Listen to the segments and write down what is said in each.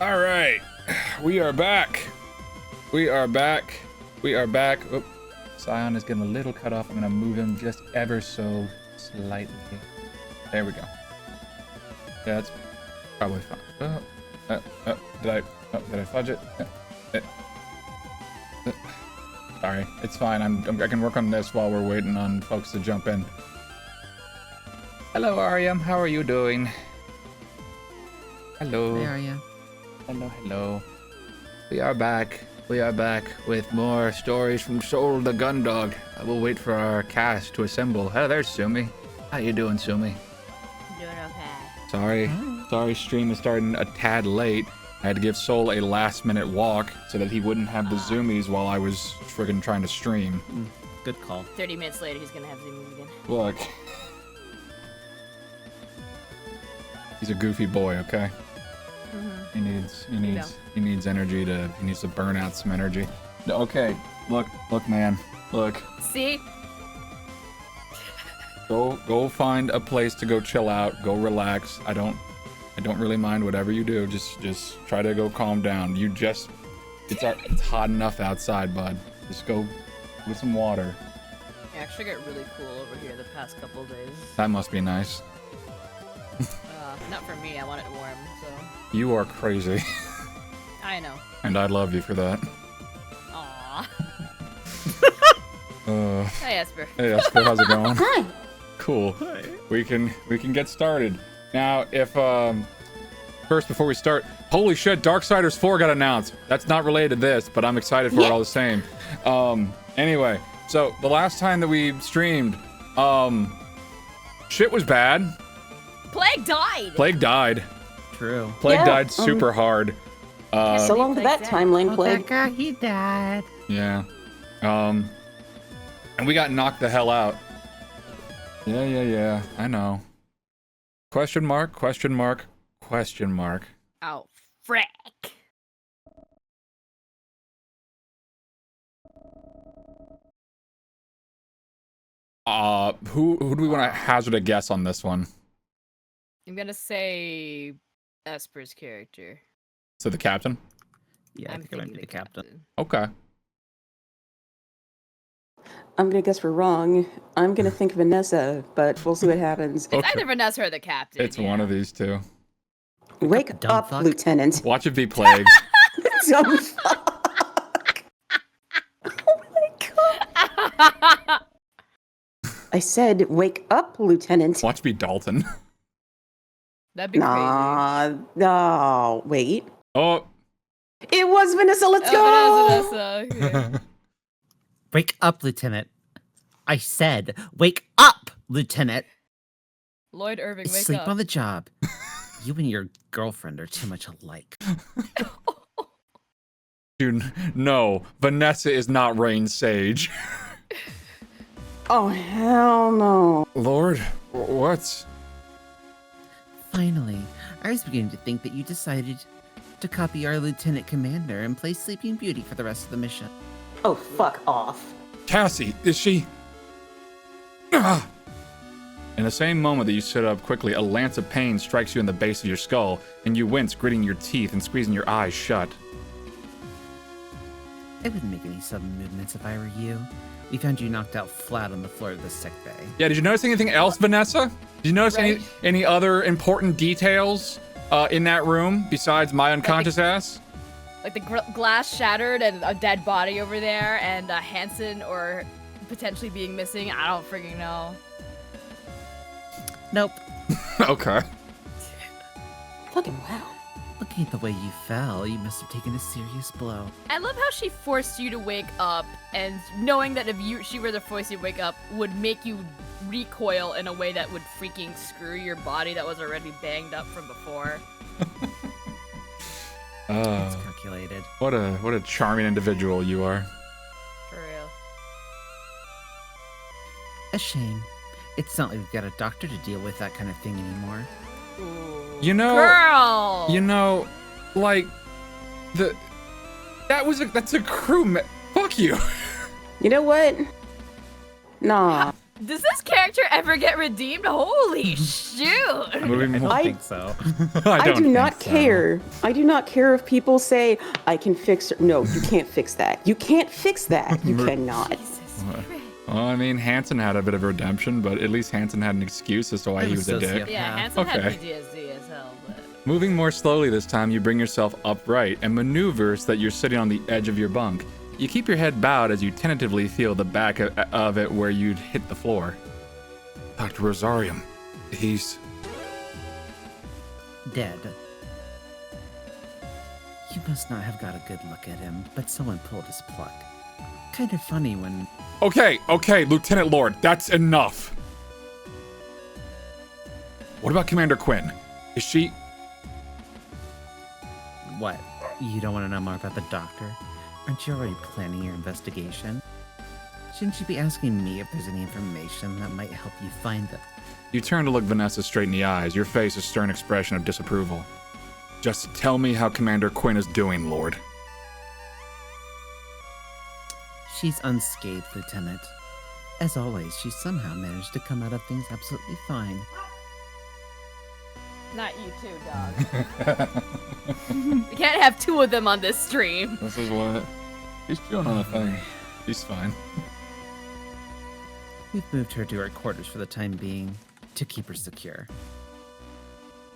All right, we are back. We are back. We are back. Oop. Scion is getting a little cut off. I'm gonna move him just ever so slightly. There we go. Yeah, that's probably fine. Did I fudge it? Sorry, it's fine. I can work on this while we're waiting on folks to jump in. Hello, Aryam. How are you doing? Hello. Hey, Arya. Hello, hello. We are back. We are back with more stories from Soul the Gundog. I will wait for our cast to assemble. Oh, there's Sumi. How you doing, Sumi? Doing okay. Sorry, stream is starting a tad late. I had to give Soul a last-minute walk so that he wouldn't have the zoomies while I was friggin' trying to stream. Good call. 30 minutes later, he's gonna have zoomies again. Look. He's a goofy boy, okay? He needs energy he needs to burn out some energy. Okay, look, man, look. See? Go find a place to go chill out, go relax. I don't really mind whatever you do. Just try to go calm down. It's hot enough outside, bud. Just go with some water. It actually got really cool over here the past couple days. That must be nice. Not for me, I want it warm, so. You are crazy. I know. And I love you for that. Aww. Hey, Esper. Hey, Esper, how's it going? Hi. Cool. Hi. We can get started. Now, if first before we start, holy shit, Darksiders 4 got announced. That's not related to this, but I'm excited for it all the same. Anyway, so the last time that we streamed, shit was bad. Plague died. True. Plague died super hard. So long to that timeline, Plague. That guy, he died. Yeah. And we got knocked the hell out. Yeah. I know. Question mark. Oh, frick. Who do we want to hazard a guess on this one? I'm gonna say Esper's character. So the captain? Yeah, I think I might be the captain. Okay. I'm gonna guess we're wrong. I'm gonna think Vanessa, but we'll see what happens. It's either Vanessa or the captain. It's one of these two. Wake up, fuck. Lieutenant. Watch it be Plague. Dumb fuck. Oh my god. I said, wake up, Lieutenant. Watch be Dalton. That'd be crazy. No, wait. Oh. It was Vanessa, let's go! Vanessa. Okay. Wake up, Lieutenant. I said, wake up, Lieutenant. Lloyd Irving, wake Sleep up. on the job. You and your girlfriend are too much alike. Dude, no. Vanessa is not Rain Sage. Oh, hell no. Lord, what? Finally, I was beginning to think that you decided to copy our Lieutenant Commander and play Sleeping Beauty for the rest of the mission. Oh, fuck off. Cassie, is she? Ah! In the same moment that you sit up quickly, a lance of pain strikes you in the base of your skull, and you wince, gritting your teeth and squeezing your eyes shut. I wouldn't make any sudden movements if I were you. We found you knocked out flat on the floor of the sick bay. Yeah, did you notice anything else, Vanessa? Did you notice Right. any other important details in that room besides my unconscious ass? Like the glass shattered and a dead body over there, and Hanson or potentially being missing. I don't freaking know. Nope. Okay. Fucking wow. Looking at the way you fell, you must have taken a serious blow. I love how she forced you to wake up, and knowing that if she were to force you to wake up, would make you recoil in a way that would freaking screw your body that was already banged up from before. It's calculated. What a charming individual you are. For real. A shame. It's not like we've got a doctor to deal with that kind of thing anymore. Ooh. You know, Girl! you know, like that's a crew. Fuck you. You know what? Nah. Does this character ever get redeemed? Holy shoot! Moving I don't more. think so. I do not think so. care. I do not care if people say, I can fix it. No, you can't fix that. You can't fix that. You cannot. Jesus Christ. Well, I mean, Hanson had a bit of redemption, but at least Hanson had an excuse as to why I'm he a was a dick. sociopath. Yeah, Hanson had Okay. PTSD as hell, but... Moving more slowly this time, you bring yourself upright and maneuver so that you're sitting on the edge of your bunk. You keep your head bowed as you tentatively feel the back of it where you'd hit the floor. Dr. Rosarium, he's... Dead. You must not have got a good look at him, but someone pulled his plug. Kind of funny when... Okay, Lieutenant Lord, that's enough. What about Commander Quinn? Is she... What? You don't want to know more about the doctor? Aren't you already planning your investigation? Shouldn't you be asking me if there's any information that might help you find them? You turn to look Vanessa straight in the eyes, your face a stern expression of disapproval. Just tell me how Commander Quinn is doing, Lord. She's unscathed, Lieutenant. As always, she somehow managed to come out of things absolutely fine. Not you too, dog. We can't have two of them on this stream. This is what... He's chewing on a thing. He's fine. We've moved her to our quarters for the time being, to keep her secure.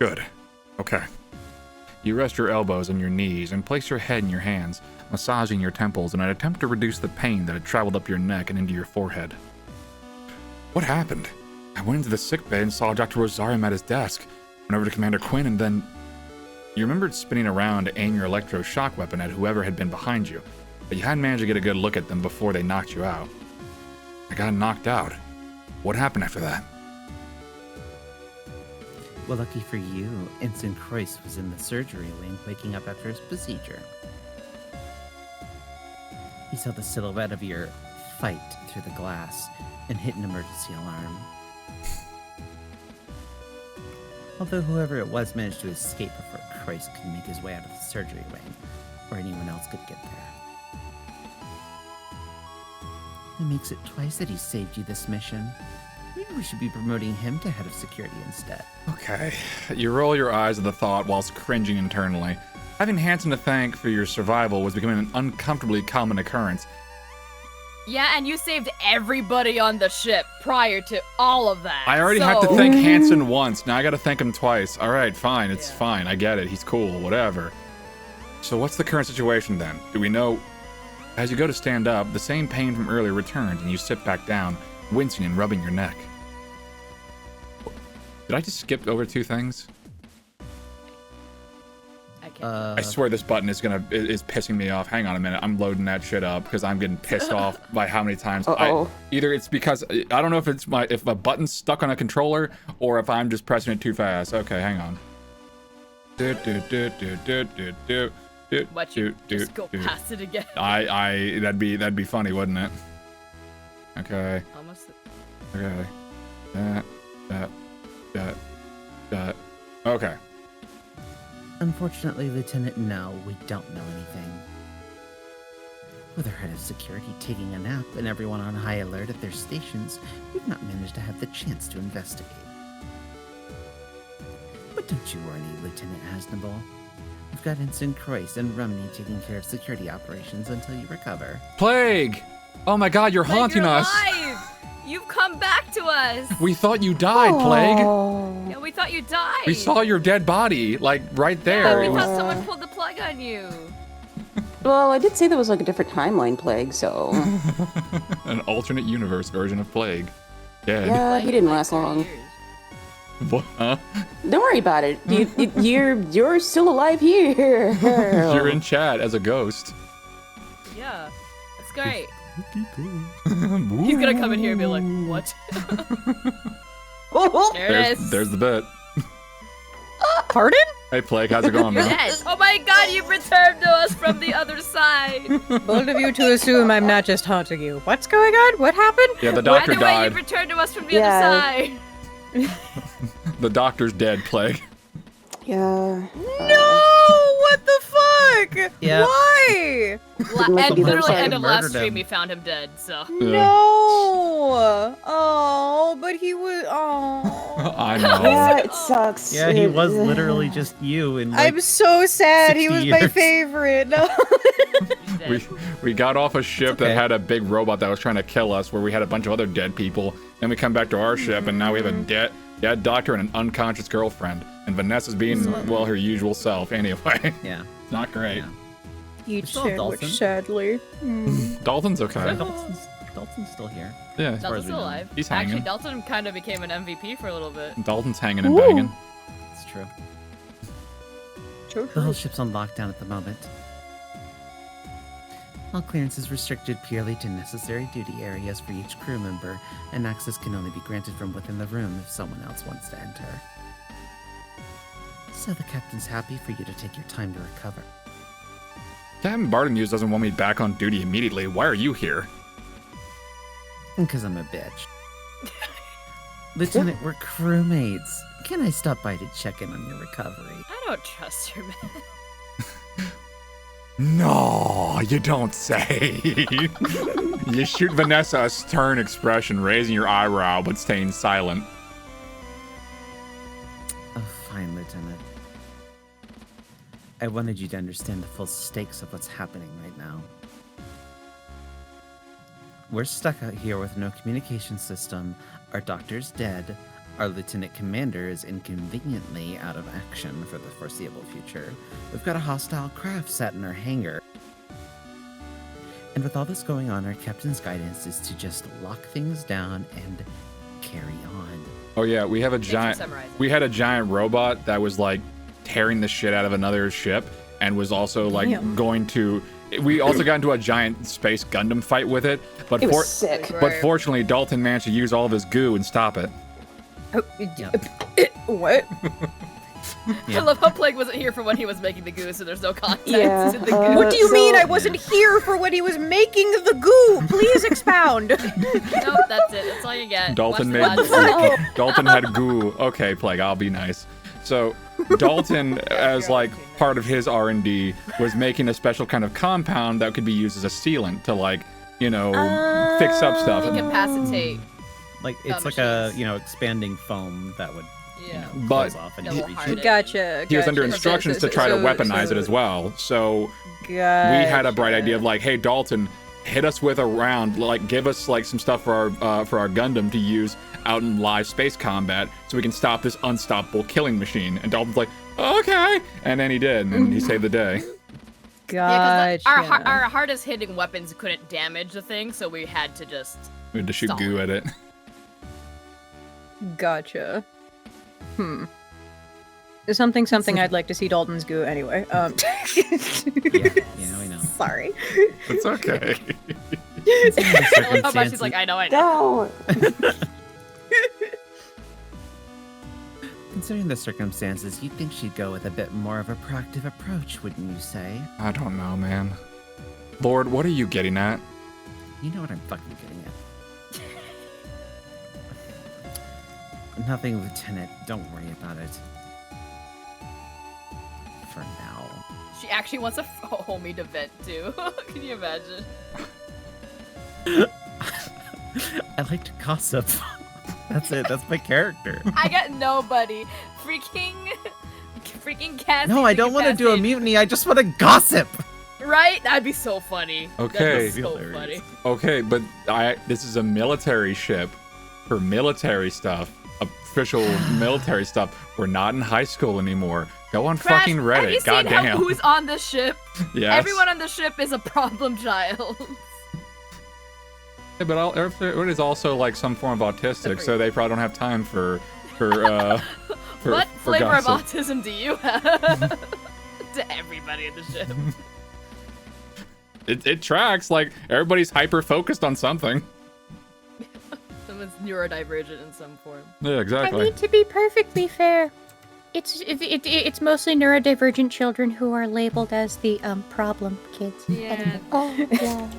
Good. Okay. You rest your elbows on your knees and place your head in your hands, massaging your temples in an attempt to reduce the pain that had traveled up your neck and into your forehead. What happened? I went into the sickbay and saw Dr. Rosarium at his desk. Went over to Commander Quinn and then... You remembered spinning around to aim your electroshock weapon at whoever had been behind you, but you hadn't managed to get a good look at them before they knocked you out. I got knocked out. What happened after that? Well, lucky for you, Ensign Croyce was in the surgery wing waking up after his procedure. He saw the silhouette of your fight through the glass and hit an emergency alarm. Although whoever it was managed to escape before Croyce could make his way out of the surgery wing, or anyone else could get there. It makes it twice that he saved you this mission. Maybe we should be promoting him to head of security instead. Okay. You roll your eyes at the thought whilst cringing internally. Having Hanson to thank for your survival was becoming an uncomfortably common occurrence. Yeah, and you saved everybody on the ship prior to all of that. I already had to thank Hanson once. Now I gotta thank him twice. Alright, fine. It's fine. I get it. He's cool. Whatever. So what's the current situation then? Do we know... As you go to stand up, the same pain from earlier returns and you sit back down, wincing and rubbing your neck. Did I just skip over two things? I can't. I swear this button is pissing me off. Hang on a minute. I'm loading that shit up because I'm getting pissed off by how many times. Either it's because I don't know if it's if a button's stuck on a controller or if I'm just pressing it too fast. Okay, hang on. Watch you just go past it again. That'd be funny, wouldn't it? Okay. Almost. Okay. Okay. Unfortunately, Lieutenant, no, we don't know anything. With our head of security taking a nap and everyone on high alert at their stations, we've not managed to have the chance to investigate. But don't you worry, Lieutenant Hasnable. We've got Ensign Croyce and Rumney taking care of security operations until you recover. Plague! Oh my god, you're Plague, haunting you're us! alive! You've come back to us! We thought you died, Plague! Oh. Yeah, we thought you died! We saw your dead body, like, right there. Yeah, It we was- thought someone pulled the plug on you. Well, I did say there was like a different timeline plague, so An alternate universe version of Plague. Dead. yeah, he didn't last 30 long. years. What? Huh? Don't worry about it. You're still alive here. You're in chat as a ghost. Yeah, that's great. He's gonna come in here and be like, what? There it is. There's the bit. Pardon? Hey, Plague, how's it going, You're man? dead. Oh my god, you've returned to us from the other side. Bold of you to assume I'm not just haunting you. What's going on? What happened? Yeah, the doctor By the way, died. you've returned to us from the Yeah. other side. The doctor's dead, Plague. Yeah. No! What the fuck? Yeah. Why? Like And the literally other end of last murdered stream, him. we found him dead, so. No! Oh, but he was. Oh. I know. Yeah, it sucks. Yeah, he was literally just you in like, I'm so sad. He 60 was my years. favorite. No. He's dead. We got off a ship that okay. had a big robot that was trying to kill us, where we had a bunch of other dead people. Then we come back to our ship, and now we have a dead doctor and an unconscious girlfriend. And Vanessa's being, well, her usual self anyway. yeah. Not great. Yeah. Eat still have Dalton. sandwich, sadly. Dalton's okay. Dalton's still here. Yeah, Dalton's as we still know. alive. He's Actually, hanging. Dalton kind of became an MVP for a little bit. Dalton's hanging and banging. It's true. So The whole true. ship's on lockdown at the moment. All clearance is restricted purely to necessary duty areas for each crew member, and access can only be granted from within the room if someone else wants to enter. So the captain's happy for you to take your time to recover. Captain Bartholomew doesn't want me back on duty immediately. Why are you here? Because I'm a bitch. Lieutenant, we're crewmates. Can I stop by to check in on your recovery? I don't trust her, man. No, you don't say. You shoot Vanessa a stern expression, raising your eyebrow but staying silent. Oh, fine, Lieutenant. I wanted you to understand the full stakes of what's happening right now. We're stuck out here with no communication system, our doctor's dead, our lieutenant commander is inconveniently out of action for the foreseeable future. We've got a hostile craft sat in our hangar. And with all this going on, our captain's guidance is to just lock things down and carry on. Oh yeah, we have a Thanks for giant. summarizing. We had a giant robot that was like tearing the shit out of another ship, and was also like Damn. going to. We also got into a giant space Gundam fight with it, but It was sick. but fortunately, Dalton managed to use all of his goo and stop it. Oh, what? I love how Plague wasn't here for when he was making the goo, so there's no context Yeah, to the goo. What do you so- mean I wasn't here for when he was making the goo? Please expound. Nope, that's it. That's all you get. Dalton Watch made. the last- Dalton had goo. Okay, Plague, I'll be nice. So Dalton, as like part of his R&D, was making a special kind of compound that could be used as a sealant to like, you know, fix up stuff. Incapacitate. Like, it's like a, expanding foam that would, Yeah. But close off and That you will reach harden it. Gotcha. he was under gotcha. instructions to try to weaponize it as well. So we had a bright idea of like, hey, Dalton, hit us with a round, like give us like some stuff for our Gundam to use out in live space combat, so we can stop this unstoppable killing machine. And Dalton's like, okay, and then he did, and he saved the day. Yeah, Gotcha. because our hardest hitting weapons couldn't damage the thing, so we had to just. We had to shoot Stop. goo at it. Gotcha. Something I'd like to see Dalton's goo anyway. Yeah, we know. Sorry. It's okay. I love how much she's like, I know. No. Considering the circumstances, you'd think she'd go with a bit more of a proactive approach, wouldn't you say? I don't know, man. Lord, what are you getting at? You know what I'm fucking getting at. Nothing, Lieutenant. Don't worry about it. For now. She actually wants a homie to vent too. Can you imagine? I like to gossip. That's it. That's my character. I got nobody. Freaking freaking casting. No, I don't want to do a mutiny. I just want to gossip. Right? That'd be so funny. Okay. That'd be so funny. Okay, but this is a military ship for military stuff, official military stuff. We're not in high school anymore. Go on Crash, fucking Reddit. Have you seen Goddamn. who's on the ship? Yes. Everyone on the ship is a problem child. Yeah, but everyone is also like some form of autistic, so they probably don't have time for what flavor of autism do you have? To everybody in the ship. It tracks. Like everybody's hyper focused on something. Someone's neurodivergent in some form. Yeah, I exactly. mean, to be perfectly fair, it's mostly neurodivergent children who are labeled as the problem kids. Yeah. Oh, yeah.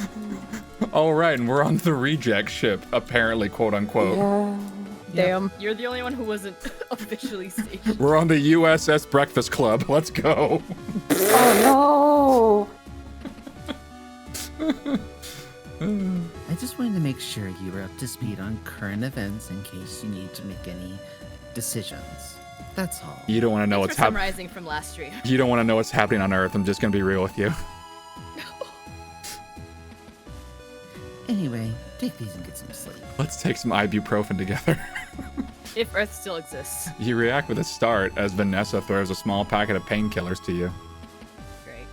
Oh right, and we're on the reject ship, apparently, quote unquote. Yeah. Damn. You're the only one who wasn't officially stationed. We're on the USS Breakfast Club. Let's go. Oh I just wanted to make sure you were up to speed on current events in case you need to make any decisions. That's all. You don't want to know Thanks what's for happening. summarizing from last stream. You don't want to know what's happening on Earth. I'm just gonna be real with you. Anyway, take these and get some sleep. Let's take some ibuprofen together. If Earth still exists. You react with a start as Vanessa throws a small packet of painkillers to you. Great.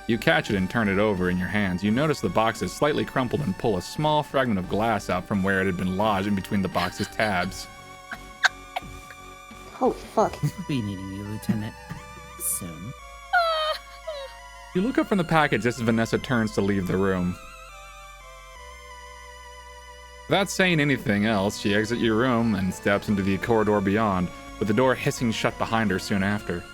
You catch it and turn it over in your hands. You notice the box is slightly crumpled and pull a small fragment of glass out from where it had been lodged in between the box's tabs. Holy fuck. We'll be needing you, Lieutenant. Soon. You look up from the package just as Vanessa turns to leave the room. Without saying anything else, she exits your room and steps into the corridor beyond, with the door hissing shut behind her soon after.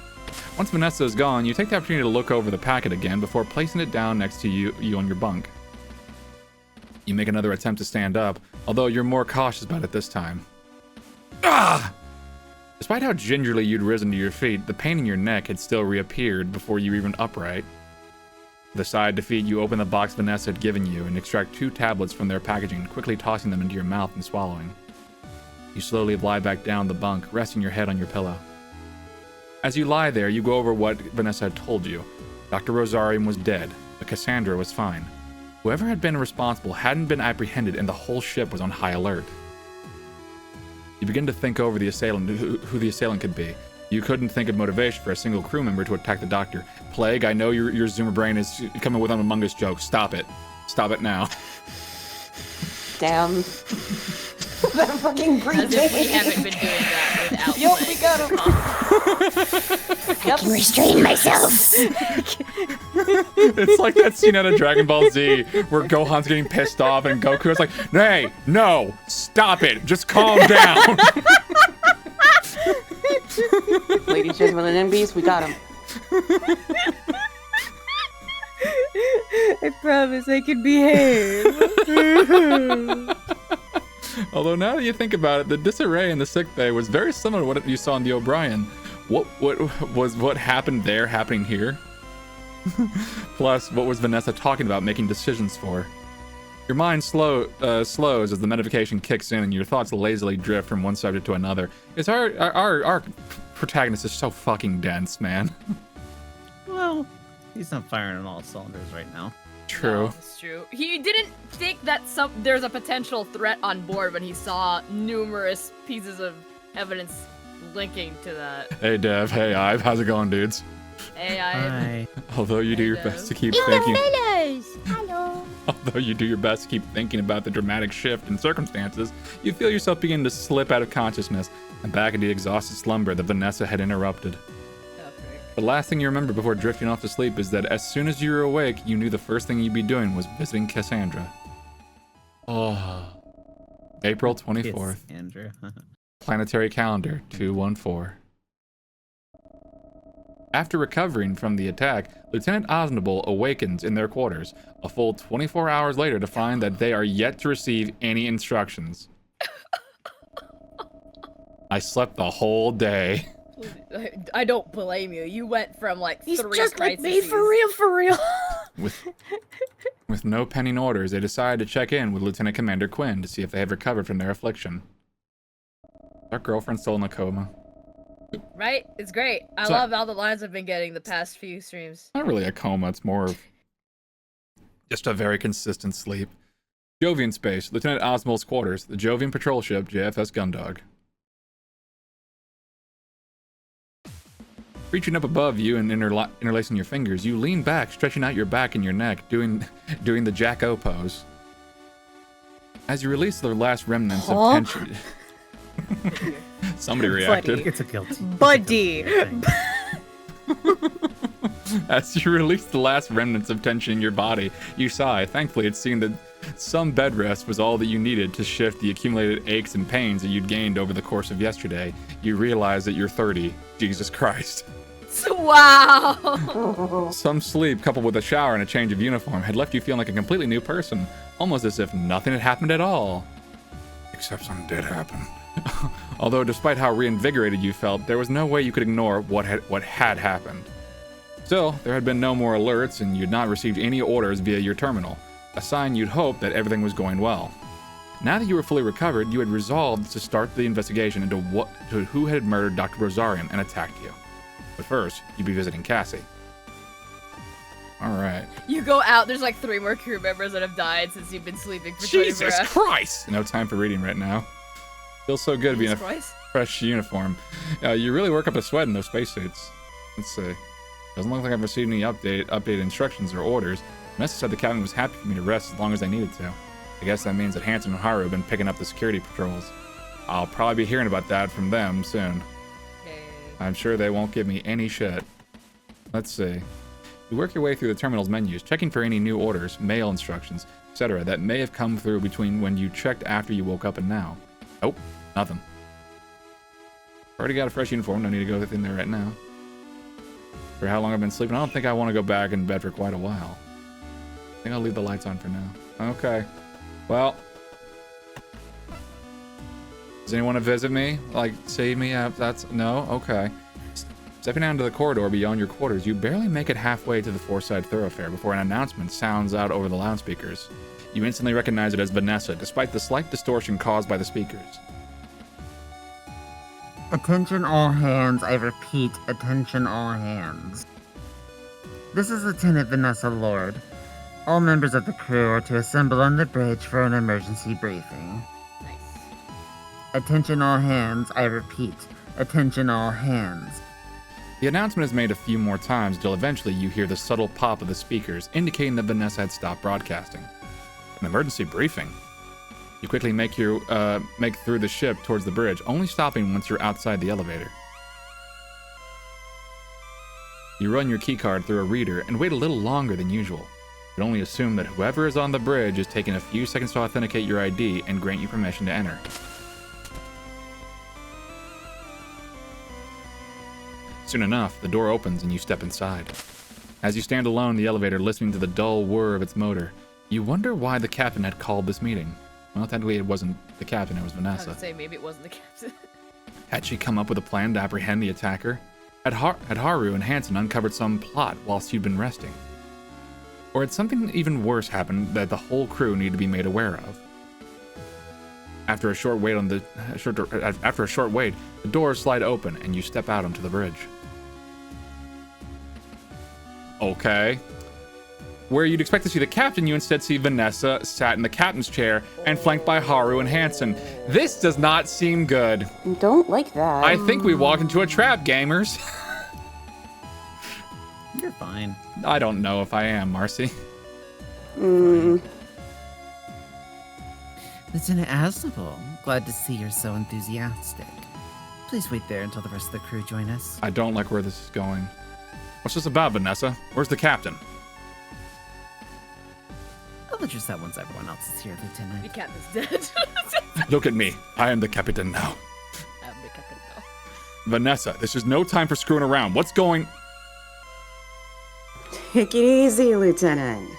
Once Vanessa is gone, you take the opportunity to look over the packet again before placing it down next to you on your bunk. You make another attempt to stand up, although you're more cautious about it this time. Ah! Despite how gingerly you'd risen to your feet, the pain in your neck had still reappeared before you were even upright. With a sigh of defeat, you open the box Vanessa had given you and extract 2 tablets from their packaging, quickly tossing them into your mouth and swallowing. You slowly lie back down the bunk, resting your head on your pillow. As you lie there, you go over what Vanessa had told you. Dr. Rosarium was dead, but Cassandra was fine. Whoever had been responsible hadn't been apprehended and the whole ship was on high alert. You begin to think over the assailant, who the assailant could be. You couldn't think of motivation for a single crew member to attack the doctor. Plague, I know your Zoomer brain is coming with an Among Us joke. Stop it. Stop it now. Damn. That fucking As if we breathing. haven't been doing that without Yup, playing. we got him. I can restrain myself. It's like that scene out of Dragon Ball Z where Gohan's getting pissed off and Goku is like, "Hey, no, stop it. Just calm down." Ladies, gentlemen, and MBs, we got him. I promise I can behave. Although now that you think about it, the disarray in the sickbay was very similar to what you saw in the O'Brien. What was what happened there happening here? Plus, what was Vanessa talking about making decisions for? Your mind slows as the medication kicks in and your thoughts lazily drift from one subject to another. It's our protagonist is so fucking dense, man. Well, he's not firing on all cylinders right now. True. No, it's true. He didn't think that there's a potential threat on board when he saw numerous pieces of evidence linking to that. Hey Dev, hey Ive, how's it going, dudes? Hey, Hi. Although you do your Hey, best to keep In thinking, the fellows. Hello. although you do your best to keep thinking about the dramatic shift in circumstances, you feel yourself begin to slip out of consciousness and back into the exhausted slumber that Vanessa had interrupted. The last thing you remember before drifting off to sleep is that as soon as you were awake, you knew the first thing you'd be doing was visiting Cassandra. Oh. April 24th. Yes, Andrew. Planetary calendar 214. After recovering from the attack, Lieutenant Osnable awakens in their quarters, a full 24 hours later to find that they are yet to receive any instructions. I slept the whole day. I don't blame you. You went from like He's 3 just like me, crises. for real, for real. With no pending orders, they decided to check in with Lieutenant Commander Quinn to see if they had recovered from their affliction. Our girlfriend's still in a coma. Right? It's great. I So- love all the lines I've been getting the past few streams. Not really a coma, it's more of just a very consistent sleep. Jovian space, Lieutenant Osmond's quarters, the Jovian patrol ship, JFS Gundog. Reaching up above you and interlacing your fingers, you lean back, stretching out your back and your neck, doing the Jack-O pose. As you release the last remnants of Huh? tension... Somebody reacted. It's a guilty. Buddy! As you release the last remnants of tension in your body, you sigh. Thankfully, it seemed that some bed rest was all that you needed to shift the accumulated aches and pains that you'd gained over the course of yesterday. You realize that you're 30. Jesus Christ. Wow! Some sleep, coupled with a shower and a change of uniform, had left you feeling like a completely new person, almost as if nothing had happened at all. Except something did happen. Although, despite how reinvigorated you felt, there was no way you could ignore what had happened. Still, there had been no more alerts, and you'd not received any orders via your terminal, a sign you'd hoped that everything was going well. Now that you were fully recovered, you had resolved to start the investigation into who had murdered Dr. Rosarian and attacked you. But first, you'd be visiting Cassie. Alright. You go out, there's like 3 more crew members that have died since you've been sleeping for 24 Jesus hours. Christ! No time for reading right now. Feels so good being Jesus a Christ. fresh uniform. You really work up a sweat in those spacesuits. Let's see. Doesn't look like I've received any updated instructions or orders. Message said the captain was happy for me to rest as long as I needed to. I guess that means that Hanson and Haru have been picking up the security patrols. I'll probably be hearing about that from them soon. Okay. I'm sure they won't give me any shit. Let's see. You work your way through the terminal's menus, checking for any new orders, mail instructions, etc. that may have come through between when you checked after you woke up and now. Nope, nothing. Already got a fresh uniform, no need to go in there right now. For how long I've been sleeping, I don't think I want to go back in bed for quite a while. I think I'll leave the lights on for now. Okay. Well. Does anyone want to visit me? Like, save me? That's... No? Okay. Stepping out into the corridor beyond your quarters, you barely make it halfway to the four-side thoroughfare before an announcement sounds out over the loudspeakers. You instantly recognize it as Vanessa, despite the slight distortion caused by the speakers. Attention all hands, I repeat, attention all hands. This is Lieutenant Vanessa Lord. All members of the crew are to assemble on the bridge for an emergency briefing. Nice. Attention all hands, I repeat, attention all hands. The announcement is made a few more times until eventually you hear the subtle pop of the speakers, indicating that Vanessa had stopped broadcasting. An emergency briefing. You quickly make through the ship towards the bridge, only stopping once you're outside the elevator. You run your keycard through a reader and wait a little longer than usual. You only assume that whoever is on the bridge is taking a few seconds to authenticate your ID and grant you permission to enter. Soon enough, the door opens and you step inside. As you stand alone in the elevator listening to the dull whir of its motor, you wonder why the captain had called this meeting. Well, technically it wasn't the captain, it was I was Vanessa. gonna say, maybe it wasn't the captain. Had she come up with a plan to apprehend the attacker? Had Haru and Hanson uncovered some plot whilst you'd been resting? Or had something even worse happened that the whole crew needed to be made aware of? After a short wait, the doors slide open and you step out onto the bridge. Okay. Where you'd expect to see the captain, you instead see Vanessa sat in the captain's chair and flanked by Haru and Hanson. This does not seem good. Don't like that. I think we walked into a trap, gamers. You're fine. I don't know if I am, Marcy. Lieutenant Asnable, glad to see you're so enthusiastic. Please wait there until the rest of the crew join us. I don't like where this is going. What's this about, Vanessa? Where's the captain? I'll address that once everyone else is here, The Lieutenant. captain's dead. Look at me. I am the captain now. I'm the captain now. Vanessa, this is no time for screwing around. What's going... Take it easy, Lieutenant.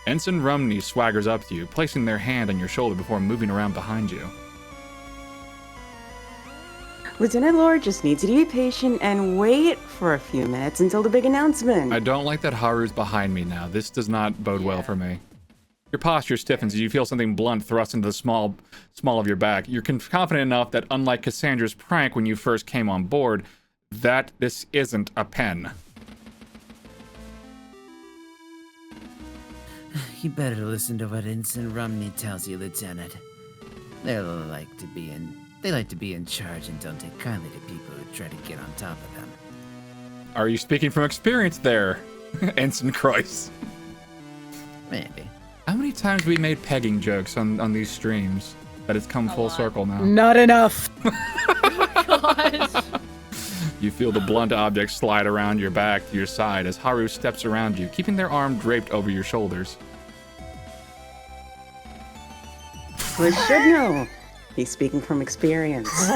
Ensign Rumney swaggers up to you, placing their hand on your shoulder before moving around behind you. Lieutenant Lord just needs you to be patient and wait for a few minutes until the big announcement. I don't like that Haru's behind me now. This does not bode well for me. Your posture stiffens as you feel something blunt thrust into the small of your back. You're confident enough that unlike Cassandra's prank when you first came on board, that this isn't a pen. You better listen to what Ensign Romney tells you, Lieutenant. They like to be in charge and don't take kindly to people who try to get on top of them. Are you speaking from experience there, Ensign Croix? Maybe. How many times have we made pegging jokes on these streams that it's come full circle now? Not enough. Gosh. You feel the blunt object slide around your back to your side as Haru steps around you, keeping their arm draped over your shoulders. We should know. He's speaking from experience. It's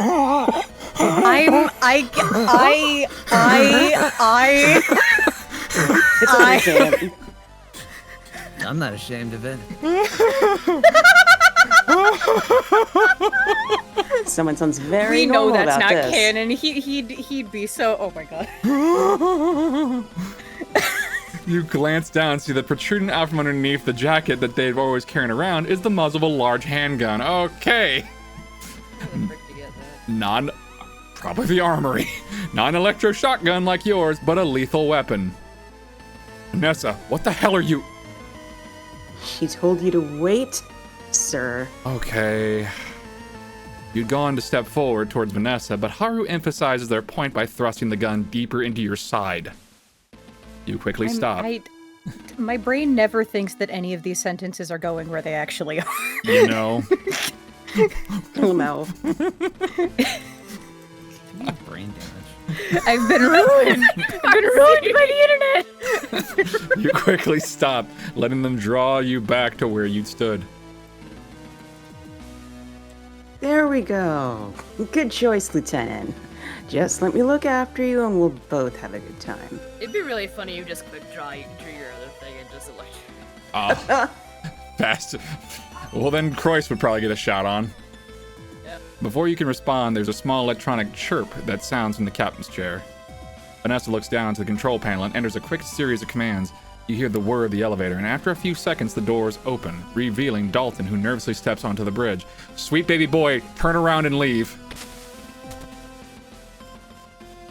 okay. I'm not ashamed of it. Someone sounds very We know normal that's about not this. canon. He'd be so. Oh my god. You glance down and see that protruding out from underneath the jacket that they've always carrying around is the muzzle of a large handgun. Okay. Probably the armory. Not an electro shotgun like yours, but a lethal weapon. Vanessa, what the hell are you? She told you to wait, sir. Okay. You'd go on to step forward towards Vanessa, but Haru emphasizes their point by thrusting the gun deeper into your side. You quickly stop. My brain never thinks that any of these sentences are going where they actually are. You know. LMAO. Brain damage. I've been ruined. I've been ruined by the internet. You quickly stop, letting them draw you back to where you'd stood. There we go. Good choice, Lieutenant. Just let me look after you and we'll both have a good time. It'd be really funny if you just quick drew your other thing and just like. Fast. Well, then Croix would probably get a shot on. Yep. Before you can respond, there's a small electronic chirp that sounds from the captain's chair. Vanessa looks down to the control panel and enters a quick series of commands. You hear the whir of the elevator, and after a few seconds, the doors open, revealing Dalton, who nervously steps onto the bridge. Sweet baby boy, turn around and leave.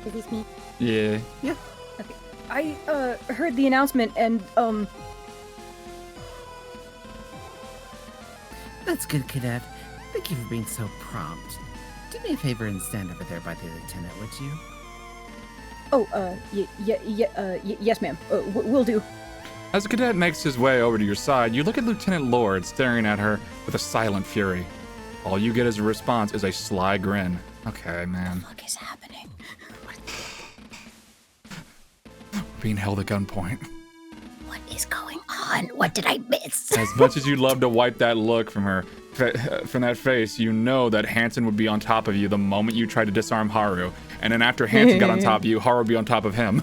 Is this me? Yeah. Yeah. Okay. I heard the announcement and That's good, Cadet. Thank you for being so prompt. Do me a favor and stand over there by the lieutenant, would you? yes, ma'am. Will do. As the cadet makes his way over to your side, you look at Lieutenant Lord staring at her with a silent fury. All you get as a response is a sly grin. Okay, man. What is happening? Being held at gunpoint. What is going on? What did I miss? As much as you'd love to wipe that look from her, from that face, you know that Hansen would be on top of you the moment you tried to disarm Haru. And then after Hansen got on top of you, Haru would be on top of him.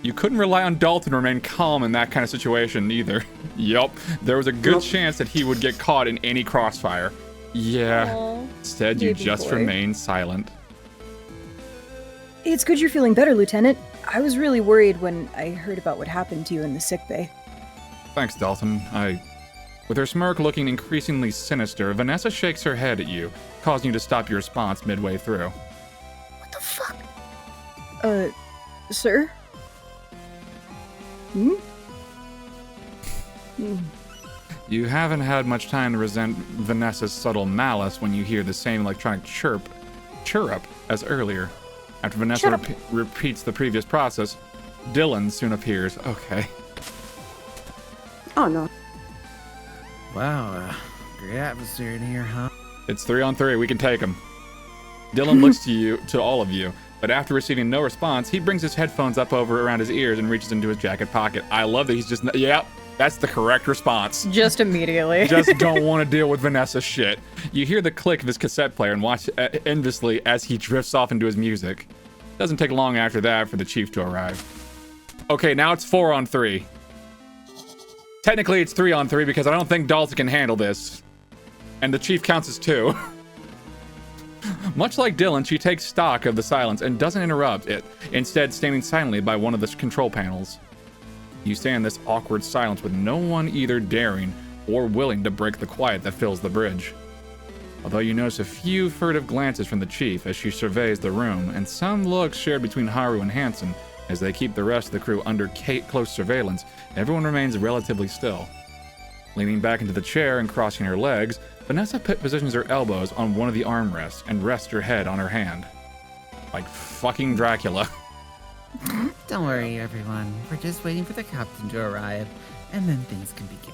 You couldn't rely on Dalton to remain calm in that kind of situation either. Yup, there was a good chance that he would get caught in any crossfire. Yeah. Aww, Instead, you baby just boy. remain silent. It's good you're feeling better, Lieutenant. I was really worried when I heard about what happened to you in the sickbay. Thanks, Dalton. With her smirk looking increasingly sinister, Vanessa shakes her head at you, causing you to stop your response midway through. What the fuck? Sir? You haven't had much time to resent Vanessa's subtle malice when you hear the same electronic chirrup as earlier. After Vanessa repeats the previous process, Dylan soon appears. Okay. Oh, no. Wow, great atmosphere in here, huh? It's 3-on-3. We can take him. Dylan looks to all of you, but after receiving no response, he brings his headphones up over around his ears and reaches into his jacket pocket. I love that he's just, yep, that's the correct response. Just immediately. Just don't want to deal with Vanessa's shit. You hear the click of his cassette player and watch enviously as he drifts off into his music. Doesn't take long after that for the chief to arrive. Okay, now it's 4-on-3. Technically, it's 3-on-3 because I don't think Dalton can handle this. And the chief counts as 2. Much like Dylan, she takes stock of the silence and doesn't interrupt it, instead standing silently by one of the control panels. You stand in this awkward silence with no one either daring or willing to break the quiet that fills the bridge. although you notice a few furtive glances from the chief as she surveys the room, and some looks shared between Haru and Hansen as they keep the rest of the crew under close surveillance. Everyone remains relatively still. Leaning back into the chair and crossing her legs, Vanessa positions her elbows on one of the armrests and rests her head on her hand. Like fucking Dracula. Don't worry, everyone. We're just waiting for the captain to arrive, and then things can begin.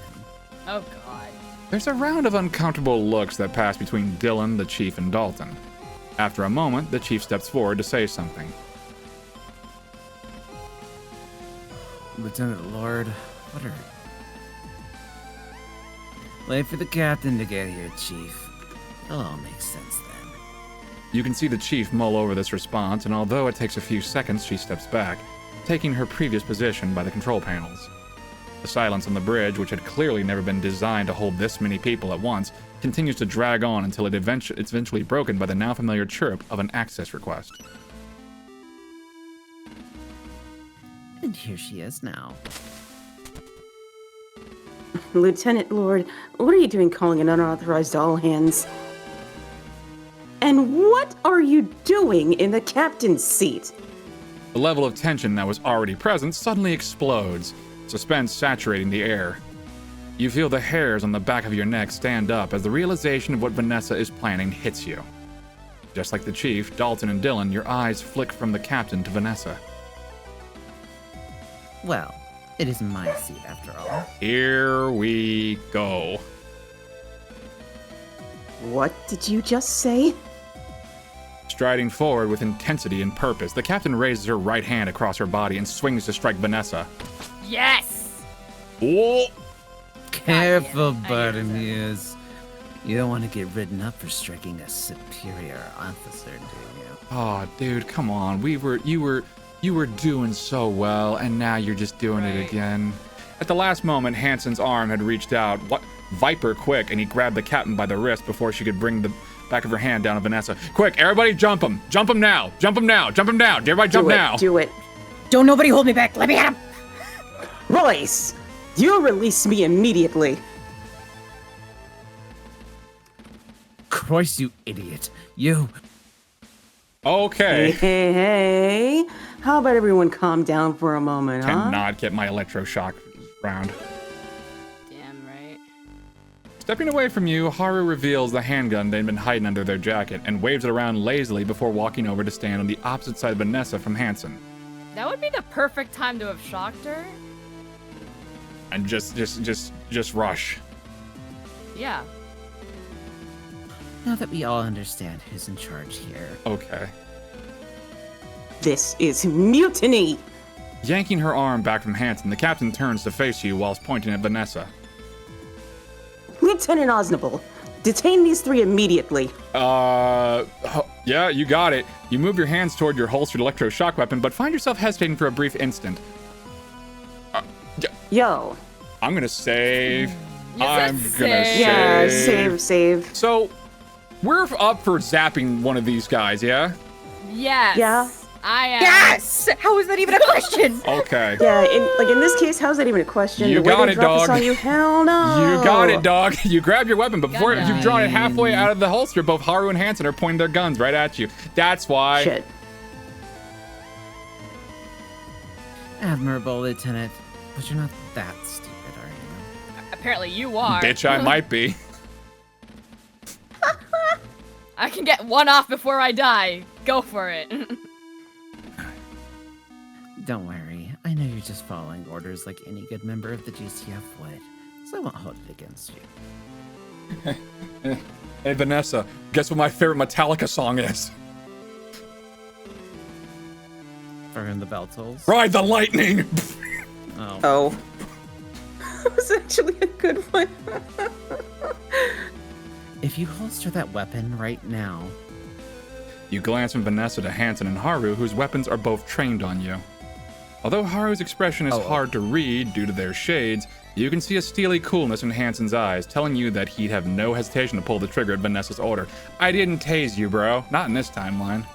Oh god. There's a round of uncomfortable looks that pass between Dylan, the chief, and Dalton. After a moment, the chief steps forward to say something. Lieutenant Lord, what are... Wait for the captain to get here, Chief. It'll all make sense then. You can see the chief mull over this response, and although it takes a few seconds, she steps back, taking her previous position by the control panels. The silence on the bridge, which had clearly never been designed to hold this many people at once, continues to drag on until it's eventually broken by the now familiar chirp of an access request. And here she is now. Lieutenant Lord, what are you doing calling an unauthorized all hands? And what are you doing in the captain's seat? The level of tension that was already present suddenly explodes, suspense saturating the air. You feel the hairs on the back of your neck stand up as the realization of what Vanessa is planning hits you. Just like the chief, Dalton and Dylan, your eyes flick from the captain to Vanessa. Well, it is my seat after all. Here we go. What did you just say? Striding forward with intensity and purpose, the captain raises her right hand across her body and swings to strike Vanessa. Yes! Oh! Careful, I Bartimeus. You don't want to get written up for striking a superior officer, do you? Oh, dude, come on. You were doing so well, and now you're just doing it again. At the last moment, Hansen's arm had reached out, viper quick, and he grabbed the captain by the wrist before she could bring the back of her hand down on Vanessa. Quick, everybody jump him! Jump him now! Jump him now! Jump him now! Everybody jump now! Do it. Don't nobody hold me back. Let me at him. Royce, you release me immediately. Christ, you idiot. You... Okay. Hey. How about everyone calm down for a moment, huh? Cannot get my electroshock round. Damn right. Stepping away from you, Haru reveals the handgun they'd been hiding under their jacket and waves it around lazily before walking over to stand on the opposite side of Vanessa from Hansen. That would be the perfect time to have shocked her. And just rush. Yeah. Now that we all understand who's in charge here. Okay. This is mutiny. Yanking her arm back from Hansen, the captain turns to face you whilst pointing at Vanessa. Lieutenant Osnable, detain these three immediately. Yeah, you got it. You move your hands toward your holstered electroshock weapon, but find yourself hesitating for a brief instant. Yo. I'm gonna save. said save. Yeah, save. So, we're up for zapping one of these guys, yeah? Yes. Yeah. I am. Yes! How is that even a question? Okay. Yeah, in this case, how's that even a question? You The way got they it, drop this dog. on you? Hell no. You got it, dog. You grab your weapon, but before Gun you've drawn it line. halfway out of the holster, both Haru and Hansen are pointing their guns right at you. That's why. Shit. Admirable, Lieutenant. But you're not that stupid, are you? Apparently you are. Bitch, I might be. I can get one off before I die. Go for it. Don't worry. I know you're just following orders like any good member of the GCF would, so I won't hold it against you. Hey, Vanessa, guess what my favorite Metallica song is? Burn the bell tolls. Ride the Lightning! Oh. Oh. That was actually a good one. If you holster that weapon right now, You glance from Vanessa to Hansen and Haru, whose weapons are both trained on you. Although Haru's expression is hard to read due to their shades, you can see a steely coolness in Hansen's eyes, telling you that he'd have no hesitation to pull the trigger at Vanessa's order. I didn't tase you, bro. Not in this timeline.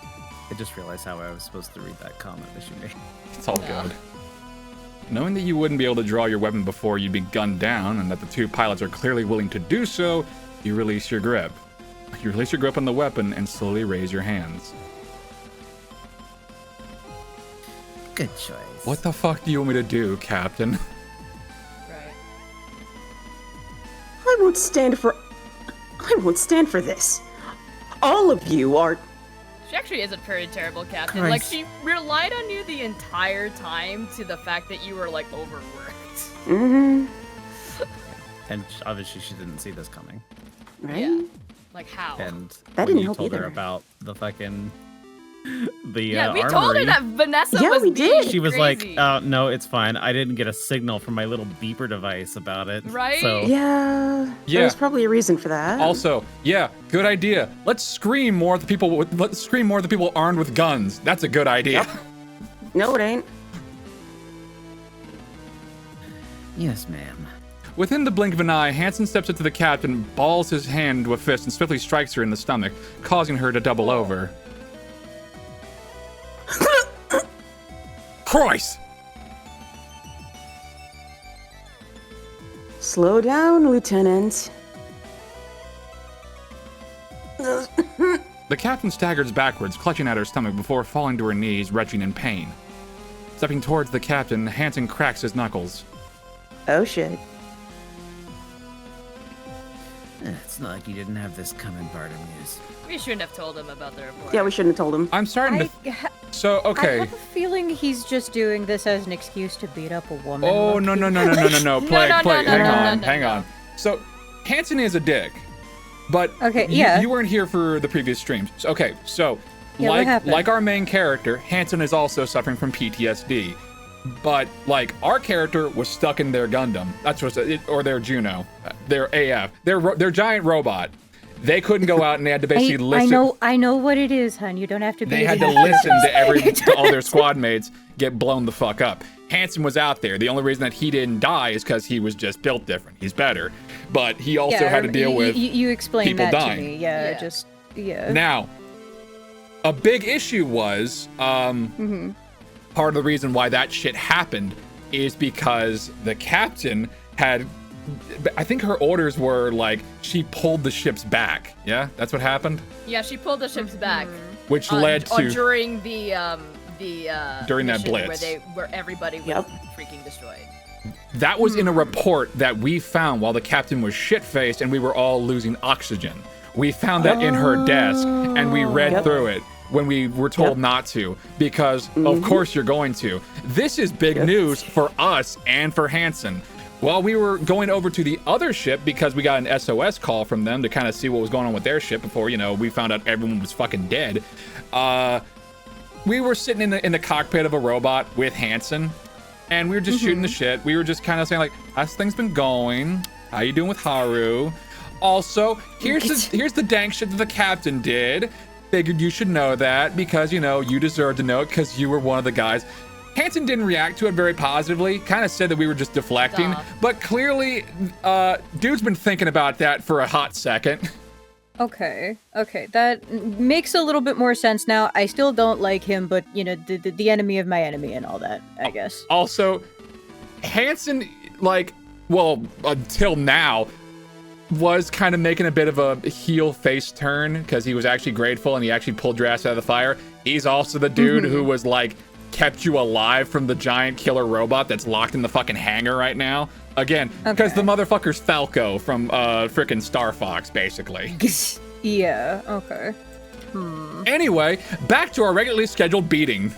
I just realized how I was supposed to read that comment that she made. It's all good. Knowing that you wouldn't be able to draw your weapon before you'd be gunned down, and that the two pilots are clearly willing to do so, you release your grip. You release your grip on the weapon and slowly raise your hands. Good choice. What the fuck do you want me to do, Captain? Right. I won't stand for this. All of you are. She actually is a very terrible captain. Christ. Like, she relied on you the entire time to the fact that you were, like, overworked. Mm-hmm. And obviously she didn't see this coming. Right? Yeah. Like, how? And That when didn't you help told her either. about the fucking the Yeah, we armory, told her that Vanessa Yeah, was we being did. she was crazy. like, no, it's fine. I didn't get a signal from my little beeper device about it. Right? So Yeah. Yeah. There's probably a reason for that. Also, yeah, good idea. Let's scream more at the people. Let's scream more at the people armed with guns. That's a good idea. No, it ain't. yes, ma'am. Within the blink of an eye, Hansen steps up to the captain, balls his hand into a fist, and swiftly strikes her in the stomach, causing her to double over. Christ! Slow down, Lieutenant. The captain staggers backwards, clutching at her stomach before falling to her knees, retching in pain. Stepping towards the captain, Hansen cracks his knuckles. Oh shit. It's not like you didn't have this coming, Bartimeus. We shouldn't have told him about the report. Yeah, we shouldn't have told him. I'm starting to. So, I okay. have a feeling he's just doing this as an excuse to beat up a woman. Oh, no. Plague, no, plague. no, Hang no. on. So, Hansen is a dick. But Okay, yeah. you weren't here for the previous streams. Okay, so Yeah, what happened? like our main character, Hansen is also suffering from PTSD. But like our character was stuck in their Gundam. That's what it, or their Juno, their AF, their giant robot. They couldn't go out and they had to basically listen. I know what it is, hun. You don't have to be. They had to listen to all their squad mates get blown the fuck up. Hansen was out there. The only reason that he didn't die is because he was just built different. He's better, but he also had to deal with You explained people that dying. to me. Yeah, Yeah. just yeah. Now, a big issue was part of the reason why that shit happened is because the captain had, I think her orders were like she pulled the ships back. Yeah, that's what happened, Yeah, she pulled the ships back. which led to during the During that mission blitz. where everybody was Yep. freaking destroyed. that was in a report that we found while the captain was shit-faced and we were all losing oxygen. We found that in her desk and we read Yep. through it when we were told Yep. not to, because of course you're going to. This is big news for us and for Hansen. While we were going over to the other ship because we got an SOS call from them to kind of see what was going on with their ship before, we found out everyone was fucking dead. We were sitting in the cockpit of a robot with Hansen, and we were just shooting the shit. We were just kind of saying like, "How's things been going? How you doing with Haru?" Also, here's the dank shit that the captain did. Figured you should know that because you deserve to know it because you were one of the guys. Hansen didn't react to it very positively. Kind of said that we were just deflecting, Duh. but clearly, dude's been thinking about that for a hot second. Okay, that makes a little bit more sense now. I still don't like him, but the enemy of my enemy and all that, I guess. Also, Hansen, until now, was kind of making a bit of a heel face turn because he was actually grateful and he actually pulled your ass out of the fire. He's also the dude who was kept you alive from the giant killer robot that's locked in the fucking hangar right now. Again, because the motherfucker's Falco from frickin' Star Fox, basically. Yeah, okay. Anyway, back to our regularly scheduled beating.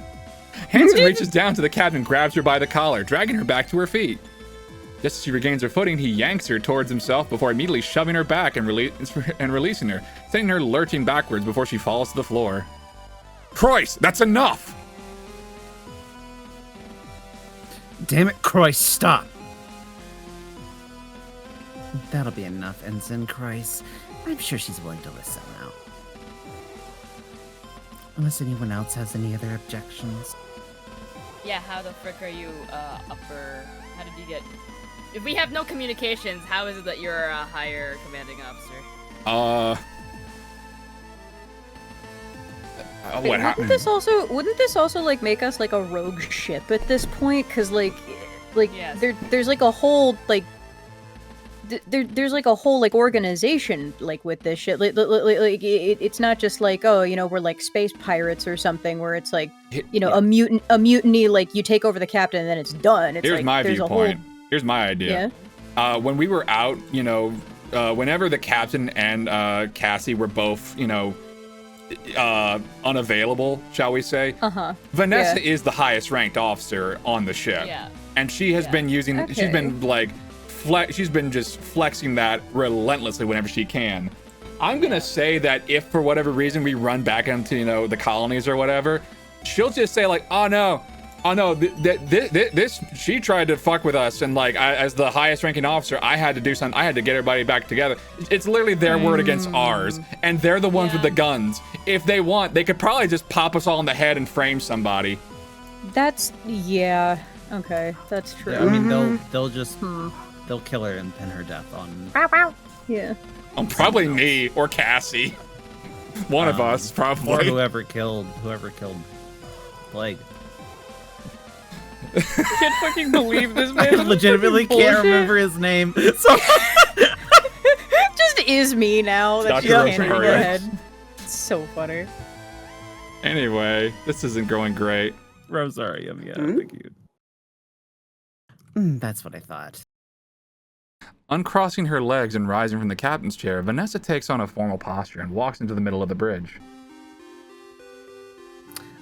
Hansen reaches down to the captain and grabs her by the collar, dragging her back to her feet. Just as she regains her footing, he yanks her towards himself before immediately shoving her back and releasing her, sending her lurching backwards before she falls to the floor. Christ, that's enough! Damn it, Christ, stop! That'll be enough, Ensign Christ. I'm sure she's willing to listen now. Unless anyone else has any other objections. Yeah, how the frick are you upper? How did you get? If we have no communications, how is it that you're a higher commanding officer? What happened? Wouldn't this also make us a rogue ship at this point? Because Yes. there's a whole there's like a whole like organization like with this shit. It's not just like, oh, we're like space pirates or something where it's like, a mutiny, like you take over the captain and then it's done. It's Here's like, my there's viewpoint. Here's my idea. Yeah. When we were out, whenever the captain and Cassie were both, unavailable, shall we say? Vanessa is the highest ranked officer on the ship. Yeah. And she has been using, she's Okay. been like, she's been just flexing that relentlessly whenever she can. I'm gonna say that if for whatever reason we run back into, the colonies or whatever, she'll just say like, oh no, this she tried to fuck with us, and like as the highest ranking officer, I had to do something. I had to get everybody back together. It's literally their word against ours, and they're the ones with the guns. If they want, they could probably just pop us all in the head and frame somebody. Okay, that's true. Yeah, I mean, they'll kill her and pin her death on. Yeah. Probably me or Cassie. One of us, probably. Or whoever killed Plague. I can't fucking believe this, man. I legitimately can't remember his name. So Just is me now. That's Dr. just in my Rosario. head. It's so funny. Anyway, this isn't going great. Rosario, yeah, thank you. That's what I thought. Uncrossing her legs and rising from the captain's chair, Vanessa takes on a formal posture and walks into the middle of the bridge.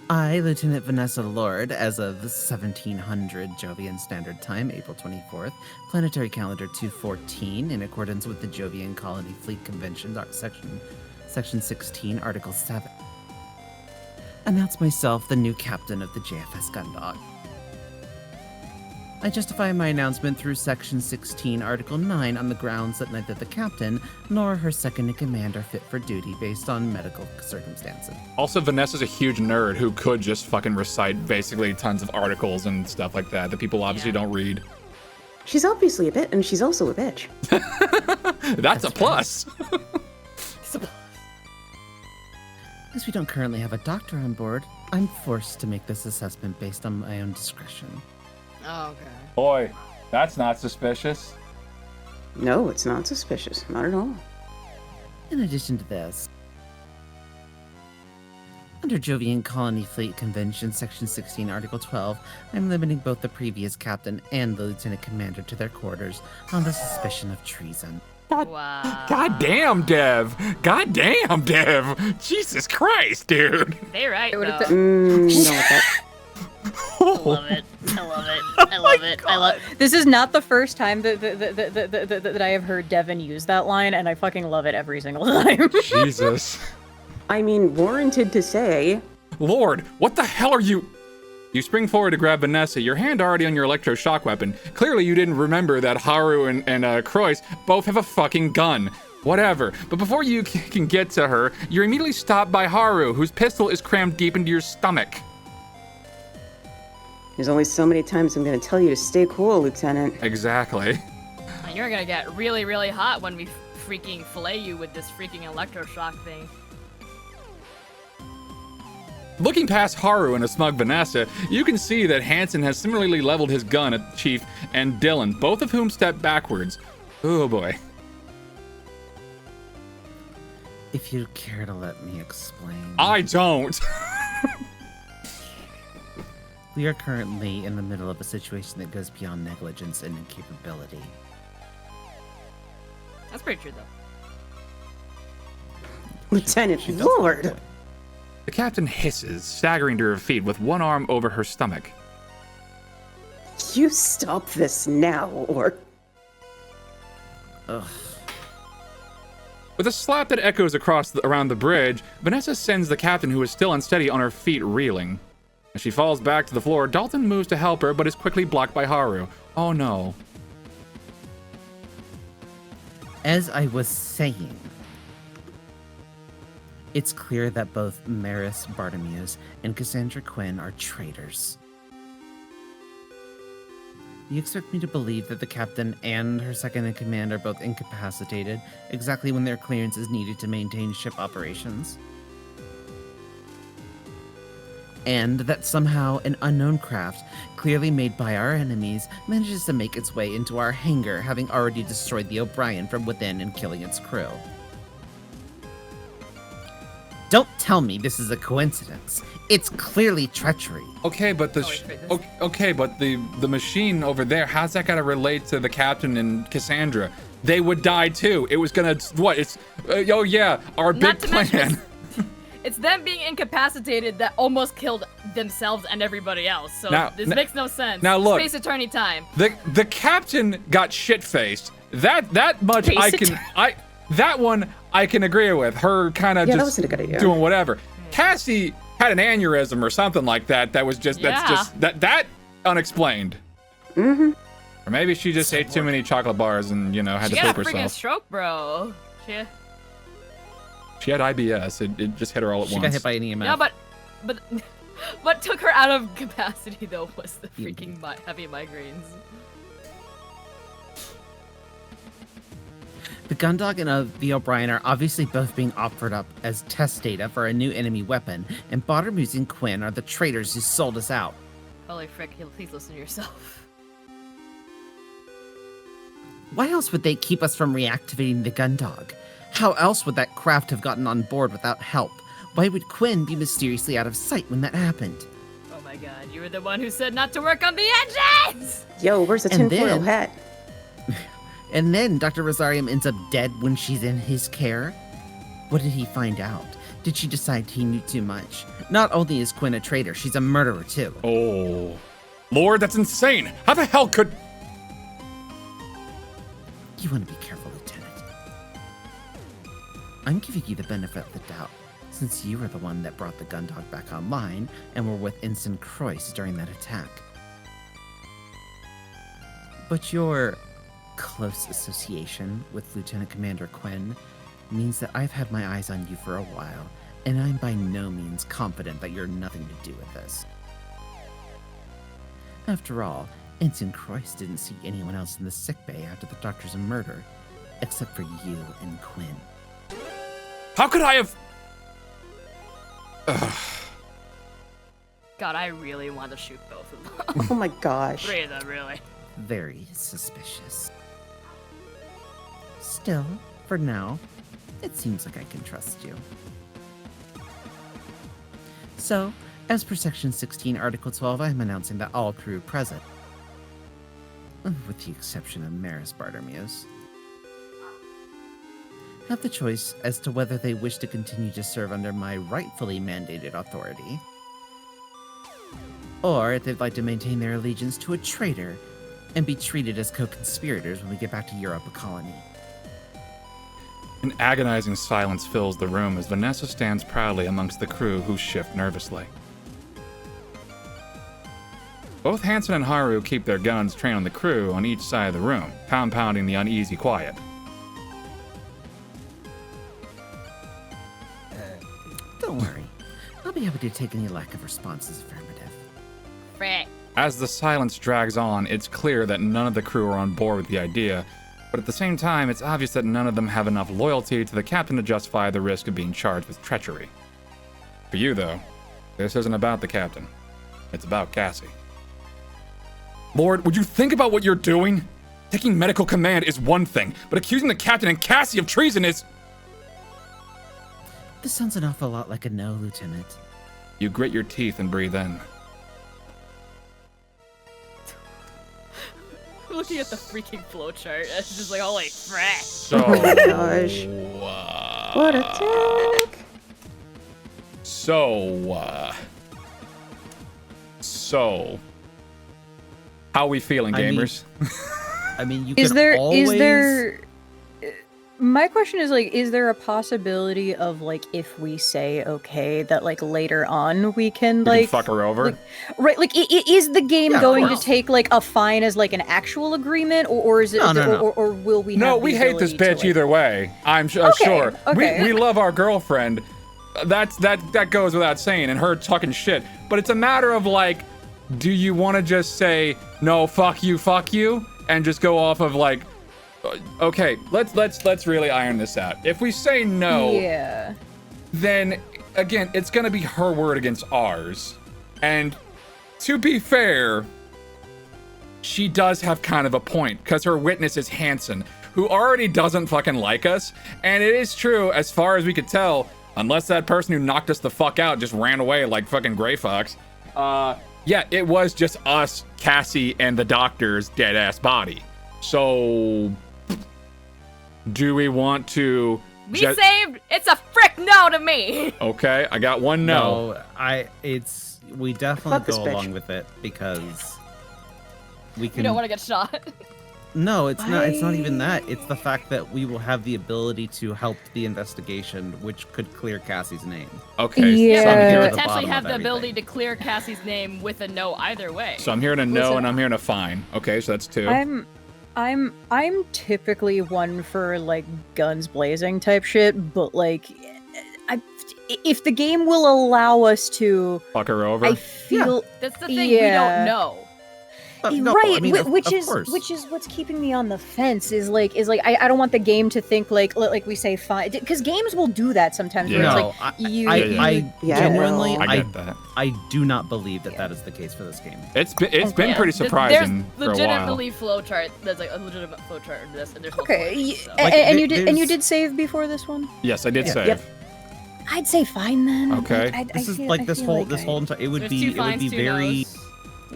I, Lieutenant Vanessa Lord, as of 1700 Jovian Standard Time, April 24th, Planetary Calendar 214, in accordance with the Jovian Colony Fleet Convention, Section 16, Article 7, announce myself the new captain of the JFS Gundog. I justify my announcement through Section 16, Article 9 on the grounds that neither the captain nor her second-in-command are fit for duty based on medical circumstances. Also, Vanessa's a huge nerd who could just fucking recite basically tons of articles and stuff like that people obviously don't read. She's obviously a bit, and she's also a bitch. That's a plus. As we don't currently have a doctor on board, I'm forced to make this assessment based on my own discretion. Oh, okay. Boy, that's not suspicious. No, it's not suspicious. Not at all. In addition to this, under Jovian Colony Fleet Convention, Section 16, Article 12, I'm limiting both the previous captain and the lieutenant commander to their quarters on the suspicion of treason. Wow. God damn, Dev. God damn, Dev. Jesus Christ, dude. They right, What if though. Don't like that. I love it. I love it. I love it. I love it. This is not the first time that I have heard Devin use that line, and I fucking love it every single time. Jesus. I mean, warranted to say. Lord, what the hell are you? You spring forward to grab Vanessa, your hand already on your electroshock weapon. Clearly you didn't remember that Haru and Krois both have a fucking gun. Whatever. But before you can get to her, you're immediately stopped by Haru, whose pistol is crammed deep into your stomach. There's only so many times I'm gonna tell you to stay cool, Lieutenant. Exactly. And you're gonna get really, really hot when we freaking fillet you with this freaking electroshock thing. Looking past Haru and a smug Vanessa, you can see that Hansen has similarly leveled his gun at Chief and Dylan, both of whom step backwards. Oh boy. If you'd care to let me explain. I don't. We are currently in the middle of a situation that goes beyond negligence and incapability. That's pretty true, though. Lieutenant, She does Lord! have a point. The captain hisses, staggering to her feet with one arm over her stomach. You stop this now, or... Ugh. With a slap that echoes around the bridge, Vanessa sends the captain, who is still unsteady, on her feet, reeling. As she falls back to the floor, Dalton moves to help her, but is quickly blocked by Haru. Oh no. As I was saying, it's clear that both Maris Bartemius and Cassandra Quinn are traitors. You expect me to believe that the captain and her second-in-command are both incapacitated exactly when their clearance is needed to maintain ship operations? and that somehow an unknown craft, clearly made by our enemies, manages to make its way into our hangar, having already destroyed the O'Brien from within and killing its crew. Don't tell me this is a coincidence. It's clearly treachery. Okay, but the the machine over there, how's that gonna relate to the captain and Cassandra? They would die too. It was gonna what? It's oh yeah, our big plan. It's them being incapacitated that almost killed themselves and everybody else. So this makes no sense. Now look, Space Attorney time. The captain got shit-faced. That much that one I can agree with. Her kind of just doing whatever. Cassie had an aneurysm or something like that. That was just that unexplained. Mm-hmm. Or maybe she just ate too many chocolate bars and had to poop herself. She got a freaking stroke, bro. She had IBS. It just hit her all at once. She got hit by an EMF. Yeah, but what took her out of capacity though was the freaking heavy migraines. The Gundog and the O'Brien are obviously both being offered up as test data for a new enemy weapon, and Bottermuse and Quinn are the traitors who sold us out. Holy frick, please listen to yourself. Why else would they keep us from reactivating the Gundog? How else would that craft have gotten on board without help? Why would Quinn be mysteriously out of sight when that happened? Oh my god, you were the one who said not to work on the engines! Yo, where's the tinfoil hat? And then Dr. Rosarium ends up dead when she's in his care? What did he find out? Did she decide he knew too much? Not only is Quinn a traitor, she's a murderer too. Oh, Lord, that's insane! How the hell could... You want to be careful, Lieutenant. I'm giving you the benefit of the doubt, since you were the one that brought the Gundog back online and were with Ensign Croyce during that attack. But your close association with Lieutenant Commander Quinn means that I've had my eyes on you for a while, and I'm by no means confident that you're nothing to do with this. After all, Ensign Croyce didn't see anyone else in the sickbay after the doctor's murder, except for you and Quinn. How could I have... God, I really want to shoot both of them. Oh my gosh. 3 of them, really. Very suspicious. Still, for now, it seems like I can trust you. So, as per Section 16, Article 12, I am announcing that all crew present, with the exception of Maris Bartermuse, have the choice as to whether they wish to continue to serve under my rightfully mandated authority, or if they'd like to maintain their allegiance to a traitor and be treated as co-conspirators when we get back to Europa Colony. An agonizing silence fills the room as Vanessa stands proudly amongst the crew who shift nervously. Both Hansen and Haru keep their guns trained on the crew on each side of the room, compounding the uneasy quiet. Don't worry. I'll be happy to take any lack of response as affirmative. Frick. As the silence drags on, it's clear that none of the crew are on board with the idea, but at the same time, it's obvious that none of them have enough loyalty to the captain to justify the risk of being charged with treachery. For you, though, this isn't about the captain. It's about Cassie. Lord, would you think about what you're doing? Taking medical command is one thing, but accusing the captain and Cassie of treason is... This sounds an awful lot like a no, Lieutenant. You grit your teeth and breathe in. Looking at the freaking flowchart, it's just like, holy frick. So... Oh my gosh. What a tech! So... How are we feeling, gamers? I mean, you Is could there always... my question is like, is there a possibility of like, if we say okay, that like later on we can We like can fuck her over? right, like is the game Yeah, going to well. take like a fine as like an actual agreement, or is it, No. Or will we? No, have we the hate this ability to, bitch like- either way. I'm sure. okay. We love our girlfriend. That goes without saying, and her talking shit. But it's a matter of like, do you want to just say no, fuck you, and just go off of like, okay, let's really iron this out. If we say no, Yeah. then again, it's gonna be her word against ours. And to be fair, she does have kind of a point, because her witness is Hanson, who already doesn't fucking like us. And it is true, as far as we could tell, unless that person who knocked us the fuck out just ran away like fucking Gray Fox. Yeah, it was just us, Cassie, and the doctor's dead ass body. So, do we want to? We saved. It's a frick no to me. Okay, I got one no. We definitely go along with it because we can. You don't want to get shot. No, it's not. It's not even that. It's the fact that we will have the ability to help the investigation, which could clear Cassie's name. Okay. Yeah. So I'm You hearing, could potentially have the ability to clear Cassie's name with a no either way. so I'm hearing a no and I'm hearing a fine. Okay, so that's two. I'm typically one for like guns blazing type shit, but like if the game will allow us to Fuck her over. I feel That's the thing, we don't know. No, right, I mean, which of course. is what's keeping me on the fence is like I don't want the game to think like we say fine, because games will do that sometimes. Where Yeah. it's like I genuinely I get that. I do not believe that is the case for this game. It's been Yeah. pretty surprising There's for a while. legitimately flowchart. There's like a legitimate flowchart in this, and there's okay, multiple ways, so. Like, and you did there's- you did save before this one. Yes, I did Yeah. save. Yep. I'd say fine then. Okay. This is like this whole entire. It would There's be two fines, two very. no's.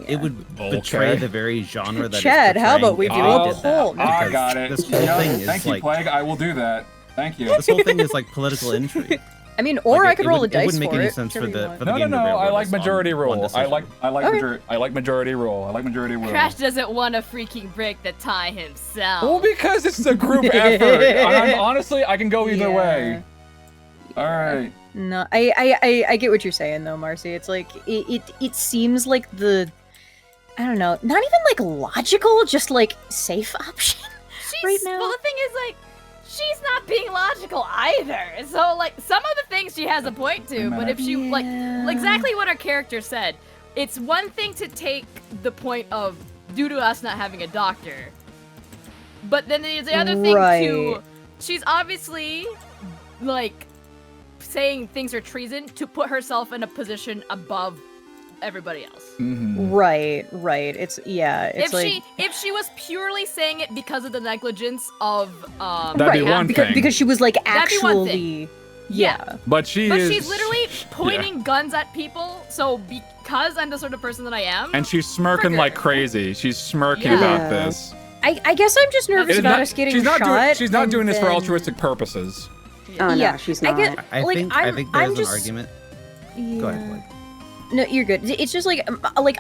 It would betray the very genre that. Chad, it's how about we portraying do if a we did that, poll? because I got it. This whole thing is Thank like you, Plague. I will do that. Thank you. this whole thing is like political intrigue. I mean, or Like, I could roll a dice It wouldn't make for any it. sense for whichever you the want. for the No, game to I railroad like us on majority one rule. I decision. like majority rule. I like majority rule. Crash doesn't want to freaking break the tie himself. Well, because it's a group effort. Honestly, I can go either way. All right. No, I get what you're saying though, Marcy. It's like it seems like I don't know, not even like logical, just like safe option right now. Well, the thing is, like, she's not being logical either. So, like, some of the things she has a point to, but if she, like, exactly what her character said, it's one thing to take the point of due to us not having a doctor, but then there's the other thing too. She's obviously, like, saying things are treason to put herself in a position above everybody else. Mm-hmm. Right. It's If she was purely saying it because of the negligence of That'd be one thing. because she was like That'd be one actually Yeah. But she's literally pointing guns at people, so because I'm the sort of person that I am. And she's smirking Trigger. like crazy. She's smirking Yeah. about this. I guess I'm just nervous about us getting shot. She's not doing this for and altruistic purposes. Oh no, Yeah, she's I not. get- I like, think I'm there's just- an argument. Yeah. Go ahead, Blake. No, you're good. It's just like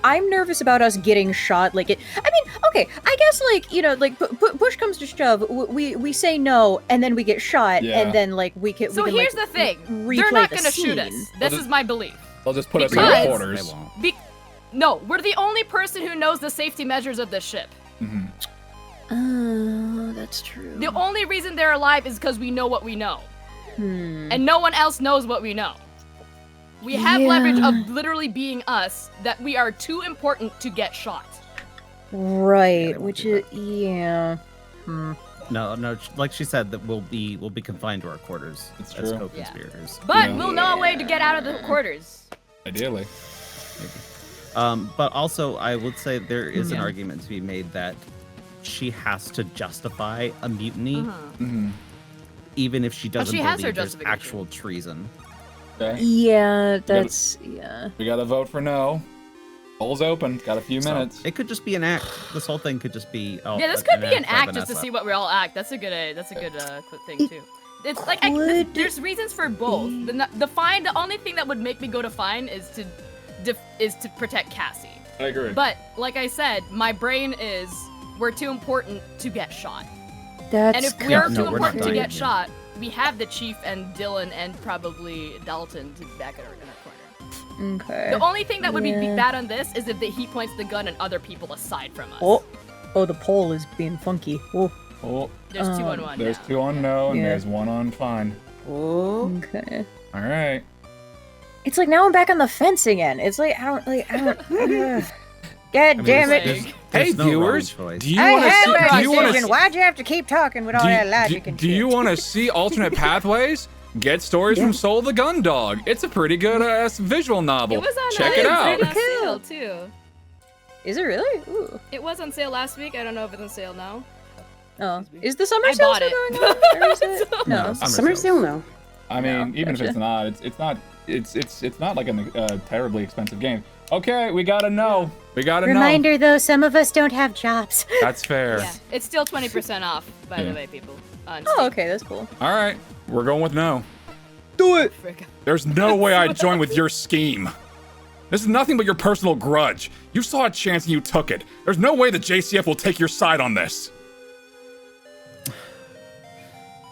I'm nervous about us getting shot. Like it. I mean, okay. I guess like like push comes to shove, we say no, and then we get shot, Yeah. and then like we can. So we can, here's like, the thing: replay they're not the gonna shoot us. scene. This is my belief. They'll just put us in Because- our They quarters. won't. No, we're the only person who knows the safety measures of this ship. Mm-hmm. Oh, that's true. The only reason they're alive is because we know what we know, Hmm. and no one else knows what we know. We have Yeah. leverage of literally being us that we are too important to get shot. Right, they won't which do is yeah. No. Like she said, that we'll be confined to our quarters It's as true. co-conspirators. But Yeah. we'll know a way to get out of the quarters. Ideally. But also, I would say there is an Yeah. argument to be made that she has to justify a mutiny, Mm-hmm. even if she doesn't she has her believe there's justification. actual treason. Okay. Yeah, that's yeah. We gotta vote for no. Polls open. Got a few So, minutes. it could just be an act. This whole thing could just be. Oh, Yeah, this could be an by act just to Vanessa. see what we all act. That's a good thing too. It's like there's reasons for both. The only thing that would make me go to fine is to protect Cassie. I agree. But like I said, my brain is we're too important to get shot. That's And if Yeah, we're no, too we're not important to dying get here. shot, we have the chief and Dylan and probably Dalton to back in our corner. okay. The only thing that would be Yeah. bad on this is if he points the gun at other people aside from us. Oh, the poll is being funky. Oh, Oh, There's 2 on 1 there's now. 2 on no, and Yeah. there's 1 on fine. Oh, okay. All right. It's like now I'm back on the fence again. It's like I don't. God I mean, damn it! there's Hey, no wrong viewers, choice. do you I want to have see? a Do you want decision. to? Why'd you have to keep talking with all that logic and Do you shit? want to see alternate pathways? get stories from Soul the Gun Dog. It's a pretty good visual novel. It was on Check it out. sale too. Is it really? Ooh. It was on sale last week. I don't know if it's on sale now. Oh, is the summer I sale bought still it. going on? Or is it? No, No. Summer sale, no. I mean, No, even if gotcha. it's not, it's not like a terribly expensive game. Okay, we gotta know. We gotta know. Reminder though, some of us don't have jobs. That's fair. Yeah, it's still 20% off, by the way, people. On Oh, Steam. okay, that's cool. All right, we're going with no. Do it. Frick. There's no way I'd join with your scheme. This is nothing but your personal grudge. You saw a chance and you took it. There's no way the JCF will take your side on this.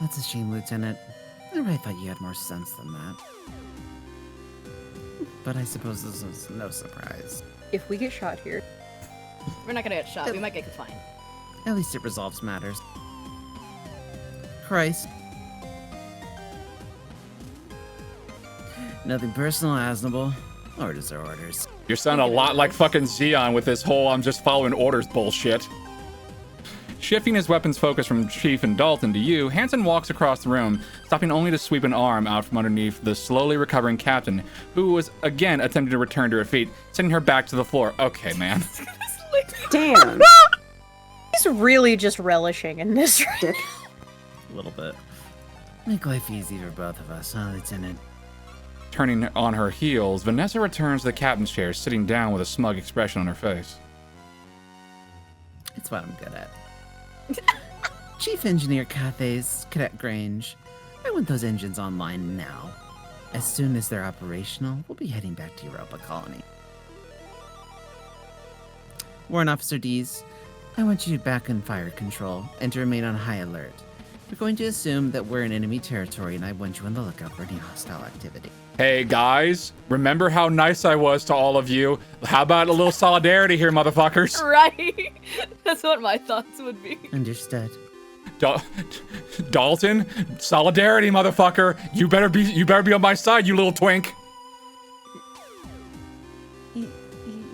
That's a shame, Lieutenant. I really thought you had more sense than that. But I suppose this is no surprise. If we get shot here, We're not gonna get shot. We might get fined. At least it resolves matters. Christ. Nothing personal, Asnable. Orders are orders. You're sounding a lot like fucking Xeon with this whole I'm just following orders bullshit. Shifting his weapon's focus from Chief and Dalton to you, Hansen walks across the room, stopping only to sweep an arm out from underneath the slowly recovering captain, who was again attempting to return to her feet, sending her back to the floor. Okay, man. Damn. he's really just relishing in this. Dick. A little bit. Make life easy for both of us, huh, Lieutenant? Turning on her heels, Vanessa returns to the captain's chair, sitting down with a smug expression on her face. It's what I'm good at. Chief Engineer Cathay's Cadet Grange. I want those engines online now. As soon as they're operational, we'll be heading back to Europa Colony. Warrant Officer Dees, I want you back in fire control and to remain on high alert. We're going to assume that we're in enemy territory and I want you on the lookout for any hostile activity. Hey guys, remember how nice I was to all of you? How about a little solidarity here, motherfuckers? Right? That's what my thoughts would be. Understood. Dalton, solidarity, motherfucker. You better be on my side, you little twink.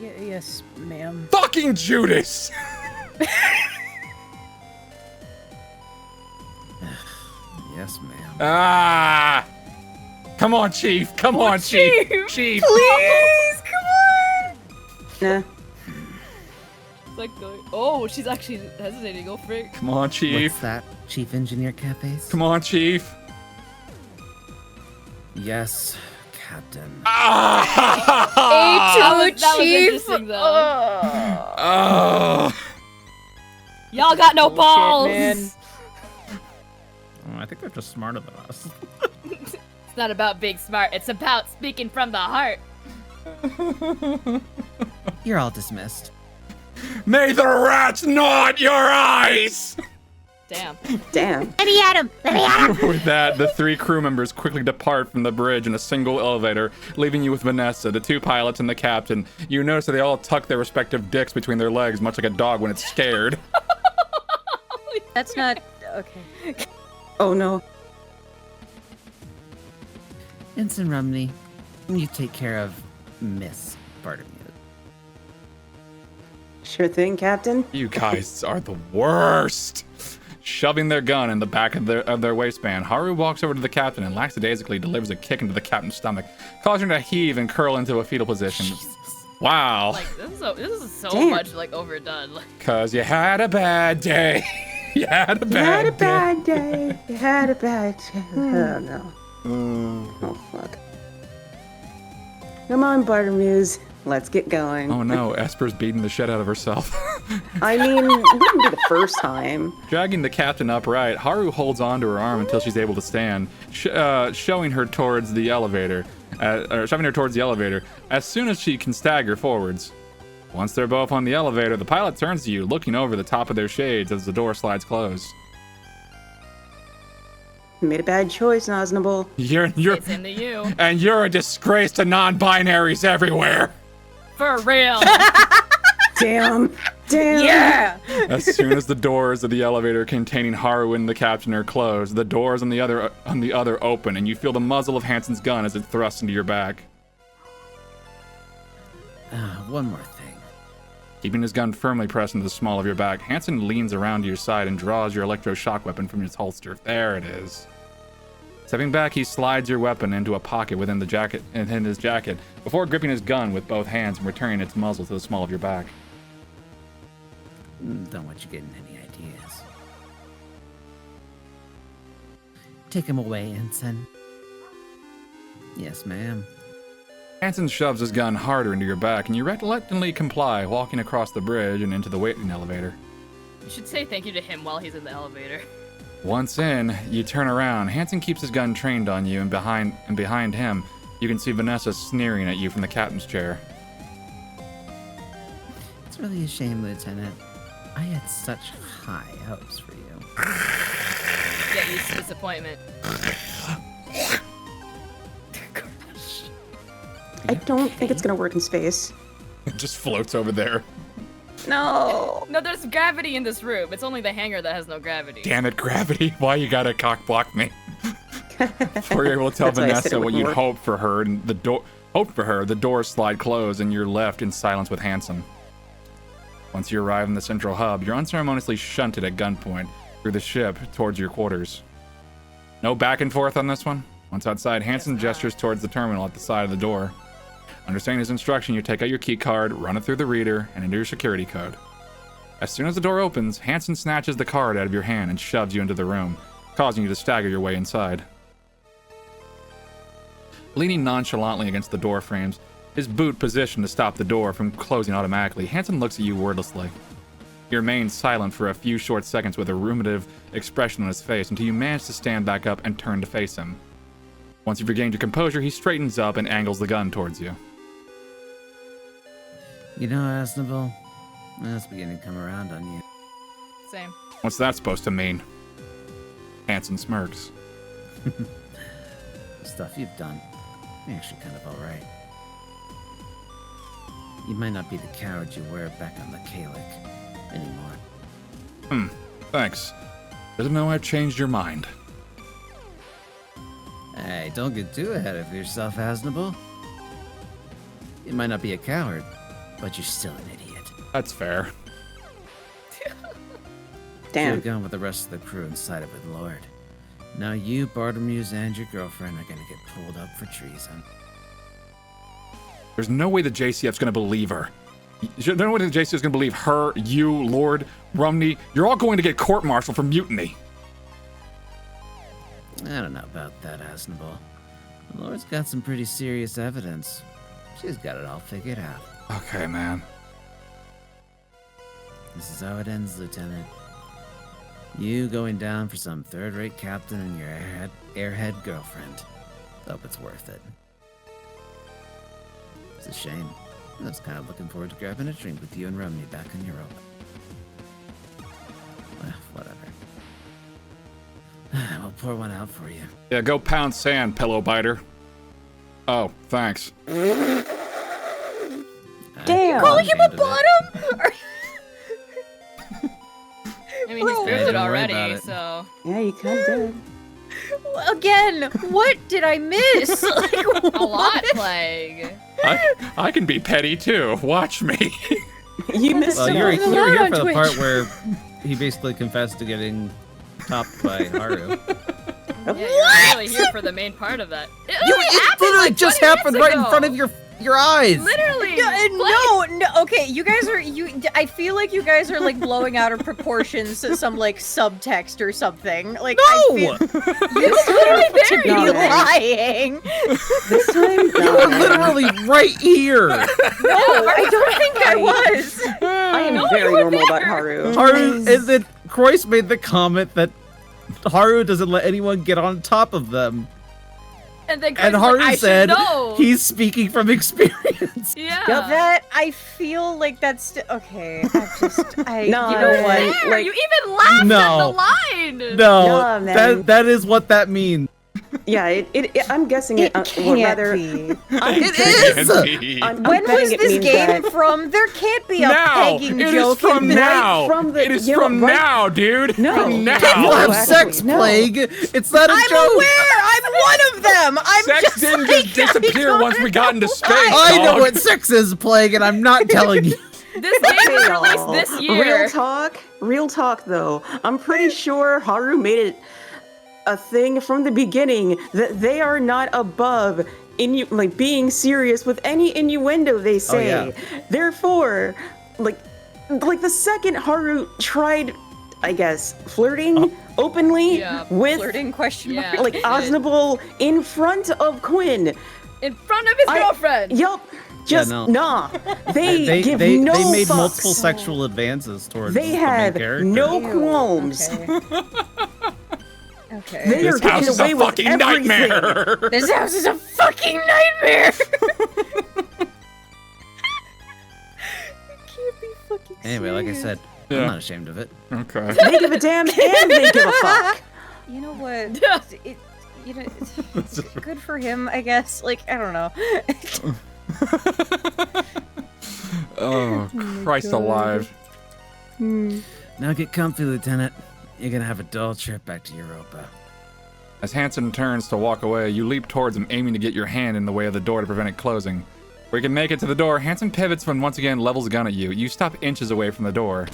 Yes, ma'am. Fucking Judas. Yes, ma'am. Ah. Come on, Chief. Come on, Chief. Chief. Please, come on. Nah. It's like going, oh, she's actually hesitating. Go frick. Come on, Chief. What's that, Chief Engineer Cathay's? Come on, Chief. Yes, Captain. Ah. A2 that was chief. interesting, though. Oh. Y'all got no balls. man. I think they're just smarter than us. It's not about being smart. It's about speaking from the heart. You're all dismissed. May the rats gnaw your eyes. Damn. Damn. Let me at him. With that, the three crew members quickly depart from the bridge in a single elevator, leaving you with Vanessa, the two pilots, and the captain. You notice that they all tuck their respective dicks between their legs, much like a dog when it's scared. That's not okay. Oh no. Ensign Rumney, you take care of Miss Bartomeu. Sure thing, Captain. You guys are the worst. Shoving their gun in the back of their waistband, Haru walks over to the captain and lackadaisically delivers a kick into the captain's stomach, causing her to heave and curl into a fetal position. Wow. Like this is so Damn. much like overdone. Like, Cause you had a bad day. You had a You had a bad day. bad day. You had a bad day. Oh no. Oh fuck. Come on, Bartomeu. Let's get going. Oh no, Esper's beating the shit out of herself. I mean, it wouldn't be the first time. Dragging the captain upright, Haru holds onto her arm until she's able to stand, showing her towards the elevator. Shoving her towards the elevator as soon as she can stagger forwards. Once they're both on the elevator, the pilot turns to you, looking over the top of their shades as the door slides closed. You made a bad choice, Nosnable. You're it's into you. and you're a disgrace to non-binaries everywhere. For real. Damn. Damn. Yeah. As soon as the doors of the elevator containing Haru and the captain are closed, the doors on the other open, and you feel the muzzle of Hansen's gun as it thrusts into your back. One more thing. Keeping his gun firmly pressed into the small of your back, Hansen leans around to your side and draws your electroshock weapon from his holster. There it is. Stepping back, he slides your weapon into a pocket within his jacket, before gripping his gun with both hands and returning its muzzle to the small of your back. Don't want you getting any ideas. Take him away, Ensign. Yes, ma'am. Hanson shoves his gun harder into your back, and you reluctantly comply, walking across the bridge and into the waiting elevator. You should say thank you to him while he's in the elevator. Once in, you turn around. Hanson keeps his gun trained on you, and behind him, you can see Vanessa sneering at you from the captain's chair. It's really a shame, Lieutenant. I had such high hopes for you. Get used to disappointment. I don't think it's gonna work in space. It just floats over there. No. No, there's gravity in this room. It's only the hangar that has no gravity. Damn it, gravity. Why you gotta cock block me? Before you're able to tell That's why I said Vanessa it what wouldn't you'd work. hoped for her, and the doors slide closed, and you're left in silence with Hanson. Once you arrive in the central hub, you're unceremoniously shunted at gunpoint through the ship towards your quarters. No back and forth on this one. Once outside, Hanson gestures towards the terminal at the side of the door. Understanding his instruction, you take out your key card, run it through the reader, and enter your security code. As soon as the door opens, Hanson snatches the card out of your hand and shoves you into the room, causing you to stagger your way inside. Leaning nonchalantly against the door frames, his boot positioned to stop the door from closing automatically, Hanson looks at you wordlessly. He remains silent for a few short seconds with a ruminative expression on his face until you manage to stand back up and turn to face him. Once you've regained your composure, he straightens up and angles the gun towards you. You know, Asnable, that's beginning to come around on you. Same. What's that supposed to mean? Hanson smirks. The stuff you've done, you're actually kind of alright. You might not be the coward you were back on the Kalek anymore. Thanks. Doesn't know I've changed your mind. Hey, don't get too ahead of yourself, Asnable. You might not be a coward, but you're still an idiot. That's fair. Damn. You've gone with the rest of the crew and sided with Lord. Now you, Bartlemuse, and your girlfriend are gonna get pulled up for treason. There's no way the JCF's gonna believe her. There's no way the JCF's gonna believe her, you, Lord, Rumney. You're all going to get court-martialed for mutiny. I don't know about that, Asnable. The Lord's got some pretty serious evidence. She's got it all figured out. Okay, man. This is how it ends, Lieutenant. You going down for some third-rate captain and your airhead girlfriend. Hope it's worth it. It's a shame. I was kind of looking forward to grabbing a drink with you and Rumney back in Europe. Well, whatever. We'll pour one out for you. Yeah, go pound sand, pillow biter. Oh, thanks. Damn. Calling him a bottom? I mean, he's Bro. proved Yeah, it don't worry already, about it. so. Yeah, you kind of did. Again, what did I miss? Like, A lot, what? Plague. I can be petty too. Watch me. You missed Well, it. you were a lot here on for the Twitch. part where he basically confessed to getting topped by Haru. Yeah, you're really here for the main part of that. It It literally literally just happened right in front of your eyes. Literally. No, okay, you guys are I feel like you guys are like blowing out of proportions to some like subtext or something. Like I feel you literally there, be you guys. lying. This time, You were literally right here. No, I don't think I was. I am No, very you were normal about there. Haru. Haru, and then Croyce made the comment that Haru doesn't let anyone get on top of them. And then And Chris was Haru like, I said should know. he's speaking from experience. Yeah. That I feel like that's okay. No, you know You what? were there. Like- You even laughed No. at the line. No, Yeah, man. that is what that means. Yeah, I'm guessing It or can't rather, be. It is. I'm When betting was it this means game that- from? There can't be a Now! pegging It joke is from in this. now! from the- It is you know, from right- now, dude! No. From People now! People have actually, sex, no. Plague. It's not a I'm joke. aware. I'm one of them. I'm Sex just didn't like, just disappear I once we don't got into know space. why. I know dog. what sex is, Plague, and I'm not telling you. This game was Hey, released y'all. this year. Real talk though. I'm pretty sure Haru made it a thing from the beginning that they are not above being serious with any innuendo they say. yeah. Therefore, like the second Haru tried, I guess, flirting openly with Flirting question mark. Yeah. like Aznable in front of Quinn. In front of his girlfriend. Yup. Just no. nah. They give they no made fucks. multiple sexual advances towards They the have main character. no Ew, qualms. Okay. They This are getting house is away a with fucking everything. nightmare. This house is a fucking nightmare. Can't be fucking Anyway, like I said, Yeah. I'm not ashamed of it. Okay. They give a damn and they give a fuck. You know what? It's good for him, I guess. Like, I don't know. Oh, Christ alive. Now get comfy, Lieutenant. You're gonna have a dull trip back to Europa. As Hansen turns to walk away, you leap towards him, aiming to get your hand in the way of the door to prevent it closing. Where you can make it to the door, Hansen pivots and once again levels a gun at you. You stop inches away from the door.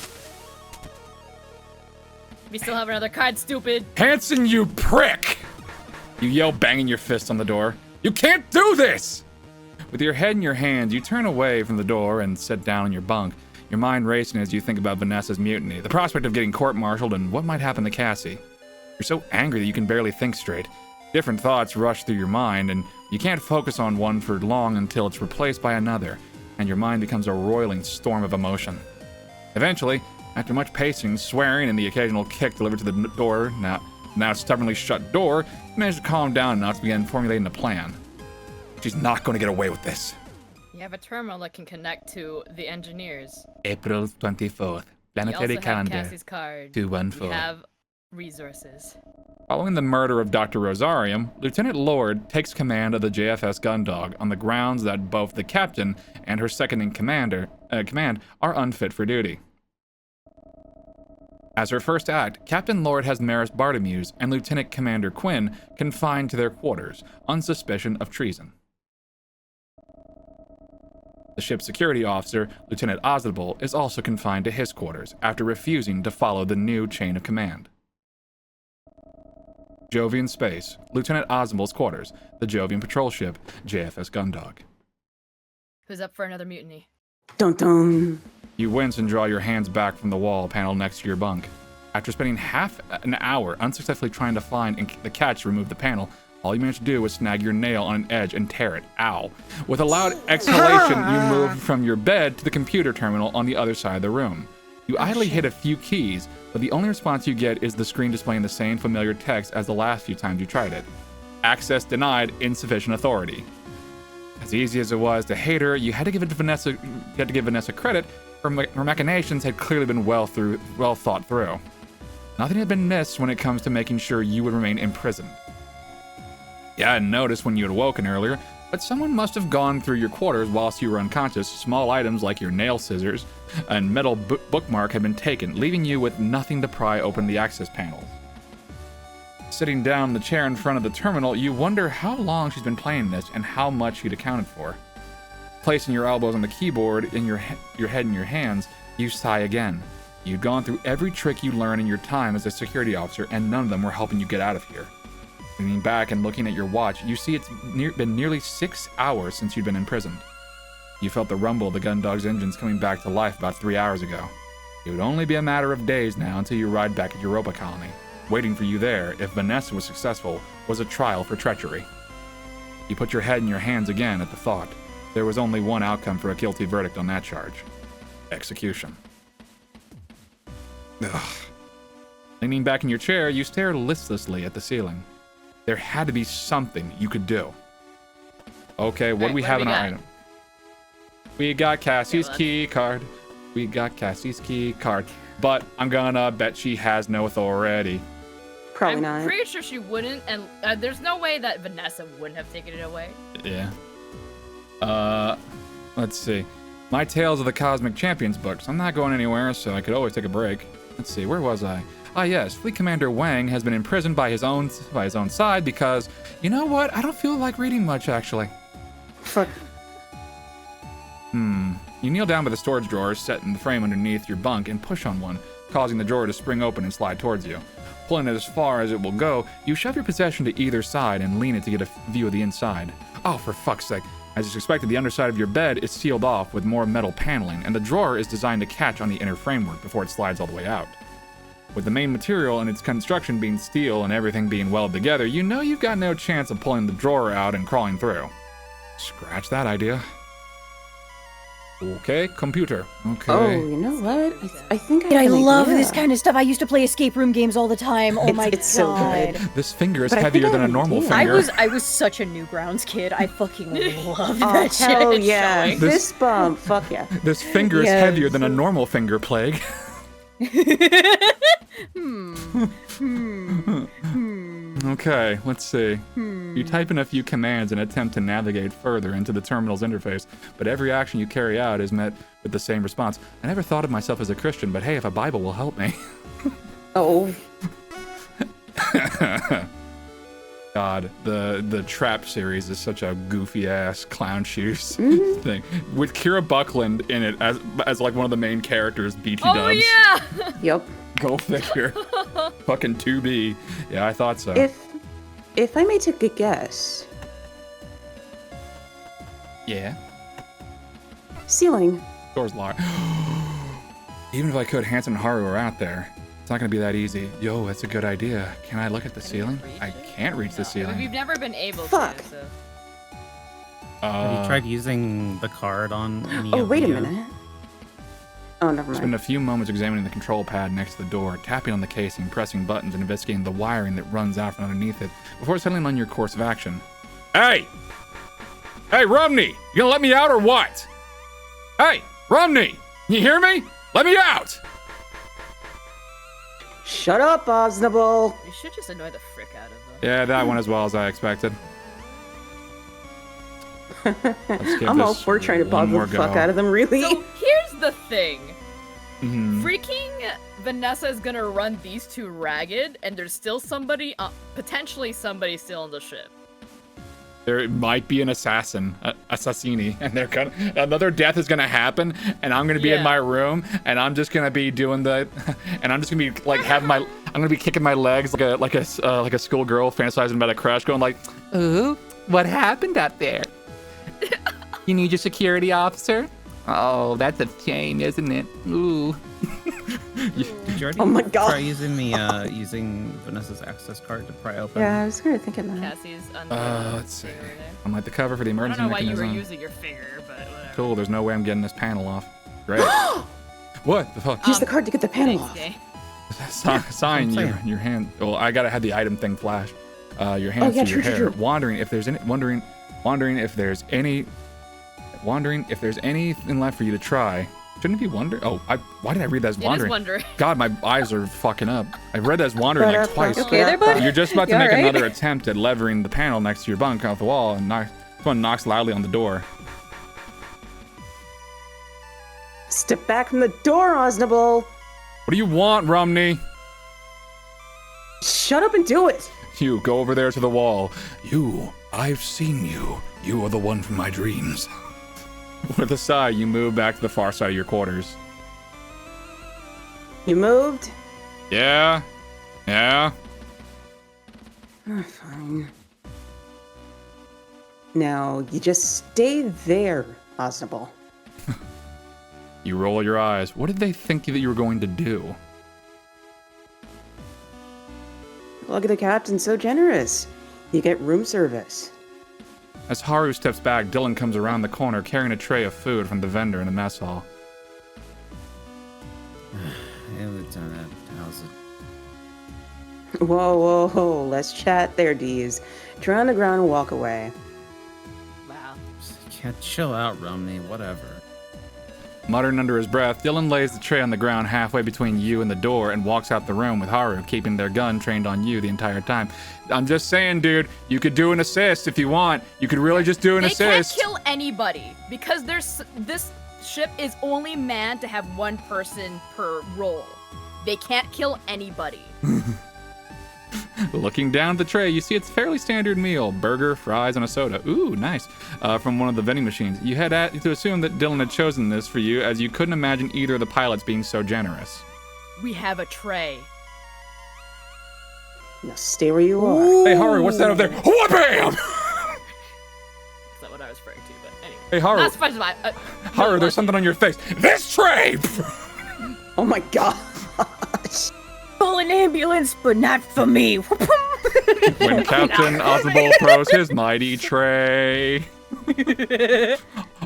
We still have another card, stupid. Hansen, you prick! You yell, banging your fist on the door. You can't do this! With your head in your hands, you turn away from the door and sit down in your bunk, your mind racing as you think about Vanessa's mutiny, the prospect of getting court-martialed, and what might happen to Cassie. You're so angry that you can barely think straight. Different thoughts rush through your mind, and you can't focus on one for long until it's replaced by another, and your mind becomes a roiling storm of emotion. Eventually, after much pacing, swearing, and the occasional kick delivered to the door, now stubbornly shut door, you manage to calm down enough to begin formulating a plan. She's not going to get away with this. You have a terminal that can connect to the engineers. April 24th, You planetary also have calendar, Cassie's card. 214. We have resources. Following the murder of Dr. Rosarium, Lieutenant Lord takes command of the JFS Gundog on the grounds that both the captain and her second-in-command are unfit for duty. As her first act, Captain Lord has Maris Bartimeus and Lieutenant Commander Quinn confined to their quarters on suspicion of treason. The ship's security officer, Lieutenant Ozable, is also confined to his quarters after refusing to follow the new chain of command. Jovian Space, Lieutenant Ozable's quarters, the Jovian patrol ship, JFS Gundog. Who's up for another mutiny? Dun dun. You wince and draw your hands back from the wall panel next to your bunk. After spending half an hour unsuccessfully trying to find the catch to remove the panel, all you managed to do was snag your nail on an edge and tear it. Ow. With a loud exhalation, you move from your bed to the computer terminal on the other side of the room. You idly hit a few keys, but the only response you get is the screen displaying the same familiar text as the last few times you tried it. Access denied, insufficient authority. As easy as it was to hate her, you had to give Vanessa credit. Her machinations had clearly been well thought through. Nothing had been missed when it comes to making sure you would remain imprisoned. You hadn't noticed when you had woken earlier, but someone must have gone through your quarters whilst you were unconscious. Small items like your nail scissors and metal bookmark had been taken, leaving you with nothing to pry open the access panel. Sitting down in the chair in front of the terminal, you wonder how long she's been playing this and how much she'd accounted for. Placing your elbows on the keyboard and your head in your hands, you sigh again. You'd gone through every trick you learned in your time as a security officer, and none of them were helping you get out of here. Leaning back and looking at your watch, you see it's been nearly 6 hours since you'd been imprisoned. You felt the rumble of the Gundog's engines coming back to life about 3 hours ago. It would only be a matter of days now until you arrived back at Europa Colony. Waiting for you there, if Vanessa was successful, was a trial for treachery. You put your head in your hands again at the thought. There was only one outcome for a guilty verdict on that charge. Execution. Ugh. Leaning back in your chair, you stare listlessly at the ceiling. There had to be something you could do. Okay, what do we have in our item? We got Cassie's key card. We got Cassie's key card. But I'm gonna bet she has no authority. Probably I'm not. pretty sure she wouldn't, and there's no way that Vanessa wouldn't have taken it away. Yeah. Let's see. My Tales of the Cosmic Champions books. I'm not going anywhere, so I could always take a break. Let's see, where was I? Ah, yes, Fleet Commander Wang has been imprisoned by his own side because, you know what? I don't feel like reading much, actually. Fuck. You kneel down by the storage drawers set in the frame underneath your bunk and push on one, causing the drawer to spring open and slide towards you. Pulling it as far as it will go, you shove your possession to either side and lean it to get a view of the inside. Oh, for fuck's sake. As is expected, the underside of your bed is sealed off with more metal paneling, and the drawer is designed to catch on the inner framework before it slides all the way out. With the main material and its construction being steel and everything being welded together, you know you've got no chance of pulling the drawer out and crawling through. Scratch that idea. Okay, computer. Okay. Oh, you know what? I think I have an love idea. this kind of stuff. I used to play escape room games all the time. Oh my It's so god. good. This finger is But I think heavier I than a have an normal idea. finger. I was such a Newgrounds kid. I fucking loved Oh, that hell shit. yeah. This- Fist bump. Fuck yeah. This finger is Yes. heavier than a normal finger, Plague. Okay, let's see. You type in a few commands and attempt to navigate further into the terminal's interface, but every action you carry out is met with the same response. I never thought of myself as a Christian, but hey, if a Bible will help me. Oh, God, the Trap series is such a goofy ass clown shoes thing with Kira Buckland in it as like one of the main characters. BT Oh Dubs. yeah. yep. Go figure. Fucking 2B. Yeah, I thought so. If I may take a guess, Yeah. ceiling. Door's locked. Even if I could, Hanson and Haru are out there. It's not gonna be that easy. Yo, that's a good idea. Can I look at the ceiling? I can't reach the We've ceiling. never been able Fuck. to. So. Have you tried using the card on any Oh, of wait a the, minute. Oh, never Spend mind. a few moments examining the control pad next to the door, tapping on the casing, pressing buttons, and investigating the wiring that runs out from underneath it before settling on your course of action. Hey! Hey, Romney! You gonna let me out or what? Hey, Romney! You hear me? Let me out! Shut up, Bosnable. We should just annoy the frick out of them. Yeah, that went as well as I expected. Let's give I'm all this for trying to one bother more the fuck go. out of them, really. So here's the thing. Mhm. Freaking Vanessa is gonna run these two ragged, and there's still somebody, potentially somebody still on the ship. There might be an assassini, and they're gonna another death is gonna happen, and I'm gonna be in Yeah. my room, and I'm just gonna be doing the, and I'm just gonna be like having my, I'm gonna be kicking my legs like a schoolgirl fantasizing about a crush, going like, ooh, what happened out there? You need your security officer? Oh, that's a shame, isn't it? Ooh. Did you already Oh my God. try using the using Vanessa's access card to pry open? Yeah, I was kind of thinking that. Cassie's on the Let's see. thing over there. I'm like the cover for the I don't emergency know why you mechanism. were using your finger, but whatever. Cool. There's no way I'm getting this panel off. Great. What the fuck? Use the card to get the panel Thanks, off. gang. Sign I'm your saying. your hand. Well, I gotta have the item thing flash. Your hands yeah, through your true, hair, true. wondering if there's anything left for you to try. Shouldn't it be wonder? Oh, why did I read that as It is wandering? wondering. God, my eyes are fucking up. I read that as wandering like twice. Okay there, bud? You're just about to You make alright? another attempt at levering the panel next to your bunk off the wall, and someone knocks loudly on the door. Step back from the door, Osnable. What do you want, Romney? Shut up and do it. You, go over there to the wall. You, I've seen you. You are the one from my dreams. With a sigh, you move back to the far side of your quarters. You moved? Yeah? Yeah? Oh, fine. Now, you just stay there, Osnable. You roll your eyes. What did they think that you were going to do? Look at the captain, so generous. You get room service. As Haru steps back, Dylan comes around the corner carrying a tray of food from the vendor in the mess hall. Hey, Lieutenant, how's it? Whoa, whoa, whoa. Let's chat there, D's. Turn on the ground and walk away. Wow. Can't chill out, Romney. Whatever. Muttering under his breath, Dylan lays the tray on the ground halfway between you and the door and walks out the room with Haru, keeping their gun trained on you the entire time. I'm just saying, dude, you could do an assist if you want. You could really just do an They assist. can't kill anybody because this ship is only manned to have one person per role. They can't kill anybody. Looking down at the tray, you see it's a fairly standard meal: burger, fries, and a soda. Ooh, nice. From one of the vending machines. You had to assume that Dylan had chosen this for you, as you couldn't imagine either of the pilots being so generous. We have a tray. Now stay where you are. Hey, Haru, what's that up there? Wha-bam! That's not what I was referring to, but anyway. Hey, Haru. Not surprised by Haru, there's something on your face. This tray! Oh my god. Call an ambulance, but not for me. When Captain Oswald throws his mighty tray.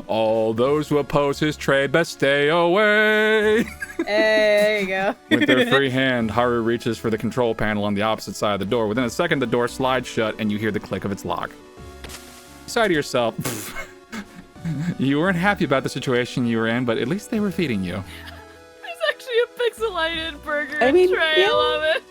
All those who oppose his tray best stay away. There you go. With their free hand, Haru reaches for the control panel on the opposite side of the door. Within a second, the door slides shut and you hear the click of its lock. You sigh to yourself. You weren't happy about the situation you were in, but at least they were feeding you. There's actually a pixelated burger I mean, tray. yeah. I love it.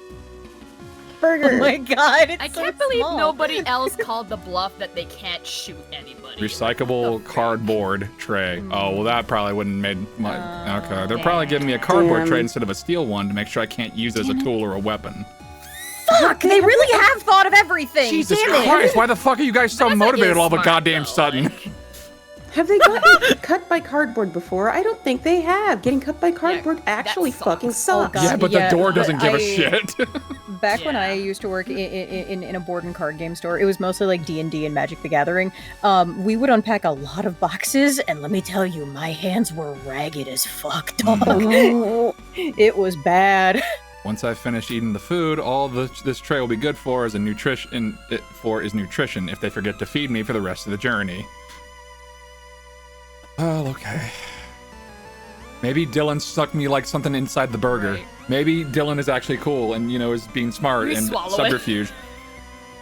Burger. Oh my god, it's I so can't believe small. nobody else called the bluff that they can't shoot anybody. Recyclable cardboard tray. Oh, well, that probably wouldn't made my... Okay, they're probably damn. giving me a cardboard Damn. tray instead of a steel one to make sure I can't use it as a tool or a weapon. Fuck, they really have thought of everything. Jesus Damn it. Christ, why the fuck are you guys so Vanessa motivated is all of a smart, goddamn though, sudden? like- Have they gotten cut by cardboard before? I don't think they have. Getting cut by cardboard that actually sucks. fucking sucks. God. Yeah, but Yeah, the door but doesn't give a I- shit. Back when Yeah. I used to work in a board and card game store, it was mostly like D&D and Magic the Gathering. We would unpack a lot of boxes, and let me tell you, my hands were ragged as fuck, dog. Oh, It was bad. Once I finish eating the food, all this tray will be good for is nutrition. If they forget to feed me for the rest of the journey. Well, okay. Maybe Dylan stuck me like something inside the burger. Right. Maybe Dylan is actually cool and, you know, is being smart You and swallow it. subterfuge.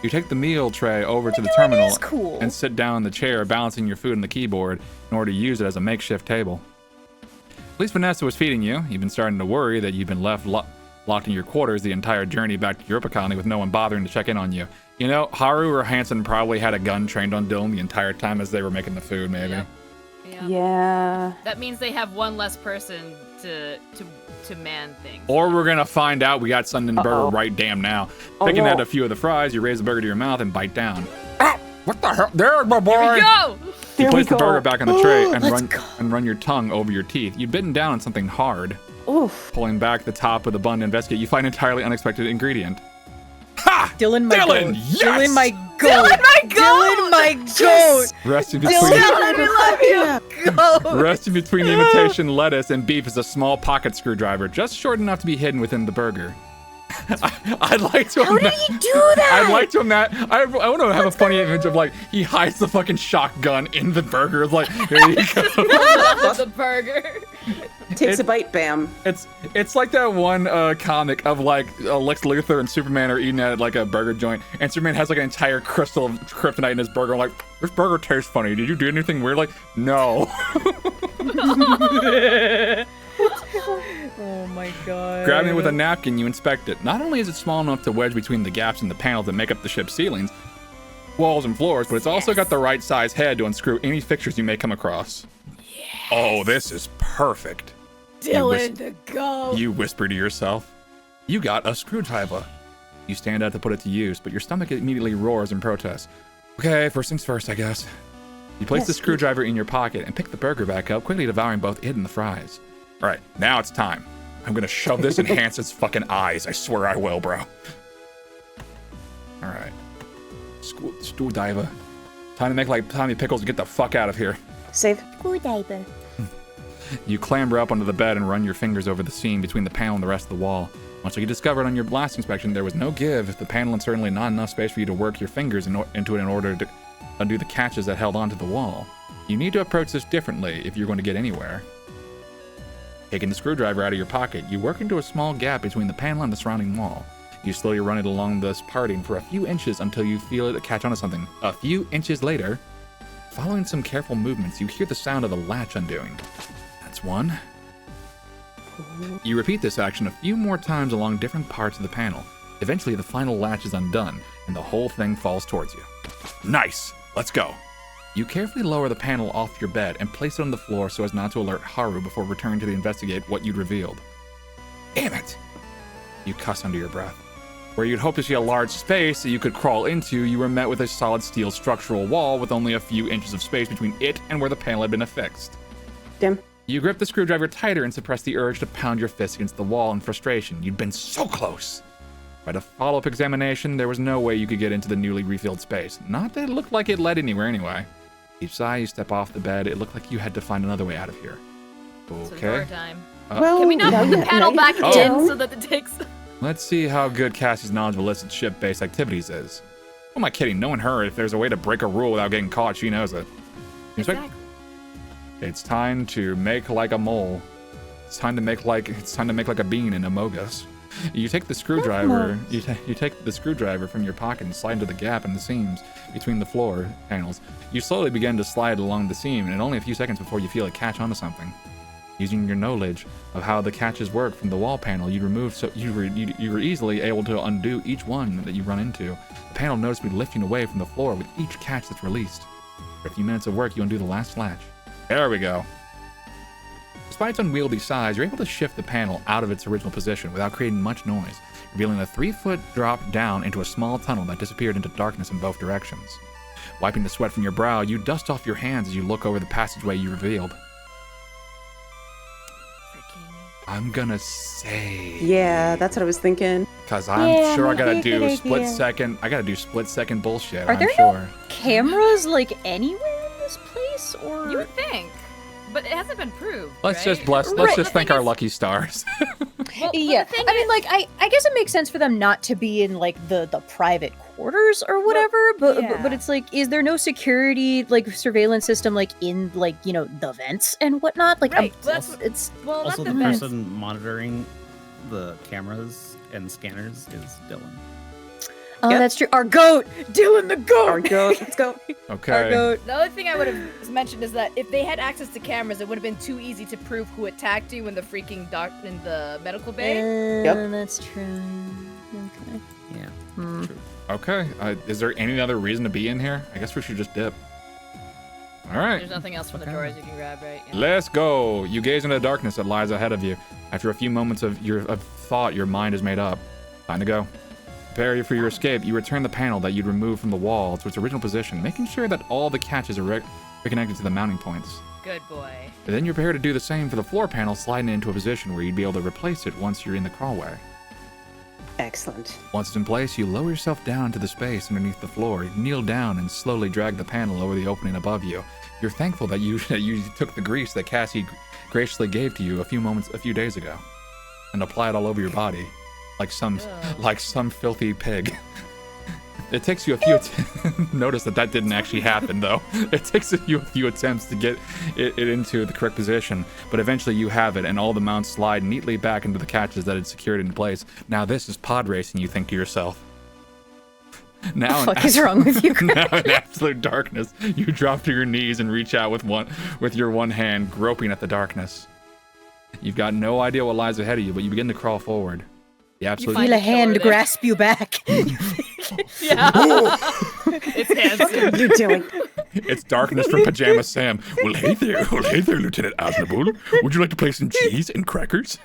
You take the meal tray over to the terminal is cool. and sit down in the chair, balancing your food on the keyboard in order to use it as a makeshift table. At least Vanessa was feeding you. You've been starting to worry that you've been left locked in your quarters the entire journey back to Europa Colony with no one bothering to check in on you. You know, Haru or Hansen probably had a gun trained on Dylan the entire time as they were making the food, maybe. Yeah. yeah. That means they have one less person to man things. Or we're gonna find out we got something in the burger right damn now. Picking no. at a few of the fries, you raise the burger to your mouth and bite down. Ah, what the hell? There's my boy! Here we go! You There we place the go. burger back on the tray and Let's run your tongue over your teeth. You've bitten down on something hard. Oof. Pulling back the top of the bun to investigate, you find an entirely unexpected ingredient. Ha! Dylan, my Dylan, goat. yes! Dylan, my goat. Dylan, my goat! Dylan, my goat. Resting Dylan, between I love you. Goat. resting between the imitation lettuce and beef is a small pocket screwdriver, just short enough to be hidden within the burger. I'd like to. How did he do that? I'd like to imagine. I want to have a funny image of like he hides the fucking shotgun in the burger. It's like here you go. The burger. Takes a bite, bam. It's like that one comic of like Lex Luthor and Superman are eating at like a burger joint, and Superman has like an entire crystal of kryptonite in his burger. I'm like, this burger tastes funny. Did you do anything weird? Like, no. Oh my god. Grabbing it with a napkin, you inspect it. Not only is it small enough to wedge between the gaps in the panels that make up the ship's ceilings, walls, and floors, but it's also got the right size head to unscrew any fixtures you may come across. Oh, this is perfect. Dylan, the goat. You whisper to yourself. You got a screwdriver. You stand up to put it to use, but your stomach immediately roars in protest. Okay, first things first, I guess. You place the Yes, screwdriver in your pocket and pick the burger back up, quickly devouring both it and the fries. All right, now it's time. I'm gonna shove this in Hansen's fucking eyes. I swear I will, bro. All right. Screwdriver. Time to make like Tommy Pickles and get the fuck out of here. Save. Screwdriver. You clamber up onto the bed and run your fingers over the seam between the panel and the rest of the wall. Much like you discovered on your last inspection, there was no give. The panel and certainly not enough space for you to work your fingers into it in order to undo the catches that held onto the wall. You need to approach this differently if you're going to get anywhere. Taking the screwdriver out of your pocket, you work into a small gap between the panel and the surrounding wall. You slowly run it along this parting for a few inches until you feel it catch onto something. A few inches later, following some careful movements, you hear the sound of a latch undoing. That's one. You repeat this action a few more times along different parts of the panel. Eventually, the final latch is undone, and the whole thing falls towards you. Nice! Let's go. You carefully lower the panel off your bed and place it on the floor so as not to alert Haru before returning to investigate what you'd revealed. Damn it! You cuss under your breath. Where you'd hope to see a large space that you could crawl into, you were met with a solid steel structural wall with only a few inches of space between it and where the panel had been affixed. Dim. You grip the screwdriver tighter and suppress the urge to pound your fist against the wall in frustration. You'd been so close. By the follow-up examination, there was no way you could get into the newly refilled space. Not that it looked like it led anywhere anyway. Each sigh, you step off the bed. It looked like you had to find another way out of here. So Okay. door time. Well, Can we not put the panel back in so that it takes... Let's see how good Cassie's knowledge of illicit ship-based activities is. Who am I kidding? Knowing her, if there's a way to break a rule without getting caught, she knows it. Exactly. It's time to make like a mole. It's time to make like a bean in Among Us. You take the screwdriver. You take the screwdriver from your pocket and slide into the gap in the seams between the floor panels. You slowly begin to slide along the seam, and only a few seconds before you feel it catch onto something. Using your knowledge of how the catches work from the wall panel, you were easily able to undo each one that you run into. The panel noticeably lifting away from the floor with each catch that's released. For a few minutes of work, you undo the last latch. There we go. Despite its unwieldy size, you're able to shift the panel out of its original position without creating much noise, revealing a 3-foot drop down into a small tunnel that disappeared into darkness in both directions. Wiping the sweat from your brow, you dust off your hands as you look over the passageway you revealed. I'm gonna say... Yeah, that's what I was thinking. Because I'm sure I gotta do split-second bullshit, Are I'm there sure. no cameras, like, anywhere in this place? Or... You would think. But it hasn't been proved, Let's right? just thank our lucky stars. Well, Yeah, the thing I mean, is- like, I guess it makes sense for them not to be in, like, the private quarters or whatever, but it's like, is there no security, like, surveillance system, like, in, like, you know, the vents and whatnot? Like, Right, it's... Well, Also, not the the vents. person monitoring the cameras and scanners is Dylan. Oh, Yep. that's true. Our goat! Dylan the goat! Our goat. Let's go. Our Okay. goat. The other thing I would have mentioned is that if they had access to cameras, it would have been too easy to prove who attacked you in the freaking in the medical bay. Yep. That's true. Okay. Yeah, Hmm. true. Okay. Is there any other reason to be in here? I guess we should just dip. All right. There's nothing else from the Okay. doors you can grab, right? Yeah. Let's go. You gaze into the darkness that lies ahead of you. After a few moments of thought, your mind is made up. Time to go. Prepare for your escape. You return the panel that you'd removed from the wall to its original position, making sure that all the catches are reconnected to the mounting points. Good boy. And then you're prepared to do the same for the floor panel, sliding it into a position where you'd be able to replace it once you're in the crawlway. Excellent. Once it's in place, you lower yourself down to the space underneath the floor, kneel down, and slowly drag the panel over the opening above you. You're thankful that you took the grease that Cassie graciously gave to you a few days ago, and applied it all over your body, like some filthy pig. It takes you a few. Notice that didn't actually happen, though. It takes you a few attempts to get it into the correct position, but eventually you have it, and all the mounts slide neatly back into the catches that had secured it in place. Now this is pod racing, you think to yourself. Now, What the fuck is wrong with you, Craig? now in absolute darkness, you drop to your knees and reach out with your one hand, groping at the darkness. You've got no idea what lies ahead of you, but you begin to crawl forward. The absolute find Feel a a killer hand there. grasp you back. Yeah. It's handsome. What are you doing? It's darkness from Pajama Sam. Well, hey there, Lieutenant Aznavour. Would you like to play some cheese and crackers?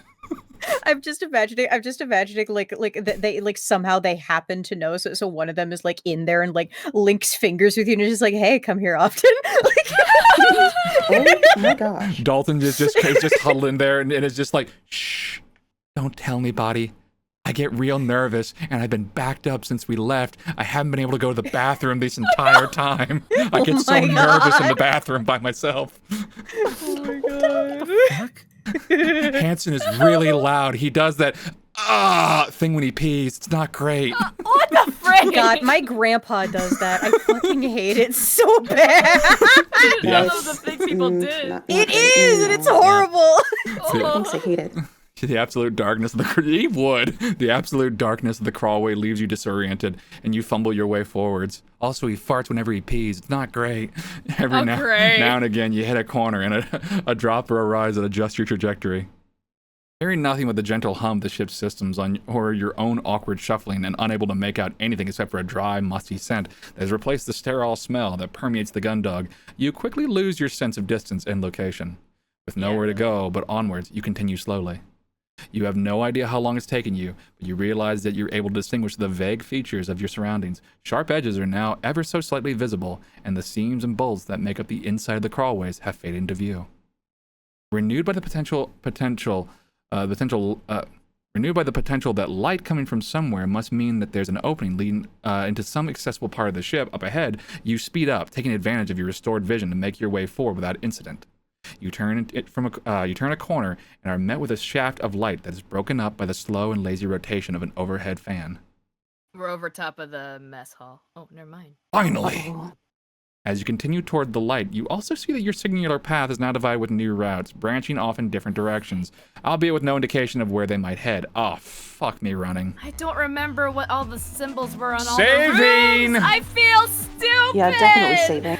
I'm just imagining like that they like somehow they happen to know, so one of them is like in there and like links fingers with you and is just like, hey, come here often. Like, Oh my gosh. Dalton is just huddled in there and is just like, shh, don't tell anybody. I get real nervous, and I've been backed up since we left. I haven't been able to go to the bathroom this entire time. I get so my nervous in the God. bathroom by myself. oh my god. Fuck. Hanson is really loud. He does that thing when he pees. It's not great. What the frick? God, my grandpa does that. I fucking hate it so bad. I didn't know that was a thing people did. It is, and it's horrible. Oh. I hate it. The absolute darkness of the absolute darkness of the crawlway leaves you disoriented, and you fumble your way forwards. Also, he farts whenever he pees. It's not great. Every now and again, you hit a corner, and a drop or a rise that adjusts your trajectory. Hearing nothing but the gentle hum of the ship's systems or your own awkward shuffling and unable to make out anything except for a dry, musty scent that has replaced the sterile smell that permeates the gun dog, you quickly lose your sense of distance and location. With nowhere to go but onwards, you continue slowly. You have no idea how long it's taken you, but you realize that you're able to distinguish the vague features of your surroundings. Sharp edges are now ever so slightly visible, and the seams and bolts that make up the inside of the crawlways have faded into view. renewed by the potential that light coming from somewhere must mean that there's an opening leading into some accessible part of the ship up ahead. You speed up, taking advantage of your restored vision to make your way forward without incident. You turn a corner and are met with a shaft of light that is broken up by the slow and lazy rotation of an overhead fan. We're over top of the mess hall. Oh, never mind. Finally! As you continue toward the light, you also see that your singular path is now divided with new routes, branching off in different directions, albeit with no indication of where they might head. Oh, fuck me running. I don't remember what all the symbols were on all Saving! the rooms. I feel stupid! Yeah, definitely saving.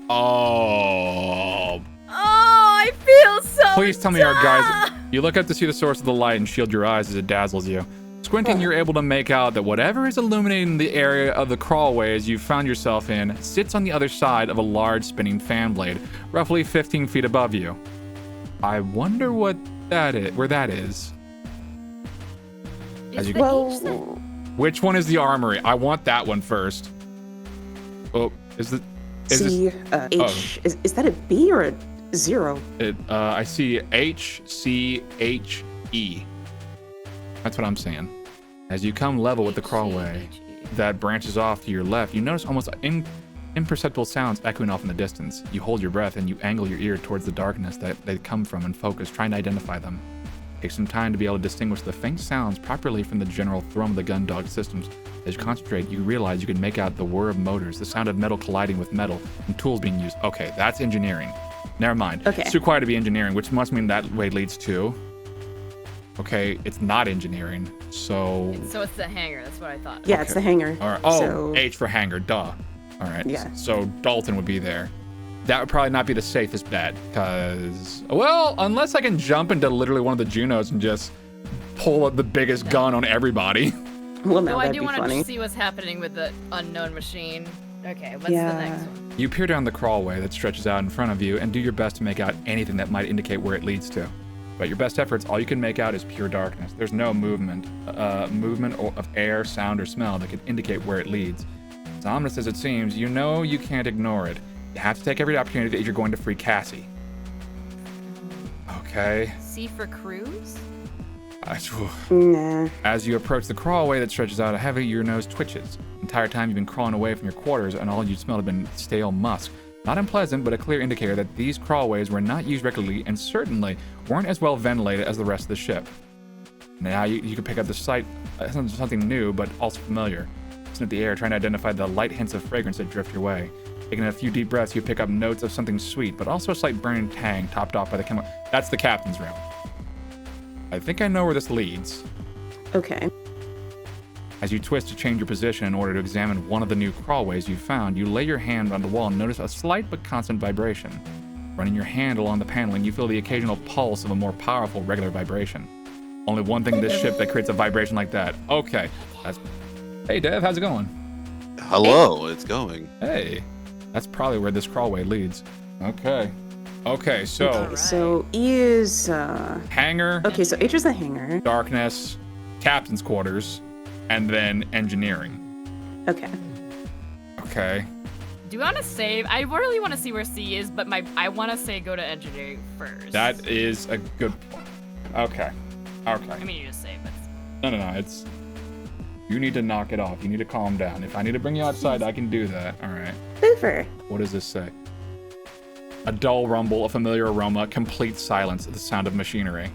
Oh. Oh, I feel so Please tell me, our guys. You look up to see the source of the light and shield your eyes as it dazzles you. Squinting, you're able to make out that whatever is illuminating the area of the crawlways you found yourself in sits on the other side of a large spinning fan blade, roughly 15 feet above you. I wonder what that is, where that is. Is you- the H the- Which one is the armory? I want that one first. Oh, is C, H. Is that a B or a 0? I see H, C, H, E. That's what I'm saying. As you come level with the crawlway that branches off to your left, you notice almost imperceptible sounds echoing off in the distance. You hold your breath and you angle your ear towards the darkness that they come from and focus, trying to identify them. Take some time to be able to distinguish the faint sounds properly from the general thrum of the gun dog systems. As you concentrate, you realize you can make out the whir of motors, the sound of metal colliding with metal, and tools being used. Okay, that's engineering. Never mind. Okay. It's too quiet to be engineering, which must mean that way leads to... Okay, it's not engineering, so... So it's the hangar, that's what I thought. Yeah, it's the hangar. All right. Oh, so... H for hangar, duh. All right. Yeah. So Dalton would be there. That would probably not be the safest bet, because... Well, unless I can jump into literally one of the Junos and just pull up the biggest gun on everybody. Well, no, So I that'd do be want funny. to see what's happening with the unknown machine. Okay, what's Yeah. the next one? You peer down the crawlway that stretches out in front of you and do your best to make out anything that might indicate where it leads to. But your best efforts, all you can make out is pure darkness. There's no movement of air, sound, or smell that could indicate where it leads. As ominous as it seems, you know you can't ignore it. You have to take every opportunity that you're going to free Cassie. Okay. C for cruise? Nah. As you approach the crawlway that stretches out ahead of you, your nose twitches. The entire time you've been crawling away from your quarters, and all you smelled have been stale musk. Not unpleasant, but a clear indicator that these crawlways were not used regularly and certainly weren't as well ventilated as the rest of the ship. Now you can pick up the sight, something new, but also familiar. Sniff the air, trying to identify the light hints of fragrance that drift your way. Taking a few deep breaths, you pick up notes of something sweet, but also a slight burning tang topped off by the chemical. That's the captain's room. I think I know where this leads. Okay. As you twist to change your position in order to examine one of the new crawlways you found, you lay your hand on the wall and notice a slight but constant vibration. Running your hand along the paneling, you feel the occasional pulse of a more powerful regular vibration. Only one thing in this ship that creates a vibration like that. Okay. Hey, Dev, how's it going? Hello, it's going. Hey. That's probably where this crawlway leads. Okay. Okay, so... Alright. So E is hangar, okay. So H is the hangar. darkness, captain's quarters, and then engineering. Okay. Okay. Do you want to save? I really want to see where C is, but I want to say go to engineering first. That is a good point. Okay. Okay. I mean, you just say, but... No, it's... You need to knock it off. You need to calm down. If I need to bring you outside, I can do that. All right. Hoover. What does this say? A dull rumble, a familiar aroma, complete silence, the sound of machinery.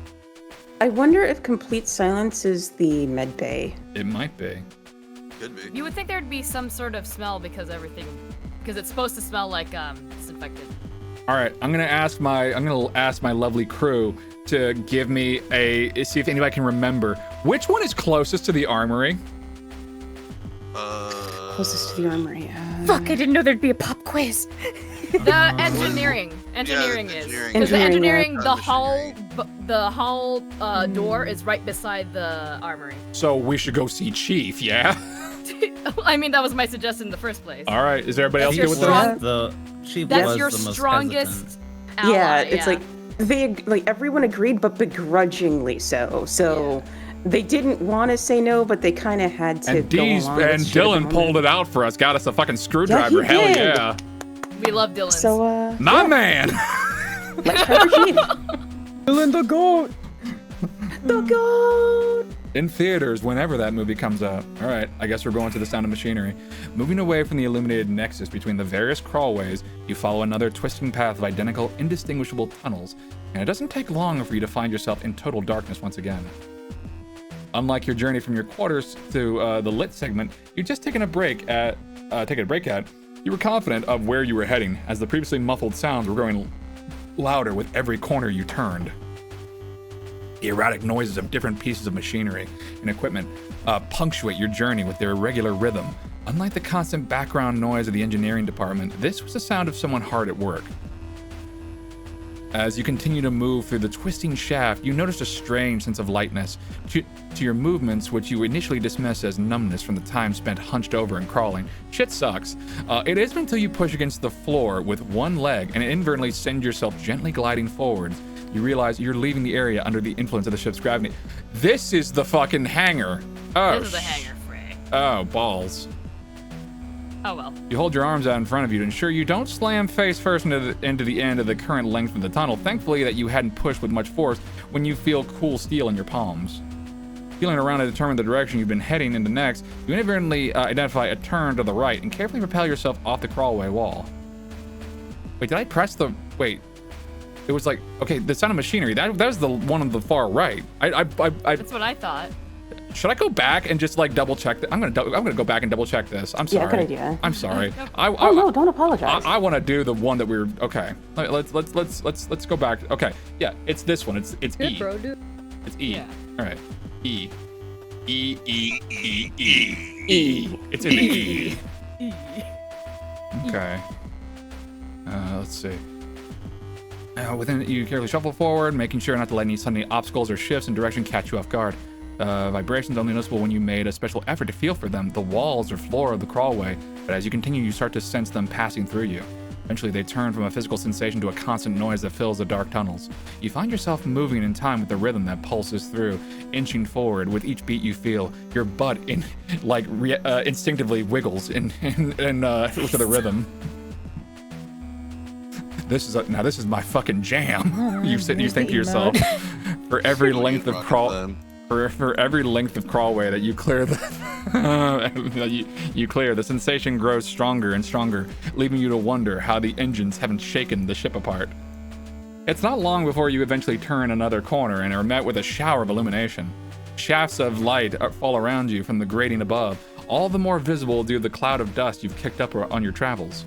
I wonder if complete silence is the med bay. It might be. Could be. You would think there'd be some sort of smell because it's supposed to smell like disinfected. All right, I'm gonna ask my lovely crew to give me see if anybody can remember which one is closest to the armory. Closest to the armory. Fuck, I didn't know there'd be a pop quiz. The engineering is because the Engineering, engineering, the hull door is right beside the armory. So we should go see Chief, yeah? I mean, that was my suggestion in the first place. All right, is everybody else That's good with your that? strong- She That's was your the most strongest hesitant. ally. Yeah, it's like everyone agreed, but begrudgingly so. So they didn't want to say no, but they kind of had to. And Dylan pulled it out for us, got us a fucking screwdriver. he Hell did. yeah. We love Dylan. So My man! Let's try machine. Killing the goat. The goat. In theaters, whenever that movie comes out. All right, I guess we're going to The Sound of Machinery. Moving away from the illuminated nexus between the various crawlways, you follow another twisting path of identical, indistinguishable tunnels, and it doesn't take long for you to find yourself in total darkness once again. Unlike your journey from your quarters to the lit segment, you'd just taken a break at, you were confident of where you were heading, as the previously muffled sounds were growing louder with every corner you turned. The erratic noises of different pieces of machinery and equipment punctuate your journey with their irregular rhythm. Unlike the constant background noise of the engineering department, this was the sound of someone hard at work. As you continue to move through the twisting shaft, you notice a strange sense of lightness to your movements, which you initially dismiss as numbness from the time spent hunched over and crawling. Shit sucks. It isn't until you push against the floor with one leg and inadvertently send yourself gently gliding forwards, you realize you're leaving the area under the influence of the ship's gravity. This is the fucking hangar. Oh, This is the hangar, Frey. Oh, balls. Oh well. You hold your arms out in front of you to ensure you don't slam face first into the end of the current length of the tunnel. Thankfully that you hadn't pushed with much force when you feel cool steel in your palms. Feeling around to determine the direction you've been heading into next, you inadvertently identify a turn to the right and carefully propel yourself off the crawlway wall. Wait, did I press the... Wait. It was like... Okay, the Sound of Machinery. That was the one on the far right. That's what I thought. Should I go back and just like double check that? I'm gonna go back and double check this. I'm sorry. Yeah, good idea. I'm sorry. Oh no, don't apologize. I want to do the one that we were. Okay. Let's go back. Okay. Yeah, it's this one. It's Good, E. bro, dude. It's E. Yeah. All right. E. E. E. E. E. E. It's in the E. Okay. Let's see. Within it, you carefully shuffle forward, making sure not to let any sudden obstacles or shifts in direction catch you off guard. Vibrations only noticeable when you made a special effort to feel for them, the walls or floor of the crawlway, but as you continue, you start to sense them passing through you. Eventually, they turn from a physical sensation to a constant noise that fills the dark tunnels. You find yourself moving in time with the rhythm that pulses through, inching forward. With each beat you feel, your butt instinctively wiggles with the rhythm. This is my fucking jam. You think to yourself, for every length of crawl. For every length of crawlway that you clear, the sensation grows stronger and stronger, leaving you to wonder how the engines haven't shaken the ship apart. It's not long before you eventually turn another corner and are met with a shower of illumination. Shafts of light fall around you from the grating above, all the more visible due to the cloud of dust you've kicked up on your travels.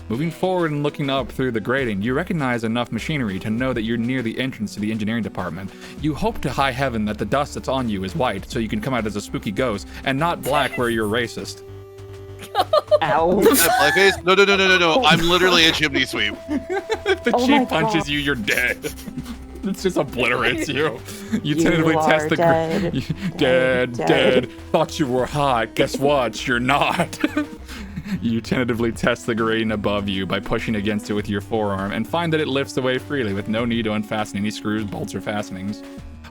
Moving forward and looking up through the grating, you recognize enough machinery to know that you're near the entrance to the engineering department. You hope to high heaven that the dust that's on you is white, so you can come out as a spooky ghost, and not black where you're racist. Ow. Blackface? No. I'm literally a chimney sweep. If the Oh my chief punches God. you, you're dead. It just obliterates you. You You tentatively test are the dead. dead. Thought you were hot. Guess what? You're not. You tentatively test the grating above you by pushing against it with your forearm and find that it lifts away freely with no need to unfasten any screws, bolts, or fastenings.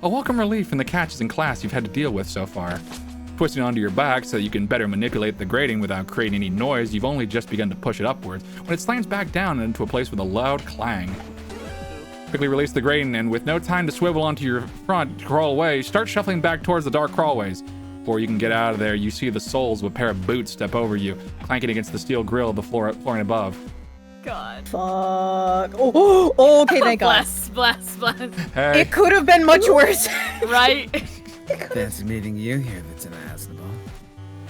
A welcome relief from the catches and class you've had to deal with so far. Twisting onto your back so that you can better manipulate the grating without creating any noise, you've only just begun to push it upwards when it slams back down into a place with a loud clang. Quickly release the grating and with no time to swivel onto your front to crawl away, start shuffling back towards the dark crawlways. Before you can get out of there, you see the soles of a pair of boots step over you, clanking against the steel grill of the flooring above. God. Fuck. Oh, okay, thank God. Bless. Hey, It could have been much worse. Right? Fancy meeting you here, Lieutenant Asnable.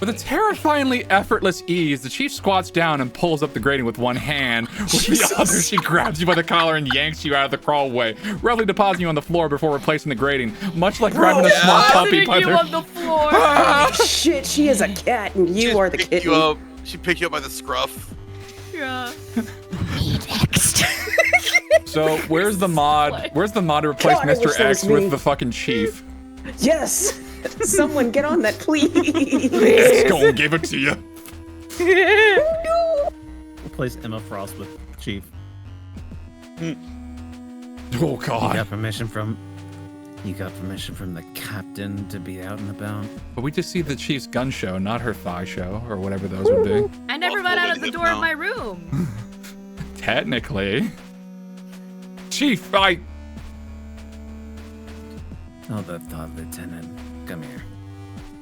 with a terrifyingly effortless ease, the chief squats down and pulls up the grating with one hand. With the other, she grabs you by the collar and yanks you out of the crawlway, roughly depositing you on the floor before replacing the grating, much like grabbing a small puppy by you their... on the floor. Shit, she is a cat and you She are the picked kitten. you up. She picked you up by the scruff. Yeah. So where's the mod? Where's the mod to replace God, I wish Mr. that was X with me. the fucking chief? Yes! Someone get on that, please! It's gonna give it to you. Replace Emma Frost with Chief. Oh You god. got permission from the captain to be out and about. But we just see the chief's gun show, not her thigh show, or whatever those would be. I never Well, got out well, of the then door of no. my room. Technically. Chief, Hold that thought, Lieutenant. Come here.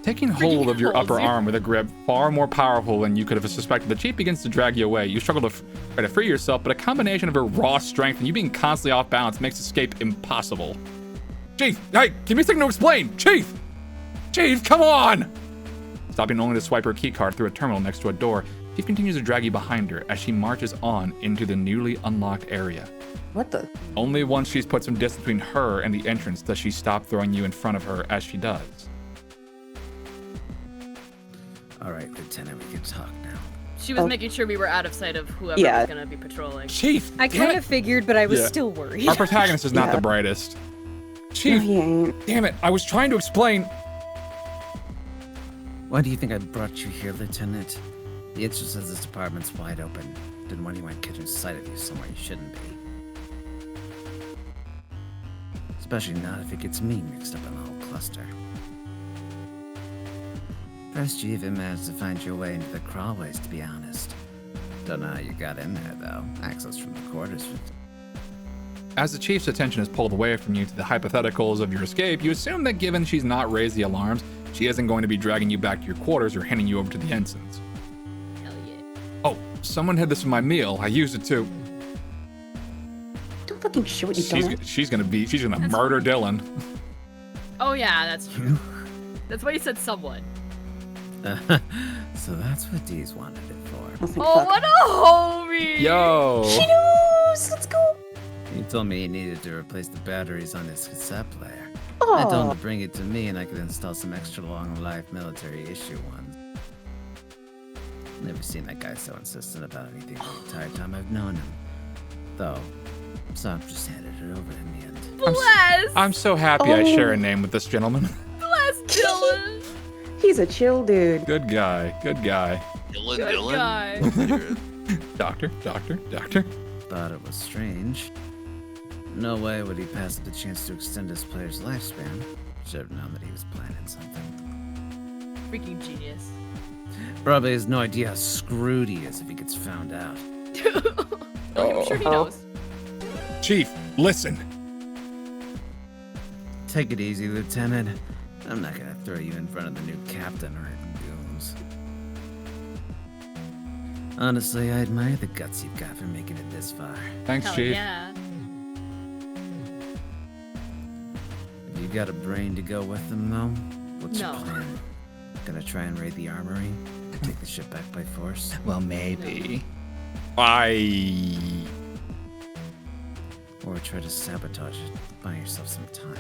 Taking hold of your upper arm with a grip far more powerful than you could have suspected, the Chief begins to drag you away. You struggle to try to free yourself, but a combination of her raw strength and you being constantly off balance makes escape impossible. Chief, hey, give me a second to explain. Chief, come on! Stopping only to swipe her keycard through a terminal next to a door, Chief continues to drag you behind her as she marches on into the newly unlocked area. What the? Only once she's put some distance between her and the entrance does she stop throwing you in front of her as she does. All right, Lieutenant, we can talk now. She was making sure we were out of sight of whoever was going to be patrolling. Chief! I kind of figured, but I was still worried. Our protagonist is not the brightest. Chief! No, he ain't. Damn it, I was trying to explain. Why do you think I brought you here, Lieutenant? The entrance to this department's wide open. Didn't want anyone catching sight of you somewhere you shouldn't be. Especially not if it gets me mixed up in the whole cluster. First, you even managed to find your way into the crawlways, to be honest. Don't know how you got in there, though. Access from the quarters. As the Chief's attention is pulled away from you to the hypotheticals of your escape, you assume that given she's not raised the alarms, she isn't going to be dragging you back to your quarters or handing you over to the ensigns. Hell yeah. Oh, someone hid this in my meal. I used it too. Don't fucking shit what you done. She's gonna murder Dylan. Oh yeah, that's true. That's why you said someone. So that's what Dee's wanted it for. Oh, what a homie! Yo! She knows! Let's go! He told me he needed to replace the batteries on his cassette player. Oh. I told him to bring it to me and I could install some extra long-life military issue ones. Never seen that guy so insistent about anything the entire time I've known him. Though, so I've just handed it over in the end. Bless! I'm so happy I share a name with this gentleman. Bless Dylan! He's a chill dude. Good guy. Dylan. Good guy. Doctor. Thought it was strange. No way would he pass up the chance to extend his player's lifespan. Should have known that he was planning something. Freaking genius. Probably has no idea how screwed he is if he gets found out. I'm sure he knows. Chief, listen. Take it easy, Lieutenant. I'm not gonna throw you in front of the new captain or any goons. Honestly, I admire the guts you've got for making it this far. Thanks, Hell Chief. yeah. Have you got a brain to go with them, though? What's No. your plan? Gonna try and raid the armory? Take the ship back by force? Well, maybe. Or try to sabotage it? Buy yourself some time.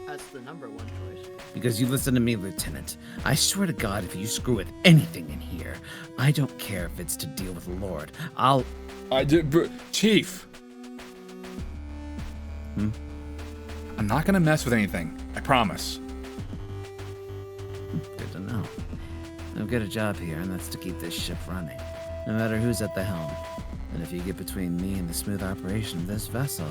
That's the number one choice. Because you listen to me, Lieutenant. I swear to God, if you screw with anything in here, I don't care if it's to deal with the Lord. Chief. I'm not gonna mess with anything. I promise. Good to know. I've got a job here, and that's to keep this ship running, no matter who's at the helm. And if you get between me and the smooth operation of this vessel,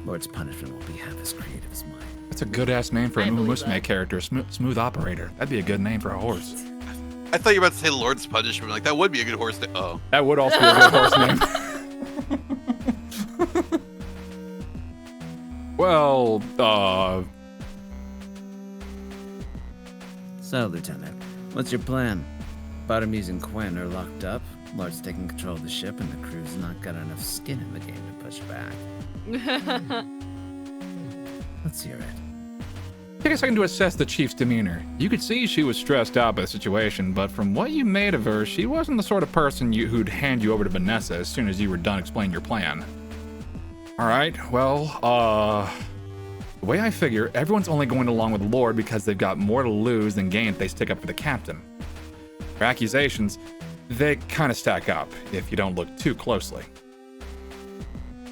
Lord's punishment will be half as creative as mine. That's a good-ass name for a I believe Musume that. character, Smooth Operator. That'd be a good name for a horse. I thought you were about to say Lord's Punishment. Like, that would be a good horse name. Oh. That would also be a good horse name. Well, So, Lieutenant, what's your plan? Bartomeu and Quinn are locked up, Lord's taking control of the ship, and the crew's not got enough skin in the game to push back. Let's hear it. take a second to assess the Chief's demeanor. You could see she was stressed out by the situation, but from what you made of her, she wasn't the sort of person who'd hand you over to Vanessa as soon as you were done explaining your plan. Alright, well, the way I figure, everyone's only going along with Lord because they've got more to lose than gain if they stick up for the captain. Her accusations, they kind of stack up if you don't look too closely.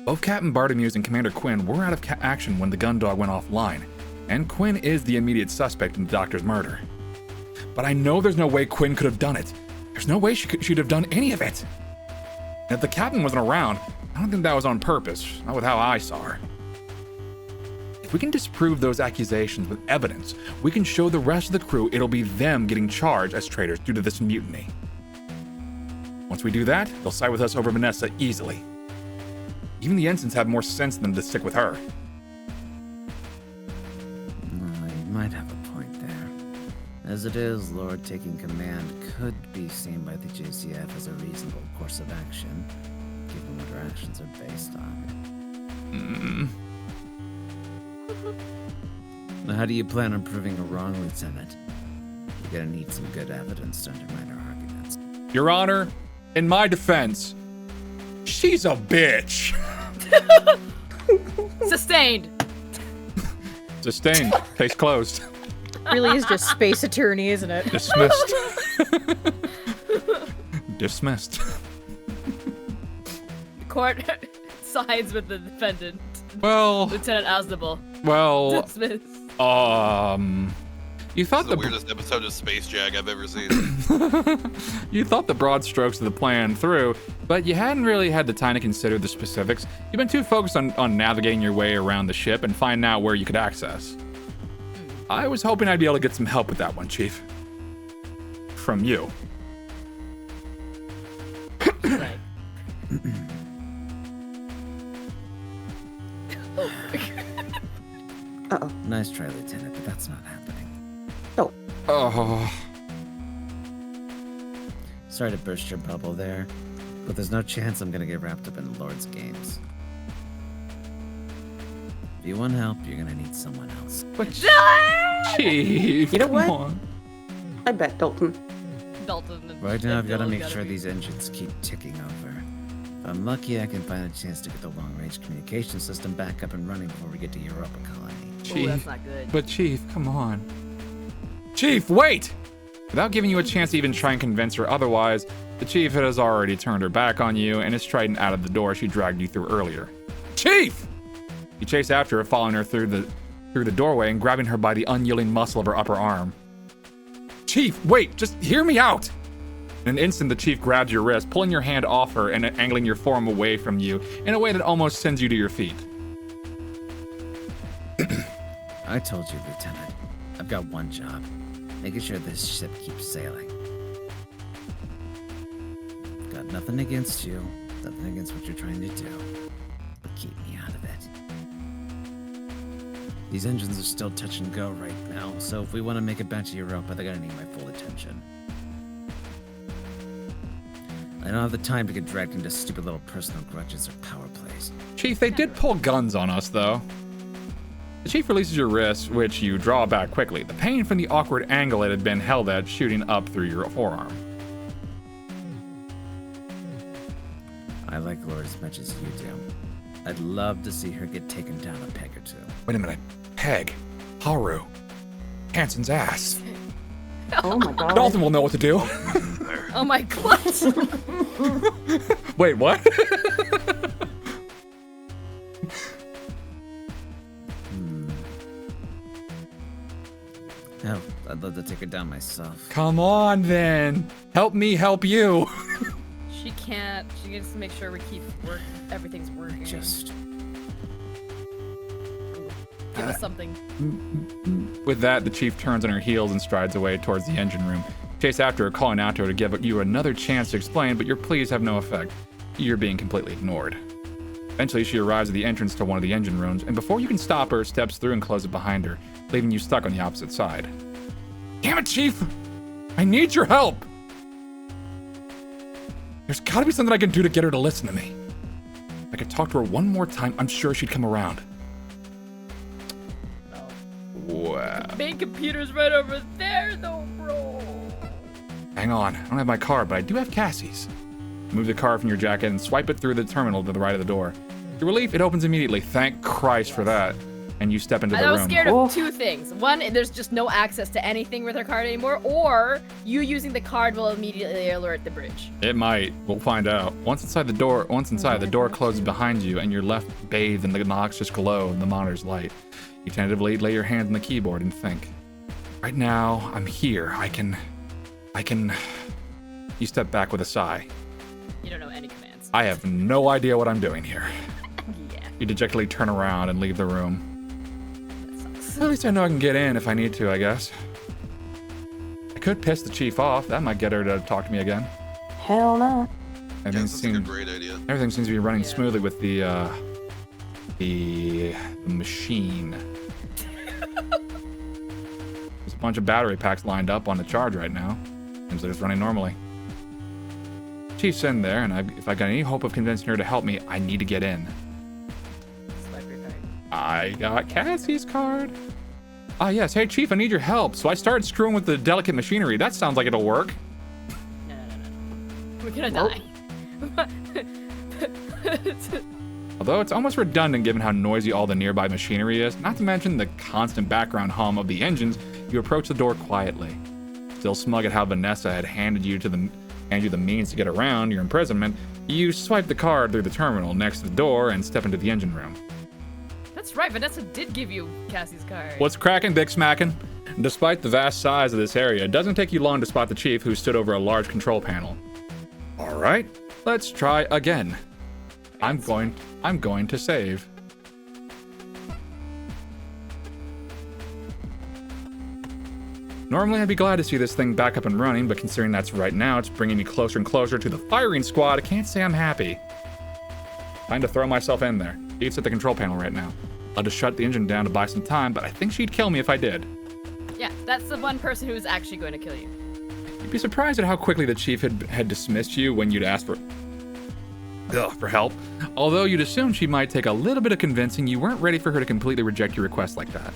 Both Captain Bartomeu and Commander Quinn were out of action when the gun dog went offline, and Quinn is the immediate suspect in the doctor's murder. But I know there's no way Quinn could have done it. There's no way she'd have done any of it. And if the captain wasn't around, I don't think that was on purpose, not with how I saw her. If we can disprove those accusations with evidence, we can show the rest of the crew it'll be them getting charged as traitors due to this mutiny. Once we do that, they'll side with us over Vanessa easily. Even the ensigns have more sense than to stick with her. You might have a point there. As it is, Lord taking command could be seen by the JCF as a reasonable course of action, given what her actions are based on. Now, how do you plan on proving her wrong, Lieutenant? You're gonna need some good evidence to undermine her arguments. Your Honor, in my defense, she's a bitch. Sustained. Sustained. Case closed. Really is just space attorney, isn't it? Dismissed. Dismissed. Court sides with the defendant. Well, Lieutenant Aznable. well, Dismissed. you thought This is the weirdest episode of Space Jag I've ever seen. you thought the broad strokes of the plan through, but you hadn't really had the time to consider the specifics. You've been too focused on navigating your way around the ship and finding out where you could access. I was hoping I'd be able to get some help with that one, Chief. From you. Like. Uh-oh. Nice try, Lieutenant, but that's not happening. Oh. Sorry to burst your bubble there, but there's no chance I'm gonna get wrapped up in the Lord's games. If you want help, you're gonna need someone else. But Chief, You know come what? on. I bet Dalton. Dalton and Right now, I've got to Dylan's make gotta sure be- these engines keep ticking over. If I'm lucky, I can find a chance to get the long-range communication system back up and running before we get to Europa Colony. Ooh, Chief, that's not good. but Chief, come on. Chief, wait! Without giving you a chance to even try and convince her otherwise, the Chief has already turned her back on you and is striding out of the door she dragged you through earlier. Chief! You chase after her, following her through the doorway and grabbing her by the unyielding muscle of her upper arm. Chief, wait, just hear me out! In an instant, the Chief grabs your wrist, pulling your hand off her and angling your forearm away from you in a way that almost sends you to your feet. I told you, Lieutenant. I've got one job. Making sure this ship keeps sailing. Got nothing against you. Nothing against what you're trying to do. But keep me out of it. These engines are still touch and go right now, so if we want to make it back to Europa, they're gonna need my full attention. I don't have the time to get dragged into stupid little personal grudges or power plays. Chief, they did pull guns on us, though. The Chief releases your wrist, which you draw back quickly, the pain from the awkward angle it had been held at shooting up through your forearm. I like Lord as much as you do. I'd love to see her get taken down a peg or two. Wait a minute. Peg. Haru. Hanson's ass. Oh my god. Dalton will know what to do. Oh my god. Wait, what? Hell, I'd love to take her down myself. Come on, then. Help me help you. She can't. She needs to make sure we keep everything's working. Just give us something. With that, the Chief turns on her heels and strides away towards the engine room. Chase after her, calling out to her to give you another chance to explain, but your pleas have no effect. You're being completely ignored. Eventually, she arrives at the entrance to one of the engine rooms, and before you can stop her, steps through and closes it behind her, leaving you stuck on the opposite side. Damn it, Chief! I need your help! There's gotta be something I can do to get her to listen to me. If I could talk to her one more time, I'm sure she'd come around. Wow. Main computer's right over there, though, bro. Hang on, I don't have my card, but I do have Cassie's. Move the card from your jacket and swipe it through the terminal to the right of the door. To your relief, it opens immediately. Thank Christ for that. And you step into the I room. was scared of two things. One, there's just no access to anything with her card anymore, or you using the card will immediately alert the bridge. It might. We'll find out. Once inside, the door closes behind you, and you're left bathed in the noxious glow of the monitor's light. You tentatively lay your hand on the keyboard and think. Right now, I'm here. I can... You step back with a sigh. You don't know any commands. I have no idea what I'm doing here. Yeah, You dejectedly turn around and leave the room. that sucks. At least I know I can get in if I need to, I guess. I could piss the Chief off. That might get her to talk to me again. Hell no. That's a great idea. Everything seems to be running smoothly with the machine. There's a bunch of battery packs lined up on the charge right now. Seems like it's running normally. Chief's in there, and if I got any hope of convincing her to help me, I need to get in. I got Cassie's card. Ah, yes. Hey, Chief, I need your help. So I started screwing with the delicate machinery. That sounds like it'll work. No. We're gonna die. Although it's almost redundant given how noisy all the nearby machinery is, not to mention the constant background hum of the engines, you approach the door quietly. Still smug at how Vanessa had handed you the means to get around your imprisonment, you swipe the card through the terminal next to the door and step into the engine room. That's right, Vanessa did give you Cassie's card. What's cracking, Big Smackin'? Despite the vast size of this area, it doesn't take you long to spot the Chief, who stood over a large control panel. All right, let's try again. I'm going to save. Normally, I'd be glad to see this thing back up and running, but considering that's right now, it's bringing me closer and closer to the firing squad. I can't say I'm happy. Time to throw myself in there. Chief's at the control panel right now. I'll just shut the engine down to buy some time, but I think she'd kill me if I did. Yeah, that's the one person who's actually going to kill you. You'd be surprised at how quickly the Chief had dismissed you when you'd asked for help. Although you'd assume she might take a little bit of convincing, you weren't ready for her to completely reject your request like that.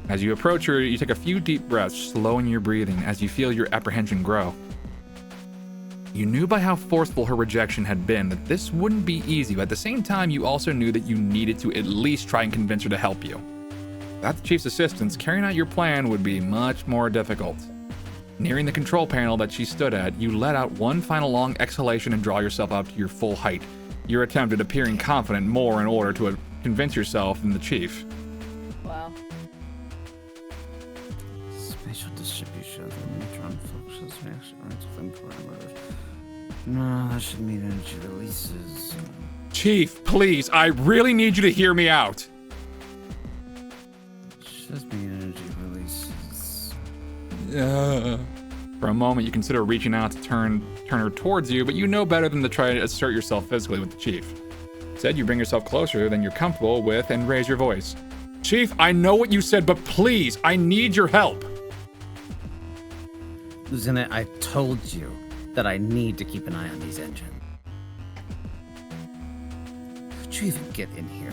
As you approach her, you take a few deep breaths, slowing your breathing as you feel your apprehension grow. You knew by how forceful her rejection had been that this wouldn't be easy, but at the same time, you also knew that you needed to at least try and convince her to help you. Without the Chief's assistance, carrying out your plan would be much more difficult. Nearing the control panel that she stood at, you let out one final long exhalation and draw yourself up to your full height. Your attempt at appearing confident more in order to convince yourself than the Chief. Wow. Spatial distribution of the neutron fluxes reaction parameters. No, that should mean energy releases. Chief, please, I really need you to hear me out. Should mean energy releases. For a moment, you consider reaching out to turn her towards you, but you know better than to try to assert yourself physically with the Chief. Instead, you bring yourself closer than you're comfortable with and raise your voice. Chief, I know what you said, but please, I need your help. Lieutenant, I told you that I need to keep an eye on these engines. Could you even get in here?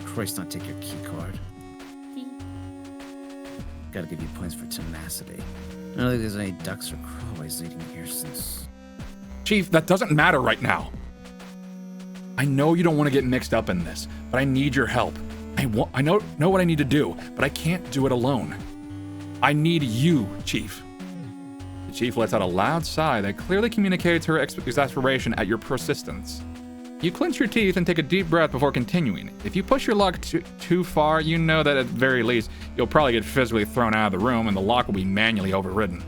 Christ, not take your key card. Gotta give you points for tenacity. I don't think there's any ducks or crawways leading here since... Chief, that doesn't matter right now. I know you don't want to get mixed up in this, but I need your help. I know what I need to do, but I can't do it alone. I need you, Chief. The Chief lets out a loud sigh that clearly communicates her exasperation at your persistence. You clench your teeth and take a deep breath before continuing. If you push your luck too far, you know that at the very least, you'll probably get physically thrown out of the room and the lock will be manually overridden.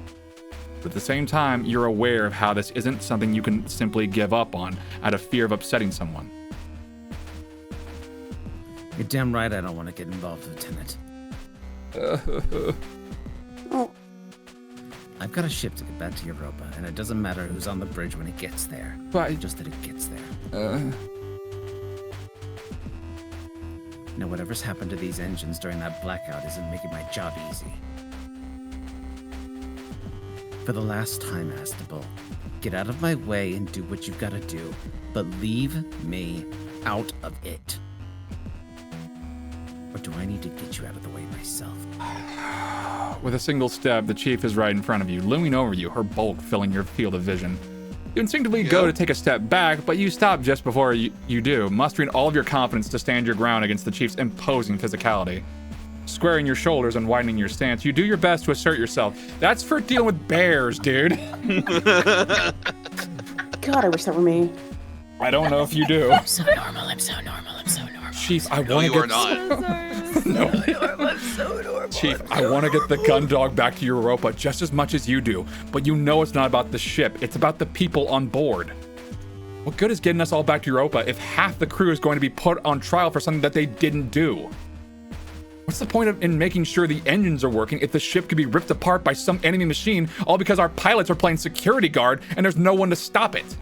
But at the same time, you're aware of how this isn't something you can simply give up on out of fear of upsetting someone. You're damn right I don't want to get involved, Lieutenant. Oh, I've got a ship to get back to Europa, and it doesn't matter who's on the bridge when it gets there. But Just that it gets there. Now, whatever's happened to these engines during that blackout isn't making my job easy. For the last time, Astable, get out of my way and do what you've got to do, but leave me out of it. Or do I need to get you out of the way myself? with a single step, the Chief is right in front of you, looming over you, her bulk filling your field of vision. You instinctively go to take a step back, but you stop just before you do, mustering all of your confidence to stand your ground against the Chief's imposing physicality. Squaring your shoulders and widening your stance, you do your best to assert yourself. That's for dealing with bears, dude. God, I wish that were me. I don't know if you do. I'm so normal. Chief, I No, want to you get... are not. No. I'm so normal. Chief, I want to get the gun dog back to Europa just as much as you do, but you know it's not about the ship, it's about the people on board. What good is getting us all back to Europa if half the crew is going to be put on trial for something that they didn't do? What's the point in making sure the engines are working if the ship could be ripped apart by some enemy machine, all because our pilots are playing security guard and there's no one to stop it?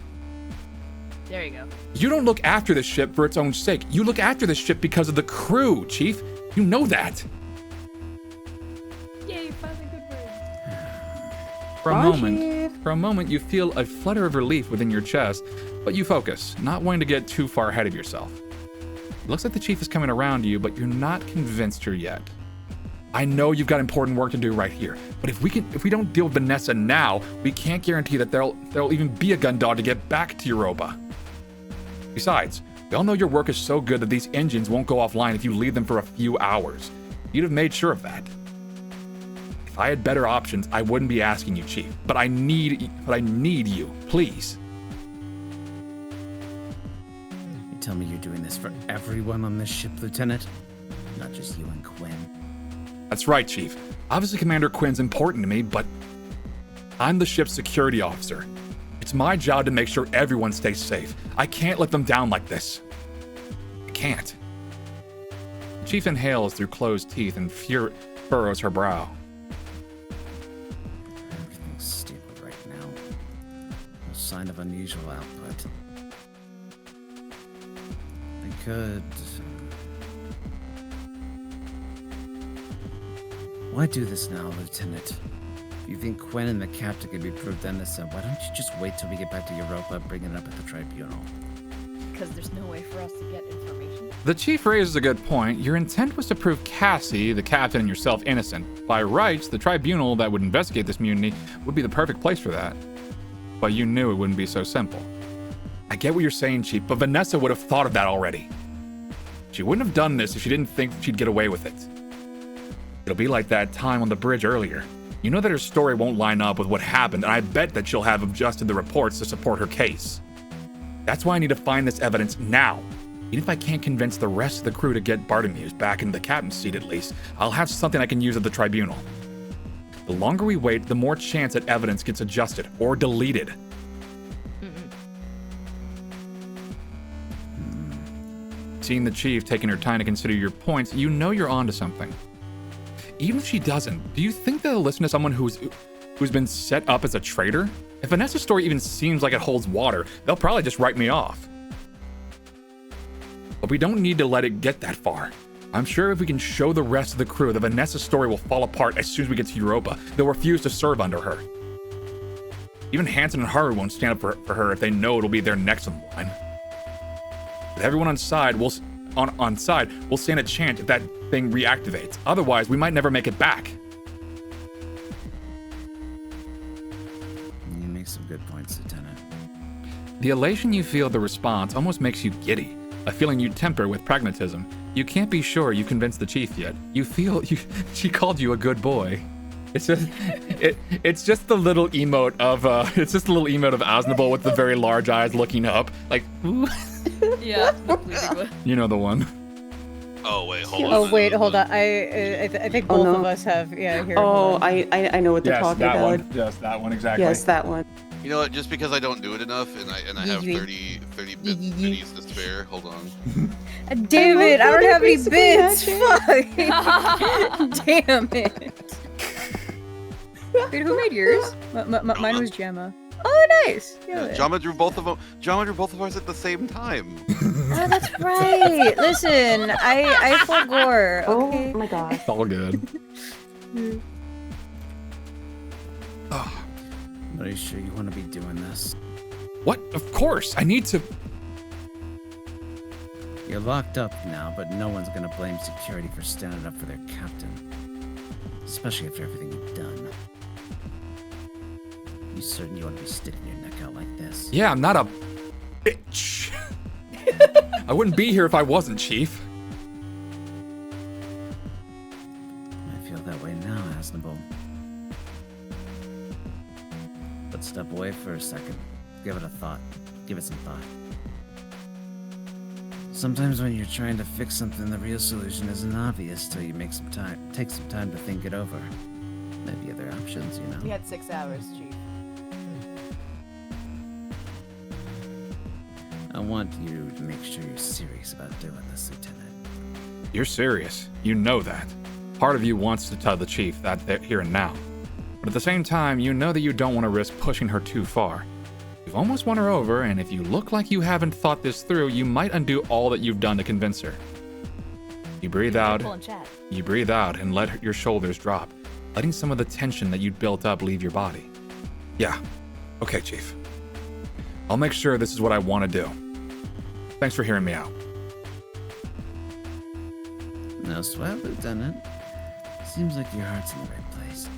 There you go. You don't look after the ship for its own sake. You look after the ship because of the crew, Chief. You know that. Yay, finally good words. For a moment, you feel a flutter of relief within your chest, but you focus, not wanting to get too far ahead of yourself. It looks like the Chief is coming around you, but you're not convinced her yet. I know you've got important work to do right here, but if we don't deal with Vanessa now, we can't guarantee that there'll even be a gun dog to get back to Europa. Besides, we all know your work is so good that these engines won't go offline if you leave them for a few hours. You'd have made sure of that. If I had better options, I wouldn't be asking you, Chief. But I need you, please. You tell me you're doing this for everyone on this ship, Lieutenant? Not just you and Quinn. That's right, Chief. Obviously, Commander Quinn's important to me, but I'm the ship's security officer. It's my job to make sure everyone stays safe. I can't let them down like this. I can't. The Chief inhales through closed teeth and furrows her brow. Everything's stable right now. No sign of unusual output. I could... Why do this now, Lieutenant? If you think Quinn and the captain can be proved innocent, why don't you just wait till we get back to Europa and bring it up at the tribunal? Because there's no way for us to get information. The Chief raises a good point. Your intent was to prove Cassie, the captain, and yourself innocent. By rights, the tribunal that would investigate this mutiny would be the perfect place for that. But you knew it wouldn't be so simple. I get what you're saying, Chief, but Vanessa would have thought of that already. She wouldn't have done this if she didn't think she'd get away with it. It'll be like that time on the bridge earlier. You know that her story won't line up with what happened, and I bet that she'll have adjusted the reports to support her case. That's why I need to find this evidence now. Even if I can't convince the rest of the crew to get Bartholomew back in the captain's seat at least, I'll have something I can use at the tribunal. The longer we wait, the more chance that evidence gets adjusted or deleted. Seeing the Chief taking her time to consider your points, you know you're onto something. Even if she doesn't, do you think they'll listen to someone who's been set up as a traitor? If Vanessa's story even seems like it holds water, they'll probably just write me off. But we don't need to let it get that far. I'm sure if we can show the rest of the crew that Vanessa's story will fall apart as soon as we get to Europa, they'll refuse to serve under her. Even Hansen and Haru won't stand up for her if they know it'll be their next in line. With everyone on side, we'll stand a chance if that thing reactivates. Otherwise, we might never make it back. You make some good points, Lieutenant. The elation you feel at the response almost makes you giddy, a feeling you temper with pragmatism. You can't be sure you convinced the Chief yet. She called you a good boy. It's just the little emote of Aznable with the very large eyes looking up, like, ooh. Yeah. You know the one. Oh wait, hold on. Oh wait, hold on. I think both of us have. Yeah. Here. Oh, I know what they're talking that about. one. Yes, that one exactly. Yes, that one. You know what? Just because I don't do it enough, and I have 30 bits to spare. Hold on. Damn it! I don't have any Basic bits. magic. Fuck! Damn it! Wait, who made yours? Mine was Gemma. Oh, nice. Yeah, Jama drew both of them. Jama drew both of ours at the same time. Oh, that's right. Listen, I forgore. Okay. Oh my god. It's all good. Are you sure you want to be doing this? What? Of course. I need to. You're locked up now, but no one's gonna blame security for standing up for their captain. Especially after everything you've done. You certain you want to be sticking your neck out like this? Yeah, I'm not a bitch. I wouldn't be here if I wasn't, Chief. I feel that way now, Aznable. But step away for a second. Give it a thought. Give it some thought. Sometimes when you're trying to fix something, the real solution isn't obvious till you take some time to think it over. Maybe other options, you know? We had 6 hours, Chief. I want you to make sure you're serious about doing this, Lieutenant. You're serious. You know that. Part of you wants to tell the Chief that here and now. But at the same time, you know that you don't want to risk pushing her too far. You've almost won her over, and if you look like you haven't thought this through, you might undo all that you've done to convince her. You breathe out. You breathe out and let your shoulders drop, letting some of the tension that you'd built up leave your body. Yeah. Okay, Chief. I'll make sure this is what I want to do. Thanks for hearing me out. No sweat, Lieutenant. Seems like your heart's in the right place.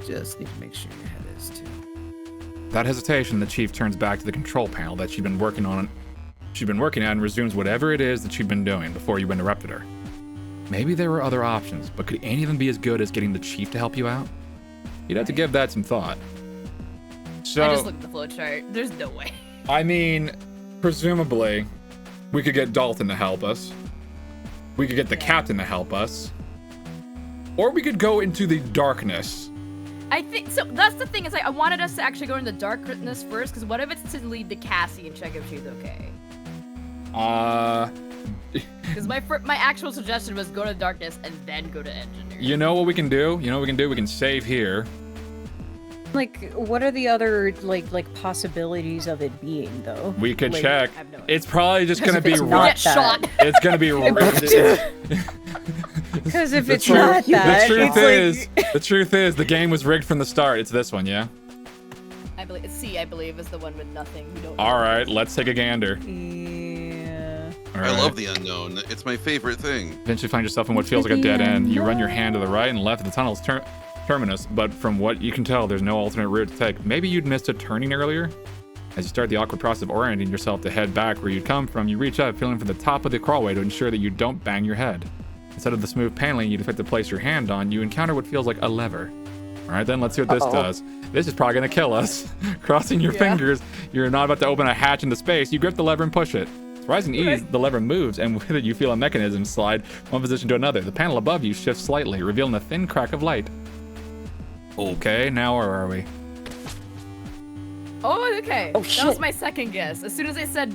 Just need to make sure your head is too. Without hesitation, the Chief turns back to the control panel that she'd been working at and resumes whatever it is that she'd been doing before you interrupted her. Maybe there were other options, but could any of them be as good as getting the Chief to help you out? You'd have to give that some thought. So, I just looked at the flowchart. There's no way. I mean, presumably, we could get Dalton to help us. We could get the captain to help us. Or we could go into the darkness. I think so. That's the thing, is like I wanted us to actually go into the darkness first, because what if it's to lead to Cassie and check if she's okay? Because my actual suggestion was go to darkness and then go to engineering. You know what we can do? We can save here. Like, what are the other like possibilities of it being though? We could like, check. I have no idea. It's probably just gonna be not that. It's gonna be Because if it's not that, the truth is the game was rigged from the start. It's this one, yeah. I believe C. I believe is the one with nothing. We don't know. All right, let's take a gander. Yeah. All I right. love the unknown. It's my favorite thing. Eventually find yourself in what feels like a dead end. You run your hand to the right and left of the tunnel's terminus, but from what you can tell, there's no alternate route to take. Maybe you'd missed a turning earlier? As you start the awkward process of orienting yourself to head back where you'd come from, you reach up, feeling for the top of the crawlway to ensure that you don't bang your head. Instead of the smooth paneling you'd expect to place your hand on, you encounter what feels like a lever. All right, then let's see what this does. This is probably gonna kill us. Crossing your fingers, you're not about to open a hatch into space. You grip the lever and push it. Surprising ease, the lever moves, and with it you feel a mechanism slide one position to another. The panel above you shifts slightly, revealing a thin crack of light. Okay, now where are we? Oh, okay. Oh, that shit. was my second guess. As soon as they said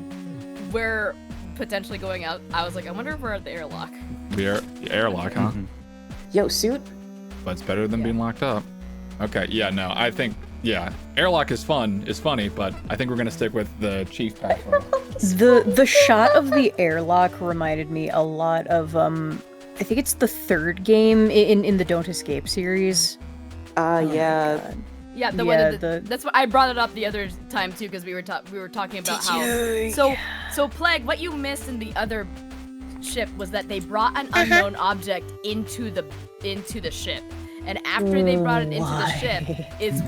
we're potentially going out, I was like, I wonder if we're at the airlock. The airlock, huh? Yo, suit. But it's better than being locked up. Okay, yeah, no, I think, yeah, airlock is funny, but I think we're gonna stick with the Chief pack. The shot of the airlock reminded me a lot of I think it's the third game in the Don't Escape series. Yeah. Yeah, that's what I brought it up the other time too, because we were talking about so Plague. What you missed in the other ship was that they brought an unknown object into the ship, and after they brought it into the ship is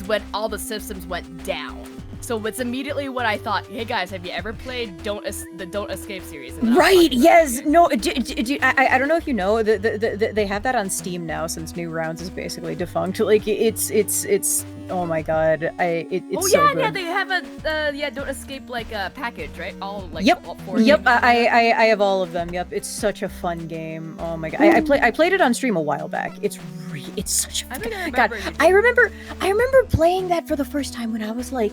when all the systems went down. So it's immediately what I thought. Hey guys, have you ever played the Don't Escape series? And Right? Yes. No. I don't know if you know. They have that on Steam now since New Rounds is basically defunct. Like it's. Oh my god. It's so good. Yeah. They have a Don't Escape package, right? All like Yep. all four Yep. games. I have all of them. Yep. It's such a fun game. Oh my god. I played it on stream a while back. It's such a I think I god. remember I remember playing that for the first time when I was like,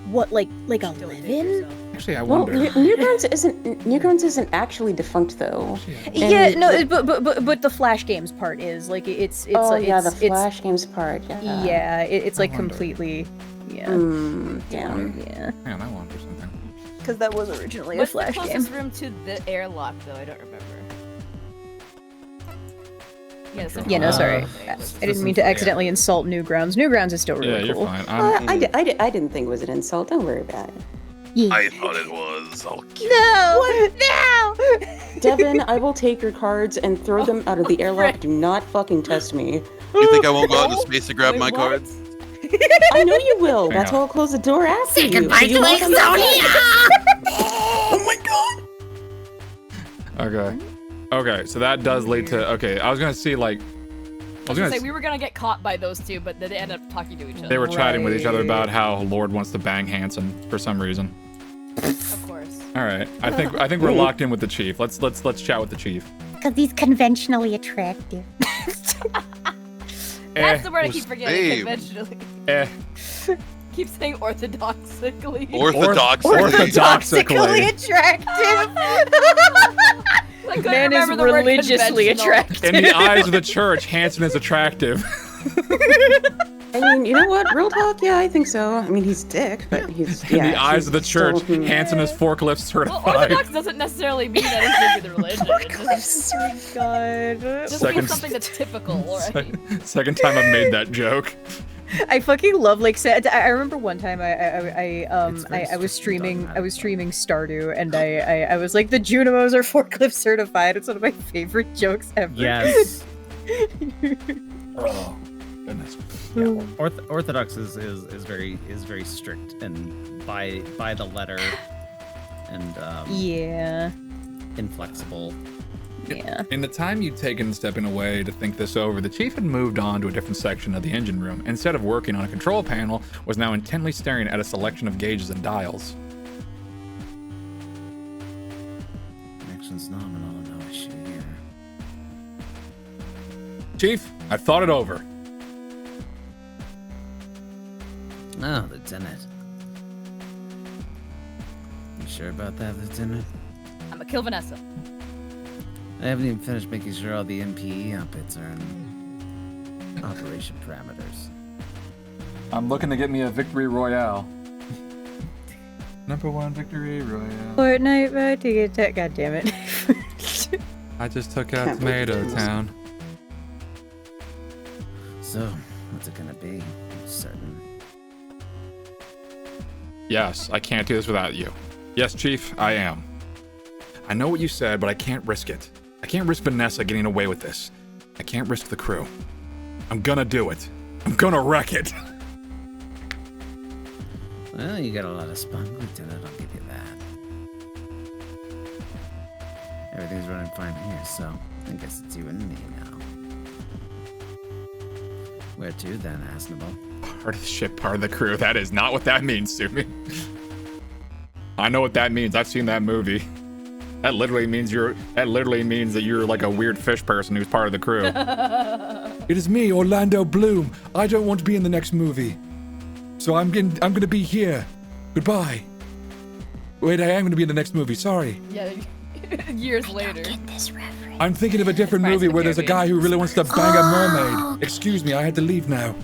what, like 11? Actually, I Well, wonder. Newgrounds isn't actually defunct though. Yeah, no, but the Flash games part is like it's the Flash games part. Yeah. Yeah, it's like wonder. completely. Yeah. Damn. Yeah. Man, I wonder something. Because that was originally What's a Flash the game. closest room to the airlock though? I don't remember. Yeah, Yeah, no, sorry. Yeah. I didn't mean to accidentally insult Newgrounds. Newgrounds is still really Yeah, you're cool. fine. I didn't think it was an insult. Don't worry about it. I thought it was. No! Devin, I will take your cards and throw them out of the airlock. Do not fucking test me. You think I won't go out into space to grab my Wait, cards? I know you will. Hang That's on. why I'll close the door after you. Goodbye So you to won't come back. Oh my god! Okay, so that does lead to. Okay, I was gonna see like. I was gonna Say we were gonna get caught by those two, but then they ended up talking to each other. They were chatting with each other about how Lord wants to bang Hanson for some reason. Of course. All right, I think we're locked in with the Chief. Let's chat with the Chief. Because he's conventionally attractive. That's the word I keep Hey. forgetting. Conventionally. Eh. Keep saying orthodoxically. Orthodoxically. attractive. I couldn't Man is remember the word religiously conventional. attractive. In the eyes of the church, Hanson is attractive. I mean, you know what? Real talk, yeah, I think so. I mean, he's dick, but he's In the eyes of the church, still- Hanson is forklift Well, certified. Orthodox doesn't necessarily mean that it's the religion. It just, God. just Second- means something that's typical, right? Second time I've made that joke. I fucking love like I remember one time It's very I was strict streaming on Stardew and I was like the Junimos are forklift certified. It's one of my favorite jokes ever. Yes. Oh, goodness. Orthodox is very strict and by the letter and Yeah. inflexible. Yeah. In the time you'd taken stepping away to think this over, the chief had moved on to a different section of the engine room. Instead of working on a control panel, was now intently staring at a selection of gauges and dials. Connections nominal, no issue here. Chief, I thought it over. Oh, Lieutenant. You sure about that, Lieutenant? I'm gonna kill Vanessa. I haven't even finished making sure all the MPE outputs are in operation parameters. I'm looking to get me a victory royale. Number 1 victory royale. Fortnite road to get that. God damn it. I just took out Can't wait to Tomato do this. Town. So, what's it gonna be? Certain. Yes, I can't do this without you. Yes, Chief, I am. I know what you said, but I can't risk it. I can't risk Vanessa getting away with this. I can't risk the crew. I'm gonna do it. I'm gonna wreck it. Well, you got a lot of spunk, Lieutenant, I'll give you that. Everything's running fine here, so I guess it's you and me now. Where to then, Asnable? Part of the ship, part of the crew. That is not what that means to me. I know what that means. I've seen that movie. That literally means that you're like a weird fish person who's part of the crew. It is me, Orlando Bloom. I don't want to be in the next movie. So I'm gonna be here. Goodbye. Wait, I am gonna be in the next movie. Sorry. Yeah, years later. I'm thinking of a different Pirates movie of the where there's a guy who really wants to bang a mermaid. Excuse me, I had to leave now.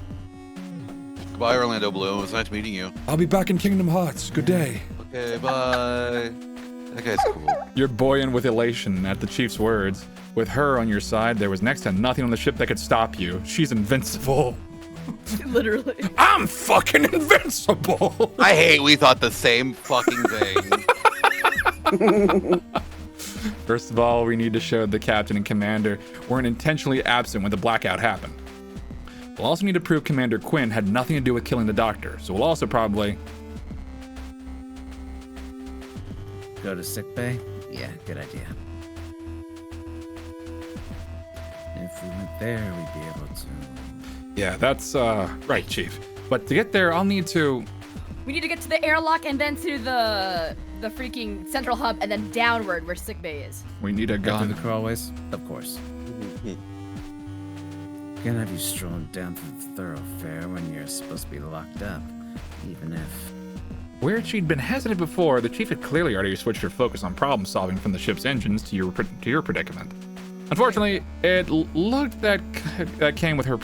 Goodbye, Orlando Bloom. It was nice meeting you. I'll be back in Kingdom Hearts. Good day. Okay, bye. That guy's cool. You're buoyant with elation at the chief's words. With her on your side, there was next to nothing on the ship that could stop you. She's invincible. Literally. I'm fucking invincible. I hate we thought the same fucking thing. First of all, we need to show the captain and commander weren't intentionally absent when the blackout happened. We'll also need to prove Commander Quinn had nothing to do with killing the doctor, so we'll also probably... Go to sickbay? Yeah, good idea. If we went there, we'd be able to... Yeah, that's, right, Chief. But to get there, I'll need to... We need to get to the airlock and then to the freaking central hub and then downward where sickbay is. We need a Go through gun. the crawlways? Of course. Can't have you strolling down through the thoroughfare when you're supposed to be locked up, even if... Where she'd been hesitant before, the Chief had clearly already switched her focus on problem solving from the ship's engines to your predicament. Unfortunately, it looked that came with her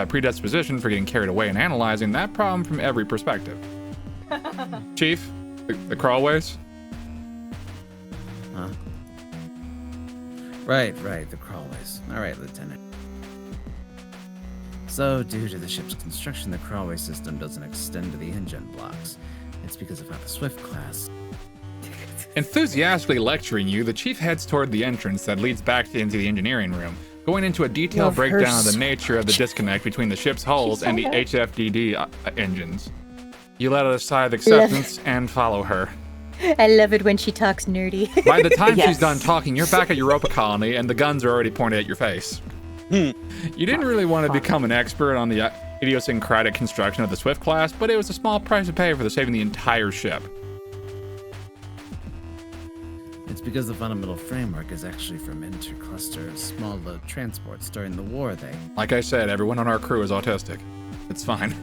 predisposition for getting carried away and analyzing that problem from every perspective. Chief, the crawlways? Huh? Right, the crawlways. Alright, Lieutenant. So, due to the ship's construction, the crawlway system doesn't extend to the engine blocks. It's because of how the Swift class... Enthusiastically lecturing you, the Chief heads toward the entrance that leads back into the engineering room, going into a detailed Love her breakdown of the so nature of the disconnect between the ship's hulls and the HFDD engines. You let out a sigh of acceptance and follow her. I love it when she talks nerdy. By the time she's Yes. done talking, you're back at Europa Colony and the guns are already pointed at your face. You didn't really want to become an expert on the idiosyncratic construction of the Swift class, but it was a small price to pay for saving the entire ship. It's because the fundamental framework is actually from intercluster small load transports during the war they... Like I said, everyone on our crew is autistic. It's fine.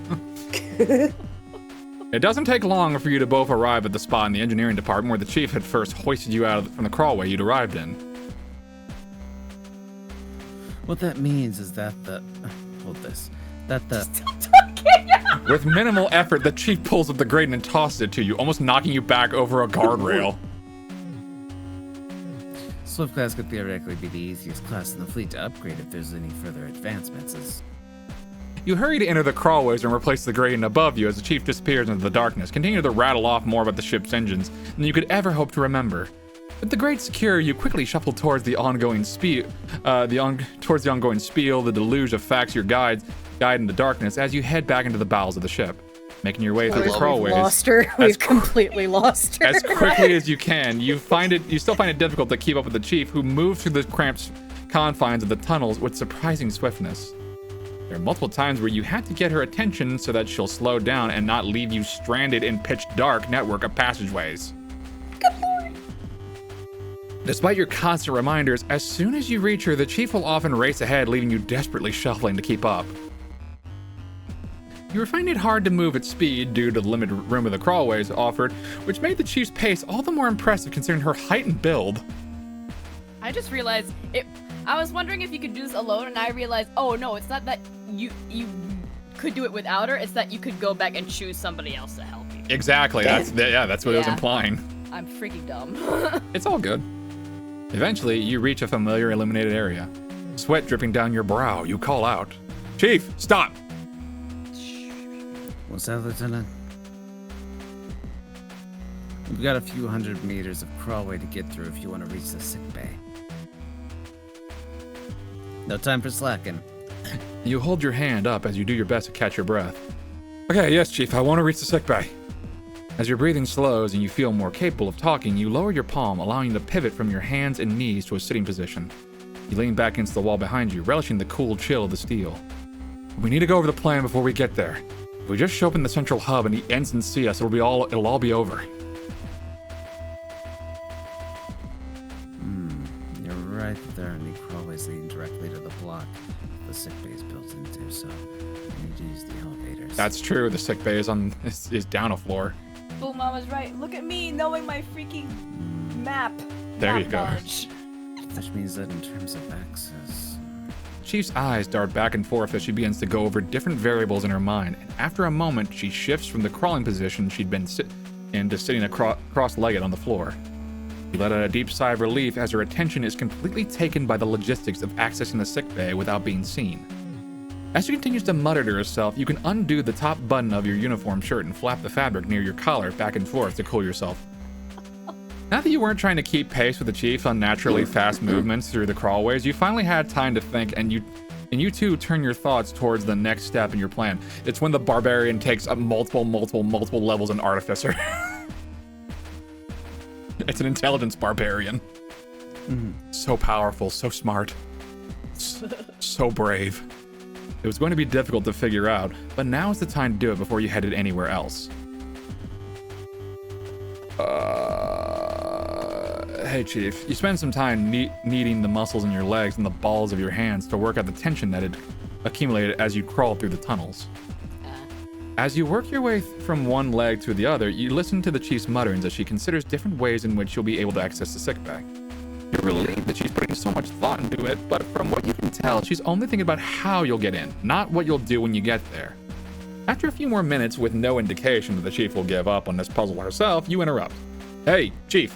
It doesn't take long for you to both arrive at the spot in the engineering department where the Chief had first hoisted you out from the crawlway you'd arrived in. What that means is that That the With minimal effort, the chief pulls up the grating and tosses it to you, almost knocking you back over a guardrail. Swift class could theoretically be the easiest class in the fleet to upgrade if there's any further advancements. You hurry to enter the crawlways and replace the grating above you as the chief disappears into the darkness, continue to rattle off more about the ship's engines than you could ever hope to remember. With the grate secure, you quickly shuffle towards the ongoing spiel, the deluge of facts your guide in the darkness as you head back into the bowels of the ship, making your way through the crawlways. We've lost her. We've completely lost her. As quickly as you can. You still find it difficult to keep up with the chief, who moves through the cramped confines of the tunnels with surprising swiftness. There are multiple times where you had to get her attention so that she'll slow down and not leave you stranded in pitch dark network of passageways. Good lord. Despite your constant reminders, as soon as you reach her, the chief will often race ahead, leaving you desperately shuffling to keep up. You were finding it hard to move at speed due to the limited room of the crawlways offered, which made the chief's pace all the more impressive considering her height and build. I just realized it. I was wondering if you could do this alone, and I realized, oh no, it's not that you could do it without her. It's that you could go back and choose somebody else to help you. Exactly. That's what it was implying. I'm freaking dumb. It's all good. Eventually, you reach a familiar illuminated area. Sweat dripping down your brow, you call out, "Chief, stop!" What's that, Lieutenant? We've got a few hundred meters of crawlway to get through if you want to reach the sick bay. No time for slacking. You hold your hand up as you do your best to catch your breath. Okay, yes, Chief, I want to reach the sick bay. As your breathing slows and you feel more capable of talking, you lower your palm, allowing you to pivot from your hands and knees to a sitting position. You lean back against the wall behind you, relishing the cool chill of the steel. We need to go over the plan before we get there. If we just show up in the central hub and the ensigns see us, it'll all be over. You're right that there are any crawlways leading directly to the block the sick bay is built into, so we need to use the elevators. That's true. The sick bay is down a floor. Bull Mama's right. Look at me knowing my freaking map. There map you go. knowledge. Which means that in terms of access... Chief's eyes dart back and forth as she begins to go over different variables in her mind, and after a moment, she shifts from the crawling position she'd been in to sitting cross-legged on the floor. You let out a deep sigh of relief as her attention is completely taken by the logistics of accessing the sickbay without being seen. As she continues to mutter to herself, you can undo the top button of your uniform shirt and flap the fabric near your collar back and forth to cool yourself. Now that you weren't trying to keep pace with the chief's unnaturally fast movements through the crawlways, you finally had time to think, and you too turn your thoughts towards the next step in your plan. It's when the barbarian takes up multiple levels in artificer. It's an intelligence barbarian. So powerful, so smart, so brave. It was going to be difficult to figure out, but now is the time to do it before you headed anywhere else. Hey, Chief. You spend some time kneading the muscles in your legs and the balls of your hands to work out the tension that had accumulated as you crawled through the tunnels. As you work your way from one leg to the other, you listen to the Chief's mutterings as she considers different ways in which you'll be able to access the sickbay. You're relieved that she's putting so much thought into it, but from what you can tell, she's only thinking about how you'll get in, not what you'll do when you get there. After a few more minutes with no indication that the Chief will give up on this puzzle herself, you interrupt. Hey, Chief.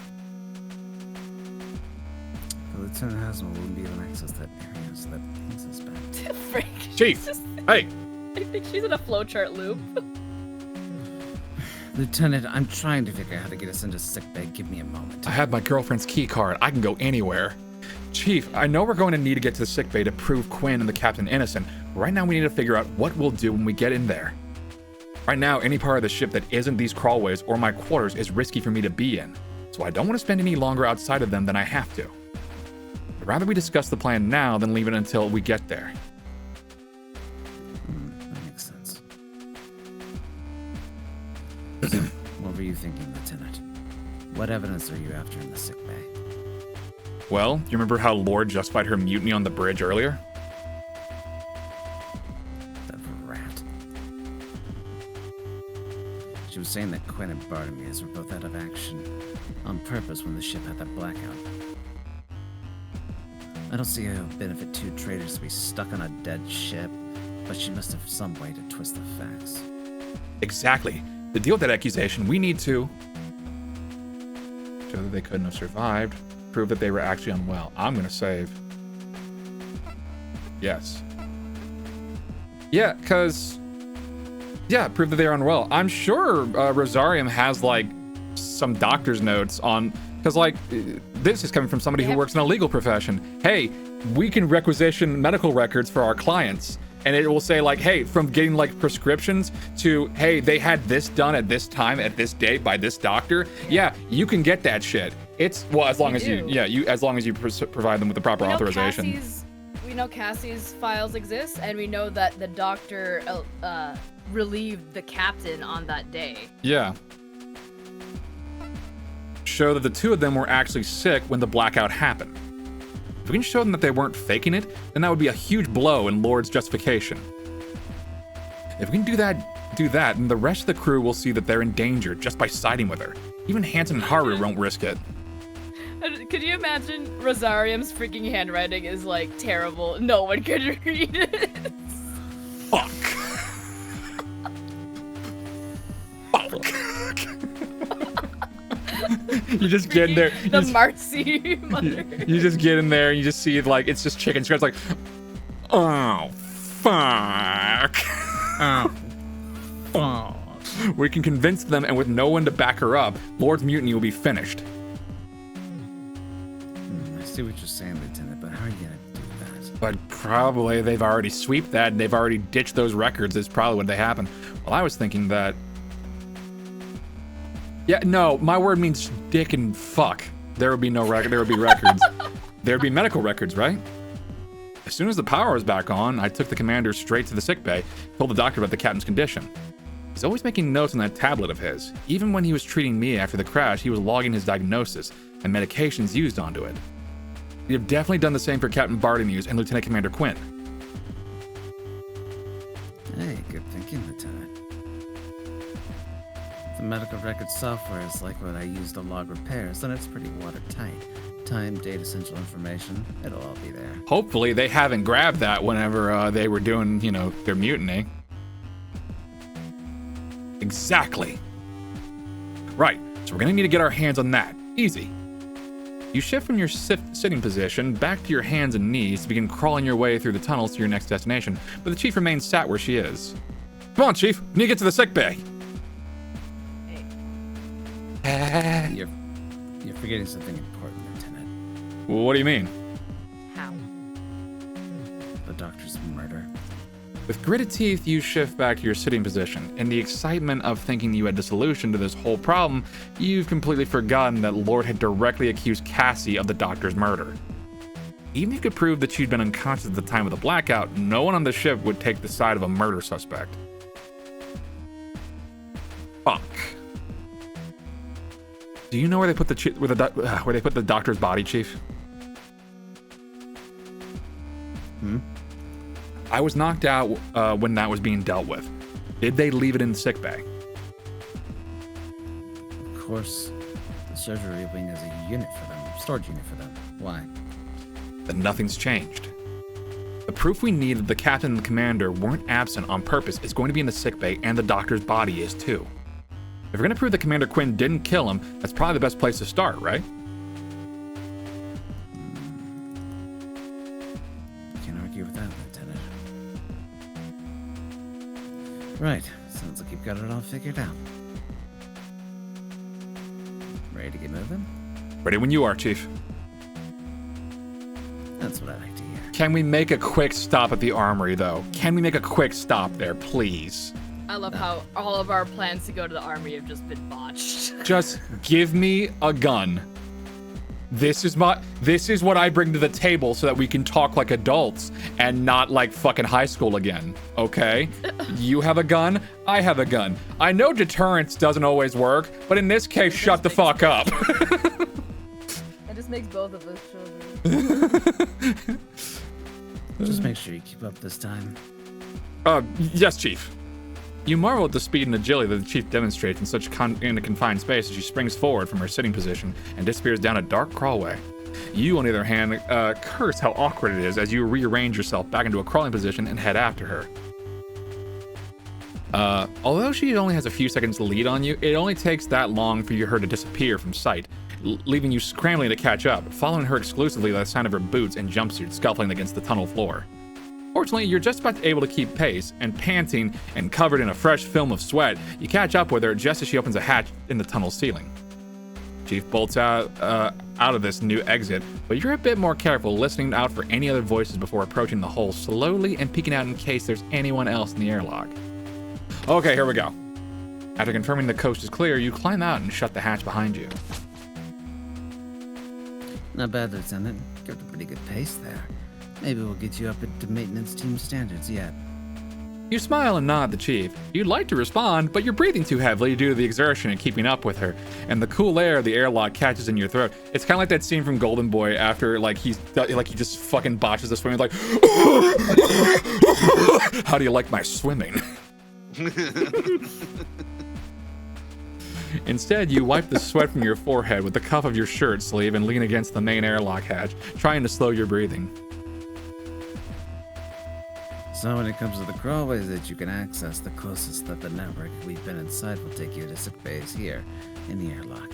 The Lieutenant Haslam wouldn't be able to access that area, so that brings us back. Frank. Chief, hey. I think she's in a flowchart loop. Lieutenant, I'm trying to figure out how to get us into sickbay. Give me a moment. I have my girlfriend's key card. I can go anywhere. Chief, I know we're going to need to get to the sickbay to prove Quinn and the captain innocent. Right now we need to figure out what we'll do when we get in there. Right now, any part of the ship that isn't these crawlways or my quarters is risky for me to be in, so I don't want to spend any longer outside of them than I have to. I'd rather we discuss the plan now than leave it until we get there. That makes sense. What were you thinking, Lieutenant? What evidence are you after in the sickbay? Well, you remember how Lord justified her mutiny on the bridge earlier? That rat. She was saying that Quinn and Bartimeus were both out of action on purpose when the ship had that blackout. I don't see how it would benefit two traitors to be stuck on a dead ship But she must have some way to twist the facts. Exactly. To deal with that accusation, we need to show that they couldn't have survived, prove that they were actually unwell. I'm gonna save. Yes. Yeah, because... Yeah, prove that they are unwell. I'm sure Rosarium has, like, some doctor's notes on... Because, like, this is coming from somebody who works in a legal profession. Hey, we can requisition medical records for our clients. And it will say, like, hey, from getting, like, prescriptions to, hey, they had this done at this time, at this date, by this doctor. Yeah, you can get that shit. It's, well, as long as you, as long as you provide them with the proper authorization. We know Cassie's files exist, and we know that the doctor relieved the captain on that day. Yeah. Show that the two of them were actually sick when the blackout happened. If we can show them that they weren't faking it, then that would be a huge blow in Lord's justification. If we can do that, then the rest of the crew will see that they're in danger just by siding with her. Even Hanson and Haru won't risk it. Could you imagine Rosarium's freaking handwriting is like terrible? No one could read it. Fuck. Fuck. You just get in there. The Marcy mother. You just get in there and you just see, like, it's just chicken scratch, like, oh, fuck. Oh. Oh. We can convince them, and with no one to back her up, Lord's mutiny will be finished. I see what you're saying, Lieutenant, but how are you gonna do that? But probably they've already sweeped that, and they've already ditched those records. Is probably what they happened. Well, I was thinking that... Yeah, no, my word means dick and fuck. There would be no record. There would be records. There would be medical records, right? As soon as the power was back on, I took the commander straight to the sickbay, told the doctor about the captain's condition. He's always making notes on that tablet of his. Even when he was treating me after the crash, he was logging his diagnosis and medications used onto it. We have definitely done the same for Captain Bartolmews and Lieutenant Commander Quinn. Hey, good thinking, Lieutenant. The medical record software is like what I use to log repairs, and it's pretty watertight. Time, date, essential information, it'll all be there. Hopefully they haven't grabbed that whenever they were doing, you know, their mutiny. Exactly. Right, so we're gonna need to get our hands on that. Easy. You shift from your sitting position back to your hands and knees to begin crawling your way through the tunnels to your next destination, but the Chief remains sat where she is. Come on, Chief, we need to get to the sick bay. You're forgetting something important, Lieutenant. What do you mean? How? The doctor's murder. With gritted teeth, you shift back to your sitting position. In the excitement of thinking you had the solution to this whole problem, you've completely forgotten that Lord had directly accused Cassie of the doctor's murder. Even if you could prove that she'd been unconscious at the time of the blackout, no one on the ship would take the side of a murder suspect. Fuck. Do you know where they put the doctor's body, Chief? I was knocked out when that was being dealt with. Did they leave it in the sickbay? Of course, the surgery wing is a unit for them, storage unit for them. Why? Then nothing's changed. The proof we need that the captain and the commander weren't absent on purpose is going to be in the sickbay, and the doctor's body is too. If we're going to prove that Commander Quinn didn't kill him, that's probably the best place to start, right? Can't argue with that, Lieutenant. Right, sounds like you've got it all figured out. Ready to get moving? Ready when you are, Chief. That's what I like to hear. Can we make a quick stop at the armory, though? Can we make a quick stop there, please? I love how all of our plans to go to the army have just been botched. Just give me a gun. This is what I bring to the table so that we can talk like adults and not like fucking high school again, okay? You have a gun, I have a gun. I know deterrence doesn't always work, but in this case, shut the fuck up. That just makes both of us children. Just make sure you keep up this time. Yes, Chief. You marvel at the speed and agility that the Chief demonstrates in a confined space as she springs forward from her sitting position and disappears down a dark crawlway. You, on the other hand, curse how awkward it is as you rearrange yourself back into a crawling position and head after her. Although she only has a few seconds lead on you, it only takes that long for her to disappear from sight, leaving you scrambling to catch up, following her exclusively by the sound of her boots and jumpsuit scuffling against the tunnel floor. Fortunately, you're just about able to keep pace, and panting and covered in a fresh film of sweat, you catch up with her just as she opens a hatch in the tunnel ceiling. Chief bolts out of this new exit, but you're a bit more careful, listening out for any other voices before approaching the hole slowly and peeking out in case there's anyone else in the airlock. Okay, here we go. After confirming the coast is clear, you climb out and shut the hatch behind you. Not bad, Lieutenant. Got a pretty good pace there. Maybe we'll get you up to maintenance team standards yet. You smile and nod at the chief. You'd like to respond, but you're breathing too heavily due to the exertion and keeping up with her, and the cool air of the airlock catches in your throat. It's kind of like that scene from Golden Boy after he just fucking botches the swimming, like, how do you like my swimming? Instead, you wipe the sweat from your forehead with the cuff of your shirt sleeve and lean against the main airlock hatch, trying to slow your breathing. So when it comes to the crawlways that you can access, the closest that the network we've been inside will take you to sick bays here, in the airlock.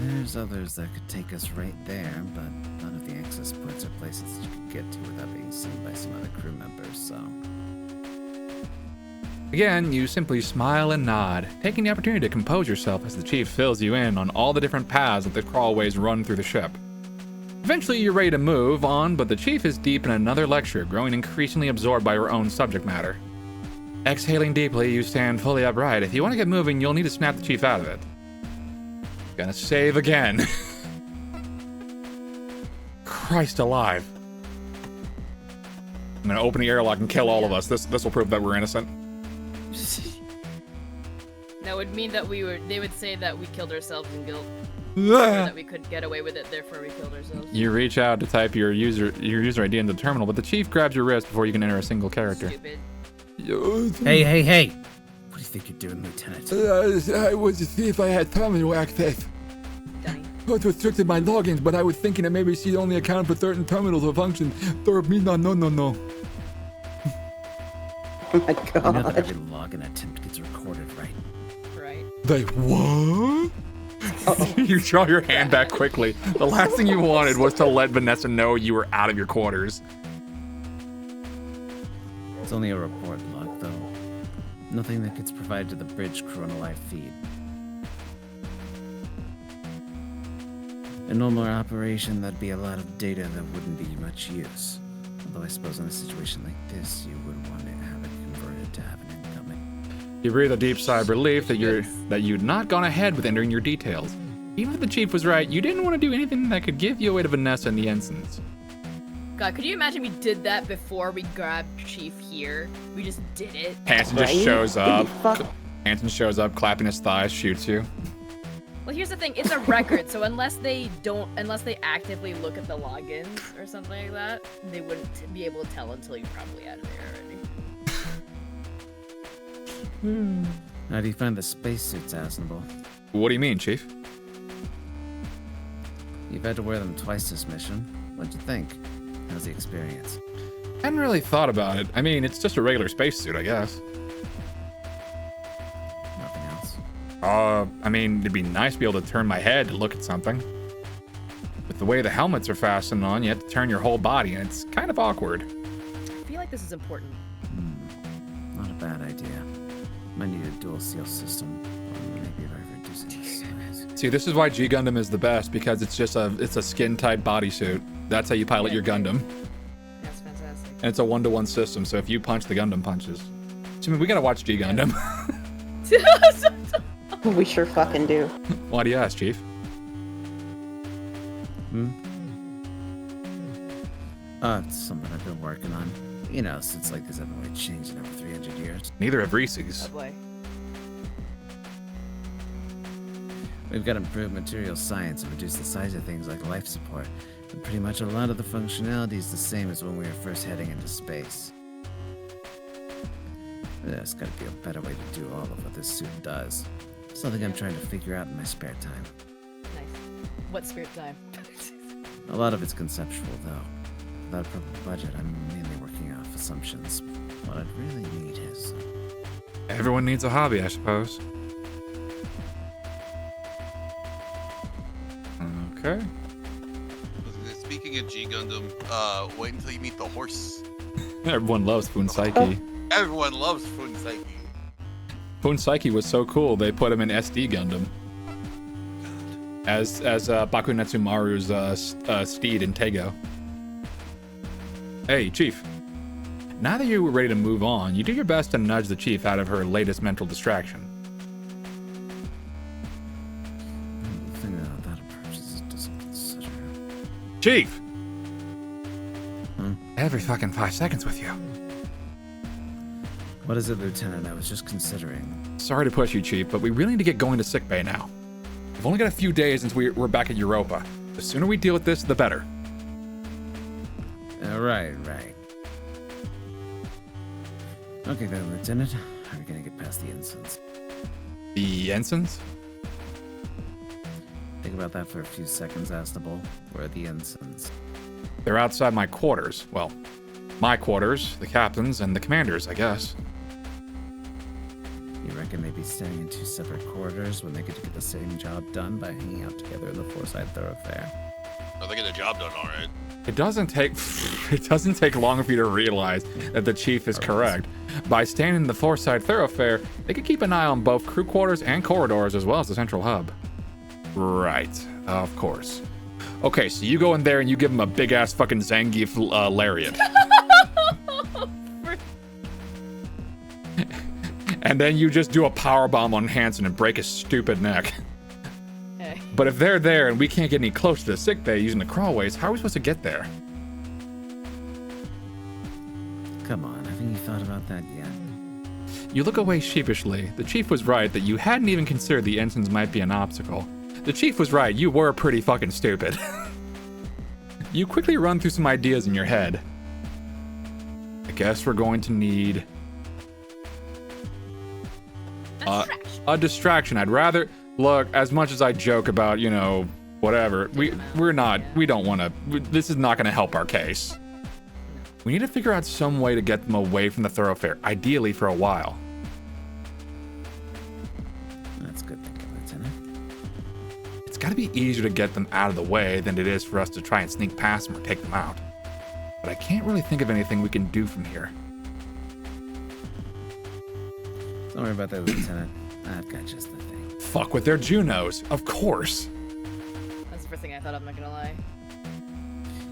There's others that could take us right there, but none of the access points are places that you could get to without being seen by some other crew members, so... Again, you simply smile and nod, taking the opportunity to compose yourself as the chief fills you in on all the different paths that the crawlways run through the ship. Eventually, you're ready to move on, but the chief is deep in another lecture, growing increasingly absorbed by her own subject matter. Exhaling deeply, you stand fully upright. If you want to get moving, you'll need to snap the chief out of it. Gonna save again. Christ alive. I'm gonna open the airlock and kill all of us. This will prove that we're innocent. That would mean that they would say that we killed ourselves in guilt. Or that we could get away with it, therefore we killed ourselves. You reach out to type your user ID into the terminal, but the chief grabs your wrist before you can enter a single character. Stupid. Hey! What do you think you're doing, Lieutenant? I was to see if I had terminal access. Dummy. It restricted my logins, but I was thinking that maybe she'd only account for certain terminals or functions. No. Oh my You know that god. every login attempt gets recorded, right? Right. Like, what? You draw your hand back quickly. The last thing you wanted was to let Vanessa know you were out of your quarters. It's only a report log, though. Nothing that gets provided to the bridge crew on a live feed. In normal operation, that'd be a lot of data that wouldn't be much use. Although I suppose in a situation like this, you would want to have it converted to have an incoming. You breathe a deep sigh of relief that you'd not gone ahead with entering your details. Even if the chief was right, you didn't want to do anything that could give you away to Vanessa and the ensigns. God, could you imagine we did that before we grabbed Chief here? We just did it. Hanson just shows up. Hanson shows up, clapping his thighs, shoots you. Well, here's the thing. It's a record, so unless they actively look at the logins or something like that, they wouldn't be able to tell until you're probably out of there already. How do you find the spacesuits, Asnable? What do you mean, Chief? You've had to wear them twice this mission. What'd you think? How's the experience? I hadn't really thought about it. I mean, it's just a regular spacesuit, I guess. Nothing else? I mean, it'd be nice to be able to turn my head to look at something. With the way the helmets are fastened on, you have to turn your whole body, and it's kind of awkward. I feel like this is important. Not a bad idea. Might need a dual seal system. Or maybe by reducing the size. See, this is why G Gundam is the best, because it's a skin-tight bodysuit. That's how you pilot your Gundam. That's fantastic. And it's a 1-to-1 system, so if you punch, the Gundam punches. So, I mean, we gotta watch G Gundam. We sure fucking do. Why do you ask, Chief? It's something I've been working on. You know, since like this haven't really changed in over 300 years. Neither have Reese's. Oh boy. We've got improved material science and reduced the size of things like life support. But pretty much a lot of the functionality is the same as when we were first heading into space. There's gotta be a better way to do all of what this suit does. Something I'm trying to figure out in my spare time. Nice. What spirit time? A lot of it's conceptual, though. Without a proper budget, I'm mainly working off assumptions. What I'd really need is... Everyone needs a hobby, I suppose. Okay. Speaking of G Gundam, wait until you meet the horse. Everyone loves Funsaiki. Everyone loves Funsaiki. Funsaiki was so cool, they put him in SD Gundam. As Baku Netsumaru's steed in Tego. Hey, Chief. Now that you were ready to move on, you do your best to nudge the Chief out of her latest mental distraction. The thing about that approach is it doesn't consider... Chief! Every fucking 5 seconds with you. What is it, Lieutenant? I was just considering. Sorry to push you, Chief, but we really need to get going to sickbay now. We've only got a few days since we're back at Europa. The sooner we deal with this, the better. Right. Okay then, Lieutenant. How are we gonna get past the ensigns? The ensigns? Think about that for a few seconds, Astable. Where are the ensigns? They're outside my quarters. Well, my quarters, the captain's, and the commander's, I guess. You reckon they'd be staying in 2 separate corridors when they could get the same job done by hanging out together in the Forsyth thoroughfare? Oh, they get the job done, all right. It doesn't take long for you to realize that the Chief is correct. By staying in the Forsyth thoroughfare, they could keep an eye on both crew quarters and corridors as well as the central hub. Right, of course. Okay, so you go in there and you give him a big ass fucking Zangief lariat. And then you just do a power bomb on Hanson and break his stupid neck. Hey. But if they're there and we can't get any closer to the sickbay using the crawlways, how are we supposed to get there? Come on, haven't you thought about that yet? You look away sheepishly. The Chief was right that you hadn't even considered the ensigns might be an obstacle. The Chief was right, you were pretty fucking stupid. You quickly run through some ideas in your head. I guess we're going to need... a distraction. I'd rather... Look, as much as I joke about, you know, whatever, we don't want to... This is not going to help our case. We need to figure out some way to get them away from the thoroughfare, ideally for a while. That's good thinking, Lieutenant. It's got to be easier to get them out of the way than it is for us to try and sneak past them or take them out. But I can't really think of anything we can do from here. Don't worry about that, Lieutenant. I've got just the thing. Fuck with their Junos, of course. That's the first thing I thought of, I'm not gonna lie.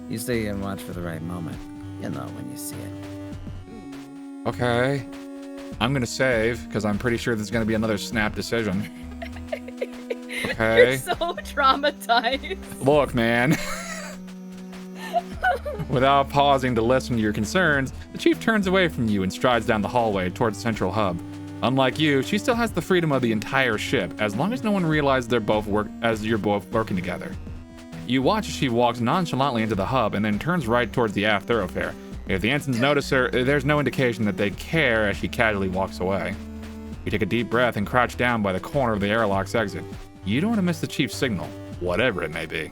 You stay and watch for the right moment. You'll know when you see it. Okay. I'm gonna save, because I'm pretty sure there's gonna be another snap decision. Okay. You're so traumatized. Look, man. Without pausing to listen to your concerns, the Chief turns away from you and strides down the hallway towards the central hub. Unlike you, she still has the freedom of the entire ship, as long as no one realizes you're both working together. You watch as she walks nonchalantly into the hub and then turns right towards the aft thoroughfare. If the ensigns notice her, there's no indication that they care as she casually walks away. You take a deep breath and crouch down by the corner of the airlock's exit. You don't want to miss the Chief's signal, whatever it may be.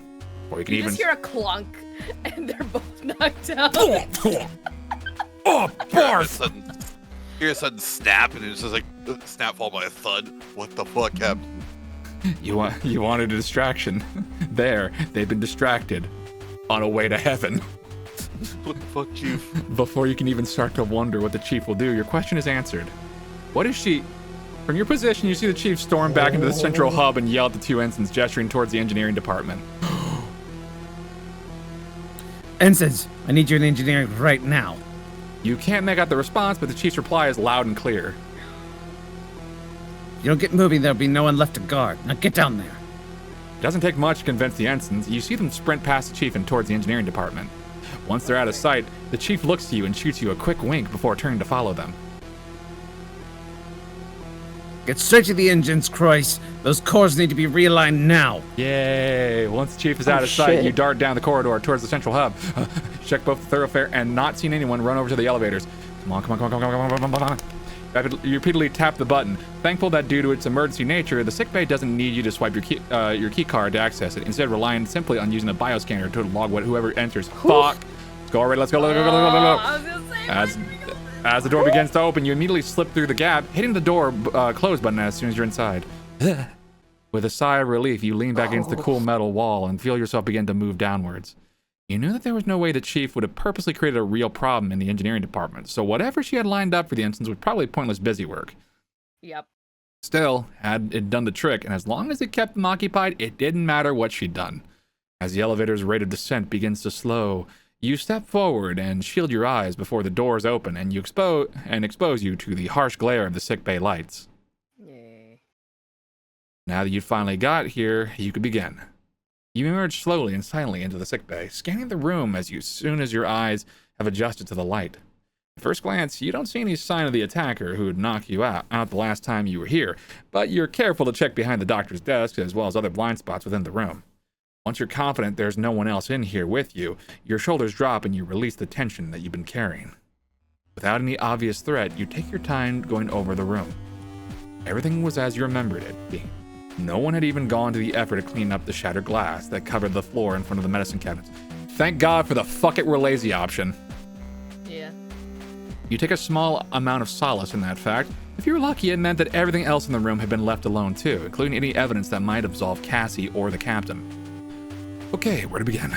Or you can You even just hear a clunk, and they're both knocked out. Oh, barf! Hear a sudden snap, and it's just like snap followed by a thud. What the fuck happened? You wanted a distraction. There, they've been distracted. On a way to heaven. What the fuck, Chief? Before you can even start to wonder what the Chief will do, your question is answered. What is she... From your position, you see the Chief storm back into the central hub and yell at the 2 ensigns, gesturing towards the engineering department. Ensigns, I need you in engineering right now. You can't make out the response, but the Chief's reply is loud and clear. You don't get moving, there'll be no one left to guard. Now get down there. It doesn't take much to convince the ensigns. You see them sprint past the Chief and towards the engineering department. Once they're out of sight, the Chief looks to you and shoots you a quick wink before turning to follow them. Get straight to the engines, Croix. Those cores need to be realigned now. Yay! Once the Chief is out of sight, you dart down the corridor towards the central hub. Check both the thoroughfare and not seeing anyone, run over to the elevators. Come on. You repeatedly tap the button. Thankful that due to its emergency nature, the sickbay doesn't need you to swipe your key card to access it, instead relying simply on using a bioscanner to log whoever enters. Fuck! Let's go already, let's go. I was gonna say, As the door begins to open, you immediately slip through the gap, hitting the door close button as soon as you're inside. With a sigh of relief, you lean back against the cool metal wall and feel yourself begin to move downwards. You knew that there was no way the chief would have purposely created a real problem in the engineering department, so whatever she had lined up for the instance was probably pointless busy work. Yep. Still, had it done the trick, and as long as it kept them occupied, it didn't matter what she'd done. As the elevator's rate of descent begins to slow, you step forward and shield your eyes before the doors open and expose you to the harsh glare of the sickbay lights. Yay. Now that you've finally got here, you could begin. You emerge slowly and silently into the sickbay, scanning the room as soon as your eyes have adjusted to the light. At first glance, you don't see any sign of the attacker who would knock you out the last time you were here, but you're careful to check behind the doctor's desk as well as other blind spots within the room. Once you're confident there's no one else in here with you, your shoulders drop and you release the tension that you've been carrying. Without any obvious threat, you take your time going over the room. Everything was as you remembered it being. No one had even gone to the effort to clean up the shattered glass that covered the floor in front of the medicine cabinets. Thank God for the fuck it we're lazy option. Yeah. You take a small amount of solace in that fact. If you were lucky, it meant that everything else in the room had been left alone too, including any evidence that might absolve Cassie or the captain. Okay, where to begin?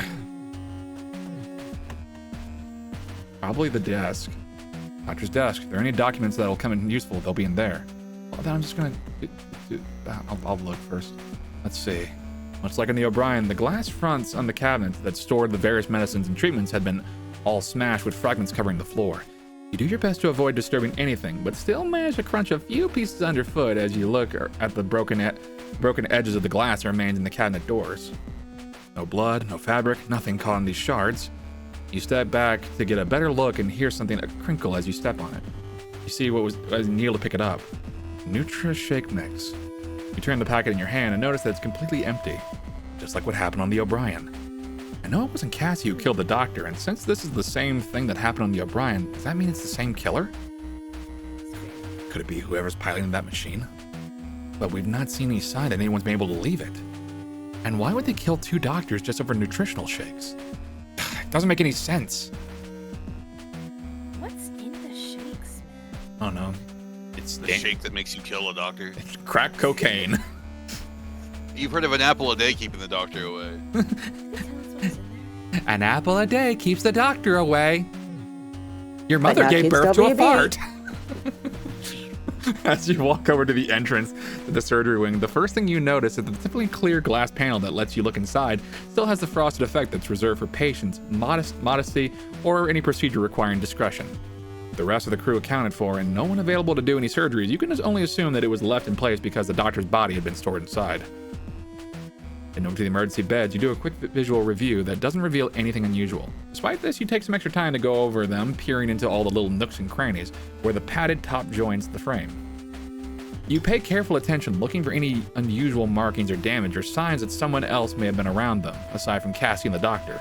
Probably the desk. Doctor's desk. If there are any documents that'll come in useful, they'll be in there. Well, then I'm just gonna... I'll look first. Let's see. Much like in the O'Brien, the glass fronts on the cabinets that stored the various medicines and treatments had been all smashed with fragments covering the floor. You do your best to avoid disturbing anything, but still manage to crunch a few pieces underfoot as you look at the broken edges of the glass that remains in the cabinet doors. No blood, no fabric, nothing caught in these shards. You step back to get a better look and hear something crinkle as you step on it. You see what was as you kneel to pick it up. Nutri Shake Mix. You turn the packet in your hand and notice that it's completely empty, just like what happened on the O'Brien. I know it wasn't Cassie who killed the doctor, and since this is the same thing that happened on the O'Brien, does that mean it's the same killer? Could it be whoever's piloting that machine? But we've not seen any sign that anyone's been able to leave it. And why would they kill two doctors just over nutritional shakes? It doesn't make any sense. What's in the shakes, man? Oh no. It's the shake that makes you kill a doctor. It's crack cocaine. You've heard of an apple a day keeping the doctor away. An apple a day keeps the doctor away. Your mother gave birth to a fart. As you walk over to the entrance to the surgery wing, the first thing you notice is that the typically clear glass panel that lets you look inside still has the frosted effect that's reserved for patients, modesty, or any procedure requiring discretion. With the rest of the crew accounted for and no one available to do any surgeries, you can just only assume that it was left in place because the doctor's body had been stored inside. And over to the emergency beds, you do a quick visual review that doesn't reveal anything unusual. Despite this, you take some extra time to go over them, peering into all the little nooks and crannies where the padded top joins the frame. You pay careful attention, looking for any unusual markings or damage or signs that someone else may have been around them, aside from Cassie and the doctor.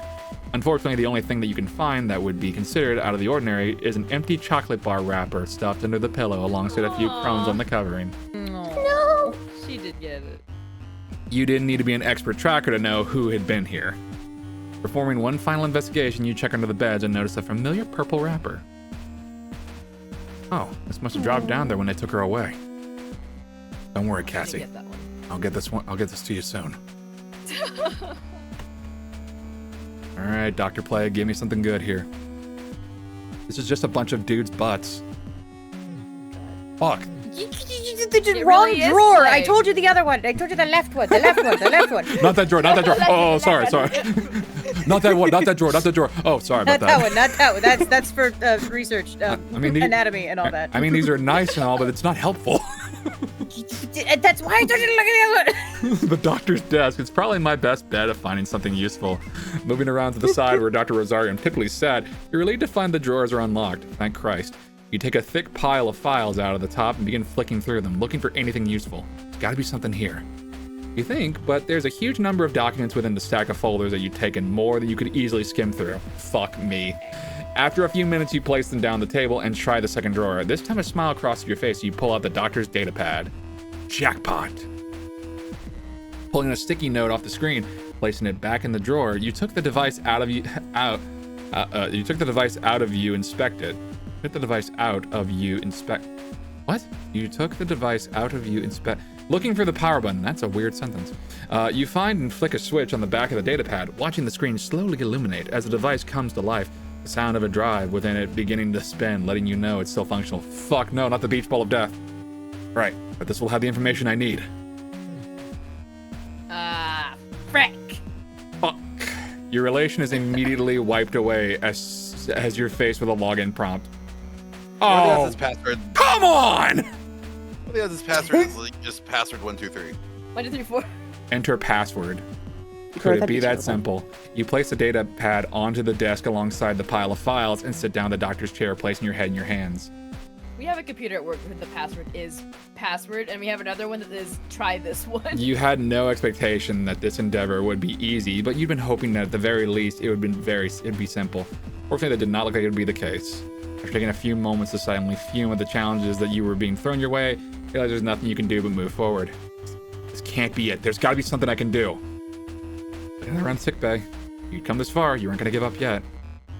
Unfortunately, the only thing that you can find that would be considered out of the ordinary is an empty chocolate bar wrapper stuffed under the pillow alongside a few crumbs on the covering. No! She did get it. You didn't need to be an expert tracker to know who had been here. Performing one final investigation, you check under the beds and notice a familiar purple wrapper. Oh, this must have dropped down there when they took her away. Don't worry, Cassie. Get that one. I'll get this to you soon. All right, Dr. Plague, give me something good here. This is just a bunch of dudes' butts. Fuck. The wrong drawer. I told you the other one. I told you the left one. The left one. The left one. Not that drawer. Not that drawer. Oh, sorry. Not that one. Not that drawer. Not that drawer. Oh, sorry about that. Not that one. Not that one. That's for research, anatomy and all that. I mean, these are nice and all, but it's not helpful. That's why I told you to look at the other one. The doctor's desk. It's probably my best bet of finding something useful. Moving around to the side where Dr. Rosario typically sat, you're relieved to find the drawers are unlocked. Thank Christ. You take a thick pile of files out of the top and begin flicking through them, looking for anything useful. There's gotta be something here. You think, but there's a huge number of documents within the stack of folders that you've taken, more than you could easily skim through. Fuck me. After a few minutes, you place them down the table and try the second drawer. This time a smile crosses your face, so you pull out the doctor's data pad. Jackpot. Pulling a sticky note off the screen, placing it back in the drawer, you took the device out of you, inspect it. took the device out of you inspect. What? You took the device out of you inspect. Looking for the power button. That's a weird sentence. You find and flick a switch on the back of the data pad, watching the screen slowly illuminate as the device comes to life. The sound of a drive within it beginning to spin, letting you know it's still functional. Fuck no, not the beach ball of death. Right, but this will have the information I need. Frick. Fuck. Your relation is immediately wiped away as you're faced with a login prompt. Oh, This password. come on! What has this password? Is like just password 123. 1, 2, 3, 4. Enter password. Could it be that simple? You place the data pad onto the desk alongside the pile of files and sit down in the doctor's chair, placing your head in your hands. We have a computer at work where the password is password, and we have another one that is try this one. You had no expectation that this endeavor would be easy, but you'd been hoping that at the very least it'd be simple. Fortunately, that did not look like it would be the case. After taking a few moments to silently fume at the challenges that you were being thrown your way, you realize there's nothing you can do but move forward. This can't be it. There's got to be something I can do. Around sickbay. You'd come this far, you weren't going to give up yet.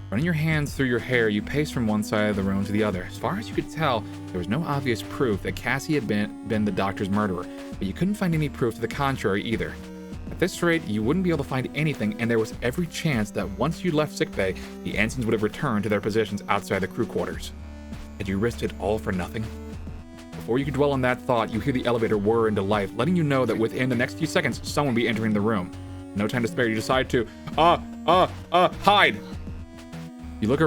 Running your hands through your hair, you paced from one side of the room to the other. As far as you could tell, there was no obvious proof that Cassie had been the doctor's murderer, but you couldn't find any proof to the contrary either. At this rate, you wouldn't be able to find anything, and there was every chance that once you left sickbay, the ensigns would have returned to their positions outside the crew quarters. Had you risked it all for nothing? Before you could dwell on that thought, you hear the elevator whir into life, letting you know that within the next few seconds, someone will be entering the room. No time to spare. You decide to, hide. You look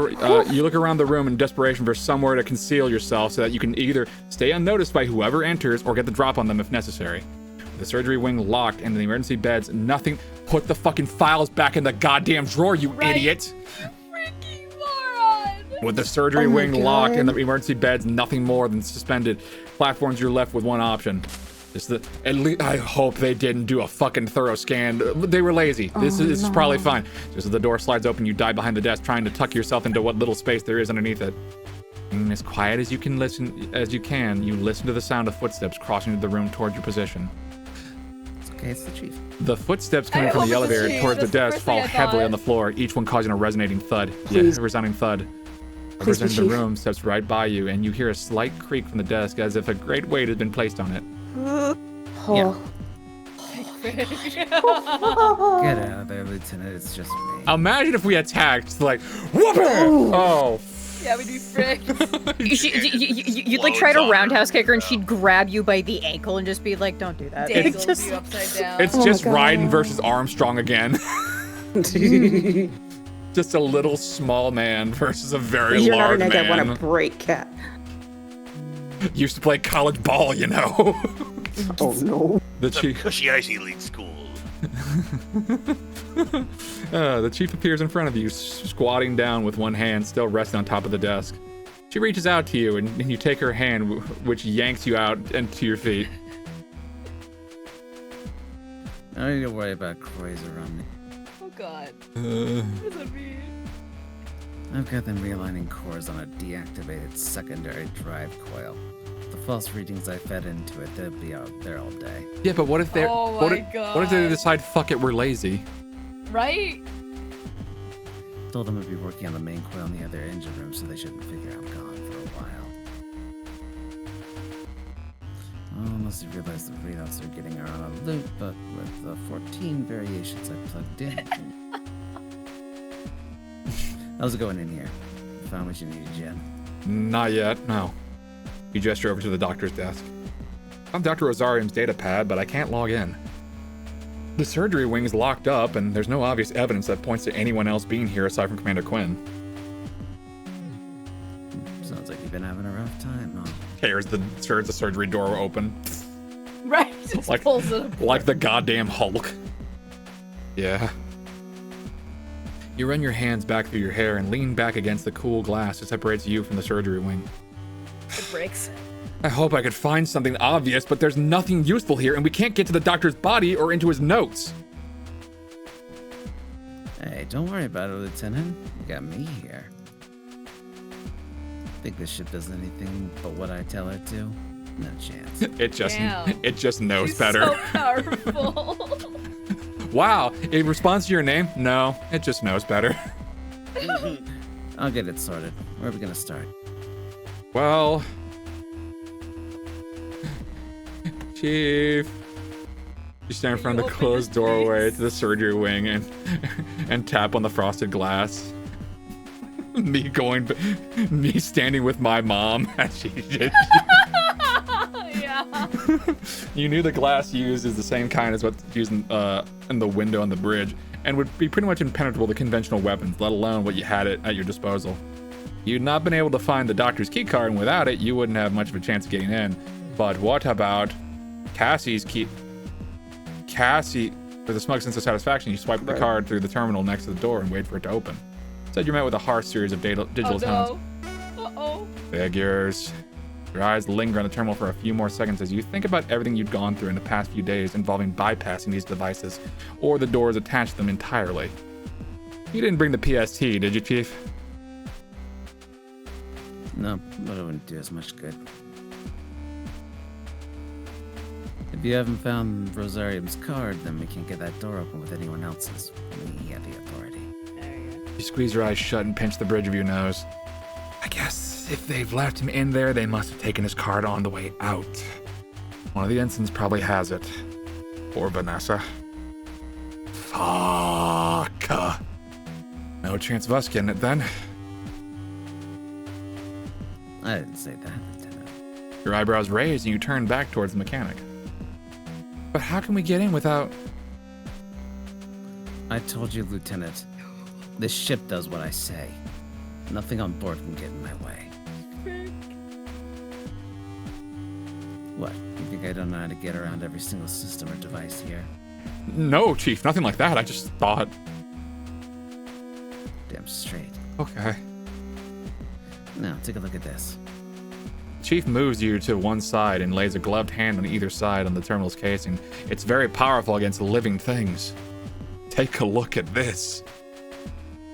around the room in desperation for somewhere to conceal yourself so that you can either stay unnoticed by whoever enters or get the drop on them if necessary. With the surgery wing locked and the emergency beds, nothing. Put the fucking files back in the goddamn drawer, you idiot. Freaking moron. With the surgery wing locked and the emergency beds, nothing more than suspended platforms, you're left with one option. At least I hope they didn't do a fucking thorough scan. They were lazy. This is probably fine. Just as the door slides open, you dive behind the desk, trying to tuck yourself into what little space there is underneath it. And as quiet as you can listen to the sound of footsteps crossing into the room toward your position. It's okay, it's the chief. The footsteps coming from the elevator towards the desk fall heavily on the floor, each one causing a resonating thud. Please. Yeah, a resounding thud. A person in the room steps right by you, and you hear a slight creak from the desk as if a great weight has been placed on it. Yeah. Get out of there, Lieutenant. It's just me. Imagine if we attacked, like, whoop it! Oh. Yeah, we do frick. You'd like try to roundhouse kick her and she'd grab you by the ankle and just be like, don't do that. Dangle you upside down. It's just Raiden versus Armstrong again. Just a little small man versus a very You're large not man. gonna want to break, cat. Used to play college ball, you know. Oh no. The chief. Cushy Ivy League school. The chief appears in front of you, squatting down with one hand still resting on top of the desk. She reaches out to you, and you take her hand, which yanks you out and to your feet. I don't need to worry about Croys around me. Oh god. What does that mean? I've got them realigning cores on a deactivated secondary drive coil. The false readings I fed into it, they'll be out there all day. Yeah, but what if they're what if they God. decide, fuck it, we're lazy? Right? Told them I'd be working on the main coil in the other engine room, so they shouldn't figure I'm gone for a while. Unless you realize the readouts are getting her on a loop, but with the 14 variations I plugged in. How's it going in here? Found what you needed, Jen? Not yet, no. You gesture over to the doctor's desk. I'm Dr. Rosarium's data pad, but I can't log in. The surgery wing's locked up, and there's no obvious evidence that points to anyone else being here aside from Commander Quinn. Sounds like you've been having a rough time, huh? Tears the surgery door open. Right? Just Like- pulls it up. Like the goddamn Hulk. Yeah. You run your hands back through your hair and lean back against the cool glass that separates you from the surgery wing. It breaks. I hope I could find something obvious, but there's nothing useful here, and we can't get to the doctor's body or into his notes. Hey, don't worry about it, Lieutenant. You got me here. Think this ship does anything but what I tell her to? No chance. It just Damn. knows She's better. so powerful. Wow, in response to your name? No, it just knows better. I'll get it sorted. Where are we gonna start? Well, Chief. You stand in front of the closed doorway to the surgery wing and tap on the frosted glass. me standing with my mom as she did. Yeah. You knew the glass used is the same kind as what's used in the window on the bridge, and would be pretty much impenetrable to conventional weapons, let alone what you had at your disposal. You'd not been able to find the doctor's key card, and without it, you wouldn't have much of a chance of getting in. But what about Cassie's key? Cassie, with a smug sense of satisfaction, you swipe the card through the terminal next to the door and wait for it to open. Instead, you're met with a harsh series of digital tones. Uh-oh. Figures. Your eyes linger on the terminal for a few more seconds as you think about everything you've gone through in the past few days involving bypassing these devices, or the doors attached to them entirely. You didn't bring the PST, did you, Chief? No, but it wouldn't do as much good. If you haven't found Rosarium's card, then we can't get that door open with anyone else's. We have the authority. There you go. You squeeze your eyes shut and pinch the bridge of your nose. I guess if they've left him in there, they must have taken his card on the way out. One of the ensigns probably has it. Or Vanessa. Fuck. No chance of us getting it then. I didn't say that, Lieutenant. Your eyebrows raise and you turn back towards the mechanic. But how can we get in without... I told you, Lieutenant. This ship does what I say. Nothing on board can get in my way. What? You think I don't know how to get around every single system or device here? No, Chief, nothing like that. I just thought... Damn straight. Okay. Now, take a look at this. Chief moves you to one side and lays a gloved hand on either side on the terminal's casing. It's very powerful against living things. Take a look at this.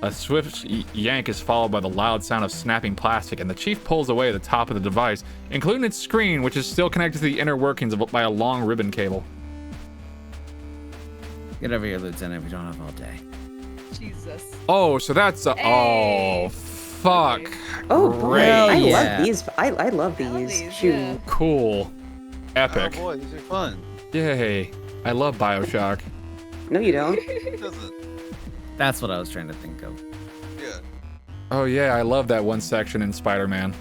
A swift yank is followed by the loud sound of snapping plastic, and the Chief pulls away the top of the device, including its screen, which is still connected to the inner workings by a long ribbon cable. Get over here, Lieutenant. We don't have all day. Jesus. Oh, so that's a... Hey. Oh, fuck. Oh, Great. I Yeah. love these. I love these. Shoot. yeah. Cool. Epic. Oh boy, these are fun. Yay. I love BioShock. No, you don't. It doesn't. That's what I was trying to think of. Yeah. Oh, yeah, I love that one section in Spider-Man.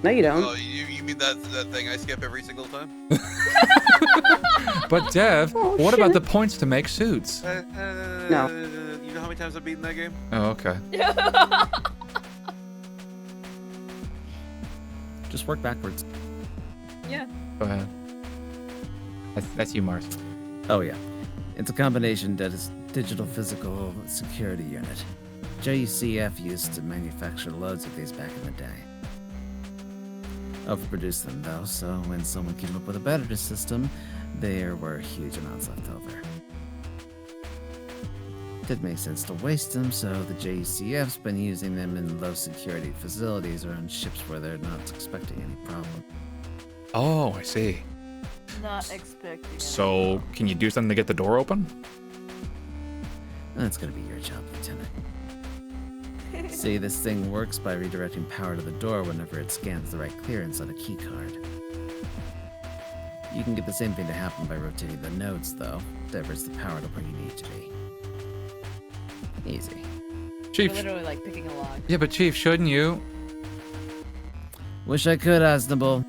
No, you don't. Oh, you mean that thing I skip every single time? But Dev, Oh, what about shit. the points to make suits? No. You know how many times I've beaten that game? Oh, okay. Just work backwards. Yeah. Go ahead. That's you, Mars. Oh, yeah. It's a combination that is digital physical security unit. JCF used to manufacture loads of these back in the day. Overproduced them, though, so when someone came up with a better system, there were huge amounts left over. Did make sense to waste them, so the JCF's been using them in low security facilities or on ships where they're not expecting any problem. Oh, I see. Not expecting. So, can you do something to get the door open? That's gonna be your job, Lieutenant. See, this thing works by redirecting power to the door whenever it scans the right clearance on a key card. You can get the same thing to happen by rotating the nodes, though. Diverts the power to where you need to be. Easy. Chief. We're literally like picking a log. Yeah, but Chief, shouldn't you? Wish I could, Asnable.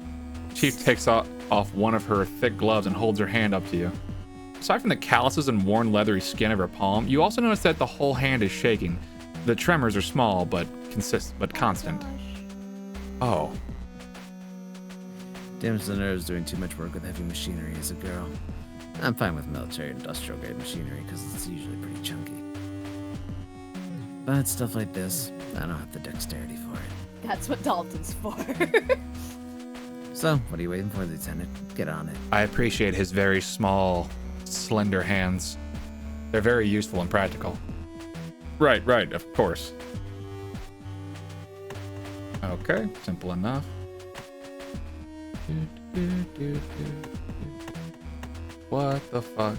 Chief takes off one of her thick gloves and holds her hand up to you. Aside from the calluses and worn leathery skin of her palm, you also notice that the whole hand is shaking. The tremors are small, but constant. Oh. Damage the nerves doing too much work with heavy machinery as a girl. I'm fine with military industrial grade machinery because it's usually pretty chunky. But stuff like this, I don't have the dexterity for it. That's what Dalton's for. So, what are you waiting for, Lieutenant? Get on it. I appreciate his very small, slender hands. They're very useful and practical. Right, of course. Okay, simple enough. What the fuck?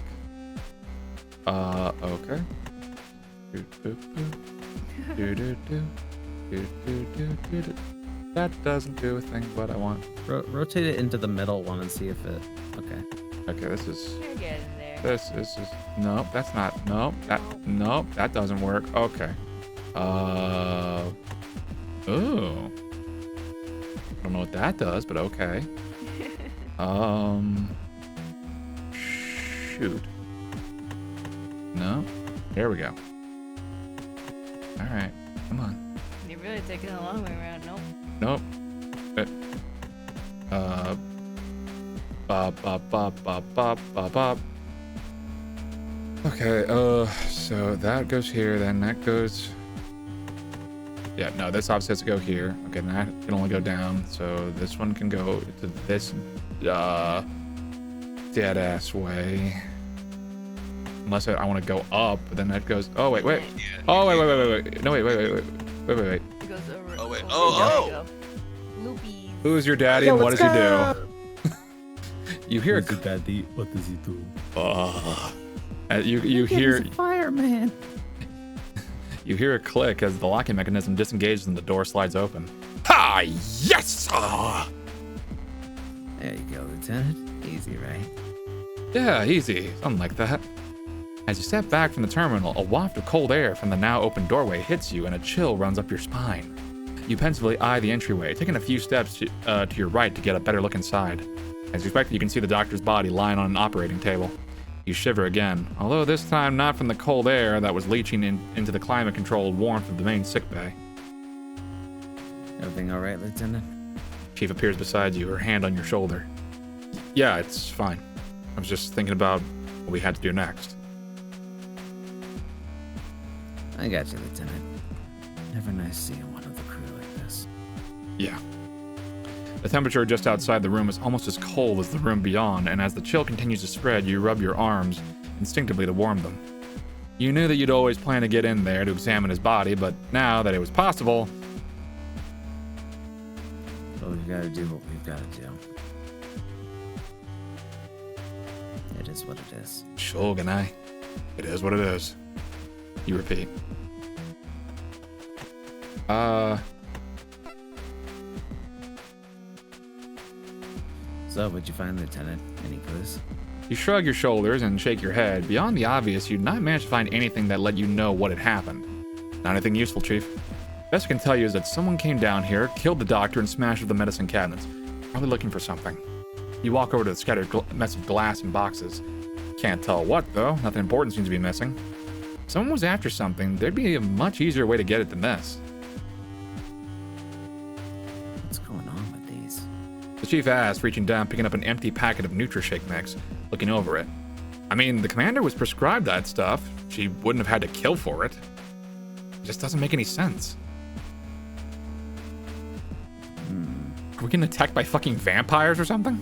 Okay. That doesn't do a thing what I want. Rotate it into the middle one and see if it. Okay. Okay, this is. You're getting there. This is. Nope, that's not. Nope, that doesn't work. Okay. Oh. I don't know what that does, but okay. Shoot. No. There we go. All right. Come on. You're really taking a long way around. Nope. Nope. Okay, so that goes here, then that goes... Yeah, no, this obviously has to go here. Okay, then that can only go down, so this one can go to this, dead-ass way. Unless I want to go up, but then that goes... Oh, wait. Oh, wait. No, wait. It goes over. Oh, wait. over. Oh. There you go. Loopies. Who is your daddy and what does he do? You hear... Who's your daddy? What does he do? You hear... He's a fireman. You hear a click as the locking mechanism disengages and the door slides open. Ha! Yes! There you go, Lieutenant. Easy, right? Yeah, easy. Something like that. As you step back from the terminal, a waft of cold air from the now open doorway hits you and a chill runs up your spine. You pensively eye the entryway, taking a few steps to your right to get a better look inside. As you expect, you can see the doctor's body lying on an operating table. You shiver again, although this time not from the cold air that was leaching into the climate-controlled warmth of the main sickbay. Everything all right, Lieutenant? Chief appears beside you, her hand on your shoulder. Yeah, it's fine. I was just thinking about what we had to do next. I got you, Lieutenant. Never nice seeing one of the crew like this. Yeah. The temperature just outside the room is almost as cold as the room beyond, and as the chill continues to spread, you rub your arms instinctively to warm them. You knew that you'd always plan to get in there to examine his body, but now that it was possible... Well, we've got to do what we've got to do. It is what it is. Shogunai. It is what it is. You repeat. So, what'd you find, Lieutenant? Any clues? You shrug your shoulders and shake your head. Beyond the obvious, you'd not managed to find anything that let you know what had happened. Not anything useful, Chief. Best I can tell you is that someone came down here, killed the doctor, and smashed up the medicine cabinets. Probably looking for something. You walk over to the scattered mess of glass and boxes. Can't tell what, though. Nothing important seems to be missing. If someone was after something, there'd be a much easier way to get it than this. What's going on with these? The Chief asked, reaching down, picking up an empty packet of NutriShake mix, looking over it. I mean, the commander was prescribed that stuff. She wouldn't have had to kill for it. It just doesn't make any sense. Are we getting attacked by fucking vampires or something?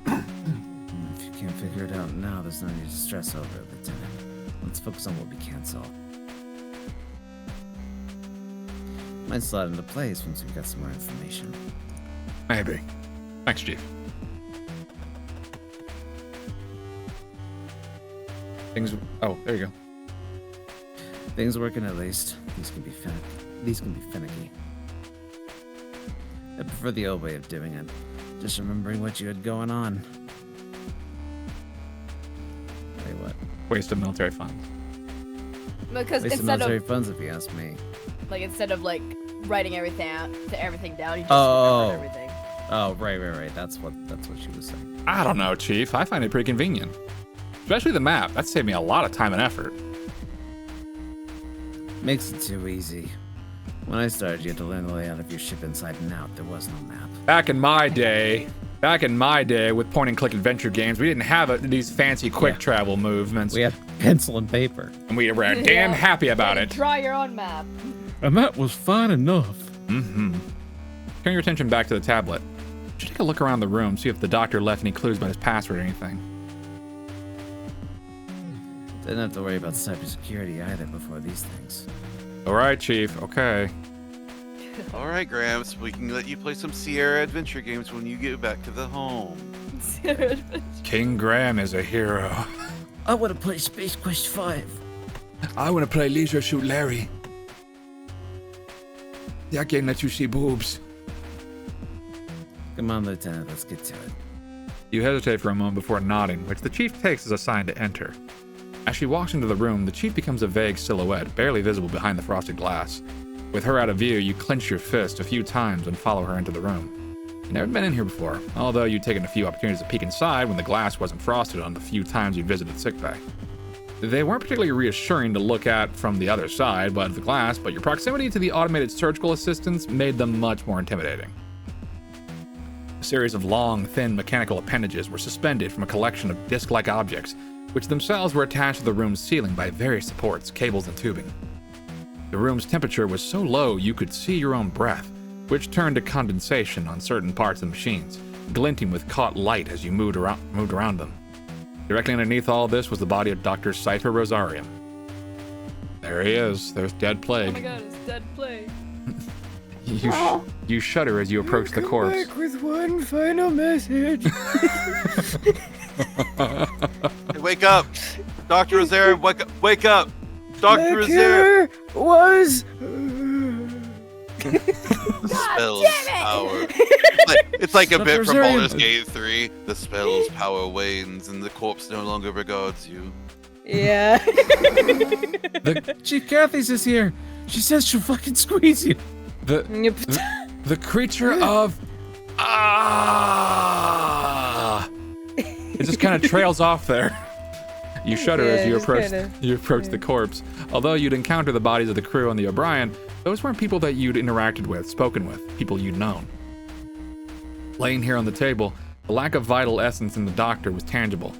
If you can't figure it out now, there's no need to stress over it, Lieutenant. Let's focus on what we can solve. Might slide into place once we've got some more information. Maybe. Thanks, Chief. Oh, there you go. Things working at least. These can be finicky. I prefer the old way of doing it. Just remembering what you had going on. Wait, what? Waste of military funds. Because Waste of instead military of funds, if you ask me. like writing everything down, you just Oh. remembered everything. Oh, right. That's what she was saying. I don't know, Chief. I find it pretty convenient. Especially the map. That saved me a lot of time and effort. Makes it too easy. When I started, you had to learn the layout of your ship inside and out. There was no map. Back in my day with point-and-click adventure games, we didn't have these fancy quick travel movements. We had pencil and paper. And we were damn happy about it. Draw your own map. A map was fine enough. Mm-hmm. Turn your attention back to the tablet. You should take a look around the room, see if the doctor left any clues about his password or anything. Didn't have to worry about cybersecurity either before these things. All right, Chief. Okay. All right, Gramps. We can let you play some Sierra adventure games when you get back to the home. King Graham is a hero. I want to play Space Quest 5. I want to play Leisure Suit Larry. I can't let you see boobs. Come on, Lieutenant, let's get to it. You hesitate for a moment before nodding, which the chief takes as a sign to enter. As she walks into the room, the chief becomes a vague silhouette, barely visible behind the frosted glass. With her out of view, you clench your fist a few times and follow her into the room. You've never been in here before, although you'd taken a few opportunities to peek inside when the glass wasn't frosted on the few times you'd visited sickbay. They weren't particularly reassuring to look at from the other side of the glass, but your proximity to the automated surgical assistants made them much more intimidating. A series of long, thin mechanical appendages were suspended from a collection of disc-like objects, which themselves were attached to the room's ceiling by various supports, cables, and tubing. The room's temperature was so low you could see your own breath, which turned to condensation on certain parts of the machines, glinting with caught light as you moved around them. Directly underneath all this was the body of Dr. Cypher Rosarium. There he is. There's Dead Plague. Oh my god, it's Dead Plague. You shudder as you approach the corpse. Back with one final message. Hey, wake up! Dr. Rosarium, wake up! Dr. Rosarium! Was... The spell's power. It's like a bit from Baldur's Gate 3. The spell's power wanes and the corpse no longer regards you. Yeah. Chief Kathy's is here. She says she'll fucking squeeze you. The creature of... It just kind of trails off there. You shudder as you approach the corpse. Although you'd encounter the bodies of the crew on the O'Brien, those weren't people that you'd interacted with, spoken with, people you'd known. Laying here on the table, the lack of vital essence in the doctor was tangible.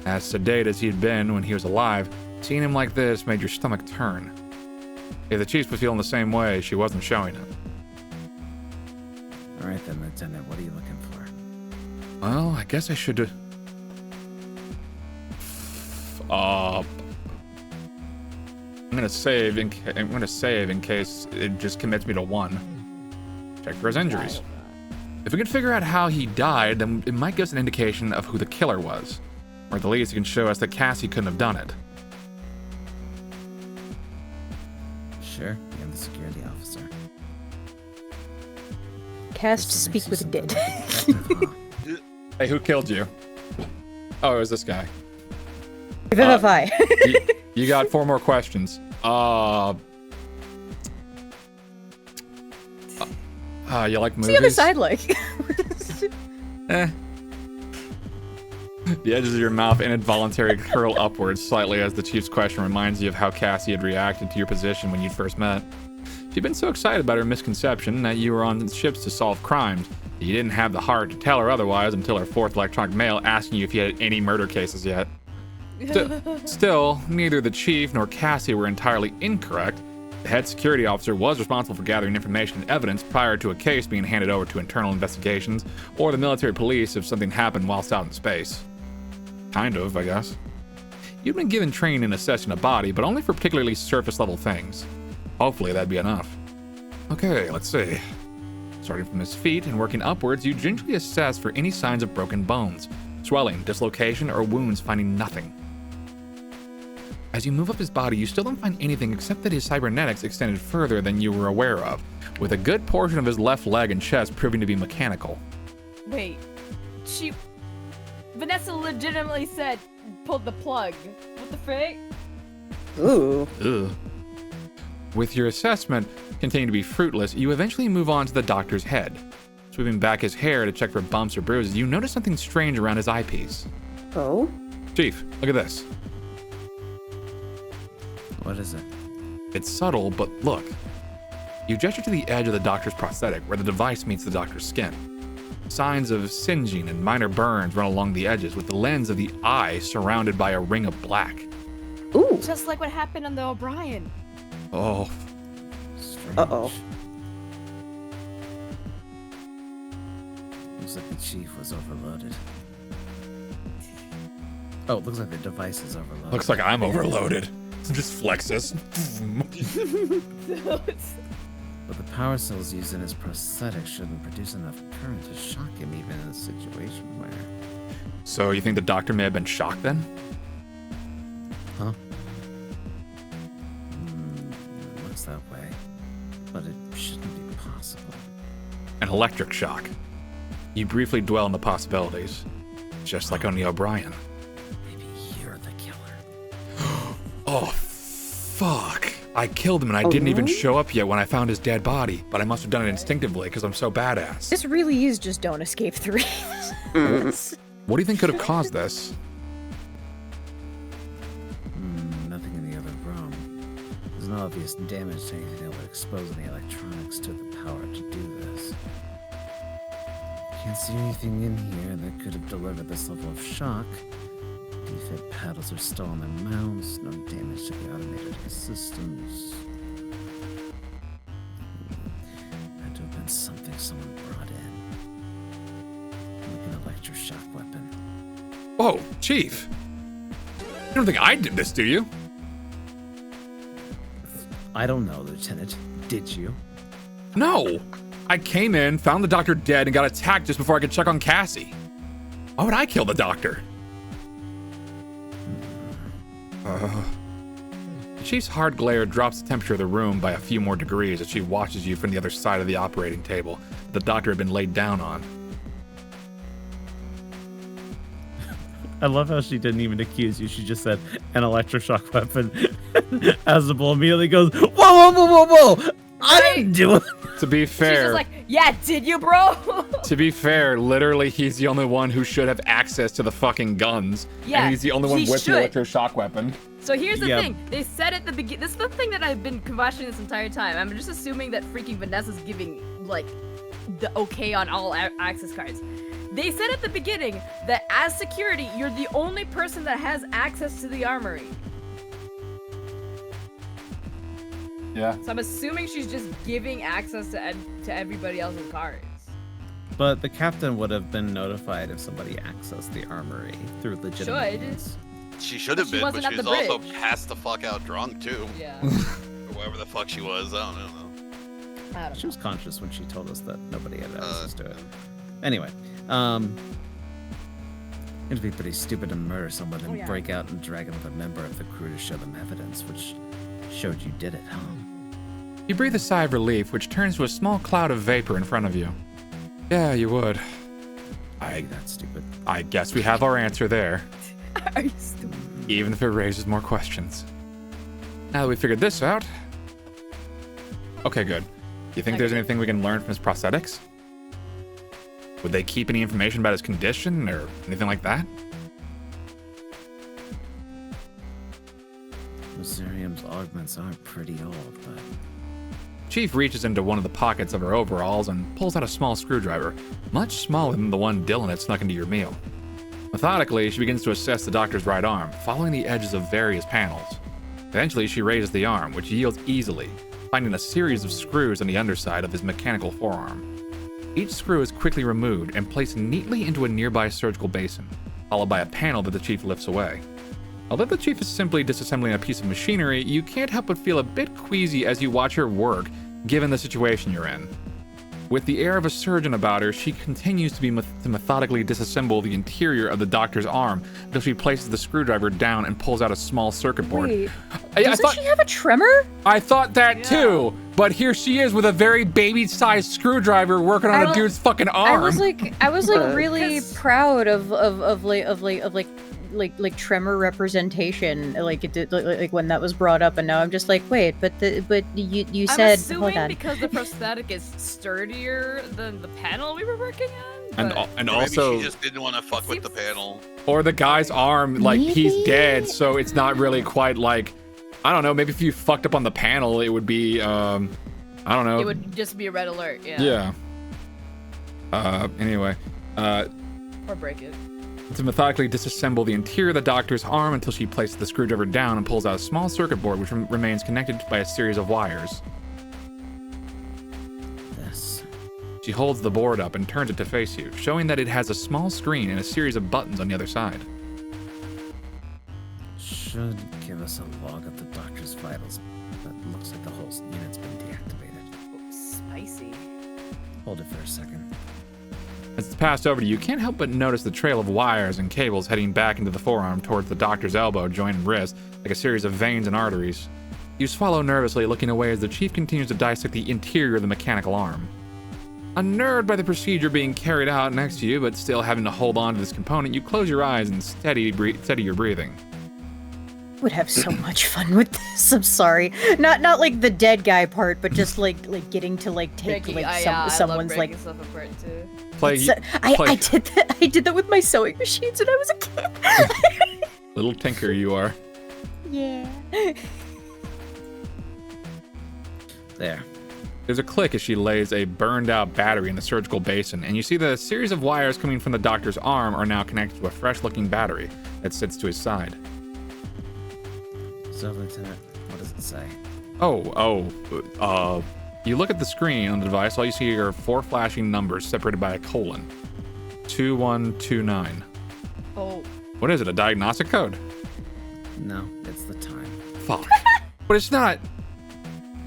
As sedate as he'd been when he was alive, seeing him like this made your stomach turn. If the chief was feeling the same way, she wasn't showing it. All right then, Lieutenant, what are you looking for? Well, I guess I should... I'm gonna save in case it just commits me to 1. Check for his injuries. If we can figure out how he died, then it might give us an indication of who the killer was. Or at the least it can show us that Cassie couldn't have done it. Sure, I'm the security officer. Cast Speak with the Dead. Hey, who killed you? Oh, it was this guy. Vivify. You got 4 more questions. You like movies? What's the other side like? The edges of your mouth involuntarily curl upwards slightly as the chief's question reminds you of how Cassie had reacted to your position when you first met. She'd been so excited about her misconception that you were on ships to solve crimes that you didn't have the heart to tell her otherwise until her 4th electronic mail asking you if you had any murder cases yet. Still, neither the chief nor Cassie were entirely incorrect. The head security officer was responsible for gathering information and evidence prior to a case being handed over to internal investigations or the military police if something happened whilst out in space. Kind of, I guess. You'd been given training in assessing a body, but only for particularly surface-level things. Hopefully that'd be enough. Okay, let's see. Starting from his feet and working upwards, you gingerly assess for any signs of broken bones, swelling, dislocation, or wounds, finding nothing. As you move up his body, you still don't find anything except that his cybernetics extended further than you were aware of, with a good portion of his left leg and chest proving to be mechanical. Wait, Vanessa legitimately said, pulled the plug. What the frick? Ooh. Ugh. With your assessment continuing to be fruitless, you eventually move on to the doctor's head. Sweeping back his hair to check for bumps or bruises, you notice something strange around his eyepiece. Oh? Chief, look at this. What is it? It's subtle, but look. You gesture to the edge of the doctor's prosthetic where the device meets the doctor's skin. Signs of singeing and minor burns run along the edges with the lens of the eye surrounded by a ring of black. Ooh. Just like what happened on the O'Brien. Oh. Strange. Uh-oh. Looks like the chief was overloaded. Oh, it looks like the device is overloaded. Looks like I'm overloaded. Just flexes. But the power cells used in his prosthetic shouldn't produce enough current to shock him even in a situation where... So you think the doctor may have been shocked then? Huh? It looks that way. But it shouldn't be electric shock. You briefly dwell on the possibilities, just like O'Neill O'Brien. Maybe you're the killer. Oh, fuck. I killed him and I didn't even show up yet when I found his dead body, but I must have done it instinctively because I'm so badass. This really is just Don't Escape 3. What do you think could have caused this? Nothing in the other room. There's no obvious damage to anything that would expose any electronics to the power to do this. Can't see anything in here that could have delivered this level of shock. Defib paddles are still on their mounts. No damage to the automated systems. Had to have been something someone brought in. Like an electroshock weapon. Whoa, Chief. You don't think I did this, do you? I don't know, Lieutenant. Did you? No. I came in, found the doctor dead, and got attacked just before I could check on Cassie. Why would I kill the doctor? The Chief's hard glare drops the temperature of the room by a few more degrees as she watches you from the other side of the operating table that the doctor had been laid down on. I love how she didn't even accuse you. She just said an electroshock weapon. Azabel immediately goes, whoa, whoa, whoa, whoa, whoa! I didn't do it! To be fair... She's just like, yeah, did you, bro? To be fair, literally, he's the only one who should have access to the fucking guns. Yeah, and he's the only one with should. the electroshock weapon. So here's the thing. They said at the beginning, this is the thing that I've been questioning this entire time. I'm just assuming that freaking Vanessa's giving, like, the okay on all access cards. They said at the beginning that as security, you're the only person that has access to the armory. Yeah. So I'm assuming she's just giving access to everybody else's cards. But the captain would have been notified if somebody accessed the armory through legitimate means. She should have been, but she was also passed the fuck out drunk too. Yeah. Or whatever the fuck she was. I don't know. She was conscious when she told us that nobody had access to it. Anyway, it'd be pretty stupid to murder someone and break out and drag another member of the crew to show them evidence, which showed you did it, huh? You breathe a sigh of relief, which turns to a small cloud of vapor in front of you. Yeah, you would. That's stupid. I guess we have our answer there. Are you stupid? Even if it raises more questions. Now that we figured this out... Okay, good. You think there's anything we can learn from his prosthetics? Would they keep any information about his condition or anything like that? Rosarium's augments aren't pretty old, but... Chief reaches into one of the pockets of her overalls and pulls out a small screwdriver, much smaller than the one Dylan had snuck into your meal. Methodically, she begins to assess the doctor's right arm, following the edges of various panels. Eventually, she raises the arm, which yields easily, finding a series of screws on the underside of his mechanical forearm. Each screw is quickly removed and placed neatly into a nearby surgical basin, followed by a panel that the Chief lifts away. Although the Chief is simply disassembling a piece of machinery, you can't help but feel a bit queasy as you watch her work, given the situation you're in. With the air of a surgeon about her, she continues to methodically disassemble the interior of the doctor's arm until she places the screwdriver down and pulls out a small circuit board. Wait, doesn't she have a tremor? I thought that too, but here she is with a very baby-sized screwdriver working on a dude's fucking arm. I was like really proud of tremor representation, like it did, like when that was brought up, and now I'm just like, wait, but you said, I'm assuming hold on, because the prosthetic is sturdier than the panel we were working on. And Maybe also, she just didn't want to fuck with the panel. Or the guy's arm, like he's dead, so it's not really quite like, I don't know. Maybe if you fucked up on the panel, it would be, I don't know. It would just be a red alert. Yeah. Yeah. Anyway. Or break it. To methodically disassemble the interior of the doctor's arm until she places the screwdriver down and pulls out a small circuit board which remains connected by a series of wires. This. She holds the board up and turns it to face you, showing that it has a small screen and a series of buttons on the other side. Should give us a log of the doctor's vitals, but looks like the whole unit's been deactivated. Oh, spicy. Hold it for a second. As it's passed over to you, you can't help but notice the trail of wires and cables heading back into the forearm towards the doctor's elbow, joint, and wrist, like a series of veins and arteries. You swallow nervously, looking away as the Chief continues to dissect the interior of the mechanical arm. Unnerved by the procedure being carried out next to you, but still having to hold on to this component, you close your eyes and steady your breathing. Would have so much fun with this. I'm sorry, not like the dead guy part, but just like getting to like take Breaking, like someone's like. stuff apart too. I did that with my sewing machines when I was a kid. Little tinker you are. Yeah. There. There's a click as she lays a burned out battery in the surgical basin, and you see that a series of wires coming from the doctor's arm are now connected to a fresh looking battery that sits to his side. So, Lieutenant, what does it say? You look at the screen on the device, all you see are 4 flashing numbers separated by a colon. 2129. Oh. What is it, a diagnostic code? No, it's the time. Fuck. But it's not.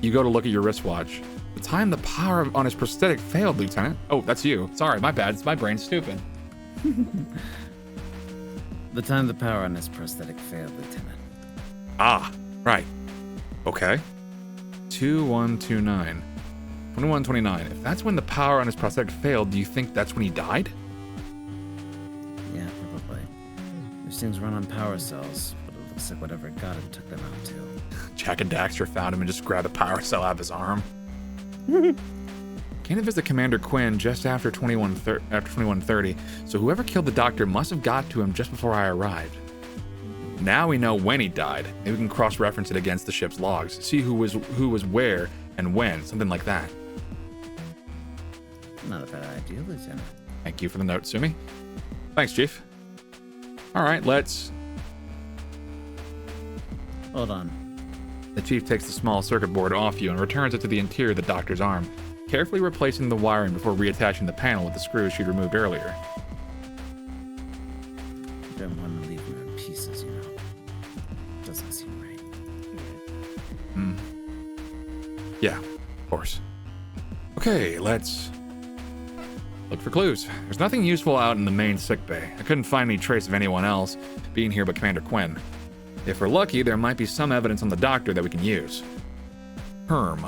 You go to look at your wristwatch. The time the power on his prosthetic failed, Lieutenant. Oh, that's you. Sorry, my bad. It's my brain stupid. The time the power on his prosthetic failed, Lieutenant. Ah, right. Okay. 2129. 2129. If that's when the power on his prosthetic failed, do you think that's when he died? Yeah, probably. These things run on power cells, but it looks like whatever got him took them out too. Jack and Daxter found him and just grabbed the power cell out of his arm. Came to visit Commander Quinn just after 2130, so whoever killed the doctor must have got to him just before I arrived. Now we know when he died. Maybe we can cross-reference it against the ship's logs, see who was where and when, something like that. Not a bad idea, Lieutenant. Thank you for the note, Sumi. Thanks, Chief. All right, let's... Hold on. The Chief takes the small circuit board off you and returns it to the interior of the doctor's arm, carefully replacing the wiring before reattaching the panel with the screws she'd removed earlier. Don't want to leave him in pieces, you know. Doesn't seem right. Yeah, of course. Okay, let's look for clues. There's nothing useful out in the main sickbay. I couldn't find any trace of anyone else being here but Commander Quinn. If we're lucky, there might be some evidence on the doctor that we can use. Herm.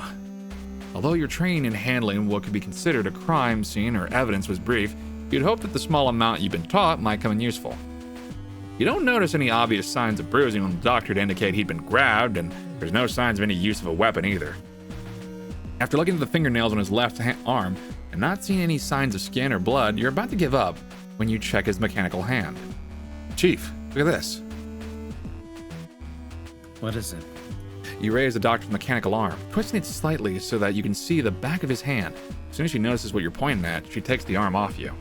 Although your training in handling what could be considered a crime scene or evidence was brief, you'd hope that the small amount you've been taught might come in useful. You don't notice any obvious signs of bruising on the doctor to indicate he'd been grabbed, and there's no signs of any use of a weapon either. After looking at the fingernails on his left arm and not seeing any signs of skin or blood, you're about to give up when you check his mechanical hand. Chief, look at this. What is it? You raise the doctor's mechanical arm, twisting it slightly so that you can see the back of his hand. As soon as she notices what you're pointing at, she takes the arm off you.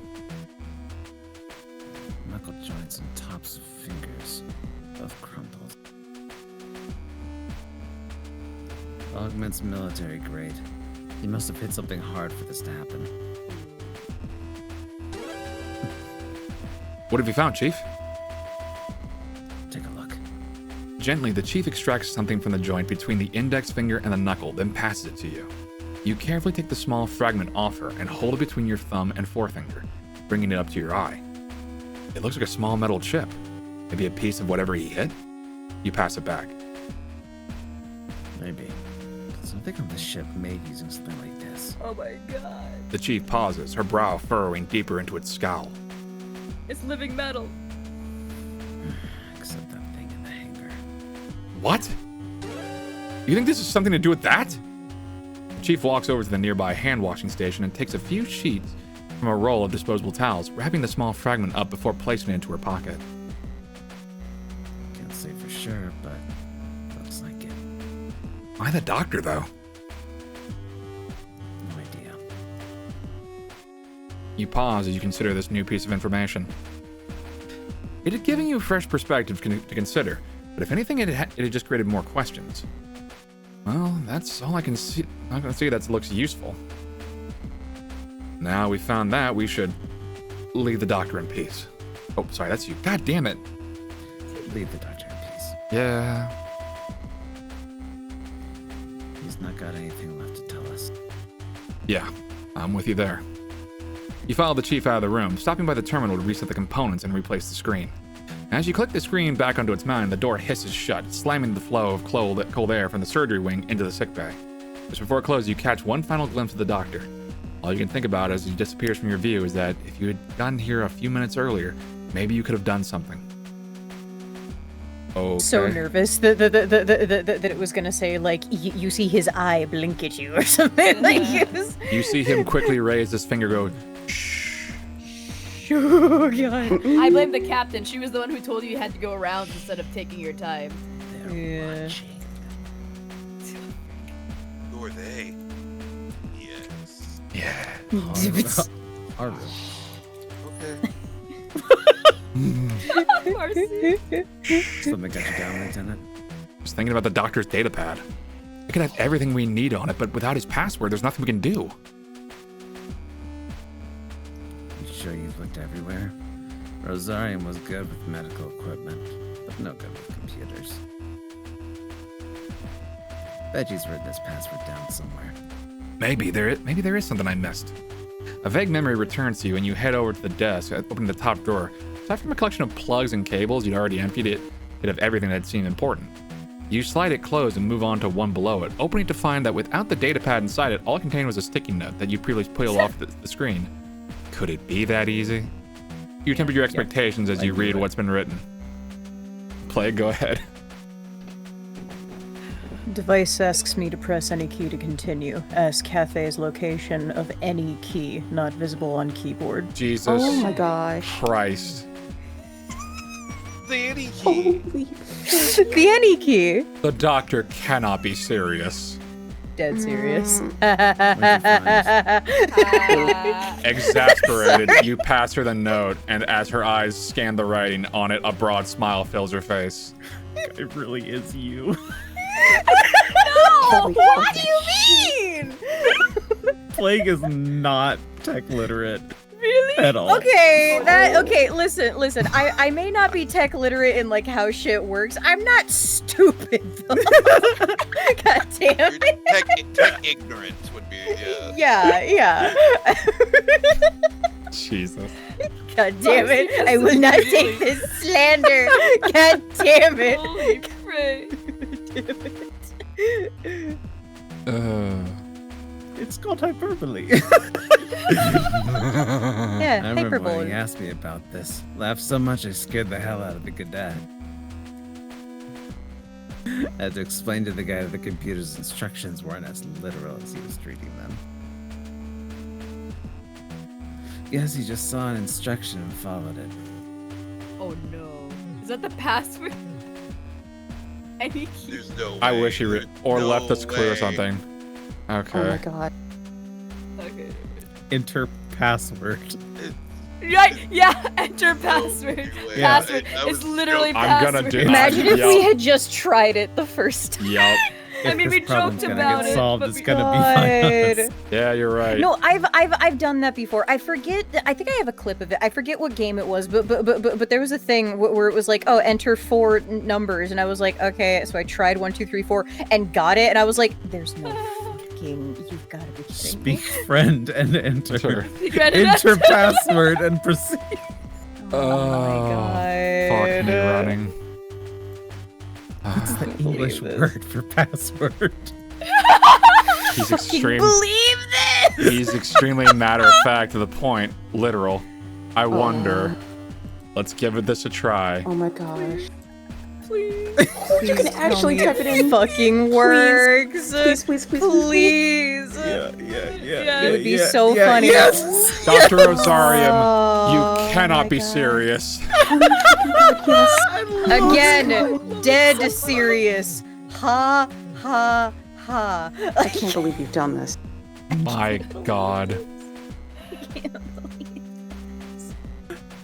Knuckle joints and tops of fingers, both crumpled. Augment's military grade. He must have hit something hard for this to happen. What have you found, Chief? Take a look. Gently, the Chief extracts something from the joint between the index finger and the knuckle, then passes it to you. You carefully take the small fragment off her and hold it between your thumb and forefinger, bringing it up to your eye. It looks like a small metal chip. Maybe a piece of whatever he hit? You pass it back. Maybe. Something on the ship made using something like this. Oh my god. The Chief pauses, her brow furrowing deeper into its scowl. It's living metal. Except that thing in the hangar. What? You think this has something to do with that? The Chief walks over to the nearby hand-washing station and takes a few sheets from a roll of disposable towels, wrapping the small fragment up before placing it into her pocket. Can't say for sure, but looks like it. Why the doctor, though? No idea. You pause as you consider this new piece of information. It had given you a fresh perspective to consider, but if anything, it had just created more questions. Well, that's all I can see. I'm gonna see that looks useful. Now we found that, we should leave the doctor in peace. Oh, sorry, that's you. God damn it. Leave the doctor in peace. Yeah. He's not got anything left to tell us. Yeah, I'm with you there. You follow the Chief out of the room, stopping by the terminal to reset the components and replace the screen. As you click the screen back onto its mount, the door hisses shut, slamming the flow of cold air from the surgery wing into the sickbay. Just before it closes, you catch one final glimpse of the doctor. All you can think about as he disappears from your view is that if you had gotten here a few minutes earlier, maybe you could have done something. Okay. So nervous that it was gonna say like you see his eye blink at you or something like this. You see him quickly raise his finger, go, shh. Oh god. I blame the captain. She was the one who told you had to go around instead of taking your time. Yeah. Who are they? Yes. Yeah. Our room. Okay. Marcy. Something got you down, Lieutenant. Just thinking about the doctor's data pad. It could have everything we need on it, but without his password, there's nothing we can do. You sure you've looked everywhere? Rosarium was good with medical equipment, but no good with computers. Veggie's written his password down somewhere. Maybe there is something I missed. A vague memory returns to you, and you head over to the desk, opening the top drawer. Aside from a collection of plugs and cables you'd already emptied, it of everything that seemed important. You slide it closed and move on to one below it, opening to find that without the data pad inside it, all it contained was a sticky note that you previously peeled off the screen. Could it be that easy? You temper your expectations as you read what's been written. Plague, go ahead. Device asks me to press any key to continue. Ask Cathay's location of any key not visible on keyboard. Jesus. Oh my gosh. Christ. The any key. The any key. The doctor cannot be serious. Dead serious. Exasperated, you pass her the note, and as her eyes scan the writing on it, a broad smile fills her face. It really is you. No! What do you mean? Plague is not tech literate. Really? At all. Okay, listen. I may not be tech literate in like how shit works. I'm not stupid though. God damn it. Tech ignorant would be, Yeah. Jesus. God damn it. I will not take this slander. God damn it. Holy pray. It's called hyperbole. Yeah, I remember when hyperbole. he asked me about this. Laughed so much I scared the hell out of the good dad. I had to explain to the guy that the computer's instructions weren't as literal as he was treating them. Guess he just saw an instruction and followed it. Oh no. Is that the password? Any key? There's no way. I wish he or No left us clear or way. something. Okay. Oh my god. Okay. Enter password. Right, yeah, enter password. Wait, Password. I was It's literally joking. I'm gonna password. do- Imagine if Yup. we had just tried it the first time. Yup. I mean, we If this problem's joked gonna about get it, solved, but it's we- gonna be fine. God. Yeah, you're right. No, I've done that before. I forget. I think I have a clip of it. I forget what game it was, but there was a thing where it was like, oh, enter 4 numbers, and I was like, okay. So I tried 1, 2, 3, 4, and got it, and I was like, there's no fucking. You've got to be kidding me. Speak friend and enter. Sure. Enter password and proceed. Oh my god. Fuck me running. What's the English word for password? He's Fucking extreme. believe this. He's extremely matter of fact to the point. Literal. I wonder. Let's give it this a try. Oh my gosh. Please. You can actually type it in. Fucking works. Please. Please. Yeah. It would be so funny. Yes. Dr. Rosarium, Oh, you cannot my be God. serious. Again, dead serious. Ha ha ha. I can't believe you've done this. My God.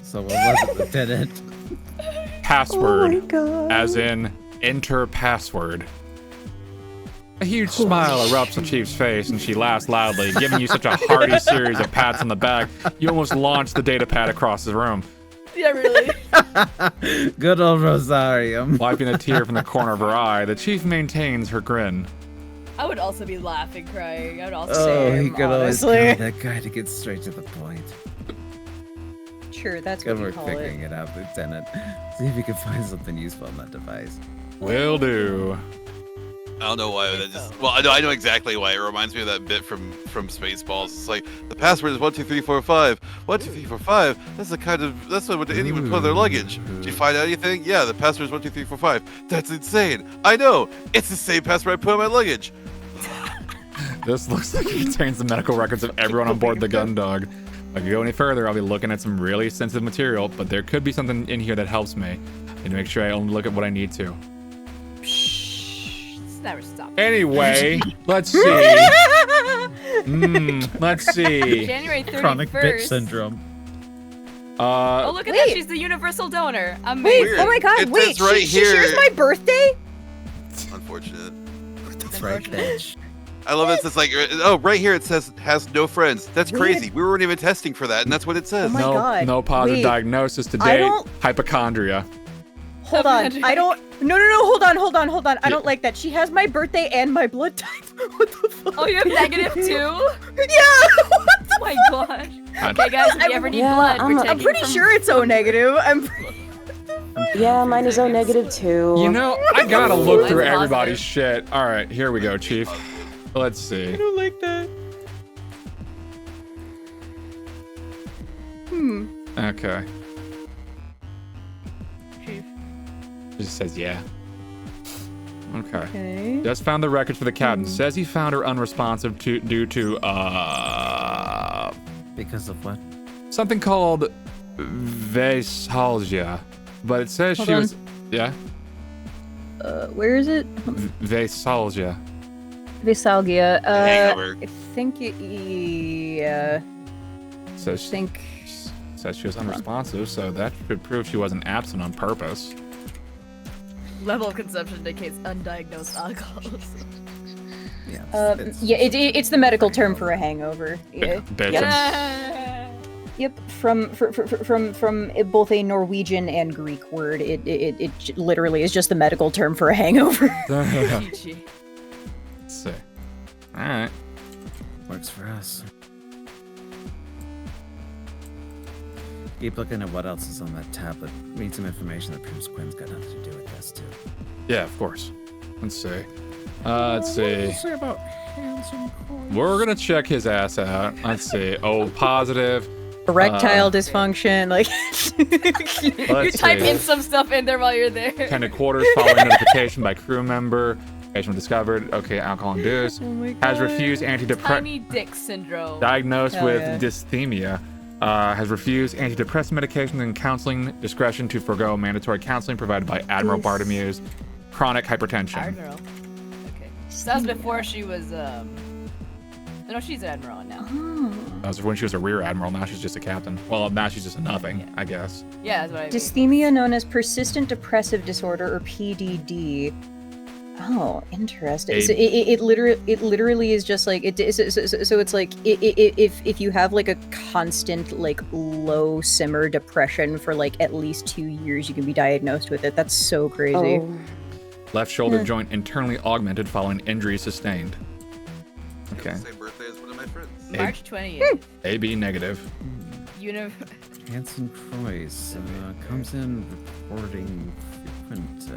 So what was it, Lieutenant? Password. Oh my god. As in, enter password. A huge smile erupts on Chief's face, and she laughs loudly, giving you such a hearty series of pats on the back, you almost launch the data pad across the room. Yeah, really. Good old Rosarium. Wiping a tear from the corner of her eye, the Chief maintains her grin. I would also be laughing, crying. I would also Oh, say, he could always honestly. tell that guy to get straight to the point. Sure, that's Good what you work call figuring it. it out, Lieutenant. See if you can find something useful on that device. Will do. I don't know why that just. Well, I know exactly why. It reminds me of that bit from Spaceballs. It's like the password is 12345. 12345. That's what anyone would put in their luggage. Did you find out anything? Yeah, the password is 12345. That's insane. I know. It's the same password I put in my luggage. This looks like it contains the medical records of everyone on board the Gundog. If I go any further, I'll be looking at some really sensitive material, but there could be something in here that helps me. I need to make sure I only look at what I need to. Never stop. Anyway, let's see. Let's see. January 31st. Chronic bitch syndrome. Oh, look at that. She's the universal donor. Amazing. Wait, oh my god, It wait, says right she shares here- my birthday? Unfortunate. That's right, bitch. I love that it's like, oh, right here it says has no friends. That's crazy. We weren't even testing for that, and that's what it says. Oh my God. No positive Wait. diagnosis to I date. don't- Hypochondria. Hold on, I don't. No, hold on. I don't like that. She has my birthday and my blood type. What the fuck? Oh, you have negative 2? Yeah. Oh my gosh. Okay, guys, if you ever need Yeah, blood, we're I'm taking pretty from- sure it's O negative. Yeah, mine is O negative too. You know, I gotta look through Mine's everybody's positive. shit. All right, here we go, Chief. Let's see. don't like that. Okay. Chief. It just says yeah. Okay. Okay. Just found the records for the captain. Says he found her unresponsive due to Because of what? something called vasalgia, but it says Hold she on. was Where is it? vasalgia. Visalgia. Hangover. I think yeah. Says says she was unresponsive, so that should prove she wasn't absent on purpose. Level of consumption indicates undiagnosed alcoholism. Yeah. Yeah, it's the medical term for a hangover. Yeah. Bitch. Yep, from both a Norwegian and Greek word, it literally is just the medical term for a hangover. Let's see. All right. Works for us. Keep looking at what else is on that tablet. We need some information that proves Quinn's got nothing to do with this, too. Yeah, of course. Let's see. Let's see. Say about handsome Coin. We're gonna check his ass out. Let's see. Oh, positive. Erectile dysfunction, like. Let's Type see. in some stuff in there while you're there. 10 quarters following notification by crew member. Patient discovered. Okay, alcohol induced. Has refused antidepressant. Tiny dick syndrome. Diagnosed Hell with yeah. dysthymia. Has refused antidepressant medication and counseling. Discretion to forego mandatory counseling provided by Admiral Bartomeu's. Chronic hypertension. Admiral. Okay. That was before she was, No, she's an admiral now. That was when she was a rear admiral. Now she's just a captain. Well, now she's just a nothing, I guess. Yeah, that's what I mean. Dysthymia, known as persistent depressive disorder or PDD. Oh, interesting. So it literally is just like so it's like if you have like a constant like low simmer depression for like at least 2 years, you can be diagnosed with it. That's so crazy. Oh, Left shoulder joint internally augmented following injury sustained. Okay. Same birthday as one of my friends. March 20th. AB negative. Hanson Croix comes in reporting frequent.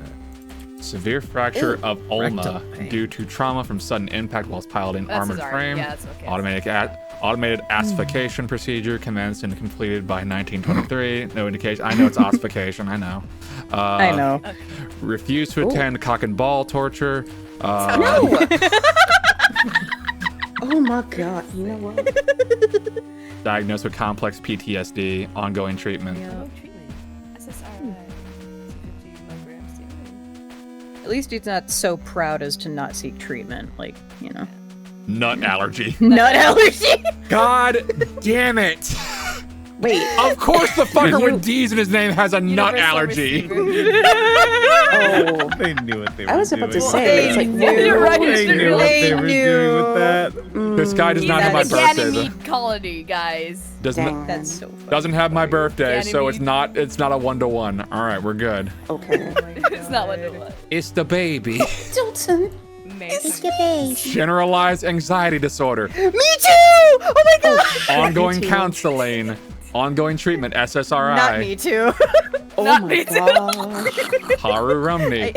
Severe fracture of ulna rectum pain. due to trauma from sudden impact whilst piloting That's armored cesarean. frame. Yeah, that's okay. Automated asphyxiation procedure commenced and completed by 1923. No indication. I know it's ossification. I know. I know. Refused to attend cock and ball torture. no! Oh my god, you know what? Diagnosed with complex PTSD. Ongoing treatment. Oh, treatment. SSRI. 250 milligrams daily. At least he's not so proud as to not seek treatment. Like, you know. Nut allergy. Nut allergy. God damn it! Wait, Of course, the fucker with D's in his name has a nut Universal allergy. receiver. oh, They knew what they were I was about to doing. say, it's like, You're right, They it's knew what they were They doing with that. This guy does He's not have my at the birthday. Ganymede colony, guys. Doesn't dang. That's so funny. doesn't have my birthday, so it's Ganymede. not a 1-to-1. All right, we're good. Okay. It's not what it was. It's the baby. Dalton, Amazing. it's your baby. Generalized anxiety disorder. Me too! Oh my god! Ongoing too. counseling. Ongoing treatment. SSRI. Not me too. Oh Not my me too. god. Haru Rumney.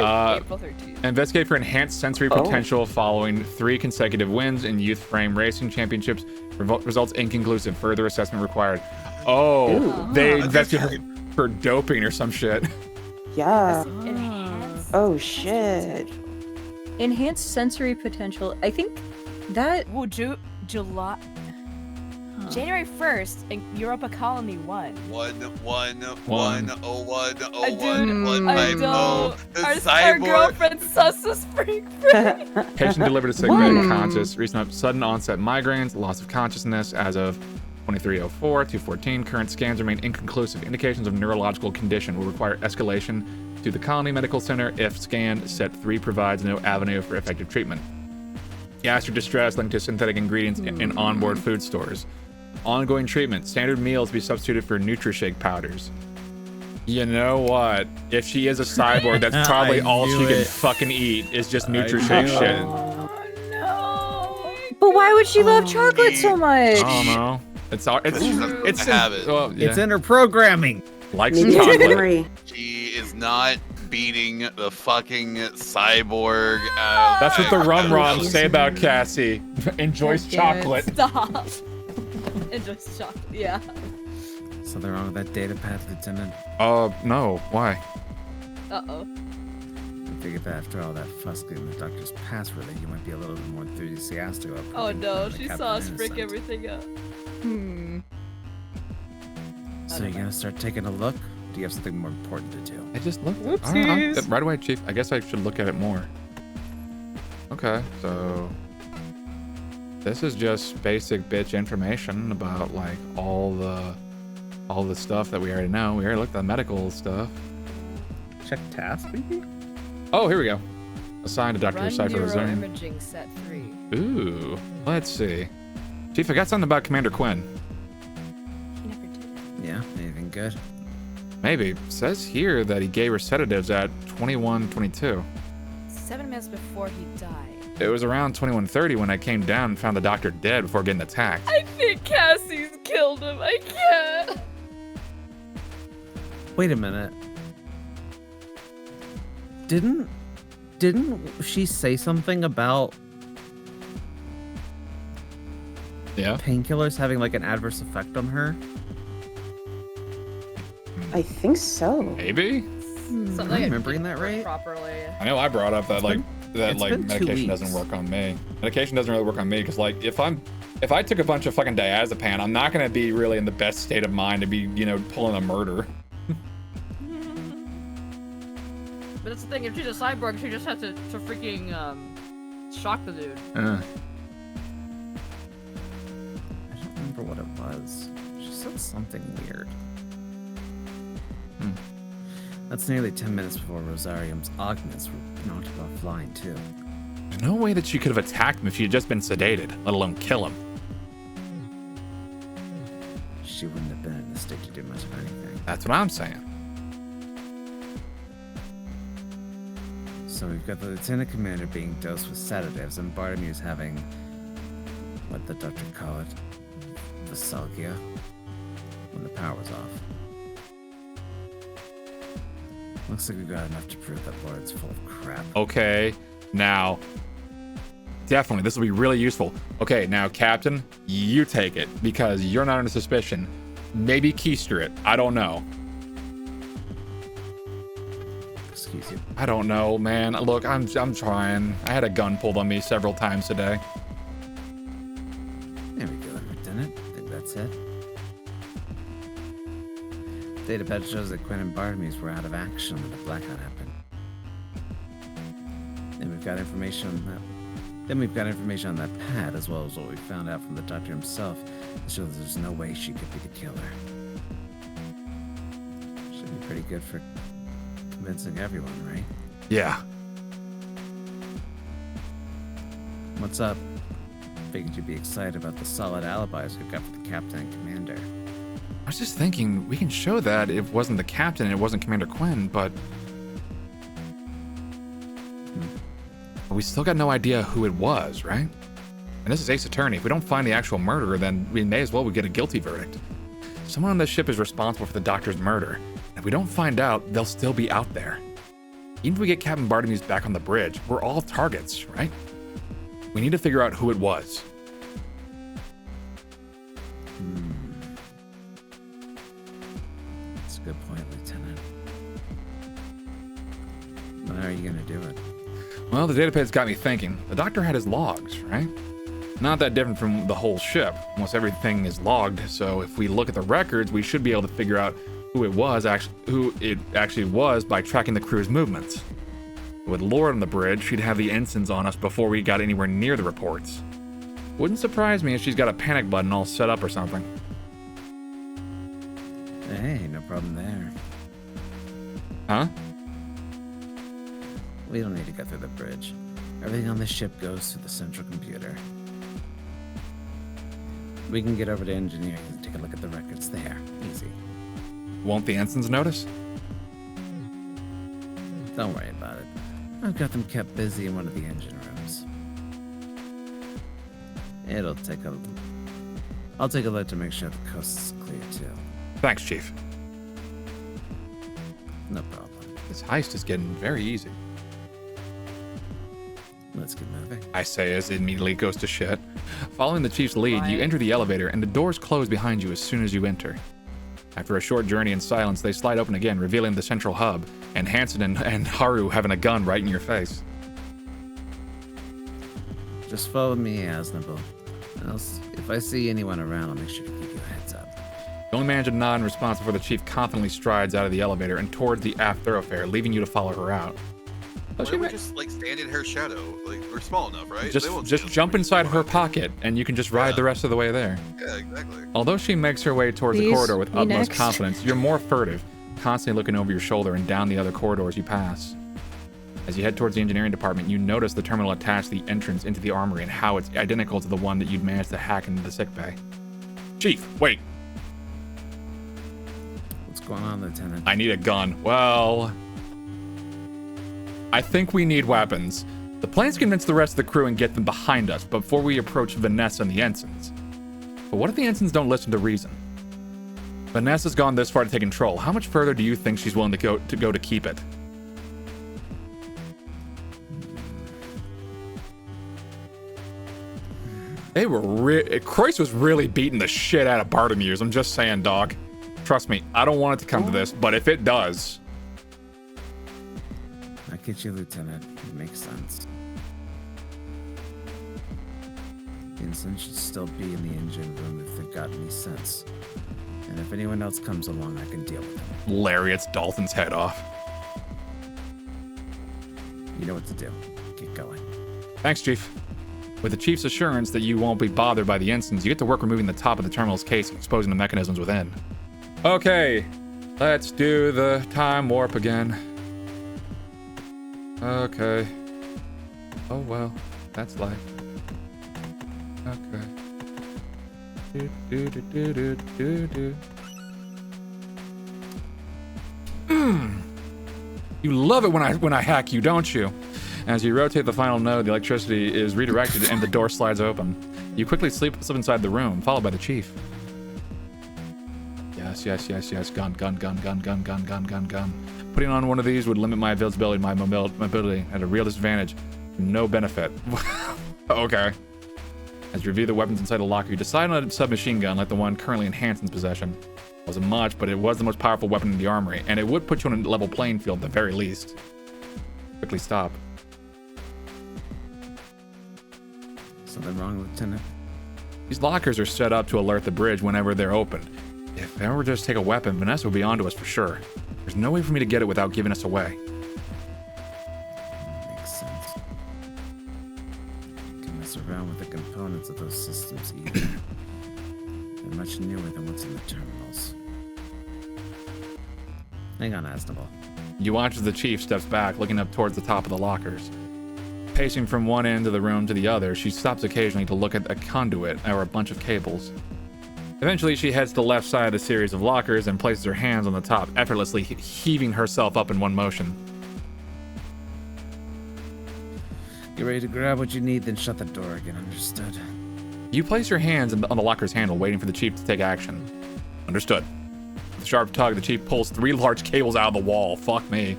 April 13th. Investigate for enhanced sensory potential following 3 consecutive wins in Youth Frame Racing Championships. Results inconclusive. Further assessment required. They investigate for doping or some shit. Yeah. Enhanced Oh shit. Enhanced sensory potential. I think that. Well, July. January 1st, in Europa Colony 1. 1-1-0-1-0-1-1-5-0. Our girlfriend sus is free. Patient delivered to sick bed conscious. Recent sudden onset migraines, loss of consciousness as of 2304-214. Current scans remain inconclusive. Indications of neurological condition will require escalation to the Colony Medical Center if scan set 3 provides no avenue for effective treatment. Gastric distress linked to synthetic ingredients in onboard food stores. Ongoing treatment. Standard meals be substituted for NutriShake powders. You know what? If she is a cyborg, that's probably all she can fucking eat is just NutriShake shit. But why would she love chocolate so much? I don't know. It's habit. Well, yeah. It's in her programming. Likes chocolate. Marie. She is not beating the fucking cyborg. That's what the rum say about Cassie. Enjoys chocolate. Stop. Enjoys chocolate. Yeah. Something wrong with that data pad, Lieutenant? No. Why? Uh-oh. I figured that after all that fuss getting the doctor's password, that you might be a little bit more enthusiastic about. Oh no, putting she the saw us captain freak innocent. everything up. So you're gonna start taking a look? Do you have something more important to do? I just looked. Whoopsies. Right away, Chief. I guess I should look at it more. Okay, so this is just basic bitch information about like all the stuff that we already know. We already looked at the medical stuff. Check task, maybe? Oh, here we go. Assigned to Dr. Run Cypher Zone. neuroimaging set 3. Ooh, let's see. Chief, I got something about Commander Quinn. He never did it. Yeah, anything good? Maybe. Says here that he gave her sedatives at 21:22. 7 minutes before he died. It was around 21:30 when I came down and found the doctor dead before getting attacked. I think Cassie's killed him. I can't. Wait a minute. Didn't she say something about painkillers having like an adverse effect on her? I think so. Maybe? Am I remembering that right? Properly. I know I brought up that been medication 2 doesn't weeks. work on me. Medication doesn't really work on me because like if I took a bunch of fucking diazepam, I'm not gonna be really in the best state of mind to be, pulling a murder. But that's the thing, if she's a cyborg, she just has to freaking shock the dude. I don't remember what it was. She said something weird. That's nearly 10 minutes before Rosarium's augments were knocked offline, too. There's no way that she could have attacked him if she had just been sedated, let alone kill him. She wouldn't have been in the state to do much of anything. That's what I'm saying. So we've got the Lieutenant Commander being dosed with sedatives, and Bartomeu's having, what the doctor call it, Vasalgia, when the power's off. Looks like we've got enough to prove that Lord's full of crap. Okay, now, definitely, this will be really useful. Okay, now, Captain, you take it, because you're not under suspicion. Maybe keister it. I don't know. Excuse you. I don't know, man. Look, I'm trying. I had a gun pulled on me several times today. There we go, Lieutenant. I think that's it. Datapad shows that Quinn and Bartomeu's were out of action when the blackout happened. Then we've got information on that pad, as well as what we found out from the doctor himself, that shows there's no way she could be the killer. Should be pretty good for convincing everyone, right? Yeah. What's up? Figured you'd be excited about the solid alibis we've got for the captain and commander. I was just thinking, we can show that it wasn't the captain and it wasn't Commander Quinn, but we still got no idea who it was, right? And this is Ace Attorney. If we don't find the actual murderer, then we may as well get a guilty verdict. Someone on this ship is responsible for the doctor's murder. If we don't find out, they'll still be out there. Even if we get Captain Bartlemews back on the bridge, we're all targets, right? We need to figure out who it was. That's a good point, Lieutenant. But how are you gonna do it? Well, the datapad's got me thinking. The doctor had his logs, right? Not that different from the whole ship. Almost everything is logged, so if we look at the records, we should be able to figure out who it actually was by tracking the crew's movements. With Laura on the bridge, she'd have the ensigns on us before we got anywhere near the reports. Wouldn't surprise me if she's got a panic button all set up or something. Hey, no problem there. Huh? We don't need to go through the bridge. Everything on the ship goes to the central computer. We can get over to engineering and take a look at the records there. Easy. Won't the ensigns notice? Don't worry about it. I've got them kept busy in one of the engine rooms. I'll take a look to make sure the coast is clear too. Thanks, Chief. No problem. This heist is getting very easy. Let's get moving. I say as it immediately goes to shit. Following the Chief's lead, you enter the elevator and the doors close behind you as soon as you enter. After a short journey in silence, they slide open again, revealing the central hub, and Hansen and Haru having a gun right in your face. Just follow me, Aznable. If I see anyone around, I'll make sure to give you a heads up. You only manage to nod in response before the Chief confidently strides out of the elevator and towards the aft thoroughfare, leaving you to follow her out. Why don't we just like stand in her shadow? Like we're small enough, right? Just jump inside her pocket, and you can just ride the rest of the way there. Yeah, exactly. Although she makes her way towards the corridor with utmost confidence, you're more furtive, constantly looking over your shoulder and down the other corridors you pass. As you head towards the engineering department, you notice the terminal attached to the entrance into the armory and how it's identical to the one that you'd managed to hack into the sickbay. Chief, wait. What's going on, Lieutenant? I need a gun. Well, I think we need weapons. The plan's to convince the rest of the crew and get them behind us before we approach Vanessa and the ensigns. But what if the ensigns don't listen to reason? Vanessa's gone this far to take control. How much further do you think she's willing to go to keep it? Croyce was really beating the shit out of Bartlemews. I'm just saying, dog. Trust me, I don't want it to come to this, but if it does... I get you, Lieutenant. It makes sense. The ensigns should still be in the engine room if they've got any sense. And if anyone else comes along, I can deal with them. Lariats Dalton's head off. You know what to do. Get going. Thanks, Chief. With the Chief's assurance that you won't be bothered by the ensigns, you get to work removing the top of the terminal's case and exposing the mechanisms within. Okay, let's do the time warp again. Okay. Oh well, that's life. Okay. You love it when I hack you, don't you? As you rotate the final node, the electricity is redirected and the door slides open. You quickly slip inside the room, followed by the Chief. Yes. Gun. Putting on one of these would limit my visibility, my mobility at a real disadvantage. No benefit. Okay. As you review the weapons inside the locker, you decide on a submachine gun like the one currently in Hansen's possession. It wasn't much, but it was the most powerful weapon in the armory, and it would put you on a level playing field at the very least. Quickly stop. Something wrong, Lieutenant? These lockers are set up to alert the bridge whenever they're opened. If I were to just take a weapon, Vanessa would be onto us for sure. There's no way for me to get it without giving us away. Makes sense. You can mess around with the components of those systems either. They're much newer than what's in the terminals. Hang on, Aznable. You watch as the Chief steps back, looking up towards the top of the lockers. Pacing from one end of the room to the other, she stops occasionally to look at a conduit or a bunch of cables. Eventually, she heads to the left side of the series of lockers and places her hands on the top, effortlessly heaving herself up in one motion. Get ready to grab what you need, then shut the door again, understood? You place your hands on the locker's handle, waiting for the Chief to take action. Understood. With a sharp tug, the Chief pulls 3 large cables out of the wall. Fuck me.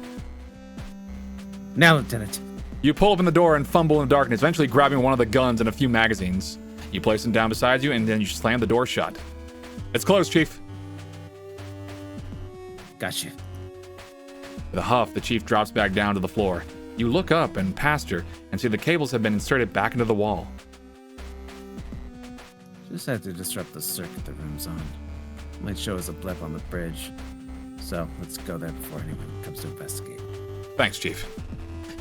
Now, Lieutenant. You pull open the door and fumble in the darkness, eventually grabbing one of the guns and a few magazines. You place them down beside you, and then you slam the door shut. It's closed, Chief. Gotcha. With a huff, the Chief drops back down to the floor. You look up and past her and see the cables have been inserted back into the wall. Just had to disrupt the circuit the room's on. Might show us a blip on the bridge. So let's go there before anyone comes to investigate. Thanks, Chief.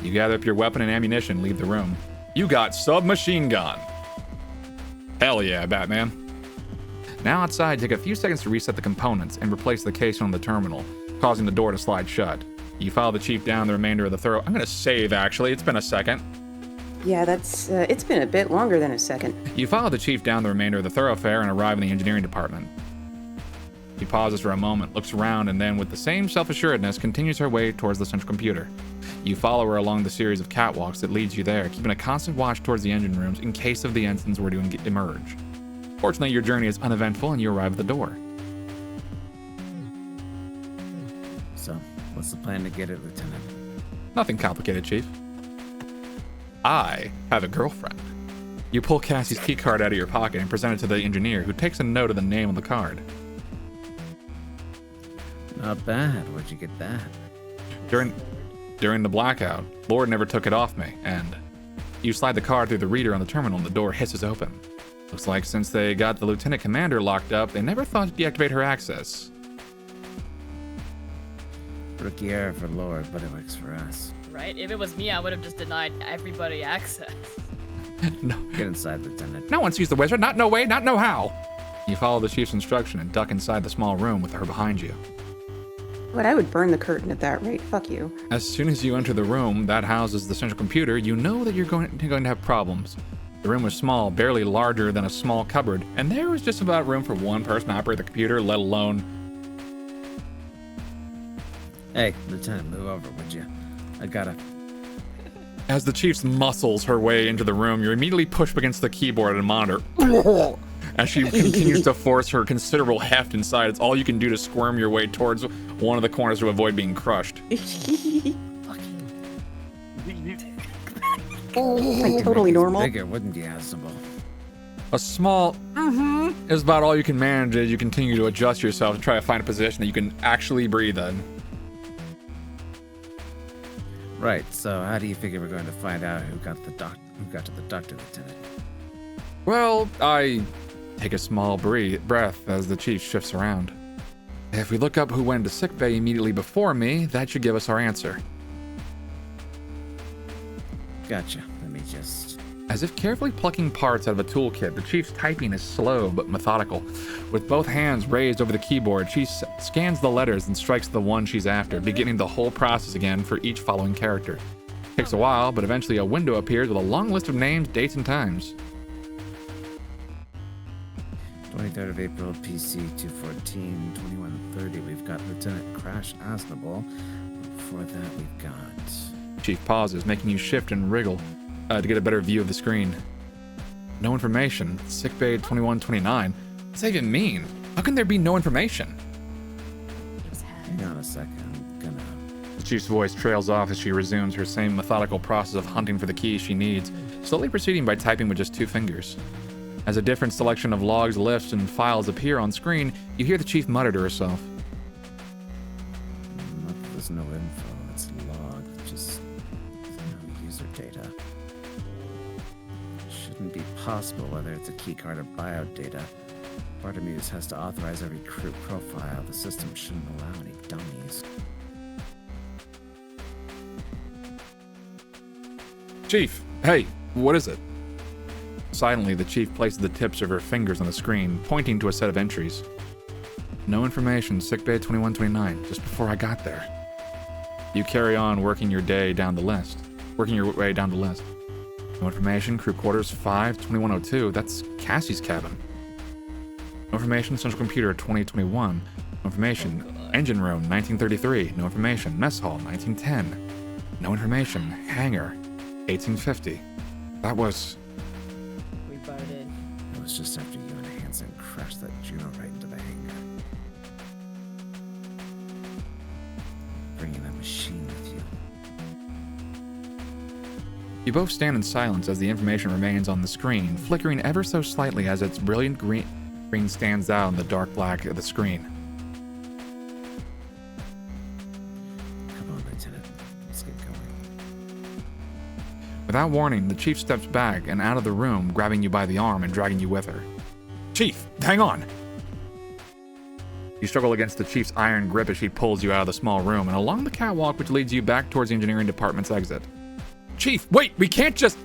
You gather up your weapon and ammunition and leave the room. You got submachine gun. Hell yeah, Batman. Now outside, take a few seconds to reset the components and replace the case on the terminal, causing the door to slide shut. You follow the Chief down the remainder of the thorough. I'm gonna save, actually. It's been a second. Yeah, it's been a bit longer than a second. You follow the Chief down the remainder of the thoroughfare and arrive in the engineering department. She pauses for a moment, looks around, and then, with the same self-assuredness, continues her way towards the central computer. You follow her along the series of catwalks that leads you there, keeping a constant watch towards the engine rooms in case of the ensigns were to emerge. Fortunately, your journey is uneventful, and you arrive at the door. So, what's the plan to get it, Lieutenant? Nothing complicated, Chief. I have a girlfriend. You pull Cassie's keycard out of your pocket and present it to the engineer, who takes a note of the name on the card. Not bad. Where'd you get that? During the blackout, Lord never took it off me, and you slide the card through the reader on the terminal and the door hisses open. Looks like since they got the Lieutenant Commander locked up, they never thought to deactivate her access. Rookie error for Lord, but it works for us. Right? If it was me, I would have just denied everybody access. No. Get inside, Lieutenant. No one sees the wizard, not no way, not no how. You follow the Chief's instruction and duck inside the small room with her behind you. But I would burn the curtain at that rate. Fuck you. As soon as you enter the room that houses the central computer, you know that you're going to have problems. The room was small, barely larger than a small cupboard, and there was just about room for one person to operate the computer, let alone... Hey, Lieutenant, move over, would you? I gotta... As the Chief's muscles her way into the room, you're immediately pushed against the keyboard and monitor. As she continues to force her considerable heft inside, it's all you can do to squirm your way towards one of the corners to avoid being crushed. Like totally normal. Bigger, wouldn't you, Asable? A small is about all you can manage as you continue to adjust yourself and try to find a position that you can actually breathe in. Right, so how do you figure we're going to find out who got to the doctor, Lieutenant? Well, I take a small breath as the Chief shifts around. If we look up who went to sickbay immediately before me, that should give us our answer. Gotcha. Let me just... As if carefully plucking parts out of a toolkit, the Chief's typing is slow but methodical. With both hands raised over the keyboard, she scans the letters and strikes the one she's after, beginning the whole process again for each following character. It takes a while, but eventually a window appears with a long list of names, dates, and times. 23rd of April, PC 214, 2130, we've got Lieutenant Crash Asnable. Before that, we've got... Chief pauses, making you shift and wriggle to get a better view of the screen. No information. Sickbay 2129. What's that even mean? How can there be no information? Hang on a second, I'm gonna... The Chief's voice trails off as she resumes her same methodical process of hunting for the keys she needs, slowly proceeding by typing with just 2 fingers. As a different selection of logs, lists, and files appear on screen, you hear the Chief mutter to herself. There's no info, it's logged, just no user data. Shouldn't be possible whether it's a keycard or bio data. Bartamuse has to authorize every crew profile. The system shouldn't allow any dummies. Chief, hey, what is it? Silently, the Chief places the tips of her fingers on the screen, pointing to a set of entries. No information, sickbay 2129, just before I got there. You carry on working your way down the list. No information, crew quarters 52102, that's Cassie's cabin. No information, central computer 2021. No information, engine room 1933. No information, mess hall 1910. No information, hangar 1850. That was... We voted. It was just after you and Hansen crashed that Juno right into the hangar. Bringing that machine with you. You both stand in silence as the information remains on the screen, flickering ever so slightly as its brilliant green stands out in the dark black of the screen. Come on, Lieutenant. Let's get going. Without warning, the chief steps back and out of the room, grabbing you by the arm and dragging you with her. Chief, hang on! You struggle against the chief's iron grip as she pulls you out of the small room and along the catwalk which leads you back towards the engineering department's exit. Chief, wait, we can't just...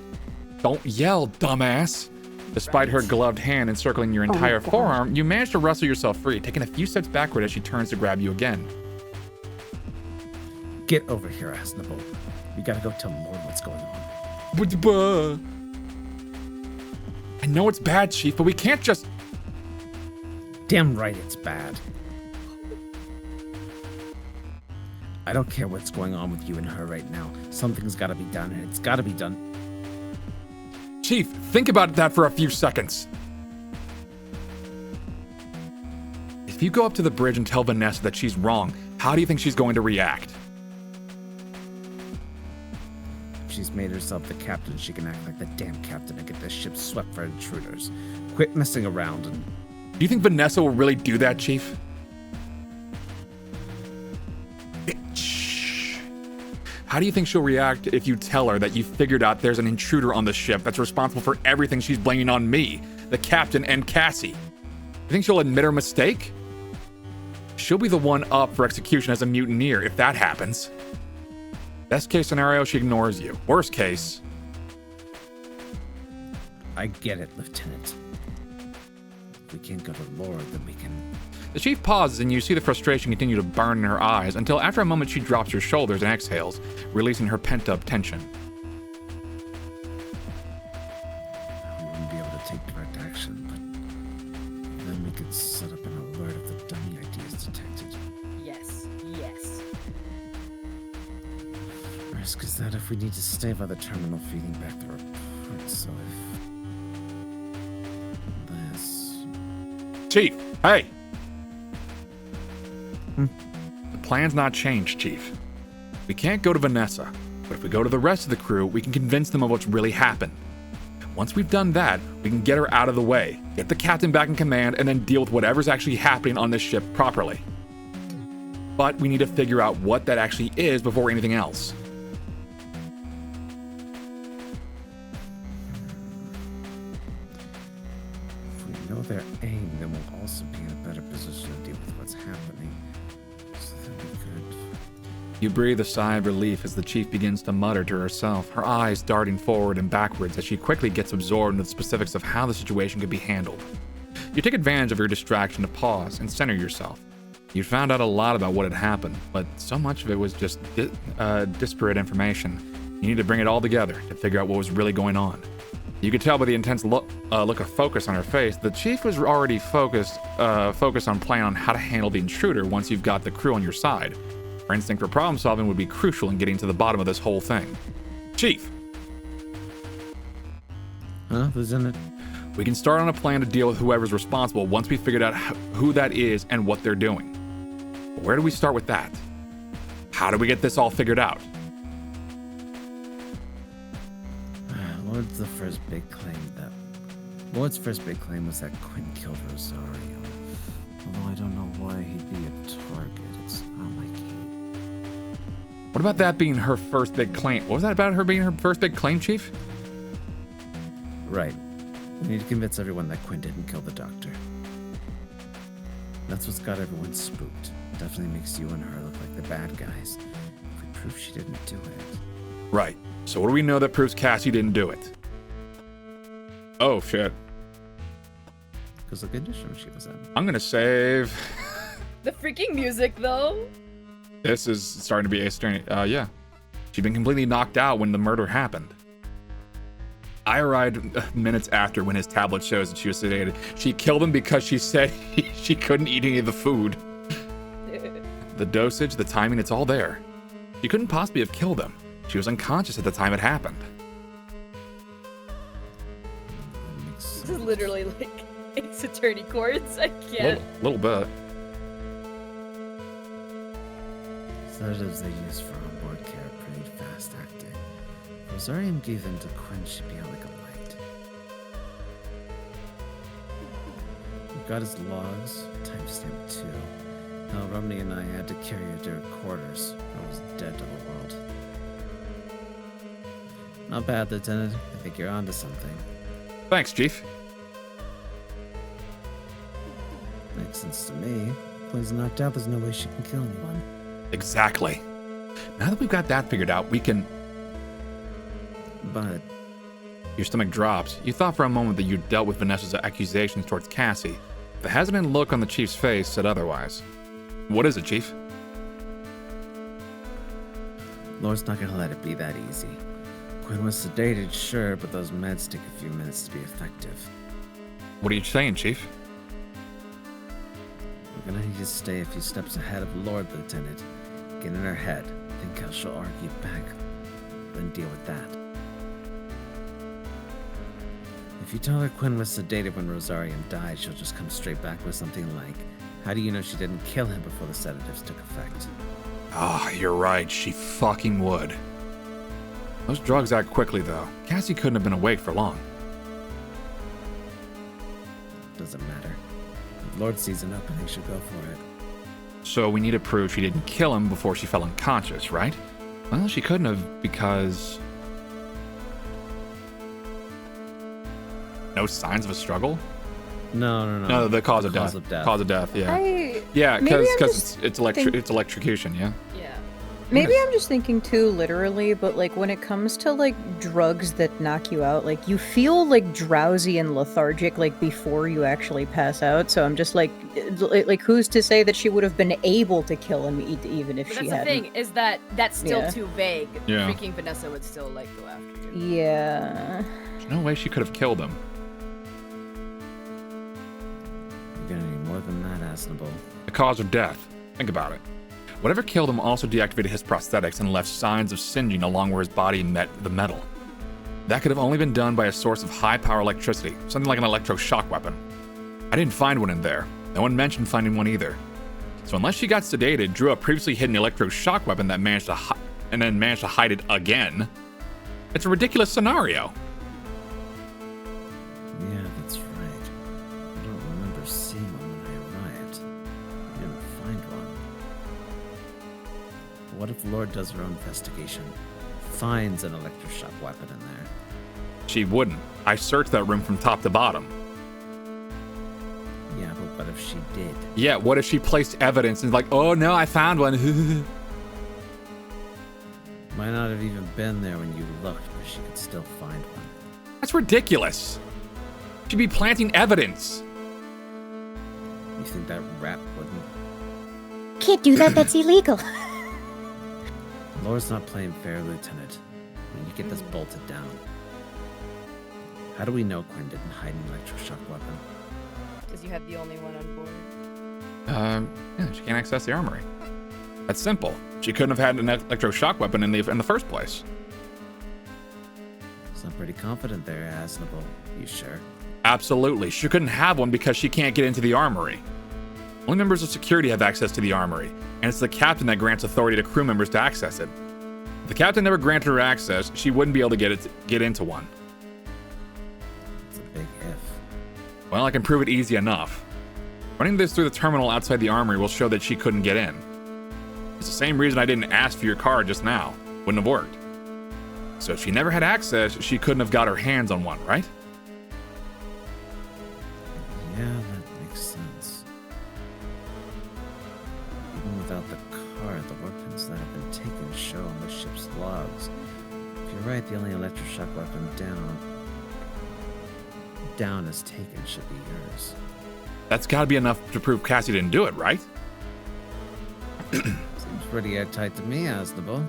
Don't yell, dumbass. Despite her gloved hand encircling your entire forearm, you manage to wrestle yourself free, taking a few steps backward as she turns to grab you again. Get over here, Asnable. We gotta go tell Lord what's going on. I know it's bad, Chief, but we can't just... Damn right it's bad. I don't care what's going on with you and her right now. Something's gotta be done, and it's gotta be done. Chief, think about that for a few seconds. If you go up to the bridge and tell Vanessa that she's wrong, how do you think she's going to react? If she's made herself the captain, she can act like the damn captain and get this ship swept for intruders. Quit messing around and... Do you think Vanessa will really do that, Chief? Shh. How do you think she'll react if you tell her that you figured out there's an intruder on the ship that's responsible for everything she's blaming on me, the captain, and Cassie? You think she'll admit her mistake? She'll be the one up for execution as a mutineer if that happens. Best case scenario, she ignores you. Worst case... I get it, Lieutenant. If we can't go to Lord, then we can... The chief pauses and you see the frustration continue to burn in her eyes until after a moment she drops her shoulders and exhales, releasing her pent-up tension. We wouldn't be able to take direct action, but then we could set up an alert if the dummy idea is detected. Yes, yes. Risk is that if we need to stave by the terminal feeding back the report, so if... this... Chief, hey! The plan's not changed, Chief. We can't go to Vanessa, but if we go to the rest of the crew, we can convince them of what's really happened. Once we've done that, we can get her out of the way, get the captain back in command, and then deal with whatever's actually happening on this ship properly. But we need to figure out what that actually is before anything else. If we know their aim, then we'll also be in a better position to deal with what's happening. So that we could... You breathe a sigh of relief as the chief begins to mutter to herself, her eyes darting forward and backwards as she quickly gets absorbed into the specifics of how the situation could be handled. You take advantage of your distraction to pause and center yourself. You found out a lot about what had happened, but so much of it was just disparate information. You need to bring it all together to figure out what was really going on. You could tell by the intense look of focus on her face, the chief was already focused on planning on how to handle the intruder once you've got the crew on your side. Her instinct for problem solving would be crucial in getting to the bottom of this whole thing. Chief! Huh, Lieutenant? We can start on a plan to deal with whoever's responsible once we figured out who that is and what they're doing. But where do we start with that? How do we get this all figured out? Lord's first big claim was that Quinn killed Rosario. Although I don't know why he'd be a target. It's not like he... What about that being her first big claim? What was that about her being her first big claim, Chief? Right. We need to convince everyone that Quinn didn't kill the doctor. That's what's got everyone spooked. Definitely makes you and her look like the bad guys. If we prove she didn't do it. Right. So what do we know that proves Cassie didn't do it? Oh, shit. Because the condition she was in. I'm gonna save... The freaking music, though. This is starting to be a strange... yeah. She'd been completely knocked out when the murder happened. I arrived minutes after when his tablet shows that she was sedated. She killed him because she said she couldn't eat any of the food. The dosage, the timing, it's all there. She couldn't possibly have killed him. She was unconscious at the time it happened. This is literally like Ace Attorney chords. I can't. Little bit. Sedatives they use for onboard care are pretty fast acting. Rosarian gave in to Quinn should be out like a light. We got his logs, timestamp 2. How Romney and I had to carry her to her quarters. I was dead to the world. Not bad, Lieutenant. I think you're onto something. Thanks, Chief. Makes sense to me. Quinn's knocked out, there's no way she can kill anyone. Exactly. Now that we've got that figured out, we can... But Your stomach drops. You thought for a moment that you dealt with Vanessa's accusations towards Cassie. The hesitant look on the Chief's face said otherwise. What is it, Chief? Lord's not gonna let it be that easy. Quinn was sedated, sure, but those meds take a few minutes to be effective. What are you saying, Chief? We're gonna need to stay a few steps ahead of Lord, Lieutenant. Get in her head, think how she'll argue back, then deal with that. If you tell her Quinn was sedated when Rosarian died, she'll just come straight back with something like, how do you know she didn't kill him before the sedatives took effect? Ah, you're right. She fucking would. Those drugs act quickly, though. Cassie couldn't have been awake for long. Doesn't matter. If Lord sees an opening, she'll go for it. So we need to prove she didn't kill him before she fell unconscious, right? Well, she couldn't have because... No signs of a struggle? No. No, the cause of death. Cause of death, yeah. Yeah, because it's electrocution, yeah? Yeah. Maybe I'm just thinking too literally, but like when it comes to like drugs that knock you out, like you feel like drowsy and lethargic like before you actually pass out. So I'm just like who's to say that she would have been able to kill him even if But she that's the hadn't? thing, is that that's still Yeah. too vague. Yeah. Freaking Vanessa would still like go after you. Yeah. There's no way she could have killed him. You're gonna need more than that, Asnable. The cause of death. Think about it. Whatever killed him also deactivated his prosthetics and left signs of singeing along where his body met the metal. That could have only been done by a source of high-power electricity, something like an electroshock weapon. I didn't find one in there. No one mentioned finding one either. So unless she got sedated, drew a previously hidden electroshock weapon that managed to hide it again, it's a ridiculous scenario. Yeah, that's right. I don't remember seeing one when I arrived. I didn't find one. What if Lord does her own investigation? Finds an electroshock weapon in there. She wouldn't. I searched that room from top to bottom. Yeah, but what if she did? Yeah, what if she placed evidence and like, oh no, I found one. Might not have even been there when you looked, but she could still find one. That's ridiculous. She'd be planting evidence. You think that rat wouldn't? Can't do that, that's illegal. Lord's not playing fair, Lieutenant. We need to get this bolted down. How do we know Quinn didn't hide an electroshock weapon? Because you have the only one on board. Yeah, she can't access the armory. That's simple. She couldn't have had an electroshock weapon in the first place. So I'm pretty confident there, Asnable. You sure? Absolutely. She couldn't have one because she can't get into the armory. Only members of security have access to the armory, and it's the captain that grants authority to crew members to access it. If the captain never granted her access, she wouldn't be able to get into one. It's a big if. Well, I can prove it easy enough. Running this through the terminal outside the armory will show that she couldn't get in. It's the same reason I didn't ask for your card just now. Wouldn't have worked. So if she never had access, she couldn't have got her hands on one, right? Yeah, that makes sense. Even without the card, the weapons that have been taken show on the ship's logs. If you're right, the only electroshock weapon down is taken should be yours. That's gotta be enough to prove Cassie didn't do it, right? Seems pretty airtight to me, Asnable.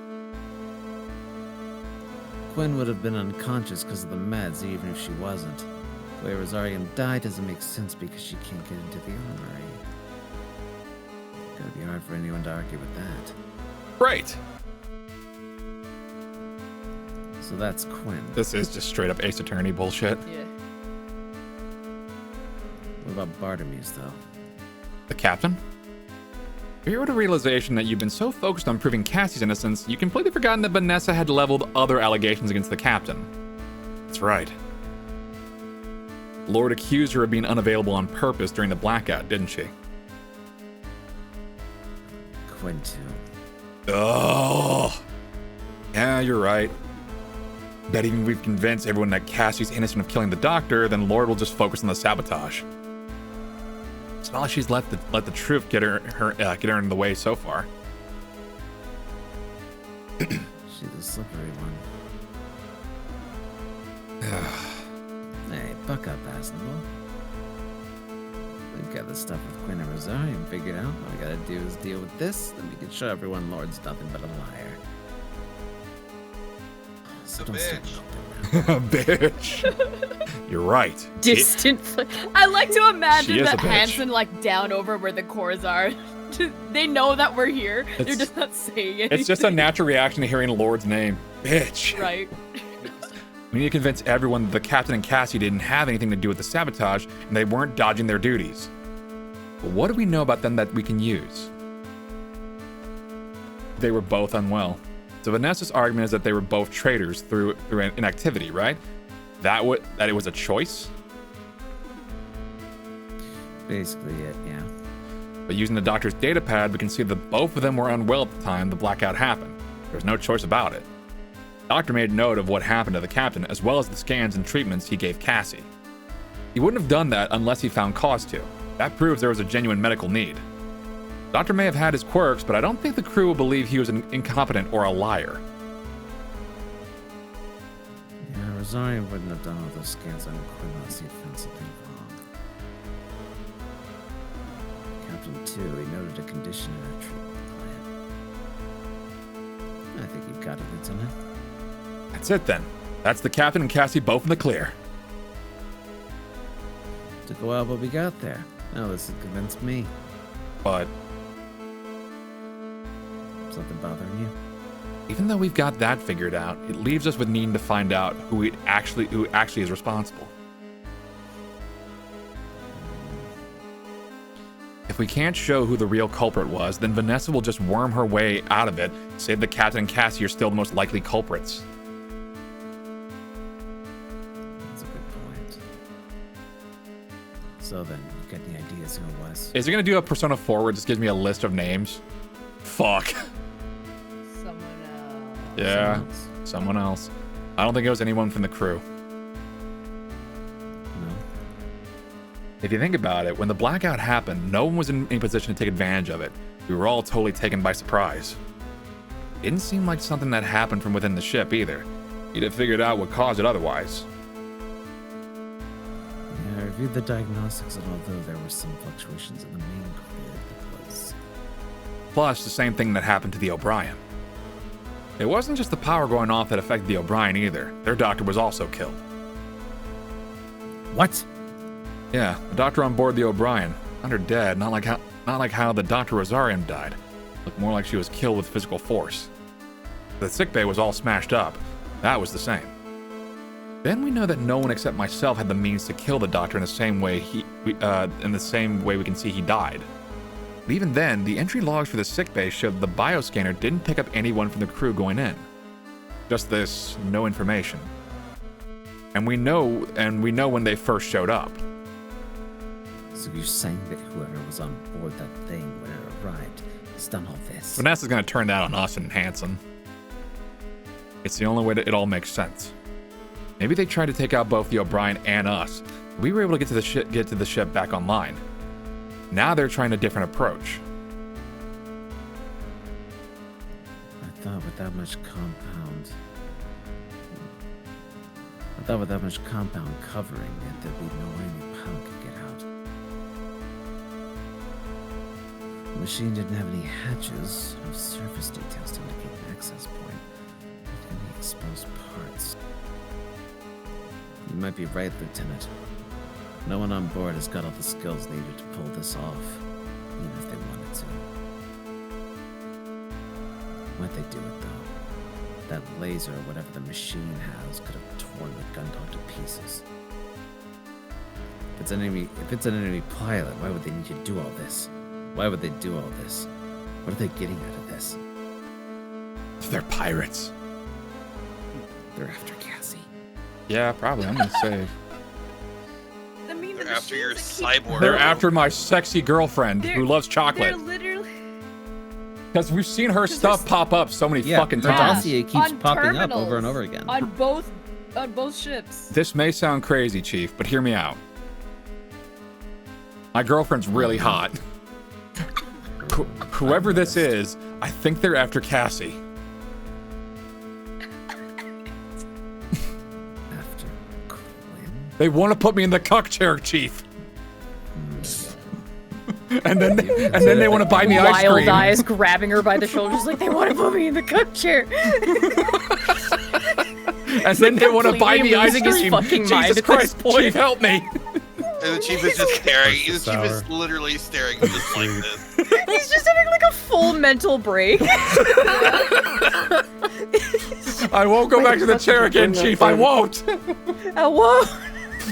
Quinn would have been unconscious because of the meds, even if she wasn't. The way Rosarian died doesn't make sense because she can't get into the armory. Gotta be hard for anyone to argue with that. Right. So that's Quinn. This is just straight up Ace Attorney bullshit. Yeah. What about Bartimeus, though? The captain? Fear the realization that you've been so focused on proving Cassie's innocence, you completely forgotten that Vanessa had leveled other allegations against the captain. That's right. Lord accused her of being unavailable on purpose during the blackout, didn't she? Quintu. Oh. Yeah, you're right. Bet even if we've convinced everyone that Cassie's innocent of killing the doctor, then Lord will just focus on the sabotage. It's not like she's let the truth get her in the way so far. She's a slippery one. Hey, buck up, Asnable. We've got the stuff with Quinn and Rosarium figured out. All we gotta do is deal with this, then we can show everyone Lord's nothing but a liar. So don't start Bitch. You're right. Distant. I like to imagine She is that a bitch. Hanson, like, down over where the cores are. They know that we're here. They're It's- just not saying anything. It's just a natural reaction to hearing Lord's name. Bitch. Right. We need to convince everyone that the captain and Cassie didn't have anything to do with the sabotage and they weren't dodging their duties. But what do we know about them that we can use? They were both unwell. So Vanessa's argument is that they were both traitors through inactivity, right? That it was a choice? Basically it, yeah. But using the doctor's data pad, we can see that both of them were unwell at the time the blackout happened. There's no choice about it. The doctor made note of what happened to the captain, as well as the scans and treatments he gave Cassie. He wouldn't have done that unless he found cause to. That proves there was a genuine medical need. The doctor may have had his quirks, but I don't think the crew will believe he was an incompetent or a liar. Yeah, Rosario wouldn't have done all those scans on Quinn unless he'd found something wrong. Captain 2, he noted a condition in our treatment plan. I think you've got it, Lieutenant. That's it then. That's the captain and Cassie both in the clear. Took a while, but we got there. Now this has convinced me. But Something bothering you? even though we've got that figured out, it leaves us with needing to find out who actually is responsible. If we can't show who the real culprit was, then Vanessa will just worm her way out of it, say the captain and Cassie are still the most likely culprits. That's a good point. So then, you got any ideas who it was? Is it gonna do a Persona 4 where it just gives me a list of names? Fuck. Someone else. Yeah, Someone else? someone else. I don't think it was anyone from the crew. No. If you think about it, when the blackout happened, no one was in any position to take advantage of it. We were all totally taken by surprise. Didn't seem like something that happened from within the ship either. You'd have figured out what caused it otherwise. Yeah, I reviewed the diagnostics, and although there were some fluctuations in the main grid, it was... Plus, the same thing that happened to the O'Brien. It wasn't just the power going off that affected the O'Brien either. Their doctor was also killed. What? Yeah, the doctor on board the O'Brien. Found her dead, not like how the Dr. Rosarium died. Looked more like she was killed with physical force. The sickbay was all smashed up. That was the same. Then we know that no one except myself had the means to kill the doctor in the same way we can see he died. But even then, the entry logs for the sickbay showed that the bioscanner didn't pick up anyone from the crew going in. Just this no information. And we know when they first showed up. So you're saying that whoever was on board that thing when it arrived has done all this? Vanessa's gonna turn that on us and Hanson. It's the only way that it all makes sense. Maybe they tried to take out both the O'Brien and us. We were able to get to the ship back online. Now they're trying a different approach. I thought with that much compound covering it, there'd be no way any power could get out. The machine didn't have any hatches, no surface details to indicate an access point. Any exposed parts. You might be right, Lieutenant. No one on board has got all the skills needed to pull this off, even if they wanted to. Why'd they do it, though? That laser or whatever the machine has could have torn the gun dog to pieces. If it's an enemy pilot, why would they need to do all this? Why would they do all this? What are they getting out of this? They're pirates. They're after Cassie. Yeah, probably. I'm gonna say. I mean, They're after your cyborg. They're after my sexy girlfriend who loves They're chocolate. literally Because we've seen her stuff pop up so many fucking her times. dossier keeps on popping up terminals, over and over again. on both ships. This may sound crazy, Chief, but hear me out. My girlfriend's really hot. Whoever this is, I think they're after Cassie. After Quinn? They want to put me in the cuck chair, Chief. and then they want to buy me ice Wild cream. eyes grabbing her by the shoulders like they want to put me in the cook chair. And then they want to buy me ice losing his cream. fucking mind Jesus at this Christ, point. Chief, help me. And the chief is just staring. The chief sour. is literally staring just like this. He's just having like a full mental break. I won't go back to the chair again, Chief. I won't. Whoa.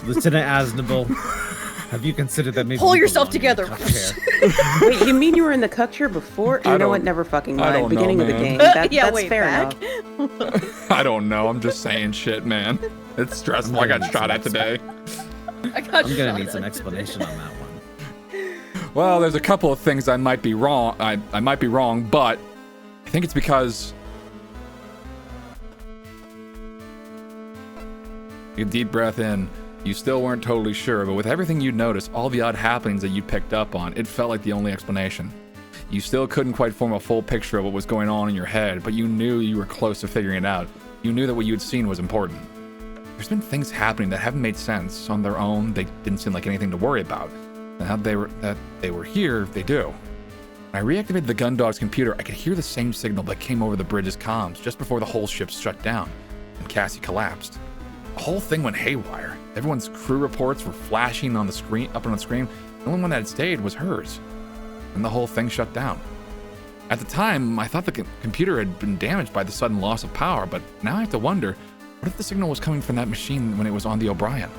Lieutenant Asnable, have you considered that maybe Pull you yourself belong in the together. cuck chair? Wait, you mean you were in the cuck chair before? I You know don't- what? Never fucking I mind. don't know, Beginning of the man. game. Yeah, That's wait, fair back? enough. I don't know. I'm just saying shit, man. It's stressful. I got shot at today. I got I'm gonna shot need some at explanation on that one. Well, there's a couple of things I might be wrong. I might be wrong, but I think it's because. Take a deep breath in. You still weren't totally sure, but with everything you'd noticed, all the odd happenings that you picked up on, it felt like the only explanation. You still couldn't quite form a full picture of what was going on in your head, but you knew you were close to figuring it out. You knew that what you had seen was important. There's been things happening that haven't made sense on their own. They didn't seem like anything to worry about. Now that they were here, they do. When I reactivated the gun dog's computer, I could hear the same signal that came over the bridge's comms just before the whole ship shut down, and Cassie collapsed. The whole thing went haywire. Everyone's crew reports were flashing on the screen, up on the screen. The only one that had stayed was hers, and the whole thing shut down. At the time, I thought the computer had been damaged by the sudden loss of power, but now I have to wonder, what if the signal was coming from that machine when it was on the O'Brien?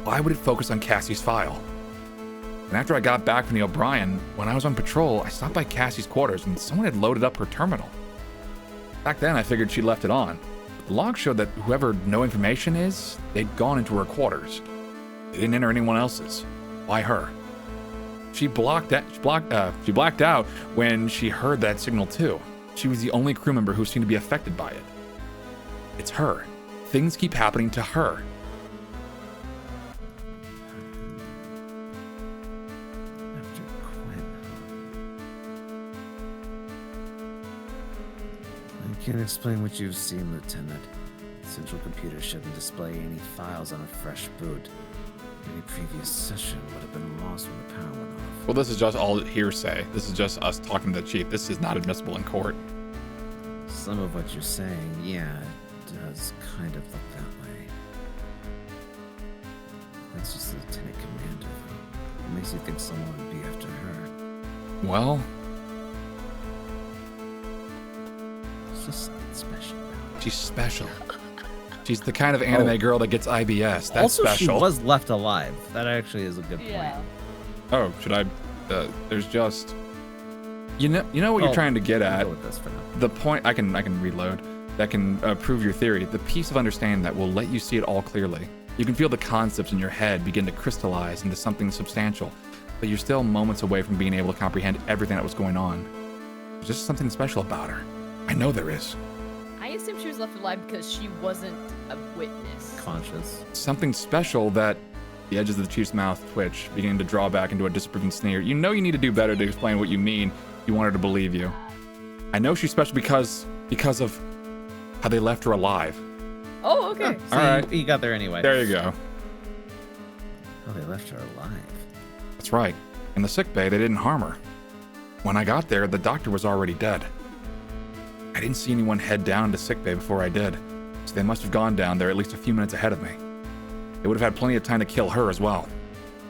Why would it focus on Cassie's file? And after I got back from the O'Brien, when I was on patrol, I stopped by Cassie's quarters and someone had loaded up her terminal. Back then, I figured she left it on. But the log showed that whoever No Information is, they'd gone into her quarters. They didn't enter anyone else's. Why her? She blacked out when she heard that signal too. She was the only crew member who seemed to be affected by it. It's her. Things keep happening to her. After Quinn. I can't explain what you've seen, Lieutenant. The central computer shouldn't display any files on a fresh boot. Any previous session would have been lost when the power went off. Well, this is just all hearsay. This is just us talking to the chief. This is not admissible in court. Some of what you're saying, yeah, it does kind of look that way. That's just the Lieutenant Commander, though. What makes you think someone would be after her? Well, It's just something special about her. she's special. She's the kind of anime girl that gets IBS. That's also, special. she was left alive. That actually is a good point. Yeah. Oh, should I? There's just. You know what you're Oh, trying to get I'll at. go with this for now. The point I can reload. That can prove your theory. The piece of understanding that will let you see it all clearly. You can feel the concepts in your head begin to crystallize into something substantial, but you're still moments away from being able to comprehend everything that was going on. There's just something special about her. I know there is. I assume she was left alive because she wasn't a witness. Conscious. Something special that the edges of the chief's mouth twitch, beginning to draw back into a disapproving sneer. You know you need to do better to explain what you mean. You want her to believe you. I know she's special because of how they left her alive. Oh, okay. So All right. you got there anyway. There you go. Oh, they left her alive. That's right. In the sickbay, they didn't harm her. When I got there, the doctor was already dead. I didn't see anyone head down to sickbay before I did, so they must have gone down there at least a few minutes ahead of me. They would have had plenty of time to kill her as well.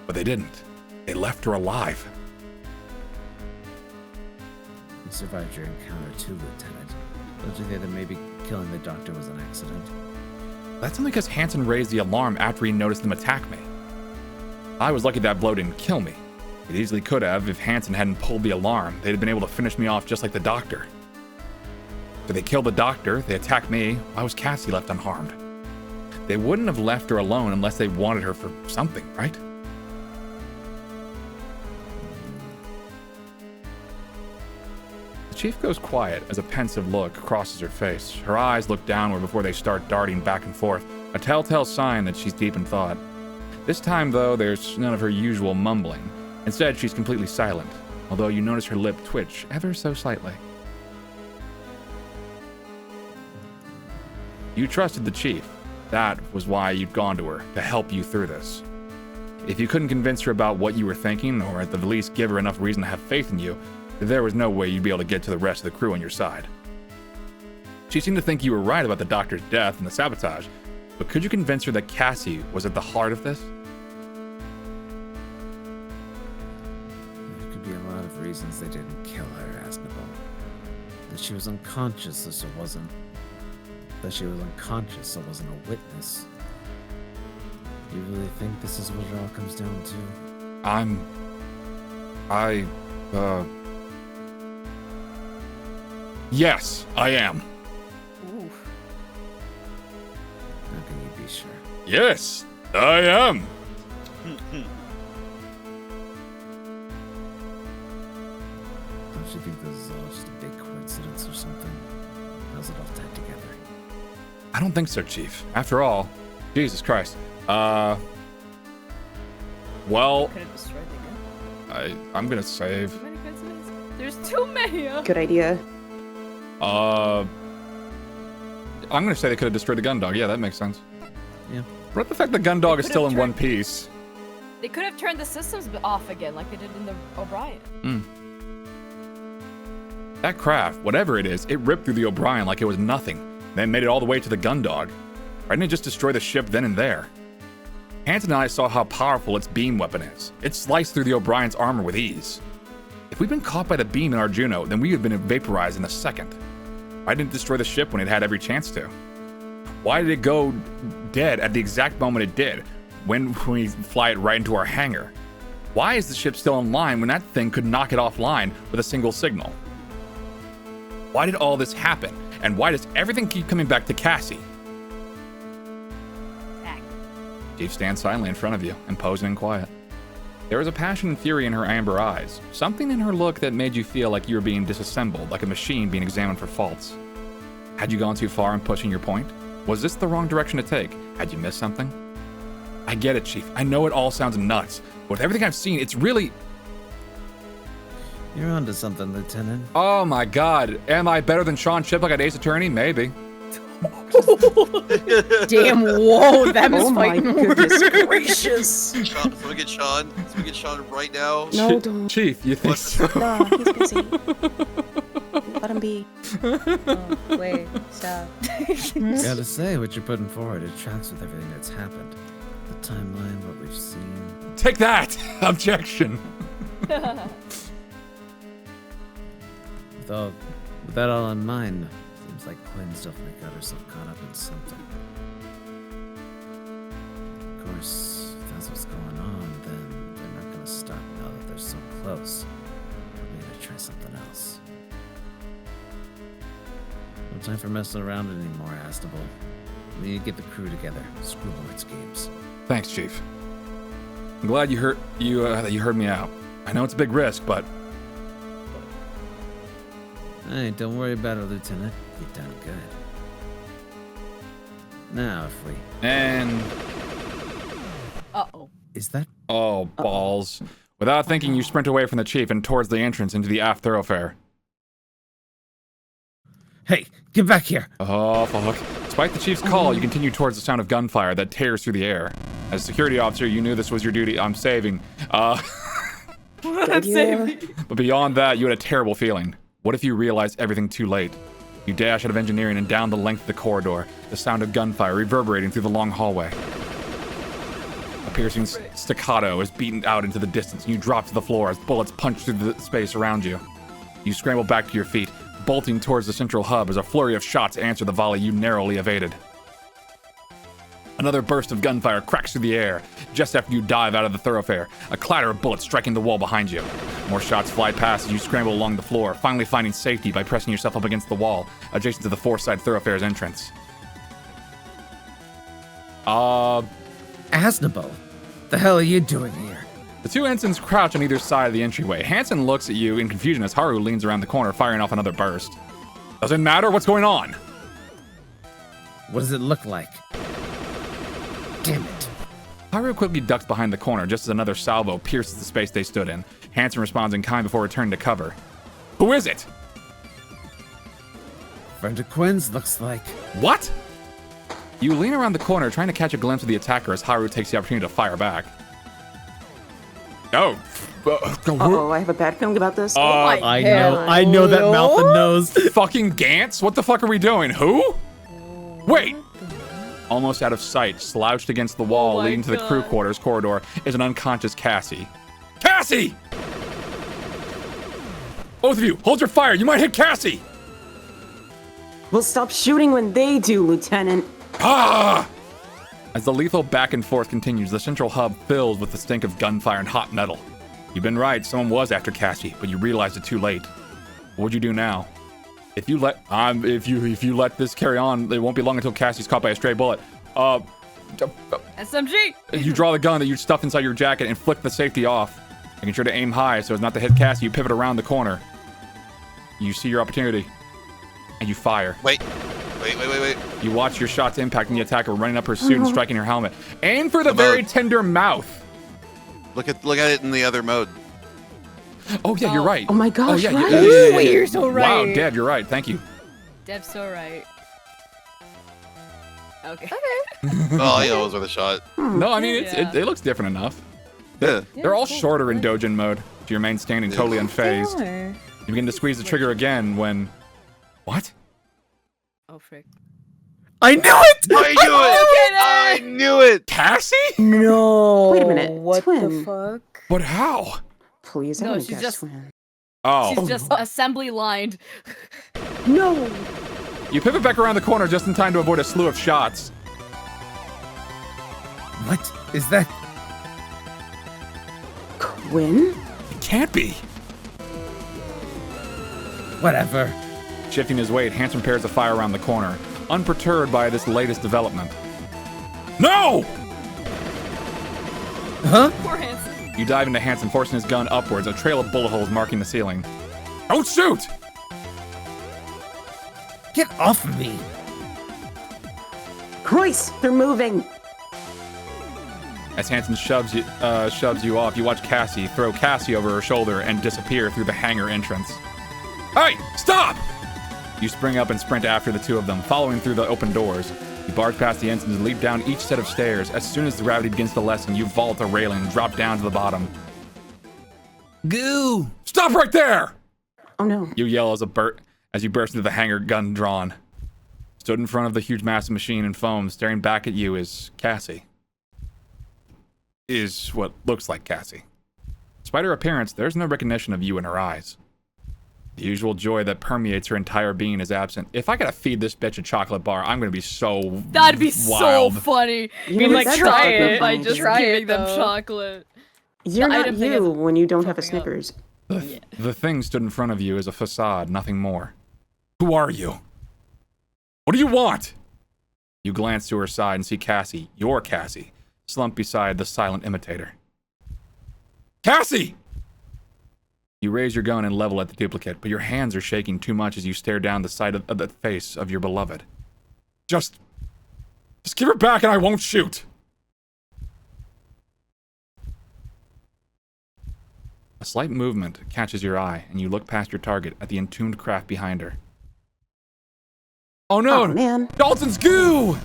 But they didn't. They left her alive. You survived your encounter too, Lieutenant. Don't you think that maybe killing the doctor was an accident? That's only because Hansen raised the alarm after he noticed them attack me. I was lucky that blow didn't kill me. It easily could have if Hansen hadn't pulled the alarm. They'd have been able to finish me off just like the doctor. So they killed the doctor, they attacked me. Why was Cassie left unharmed? They wouldn't have left her alone unless they wanted her for something, right? The chief goes quiet as a pensive look crosses her face. Her eyes look downward before they start darting back and forth, a telltale sign that she's deep in thought. This time, though, there's none of her usual mumbling. Instead, she's completely silent, although you notice her lip twitch ever so slightly. You trusted the chief. That was why you'd gone to her, to help you through this. If you couldn't convince her about what you were thinking, or at the least give her enough reason to have faith in you, there was no way you'd be able to get to the rest of the crew on your side. She seemed to think you were right about the doctor's death and the sabotage, but could you convince her that Cassie was at the heart of this? There could be a lot of reasons they didn't kill her, Asnable. That she was unconscious, so it wasn't. That she was unconscious, so wasn't a witness. You really think this is what it all comes down to? Yes, I am. Ooh. How can you be sure? Yes, I am. Don't you think this is all just a big coincidence or something? How's it all tied together? I don't think so, Chief. After all, Jesus Christ. Well, Could have destroyed the gun. I'm gonna save. Too many coincidences. There's too many. Good idea. I'm gonna say they could have destroyed the gun dog. Yeah, that makes sense. Yeah. But the fact the gun dog They is could still have in one turned- piece. They could have turned the systems off again, like they did in the O'Brien. That craft, whatever it is, it ripped through the O'Brien like it was nothing, then made it all the way to the gun dog. Why didn't it just destroy the ship then and there? Hanson and I saw how powerful its beam weapon is. It sliced through the O'Brien's armor with ease. If we'd been caught by the beam in our Juno, then we would have been vaporized in a second. Why didn't it destroy the ship when it had every chance to? Why did it go dead at the exact moment it did, when we fly it right into our hangar? Why is the ship still online when that thing could knock it offline with a single signal? Why did all this happen? And why does everything keep coming back to Cassie? Chief stands silently in front of you, imposing and quiet. There was a passion and fury in her amber eyes, something in her look that made you feel like you were being disassembled, like a machine being examined for faults. Had you gone too far in pushing your point? Was this the wrong direction to take? Had you missed something? I get it, Chief. I know it all sounds nuts, but with everything I've seen, it's really... You're onto something, Lieutenant. Oh my god. Am I better than Sean Chip like a Ace Attorney? Maybe. Damn, whoa, that was Oh my fighting goodness words. Gracious. Sean, so we get Sean. So we get Sean right now. No, don't. Chief, you think What? so? No, he's busy. Let him be. Oh, wait, stop. Gotta say, what you're putting forward, it tracks with everything that's happened. The timeline, what we've seen. Take that! Objection! With that all in mind, seems like Quinn's definitely got herself caught up in something. Of course, if that's what's going on, then they're not gonna stop now that they're so close. Maybe they try something else. No time for messing around anymore, Astable. We need to get the crew together. Screw Lloyd's games. Thanks, Chief. I'm glad that you heard me out. I know it's a big risk, but Hey, don't worry about it, Lieutenant. You've done good. Now, if we... And Uh-oh. Is that... oh, balls. Without thinking, you sprint away from the Chief and towards the entrance into the aft thoroughfare. Hey, get back here! Oh, fuck. Despite the Chief's call, you continue towards the sound of gunfire that tears through the air. As a security officer, you knew this was your duty. I'm saving. That's saving. But beyond that, you had a terrible feeling. What if you realized everything too late? You dash out of engineering and down the length of the corridor, the sound of gunfire reverberating through the long hallway. A piercing staccato is beaten out into the distance, and you drop to the floor as bullets punch through the space around you. You scramble back to your feet, bolting towards the central hub as a flurry of shots answer the volley you narrowly evaded. Another burst of gunfire cracks through the air just after you dive out of the thoroughfare, a clatter of bullets striking the wall behind you. More shots fly past as you scramble along the floor, finally finding safety by pressing yourself up against the wall adjacent to the four-side thoroughfare's entrance. Asnable, the hell are you doing here? The two ensigns crouch on either side of the entryway. Hansen looks at you in confusion as Haru leans around the corner, firing off another burst. Doesn't matter, what's going on? What does it look like? Damn it. Haru quickly ducks behind the corner just as another salvo pierces the space they stood in. Hansen responds in kind before returning to cover. Who is it? Friend of Quinn's looks like. What? You lean around the corner trying to catch a glimpse of the attacker as Haru takes the opportunity to fire back. Oh. Uh-oh, I have a bad feeling about this. I know that mouth and nose. Fucking Gantz? What the fuck are we doing? Who? Wait! Almost out of sight, slouched against the wall leading to the crew quarters corridor, is an unconscious Cassie. Cassie! Both of you, hold your fire. You might hit Cassie! We'll stop shooting when they do, Lieutenant. Ah! As the lethal back and forth continues, the central hub fills with the stink of gunfire and hot metal. You've been right, someone was after Cassie, but you realized it too late. What would you do now? If you let this carry on, it won't be long until Cassie's caught by a stray bullet. SMG! You draw the gun that you stuffed inside your jacket and flick the safety off. Making sure to aim high so as not to hit Cassie, you pivot around the corner. You see your opportunity, and you fire. Wait. You watch your shots impacting the attacker, running up her suit and striking her helmet. Aim for the very tender mouth. Look at it in the other mode. Oh yeah, you're right. Oh my gosh, yeah, right? yeah. You're so right. Wow, Dad, you're right. Thank you. Dev's so right. Okay. Oh, yeah, those are the shot. No, I mean it looks different enough. Yeah. They're all shorter in Dojin mode. To your main standing totally unfazed. You begin to squeeze the trigger again when... What? Oh, frick. I knew it! I knew it! Cassie? No. Wait a minute, What twin. the fuck? But how? Please, I No, want she's to just- twin. Oh. She's just assembly lined. No! You pivot back around the corner just in time to avoid a slew of shots. What is that? Quinn? It can't be. Whatever. Shifting his weight, Hanson prepares to fire around the corner, unperturbed by this latest development. No! Huh? Poor Hanson. You dive into Hanson, forcing his gun upwards, a trail of bullet holes marking the ceiling. Don't shoot! Get off of me. Christ, they're moving! As Hanson shoves you off, you watch Cassie throw Cassie over her shoulder and disappear through the hangar entrance. Hey, stop! You spring up and sprint after the two of them, following through the open doors. You barge past the ensigns and leap down each set of stairs. As soon as the gravity begins to lessen, you vault the railing and drop down to the bottom. Goo! Stop right there! Oh no. You yell as you burst into the hangar, gun drawn. Stood in front of the huge massive machine in foam, staring back at you is Cassie. Is what looks like Cassie. Despite her appearance, there's no recognition of you in her eyes. The usual joy that permeates her entire being is absent. If I gotta feed this bitch a chocolate bar, I'm gonna be so That'd be wild. so funny. You Be know, like, that's try a good it by point. just Try giving it, them though. chocolate. You're The not item thing you is when you don't have a popping up. Snickers. The thing stood in front of you as a facade, nothing more. Who are you? What do you want? You glance to her side and see Cassie, your Cassie, slumped beside the silent imitator. Cassie! You raise your gun and level at the duplicate, but your hands are shaking too much as you stare down the side of the face of your beloved. Just give her back and I won't shoot! A slight movement catches your eye, and you look past your target at the entombed craft behind her. Oh no! Oh man. Dalton's goo!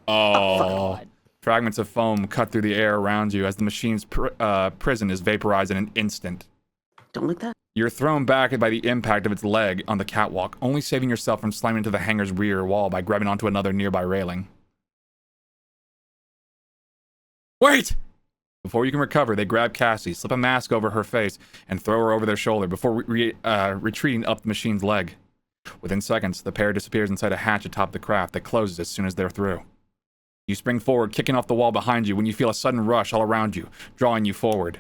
Oh. Fragments of foam cut through the air around you as the machine's prison is vaporized in an instant. Don't like that. You're thrown back by the impact of its leg on the catwalk, only saving yourself from slamming into the hangar's rear wall by grabbing onto another nearby railing. Wait! Before you can recover, they grab Cassie, slip a mask over her face, and throw her over their shoulder before retreating up the machine's leg. Within seconds, the pair disappears inside a hatch atop the craft that closes as soon as they're through. You spring forward, kicking off the wall behind you when you feel a sudden rush all around you, drawing you forward.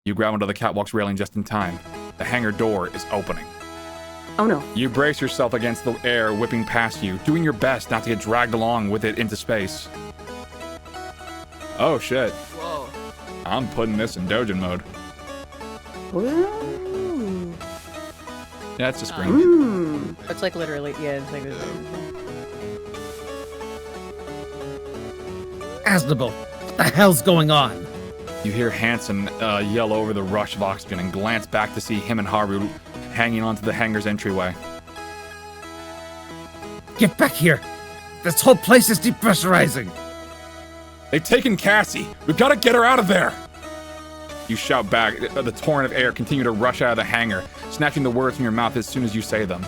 You grab onto the catwalk's railing just in time. The hangar door is opening. Oh no. You brace yourself against the air whipping past you, doing your best not to get dragged along with it into space. Oh shit. Whoa. I'm putting this in Dojin mode. Ooh. Yeah, it's a screen. It's like literally, yeah, it's like. Asnable, what the hell's going on? You hear Hansen yell over the rush of oxygen and glance back to see him and Haru hanging onto the hangar's entryway. Get back here! This whole place is depressurizing! They've taken Cassie! We've got to get her out of there! You shout back. The torrent of air continue to rush out of the hangar, snatching the words from your mouth as soon as you say them.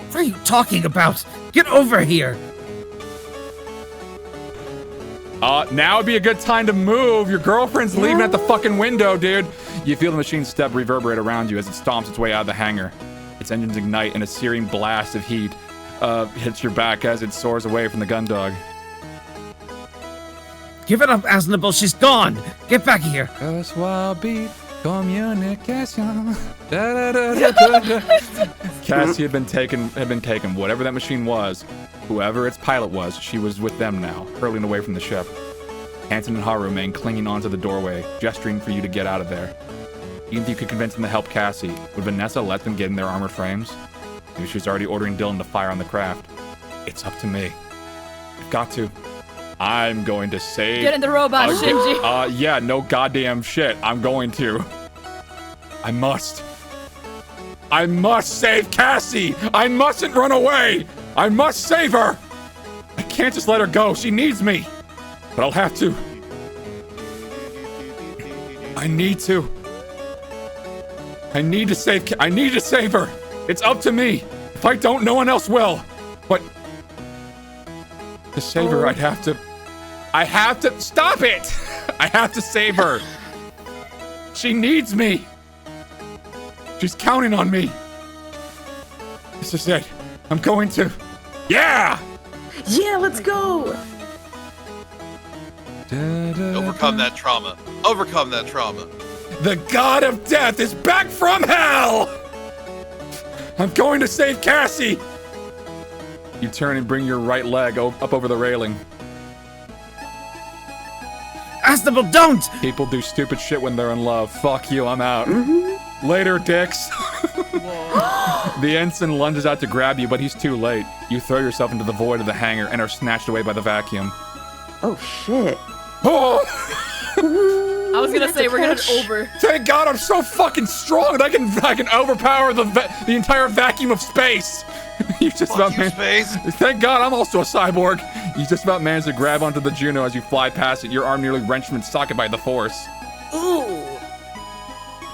What are you talking about? Get over here! Now would be a good time to move. Your girlfriend's leaving at the fucking window, dude. You feel the machine's step reverberate around you as it stomps its way out of the hangar. Its engines ignite and a searing blast of heat hits your back as it soars away from the gun dog. Give it up, Asnable, she's gone! Get back here! Communication. Cassie had been taken. Whatever that machine was, whoever its pilot was, she was with them now, hurling away from the ship. Hansen and Haru remain clinging onto the doorway, gesturing for you to get out of there. Even if you could convince them to help Cassie, would Vanessa let them get in their armored frames? Maybe she was already ordering Dylan to fire on the craft. It's up to me. I've got to. I'm going to save... Get in the robot, Shinji. Yeah, no goddamn shit. I'm going to. I must. I must save Cassie! I mustn't run away! I must save her! I can't just let her go. She needs me. But I'll have to. I need to. I need to save her. It's up to me. If I don't, no one else will. But to save her, I have to stop it. I have to save her. She needs me. She's counting on me. This is it. I'm going to. Yeah! Yeah, let's go! Overcome that trauma. Overcome that trauma. The god of death is back from hell! I'm going to save Cassie! You turn and bring your right leg up over the railing. Asnable, don't! People do stupid shit when they're in love. Fuck you, I'm out. Later, dicks. The ensign lunges out to grab you, but he's too late. You throw yourself into the void of the hangar and are snatched away by the vacuum. Oh, shit. Oh! I was gonna say, we're gonna over. Thank God I'm so fucking strong that I can overpower the entire vacuum of space. You just about space. Thank God I'm also a cyborg. You just about managed to grab onto the Juno as you fly past it, your arm nearly wrenched from its socket by the force. Ooh!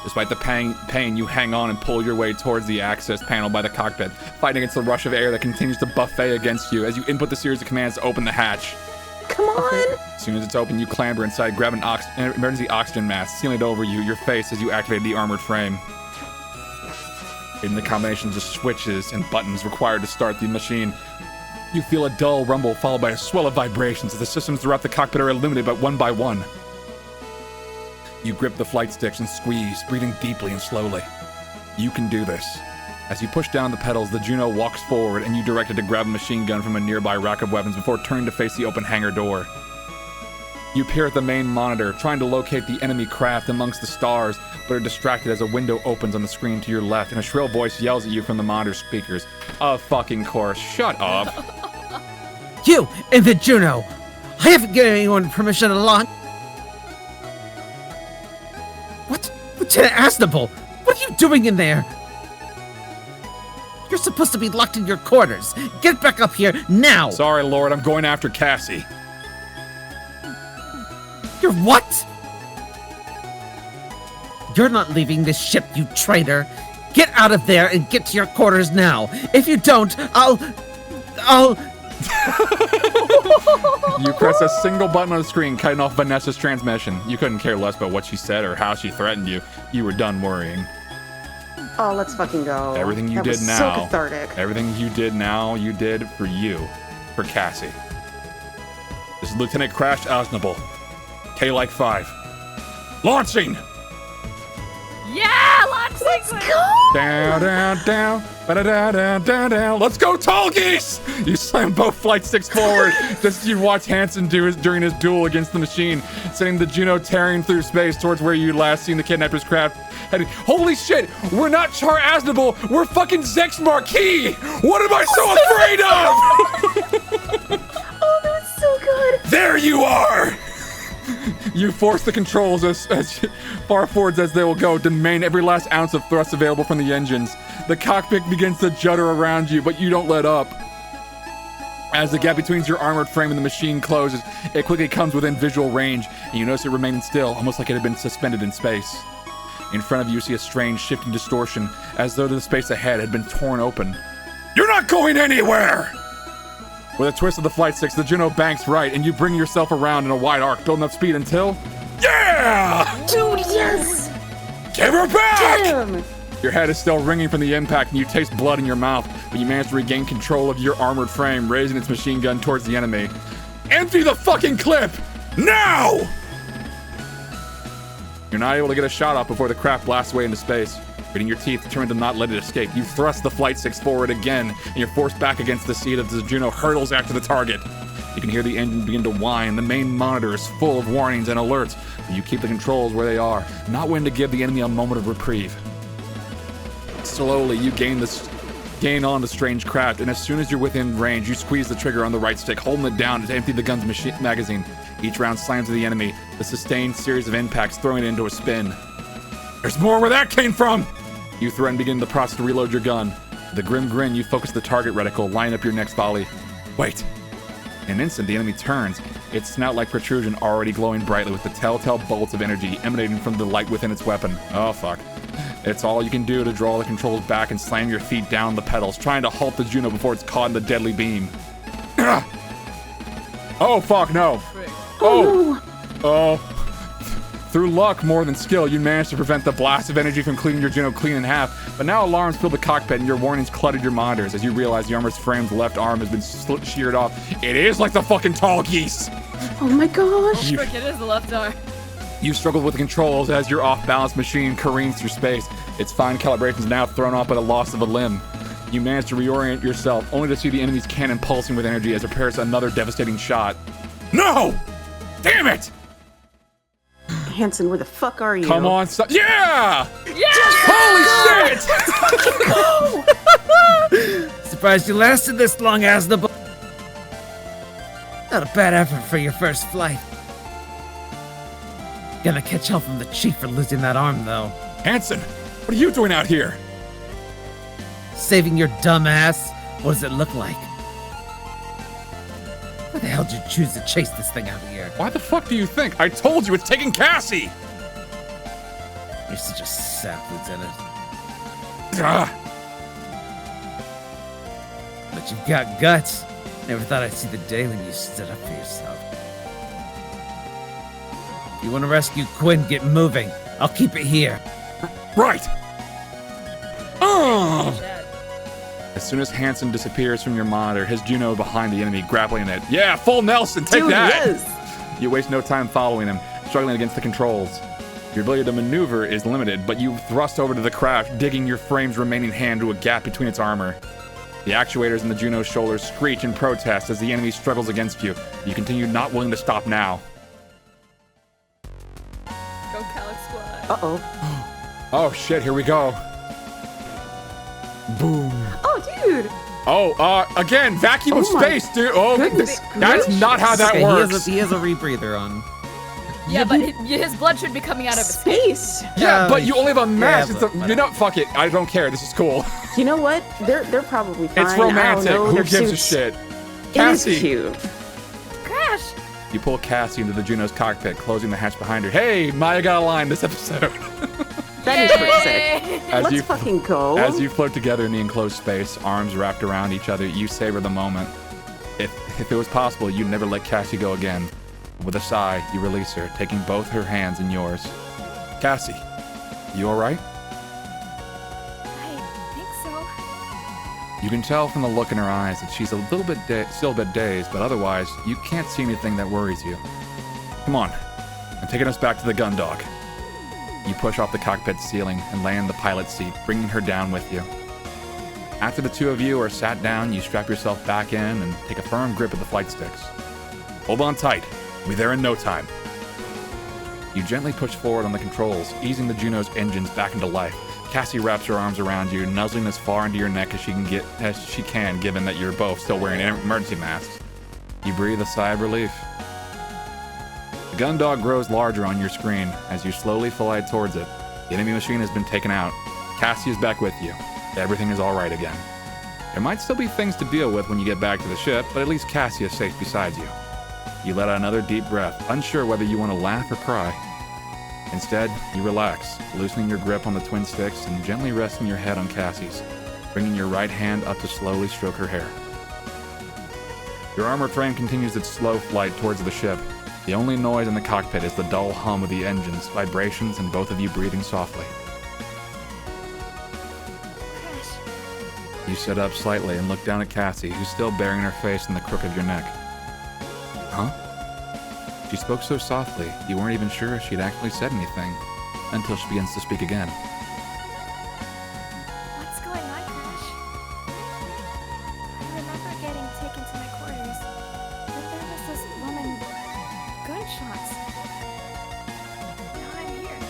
Despite the pain, you hang on and pull your way towards the access panel by the cockpit, fighting against the rush of air that continues to buffet against you as you input the series of commands to open the hatch. Come on! As soon as it's open, you clamber inside, grab an emergency oxygen mask, sealing it over your face as you activate the armored frame. In the combinations of switches and buttons required to start the machine, you feel a dull rumble followed by a swell of vibrations as the systems throughout the cockpit are illuminated one by one. You grip the flight sticks and squeeze, breathing deeply and slowly. You can do this. As you push down the pedals, the Juno walks forward and you direct it to grab a machine gun from a nearby rack of weapons before turning to face the open hangar door. You peer at the main monitor, trying to locate the enemy craft amongst the stars, but are distracted as a window opens on the screen to your left and a shrill voice yells at you from the monitor speakers. Of fucking course, shut up. You in the Juno! I haven't given anyone permission to launch. What? Lieutenant Asnable, what are you doing in there? You're supposed to be locked in your quarters. Get back up here now! Sorry, Lord, I'm going after Cassie. You're what? You're not leaving this ship, you traitor. Get out of there and get to your quarters now. If you don't, I'll... You press a single button on the screen, cutting off Vanessa's transmission. You couldn't care less about what she said or how she threatened you. You were done worrying. Oh, let's fucking go. Everything you that did was now. So cathartic. Everything you did now, you did for you. For Cassie. This is Lieutenant Crash Osnable. K-Like 5. Launching! Yeah, launch sequence. Down, down, down, ba-da-da-down, down, down. Let's go, tall geese! You slam both flight sticks forward, just as you watch Hanson do during his duel against the machine, sending the Juno tearing through space towards where you last seen the kidnapper's craft heading. Holy shit! We're not Char Aznable, we're fucking Zex Marquis! What am I so afraid of? Oh, that was so good. There you are! You force the controls as far forwards as they will go to maintain every last ounce of thrust available from the engines. The cockpit begins to judder around you, but you don't let up. As the gap between your armored frame and the machine closes, it quickly comes within visual range, and you notice it remaining still, almost like it had been suspended in space. In front of you, you see a strange shifting distortion, as though the space ahead had been torn open. You're not going anywhere! With a twist of the flight sticks, the Juno banks right, and you bring yourself around in a wide arc, building up speed until... Yeah! Dude, yes! Give her back! Damn! Your head is still ringing from the impact, and you taste blood in your mouth, but you manage to regain control of your armored frame, raising its machine gun towards the enemy. Empty the fucking clip! Now! You're not able to get a shot off before the craft blasts away into space. Gritting your teeth, determined to not let it escape, you thrust the flight sticks forward again, and you're forced back against the seat as the Juno hurtles after the target. You can hear the engine begin to whine. The main monitor is full of warnings and alerts, but you keep the controls where they are, not willing to give the enemy a moment of reprieve. Slowly, you gain on the strange craft, and as soon as you're within range, you squeeze the trigger on the right stick, holding it down to empty the gun's magazine. Each round slams to the enemy, the sustained series of impacts throwing it into a spin. There's more where that came from! You throw and begin the process to reload your gun. With a grim grin, you focus the target reticle, line up your next volley. Wait. In an instant, the enemy turns, its snout-like protrusion already glowing brightly with the telltale bolts of energy emanating from the light within its weapon. Oh, fuck. It's all you can do to draw the controls back and slam your feet down the pedals, trying to halt the Juno before it's caught in the deadly beam. Oh, fuck, no. Oh. Through luck more than skill, you managed to prevent the blast of energy from cleaning your Juno clean in half, but now alarms fill the cockpit and your warnings cluttered your monitors as you realize the armor's frame's left arm has been sheared off. It is like the fucking tall geese! Oh my gosh! Frick, it is the left arm. You struggle with the controls as your off-balance machine careens through space. Its fine calibrations now thrown off by the loss of a limb. You manage to reorient yourself, only to see the enemy's cannon pulsing with energy as it prepares another devastating shot. No! Damn it! Hanson, where the fuck are you? Come on, yeah! Yeah! Holy shit! Surprised you lasted this long, Aznable. Not a bad effort for your first flight. Gonna catch hell from the chief for losing that arm, though. Hanson, what are you doing out here? Saving your dumb ass? What does it look like? Why the hell did you choose to chase this thing out of here? Why the fuck do you think? I told you it's taking Cassie! You're such a sap, Lieutenant. Ah. But you've got guts. Never thought I'd see the day when you stood up for yourself. If you want to rescue Quinn, get moving. I'll keep it here. Right! As soon as Hanson disappears from your monitor, his Juno behind the enemy, grappling it. Yeah, full Nelson, take Dude, that! Yes. You waste no time following him, struggling against the controls. Your ability to maneuver is limited, but you thrust over to the craft, digging your frame's remaining hand to a gap between its armor. The actuators in the Juno's shoulders screech in protest as the enemy struggles against you. You continue not willing to stop now. Go Calyx Squad. Uh-oh. Oh shit, here we go. Boom. Oh, dude. Oh, again, vacuum of Oh my space, dude. Oh, goodness that's not how that Okay, works. He has a rebreather on. Yeah, but his blood should be coming out of his Space. Yeah, but you only have a mask. Yeah, It's you know, fuck it. I don't care. This is cool. You know what? They're probably fine. It's I don't romantic. know. Who Their gives a suits- shit? It Cassie. is cute. Crash! You pull Cassie into the Juno's cockpit, closing the hatch behind her. Hey, Maya got a line this episode. That is pretty sick. Yay! Let's fucking go. As you float together in the enclosed space, arms wrapped around each other, you savor the moment. If it was possible, you'd never let Cassie go again. With a sigh, you release her, taking both her hands in yours. Cassie, you all right? You can tell from the look in her eyes that she's a little bit still a bit dazed, but otherwise, you can't see anything that worries you. Come on, I'm taking us back to the gun dog. You push off the cockpit ceiling and land the pilot's seat, bringing her down with you. After the two of you are sat down, you strap yourself back in and take a firm grip of the flight sticks. Hold on tight. We'll be there in no time. You gently push forward on the controls, easing the Juno's engines back into life. Cassie wraps her arms around you, nuzzling as far into your neck as she can, given that you're both still wearing emergency masks. You breathe a sigh of relief. The gun dog grows larger on your screen as you slowly fly towards it. The enemy machine has been taken out. Cassie is back with you. Everything is all right again. There might still be things to deal with when you get back to the ship, but at least Cassie is safe beside you. You let out another deep breath, unsure whether you want to laugh or cry. Instead, you relax, loosening your grip on the twin sticks and gently resting your head on Cassie's, bringing your right hand up to slowly stroke her hair. Your armored frame continues its slow flight towards the ship. The only noise in the cockpit is the dull hum of the engines, vibrations, and both of you breathing softly. You sit up slightly and look down at Cassie, who's still burying her face in the crook of your neck. Huh? She spoke so softly, you weren't even sure if she'd actually said anything, until she begins to speak again. What's going on, Crash? I remember getting taken to my quarters, but there was this woman... gunshots. Now I'm here. I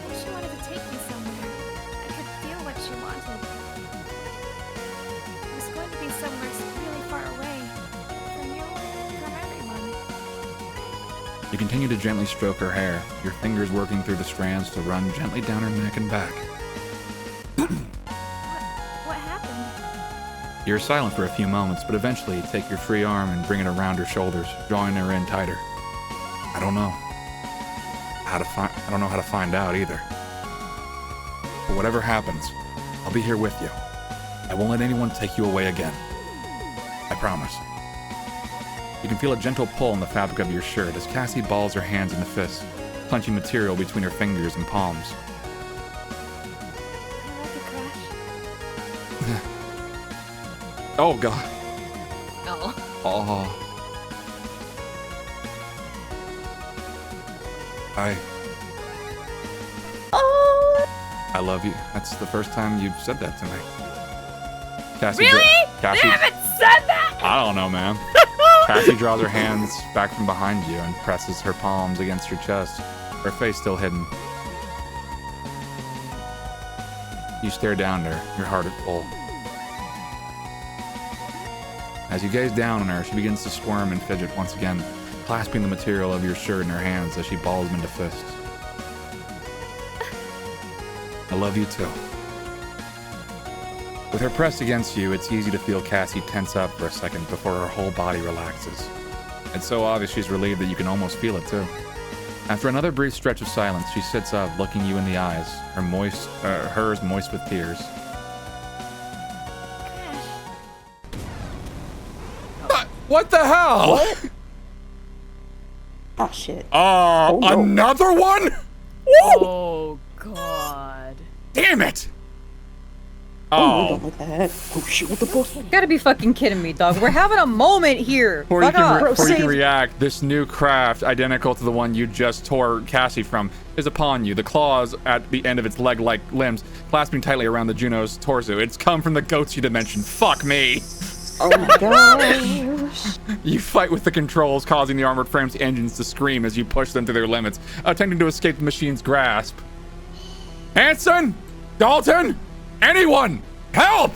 think she wanted to take me somewhere. I could feel what she wanted. It was going to be somewhere really far away. From you, from everyone. You continue to gently stroke her hair, your fingers working through the strands to run gently down her neck and back. What happened? You're silent for a few moments, but eventually you take your free arm and bring it around her shoulders, drawing her in tighter. I don't know how to find out either. But whatever happens, I'll be here with you. I won't let anyone take you away again. I promise. You can feel a gentle pull on the fabric of your shirt as Cassie balls her hands into fists, punching material between her fingers and palms. I love you, Crash. Oh, God. Oh. Oh. I love you. That's the first time you've said that to me. Cassie Really? Cassie, They haven't said that? I don't know, man. Cassie draws her hands back from behind you and presses her palms against your chest, her face still hidden. You stare down at her, your heart at full. As you gaze down on her, she begins to squirm and fidget once again, clasping the material of your shirt in her hands as she balls them into fists. I love you too. With her pressed against you, it's easy to feel Cassie tense up for a second before her whole body relaxes. It's so obvious she's relieved that you can almost feel it too. After another brief stretch of silence, she sits up, looking you in the eyes, hers moist with tears. What the hell? What? Oh, shit. No. Another one? Whoa! Oh, God. Damn it! Oh, what the heck? Oh, shit, what the fuck? You gotta be fucking kidding me, dog. We're having a moment here. Before you Fuck off. can react, this new craft, identical to the one you just tore Cassie from, is upon you. The claws at the end of its leg-like limbs, clasping tightly around the Juno's torso. It's come from the Goatsu dimension. Fuck me! Oh my gosh. You fight with the controls, causing the armored frame's engines to scream as you push them to their limits, attempting to escape the machine's grasp. Hanson! Dalton! Anyone! Help!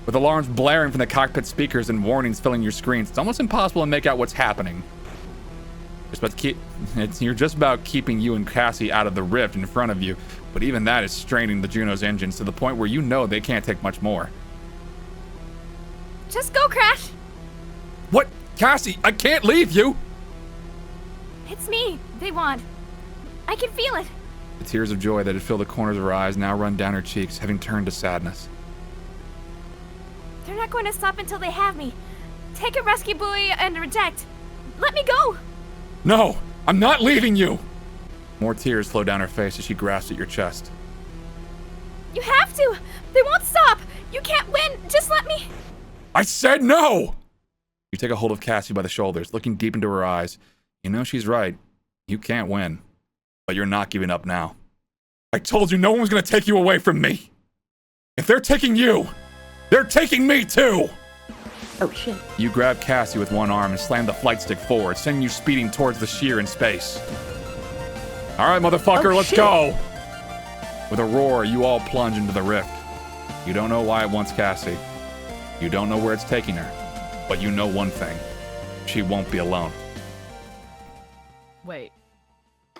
With alarms blaring from the cockpit speakers and warnings filling your screens, it's almost impossible to make out what's happening. You're just about keeping you and Cassie out of the rift in front of you, but even that is straining the Juno's engines to the point where you know they can't take much more. Just go, Crash. What? Cassie, I can't leave you! It's me. They want. I can feel it. The tears of joy that had filled the corners of her eyes now run down her cheeks, having turned to sadness. They're not going to stop until they have me. Take a rescue buoy and reject. Let me go. No, I'm not leaving you! More tears flow down her face as she grasps at your chest. You have to. They won't stop. You can't win. Just let me. I said no! You take a hold of Cassie by the shoulders, looking deep into her eyes. You know she's right. You can't win. But you're not giving up now. I told you no one was gonna take you away from me. If they're taking you, they're taking me too! Oh shit. You grab Cassie with one arm and slam the flight stick forward, sending you speeding towards the shear in space. Alright, motherfucker, let's go! With a roar, you all plunge into the rift. You don't know why it wants Cassie. You don't know where it's taking her. But you know one thing. She won't be alone. Wait.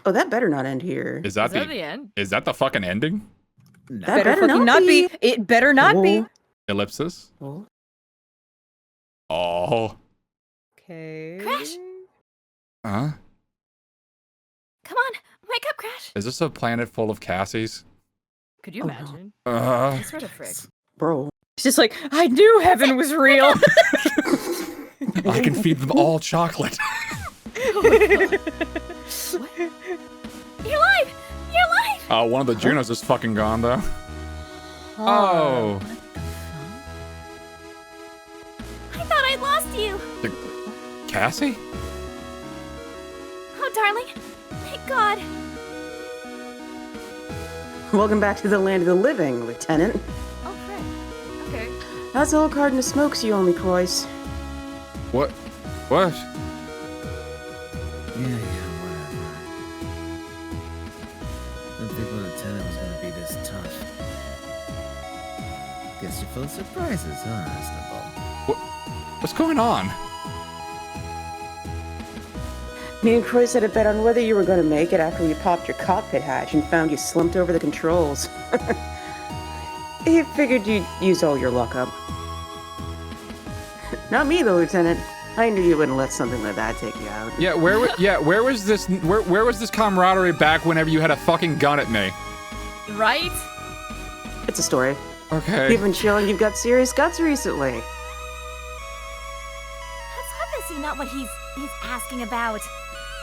Oh, that better not end here. Is that the end? Is that the fucking ending? That better fucking not be. It better not be. Ellipsis? Oh. Oh. Okay. Crash. Huh? Come on, wake up, Crash. Is this a planet full of Cassies? Could you Oh, no. imagine? Uh, I swear to frick. Bro. It's just like, I knew heaven was real. I can feed them all chocolate. What? You're alive! You're alive! Oh, one of the Junos is fucking gone, though. Oh. I thought I lost you. Cassie? Oh, darling. Thank God. Welcome back to the land of the living, Lieutenant. Oh, frick. Okay. That's all carton of smokes you owe me, Croix. What? What? Yeah, whatever. Didn't think the lieutenant was gonna be this tough. Guess you're full of surprises, huh, Snowball? What's going on? Me and Croix had a bet on whether you were going to make it after we popped your cockpit hatch and found you slumped over the controls. He figured you'd use all your luck up. Not me, though, Lieutenant. I knew you wouldn't let something like that take you out. Yeah, where was this? Where was this camaraderie back whenever you had a fucking gun at me? Right? It's a story. Okay. You've been showing you've got serious guts recently. That's obviously not what he's asking about.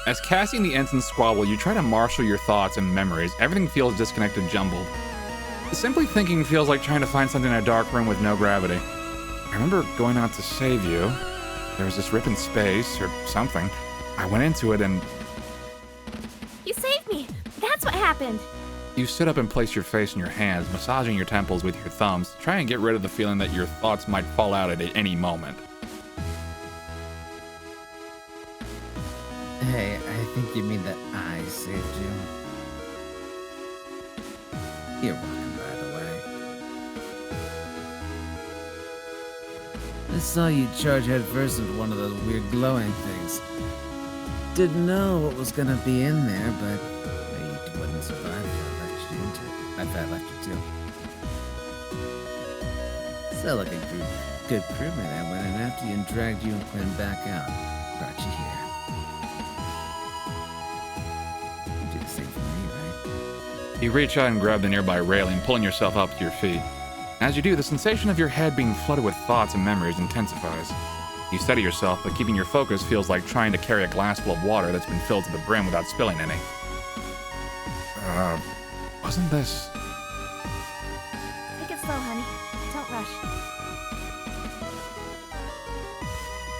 As Cassie and the ensign squabble, you try to marshal your thoughts and memories. Everything feels disconnected and jumbled. Simply thinking feels like trying to find something in a dark room with no gravity. I remember going out to save you. There was this rip in space, or something. I went into it and... You saved me. That's what happened. You sit up and place your face in your hands, massaging your temples with your thumbs, to try and get rid of the feeling that your thoughts might fall out at any moment. Hey, I think you mean that I saved you. You're welcome, by the way. I saw you charge headfirst into one of those weird glowing things. Didn't know what was gonna be in there, but you wouldn't survive if I left you too. So like a good crewmate, I went in after you and dragged you and Quinn back out. Brought you here. You do the same for me, right? You reach out and grab the nearby railing, pulling yourself up to your feet. As you do, the sensation of your head being flooded with thoughts and memories intensifies. You steady yourself, but keeping your focus feels like trying to carry a glass full of water that's been filled to the brim without spilling any. Wasn't this... Take it slow, honey. Don't rush.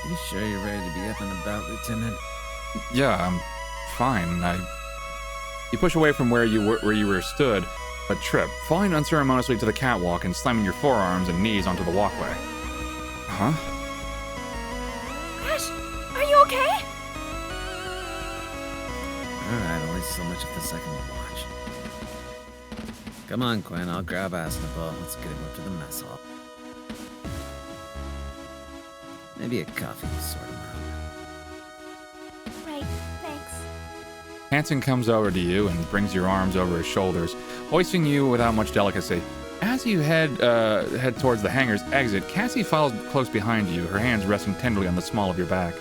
You sure you're ready to be up and about, Lieutenant? Yeah, I'm fine. You push away from where you were stood, but trip, falling unceremoniously to the catwalk and slamming your forearms and knees onto the walkway. Huh? Crash, are you okay? Alright, only so much of this I can watch. Come on, Quinn, I'll grab Asnabal. Let's get him up to the mess hall. Maybe a coffee will sort him out. Right, thanks. Hanson comes over to you and brings your arms over his shoulders, hoisting you without much delicacy. As you head towards the hangar's exit, Cassie follows close behind you, her hands resting tenderly on the small of your back.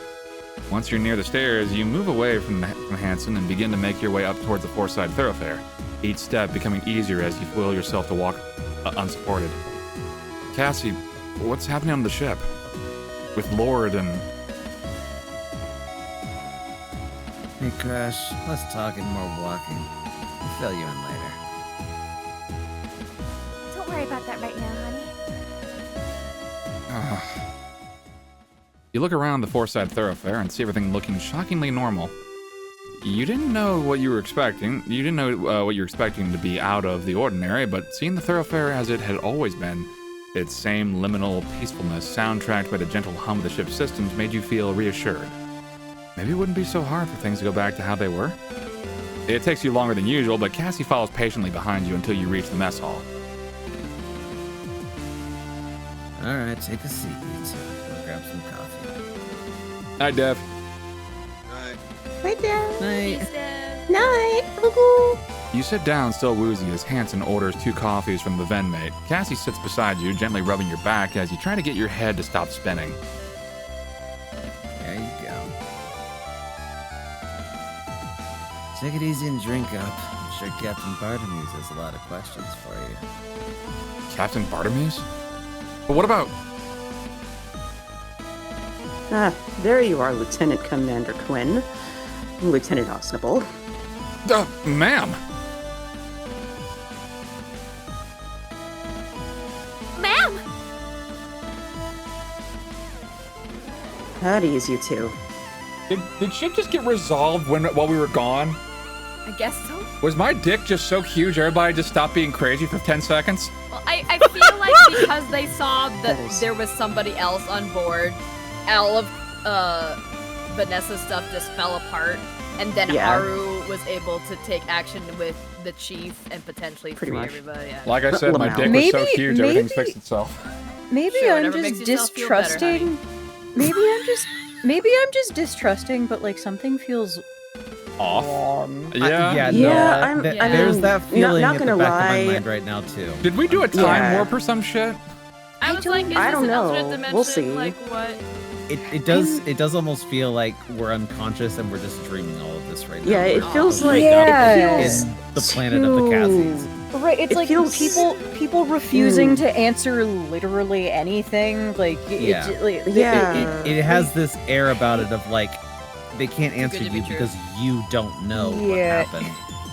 Once you're near the stairs, you move away from Hanson and begin to make your way up towards the four-side thoroughfare, each step becoming easier as you will yourself to walk unsupported. Cassie, what's happening on the ship? With Lord and... Hey, Crash, less talking, more walking. I'll fill you in later. Don't worry about that right now, honey. You look around the four-side thoroughfare and see everything looking shockingly normal. You didn't know what you were expecting. You didn't know what you were expecting to be out of the ordinary, but seeing the thoroughfare as it had always been, its same liminal peacefulness soundtracked by the gentle hum of the ship's systems made you feel reassured. Maybe it wouldn't be so hard for things to go back to how they were. It takes you longer than usual, but Cassie follows patiently behind you until you reach the mess hall. All right, take a seat, you two. We'll grab some coffee. Night, Dev. Right there. Night. Night. Cuckoo. You sit down, still woozy, as Hanson orders 2 coffees from the vendmate. Cassie sits beside you, gently rubbing your back as you try to get your head to stop spinning. There you go. Take it easy and drink up. I'm sure Captain Bartamuse has a lot of questions for you. Captain Bartamuse? But what about... Ah, there you are, Lieutenant Commander Quinn. Lieutenant Osnable. Ma'am! Ma'am! Howdy, you two. Did shit just get resolved while we were gone? I guess so. Was my dick just so huge everybody just stopped being crazy for 10 seconds? Well, I feel like because they saw that there was somebody else on board, all of Vanessa's stuff just fell apart, and then Haru was able to take action with the chief and potentially free everybody. Yeah. Like I said, my dick was so huge, everything's fixed itself. Maybe Sure, I'm whatever makes just yourself feel better, distrusting. Maybe I'm just distrusting, but like something feels off. Yeah, Yeah, no, I there's mean, that feeling not at the gonna back lie. of my mind right now too. Did we do a time warp or some shit? I was like, is I this don't an know. alternate dimension? We'll see. Like what? It does almost feel like we're unconscious and we're just dreaming all of this right now. Yeah, it We're feels totally like Yeah. it feels in the planet of the Cassies. right. It's It like feels- people refusing to answer literally anything. Like Yeah. It has this air about it of like they can't answer good to be you true. because you don't know Yeah. what happened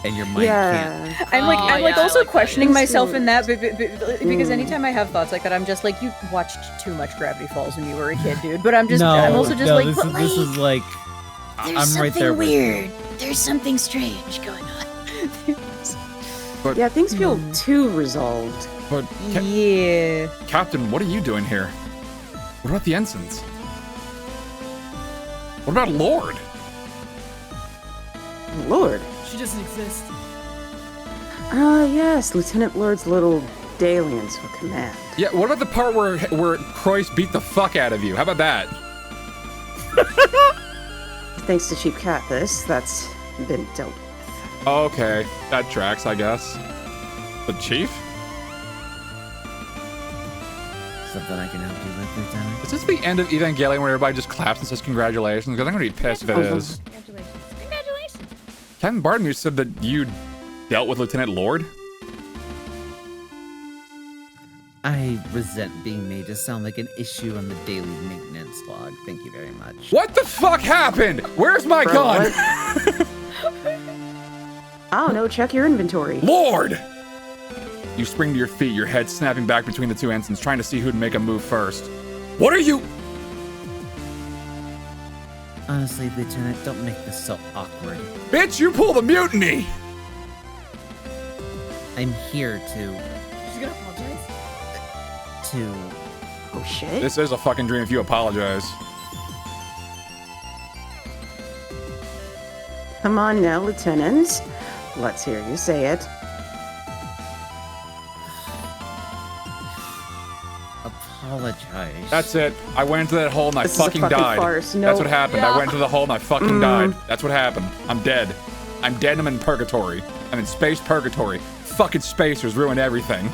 and your mind can't. I'm like, Oh, I'm like yeah, I also like that, questioning yeah. myself in that because anytime I have thoughts like that, I'm just like, you watched too much Gravity Falls when you were a kid, dude. But I'm also just like, this is like There's I'm right there with weird. There's something strange going on. Yeah, things feel too resolved. But, yeah. Captain, what are you doing here? What about the ensigns? What about Lord? Lord. She doesn't exist. Ah, yes, Lieutenant Lord's little dalliance for command. Yeah, what about the part where Croyce beat the fuck out of you? How about that? Thanks to Chief Cathis, that's been dealt with. Okay, that tracks, I guess. The chief? something I can help you with, Lieutenant. Is this the end of Evangelion where everybody just claps and says congratulations? Because I'm gonna be pissed if it is. Congratulations. Congratulations. Captain Bartamuse said that you dealt with Lieutenant Lord? I resent being made to sound like an issue on the daily maintenance log. Thank you very much. What the fuck happened? Where's my Bro, gun? what? I don't know, check your inventory. Lord! You spring to your feet, your head snapping back between the two ensigns, trying to see who'd make a move first. What are you? Honestly, Lieutenant, don't make this so awkward. Bitch, you pulled a mutiny! I'm here She's gonna apologize. to... Oh shit. This is a fucking dream if you apologize. Come on now, Lieutenant. Let's hear you say it. apologize. That's it. I went into that hole and I This is a fucking fucking died. farce. No. That's what happened. Yeah. I went into the hole and I fucking died. That's what happened. I'm dead. I'm dead and I'm in purgatory. I'm in space purgatory. Fucking spacers ruined everything.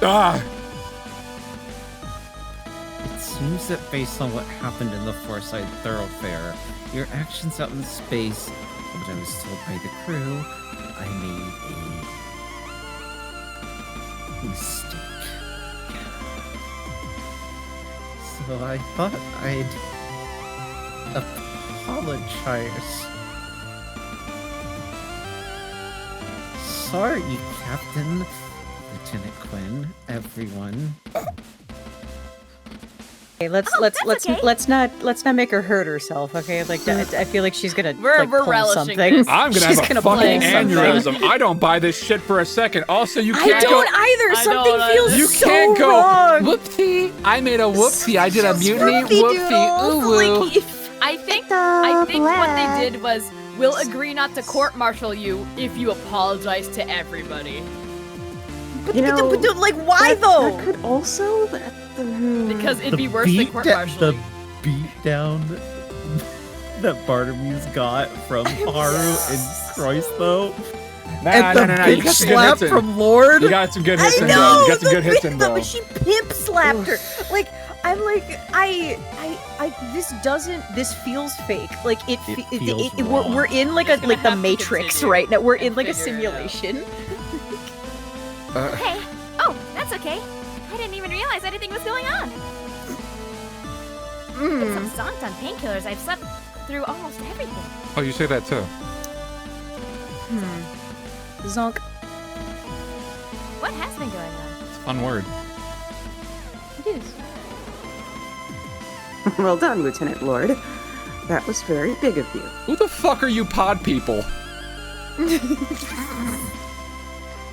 Ah! It seems that based on what happened in the Foresight Thoroughfare, your actions out in space, but I was told by the crew, I made a mistake. So I thought I'd apologize. Sorry, Captain, Lieutenant Quinn, everyone. Okay, let's not make her hurt herself. Okay, like I feel like she's gonna We're pull relishing something. this. I'm gonna She's have a gonna fucking pull something. aneurysm. I don't buy this shit for a second. Also, you I can't don't go. either. I Something don't feels either. You so can't go. wrong. Whoopsie! I made a whoopsie. I did a mutiny. Whoopsie-doodles. Whoopsie. Ooh woo. Like, if I think what they did was, we'll agree not to court-martial you if you apologize to everybody. but, You know, but, like, why though? That could also... Because it'd be worse than The court-martialing. beat down that Bartlemy's got from Haru and Croix, though. Nah. You Big got some good slap hits in. from Lord. You got some good hits I in, know. bro. You got some good hits in, But bro. she pimp slapped her. Like, I'm like, this feels fake. Like feels we're in like Just gonna the have to Matrix continue right now. We're in like a figure it out. simulation. Hey. Oh, that's okay. I didn't even realize anything was going on. Since I'm zonked on painkillers, I've slept through almost everything. Oh, you say that too. Zonk. What has been going on? It's a fun word. It is. Well done, Lieutenant Lord. That was very big of you. Who the fuck are you pod people?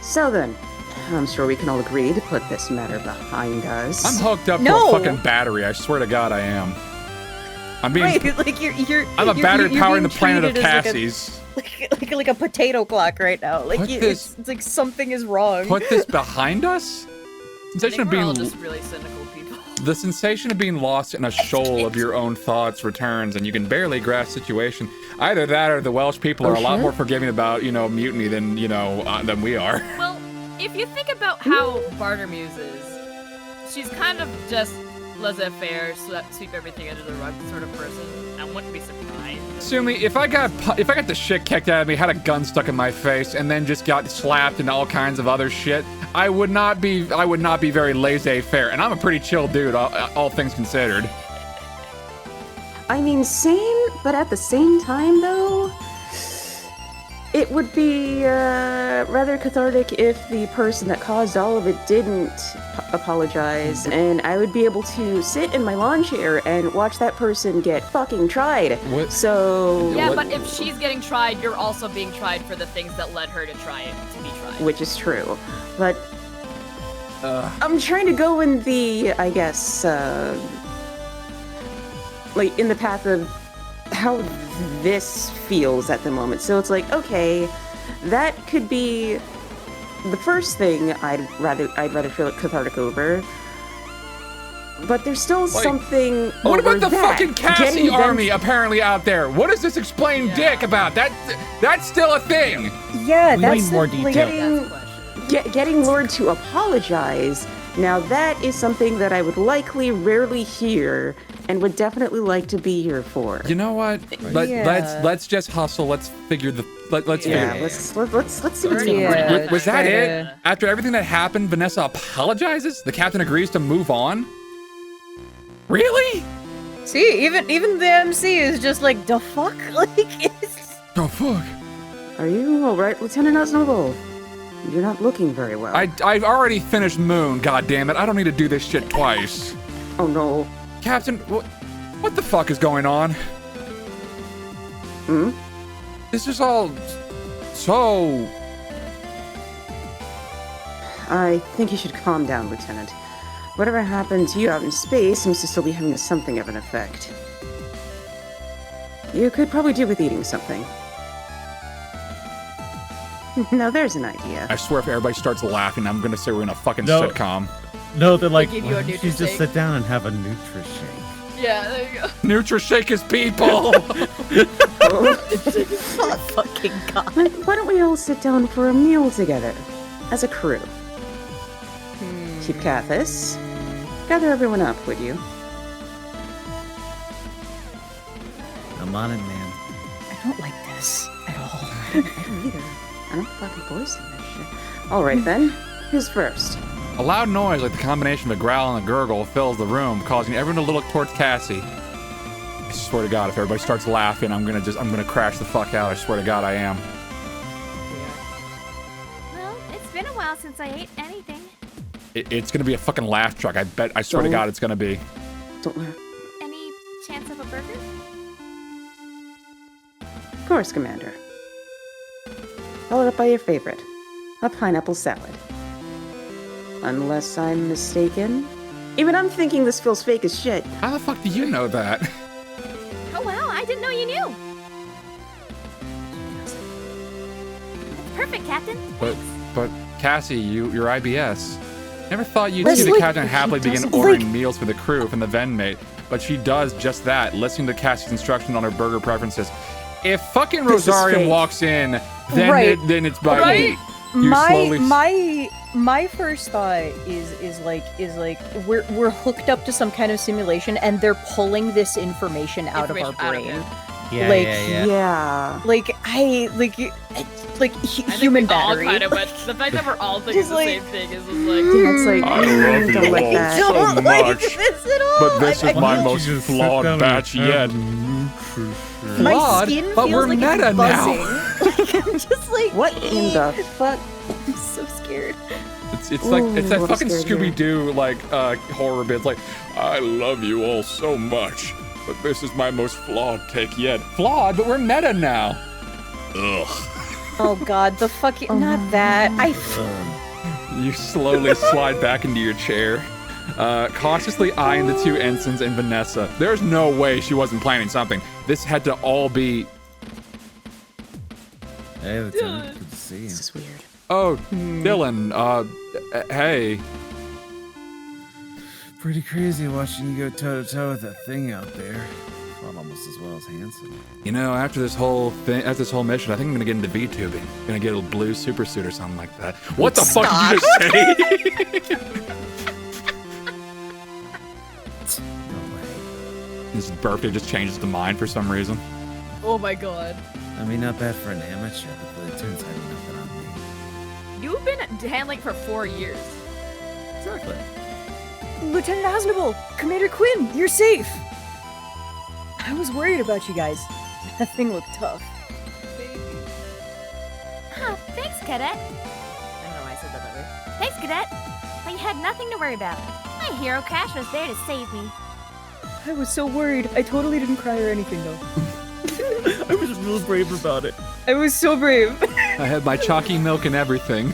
So then, I'm sure we can all agree to put this matter behind us. I'm hooked up No. to a fucking battery. I swear to God, I am. I'm being. Right, like you're. I'm a battery you're powering the being planet of treated as Cassie's. like a potato clock right now. Like Put it's like something is wrong. Put this behind us. I Sensation think of we're all being just really cynical people. the sensation of being lost in a shoal of your own thoughts returns, and you can barely grasp situation. Either that, or the Welsh people are a lot shit. more forgiving about mutiny than than we are. Well, if you think about how Bartermuse is, she's kind of just laissez-faire, sweep everything under the rug sort of person. I wouldn't be surprised. Sumi, if I got the shit kicked out of me, had a gun stuck in my face, and then just got slapped and all kinds of other shit, I would not be very laissez-faire, and I'm a pretty chill dude, all things considered. I mean, same, but at the same time, though, it would be rather cathartic if the person that caused all of it didn't apologize, and I would be able to sit in my lawn chair and watch that person get fucking tried. What? So... Yeah, What- but if she's getting tried, you're also being tried for the things that led her to try it, to be tried. Which is true, but I'm trying to go in the, I guess, like in the path of how this feels at the moment. So it's like, okay, that could be the first thing I'd rather feel cathartic over. But there's still something. What about over the that. fucking Cassie Getting them- army apparently out there? What does this explain dick about? That's still a thing. Yeah, We that's need more like, detail. That's the question. Getting Lord to apologize, now that is something that I would likely rarely hear and would definitely like to be here for. You know what? Let's just hustle. Let's figure let's Yeah, figure. let's see what's Already going on. Yeah. Was that try it? to- After everything that happened, Vanessa apologizes? The captain agrees to move on? Really? See, even the MC is just like, the fuck? Like, it's... Oh, fuck. Are you alright, Lieutenant Osnoble? You're not looking very well. I've already finished Moon, goddammit. I don't need to do this shit twice. Oh no. Captain, what the fuck is going on? Hmm? This is all so... I think you should calm down, Lieutenant. Whatever happened to you out in space seems to still be having something of an effect. You could probably do with eating something. Now there's an idea. I swear if everybody starts laughing, I'm gonna say we're in a fucking No. sitcom. No, they're like, give you a why don't you Nutri-Shake? just sit down and have a Nutri-Shake? Yeah, there you go. Nutrishake his people! fucking god. Why don't we all sit down for a meal together, as a crew? Chief Cathis, gather everyone up, would you? I'm on it, man. I don't like this at all. I don't either. I don't fucking voice in this shit. Alright then, who's first? A loud noise like the combination of a growl and a gurgle fills the room, causing everyone to look towards Cassie. I swear to God, if everybody starts laughing, I'm gonna crash the fuck out. I swear to God, I am. Well, it's been a while since I ate anything. It's gonna be a fucking laugh track. I swear to Don't- God, it's gonna be. Don't laugh. Any chance of a burger? Of course, Commander. Followed up by your favorite, a pineapple salad. Unless I'm mistaken. Even I'm thinking this feels fake as shit. How the fuck do you know that? Oh wow, I didn't know you knew. That's perfect, Captain. But Cassie, you're IBS. Never thought you'd That's see the like- captain happily begin doesn't- ordering like- meals for the crew from the vendmate, but she does just that, listening to Cassie's instructions on her burger preferences. If fucking This is Rosarium fake. walks in, then Right. then it's by Right. you slowly. My first thought is like we're hooked up to some kind of simulation and they're pulling this information out of our brain. Yeah, Like, yeah. Yeah. Like human battery. All kind of went, the fact that we're all thinking Just the like- same thing is just like. Yeah, it's like, I love don't you like all that. so Don't like much. this at all. But this I- is my I- most flawed batch yet. My Flawed? skin But feels we're like meta it's now. buzzing. Like, I'm just like, What in the fuck? I'm so scared. It's like it's Ooh, that I'm fucking scared here. Scooby Doo like horror bit. It's like, I love you all so much, but this is my most flawed take yet. Flawed, but we're meta now. Ugh. Oh God, the fucking not that. You slowly slide back into your chair, cautiously eyeing the two ensigns and Vanessa. There's no way she wasn't planning something. This had to all be. Hey, Lieutenant. Good to see you. This is weird. Oh, Dylan. Hey. Pretty crazy watching you go toe to toe with that thing out there. Fought almost as well as Hanson. You know, after this whole mission, I think I'm gonna get into V-tubing. Gonna get a blue super suit or something like that. What the fuck did you just say? No way. His birthday just changes the mind for some reason. Oh my god. I mean, not bad for an amateur, but the Lieutenant's had nothing on me. You've been handling for 4 years. Exactly. Lieutenant Hasnable, Commander Quinn, you're safe. I was worried about you guys. That thing looked tough. Huh, thanks, Cadet. I don't know why I said that way. Thanks, Cadet. But you had nothing to worry about. My hero Crash was there to save me. I was so worried. I totally didn't cry or anything though. I was real brave about it. I was so brave. I had my chalky milk and everything.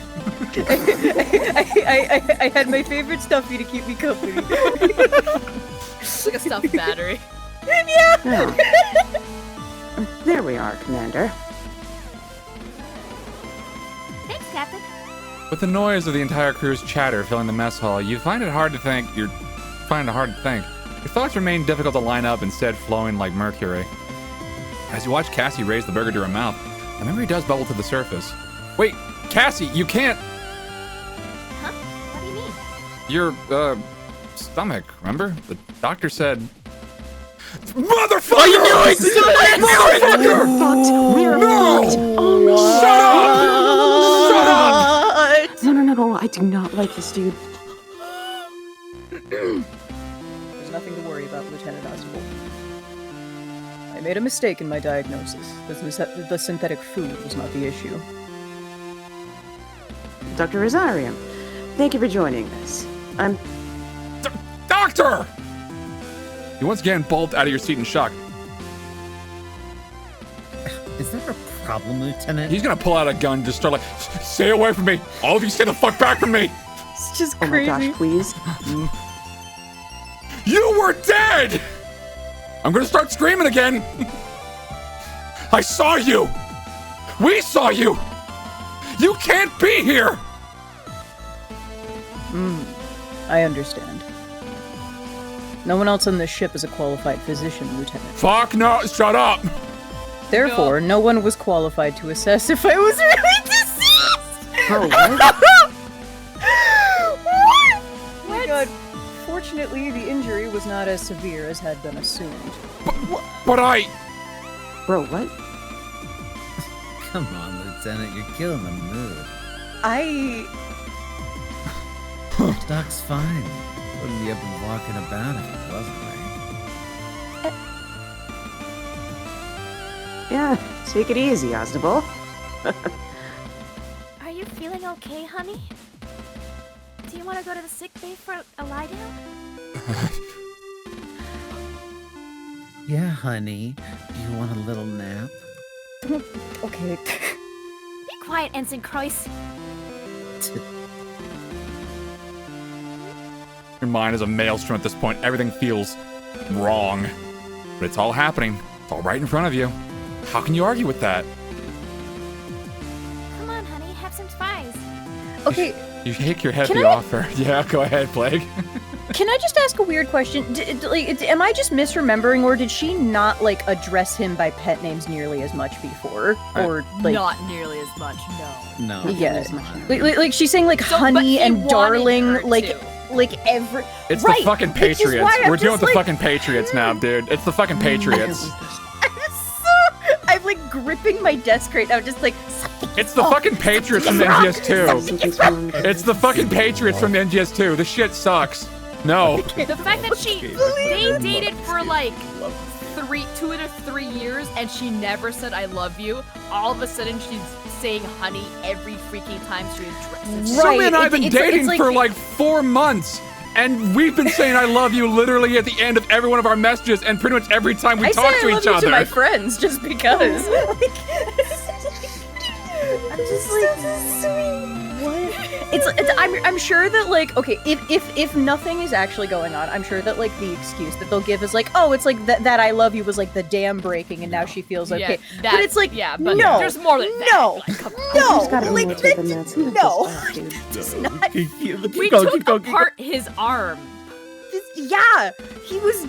I had my favorite stuffy to keep me company. It's like a stuffed battery. Oh. There we are, Commander. Thanks, Captain. With the noise of the entire crew's chatter filling the mess hall, you find it hard to think. Your thoughts remain difficult to line up, instead flowing like mercury. As you watch Cassie raise the burger to her mouth, the memory does bubble to the surface. Wait, Cassie, you can't. Huh? What do you mean? Your stomach. Remember? The doctor said. Motherfucker! What are you doing? Motherfucker! Fucked. We're No! fucked. Oh no! Shut up! Shut up! No, I do not like this dude. There's nothing to worry about, Lieutenant Oswald. I made a mistake in my diagnosis. The synthetic food was not the issue. Dr. Rosarium, thank you for joining us. I'm... Doctor! You once again bolt out of your seat in shock. Is there a problem, Lieutenant? He's gonna pull out a gun and just start like, stay away from me! All of you stay the fuck back from me! It's just Oh my crazy. gosh, please. You were dead! I'm gonna start screaming again! I saw you! We saw you! You can't be here! I understand. No one else on this ship is a qualified physician, Lieutenant. Fuck no, shut up! Therefore, no one was qualified to assess if I was really deceased! Oh, what? Oh my god. Fortunately, the injury was not as severe as had been assumed. But I... Bro, what? Come on, Lieutenant, you're killing the mood. Doc's fine. Wouldn't be up and walking about if he wasn't, right? Yeah, take it easy, Osnable. Are you feeling okay, honey? Do you want to go to the sick bay for a lie down? Yeah, honey. Do you want a little nap? Okay. Be quiet, Ensign Croix. Your mind is a maelstrom at this point. Everything feels wrong. But it's all happening. It's all right in front of you. How can you argue with that? Come on, honey, have some spice. Okay. You shake your head Can at the I- offer. Yeah, go ahead, Plague. Can I just ask a weird question? Am I just misremembering, or did she not like address him by pet names nearly as much before, or like Not nearly as much, no. No. yeah, like she's saying like So, but honey he and wanted darling, her like to. like every. It's right, the fucking which is Patriots. why I'm We're dealing just with the like- fucking Patriots now, dude. It's the fucking Patriots. I'm like gripping my desk right now, just like. It's the fucking Patriots from the NGS2. Something's wrong. It's the fucking Patriots from the NGS2. This shit sucks. No. The fact that they dated for like 2 to 3 years and she never said I love you. All of a sudden she's saying honey every freaking time she addresses. Right, Zoe and I have been it's dating like- for like 4 months. And we've been saying I love you literally at the end of every one of our messages and pretty much every time we I talk say to I love each you other. to my friends just because. I'm just like, what? I'm sure that like, okay, if nothing is actually going on, I'm sure that like the excuse that they'll give is like, oh, it's like that I love you was like the dam breaking and now she feels okay. Yeah, But it's like, yeah, but no, there's more than that. no, Like, come on. It's gotta no, be like more to it than that. Something no. just off, dude. It's not. We took apart his arm. Yeah, he was.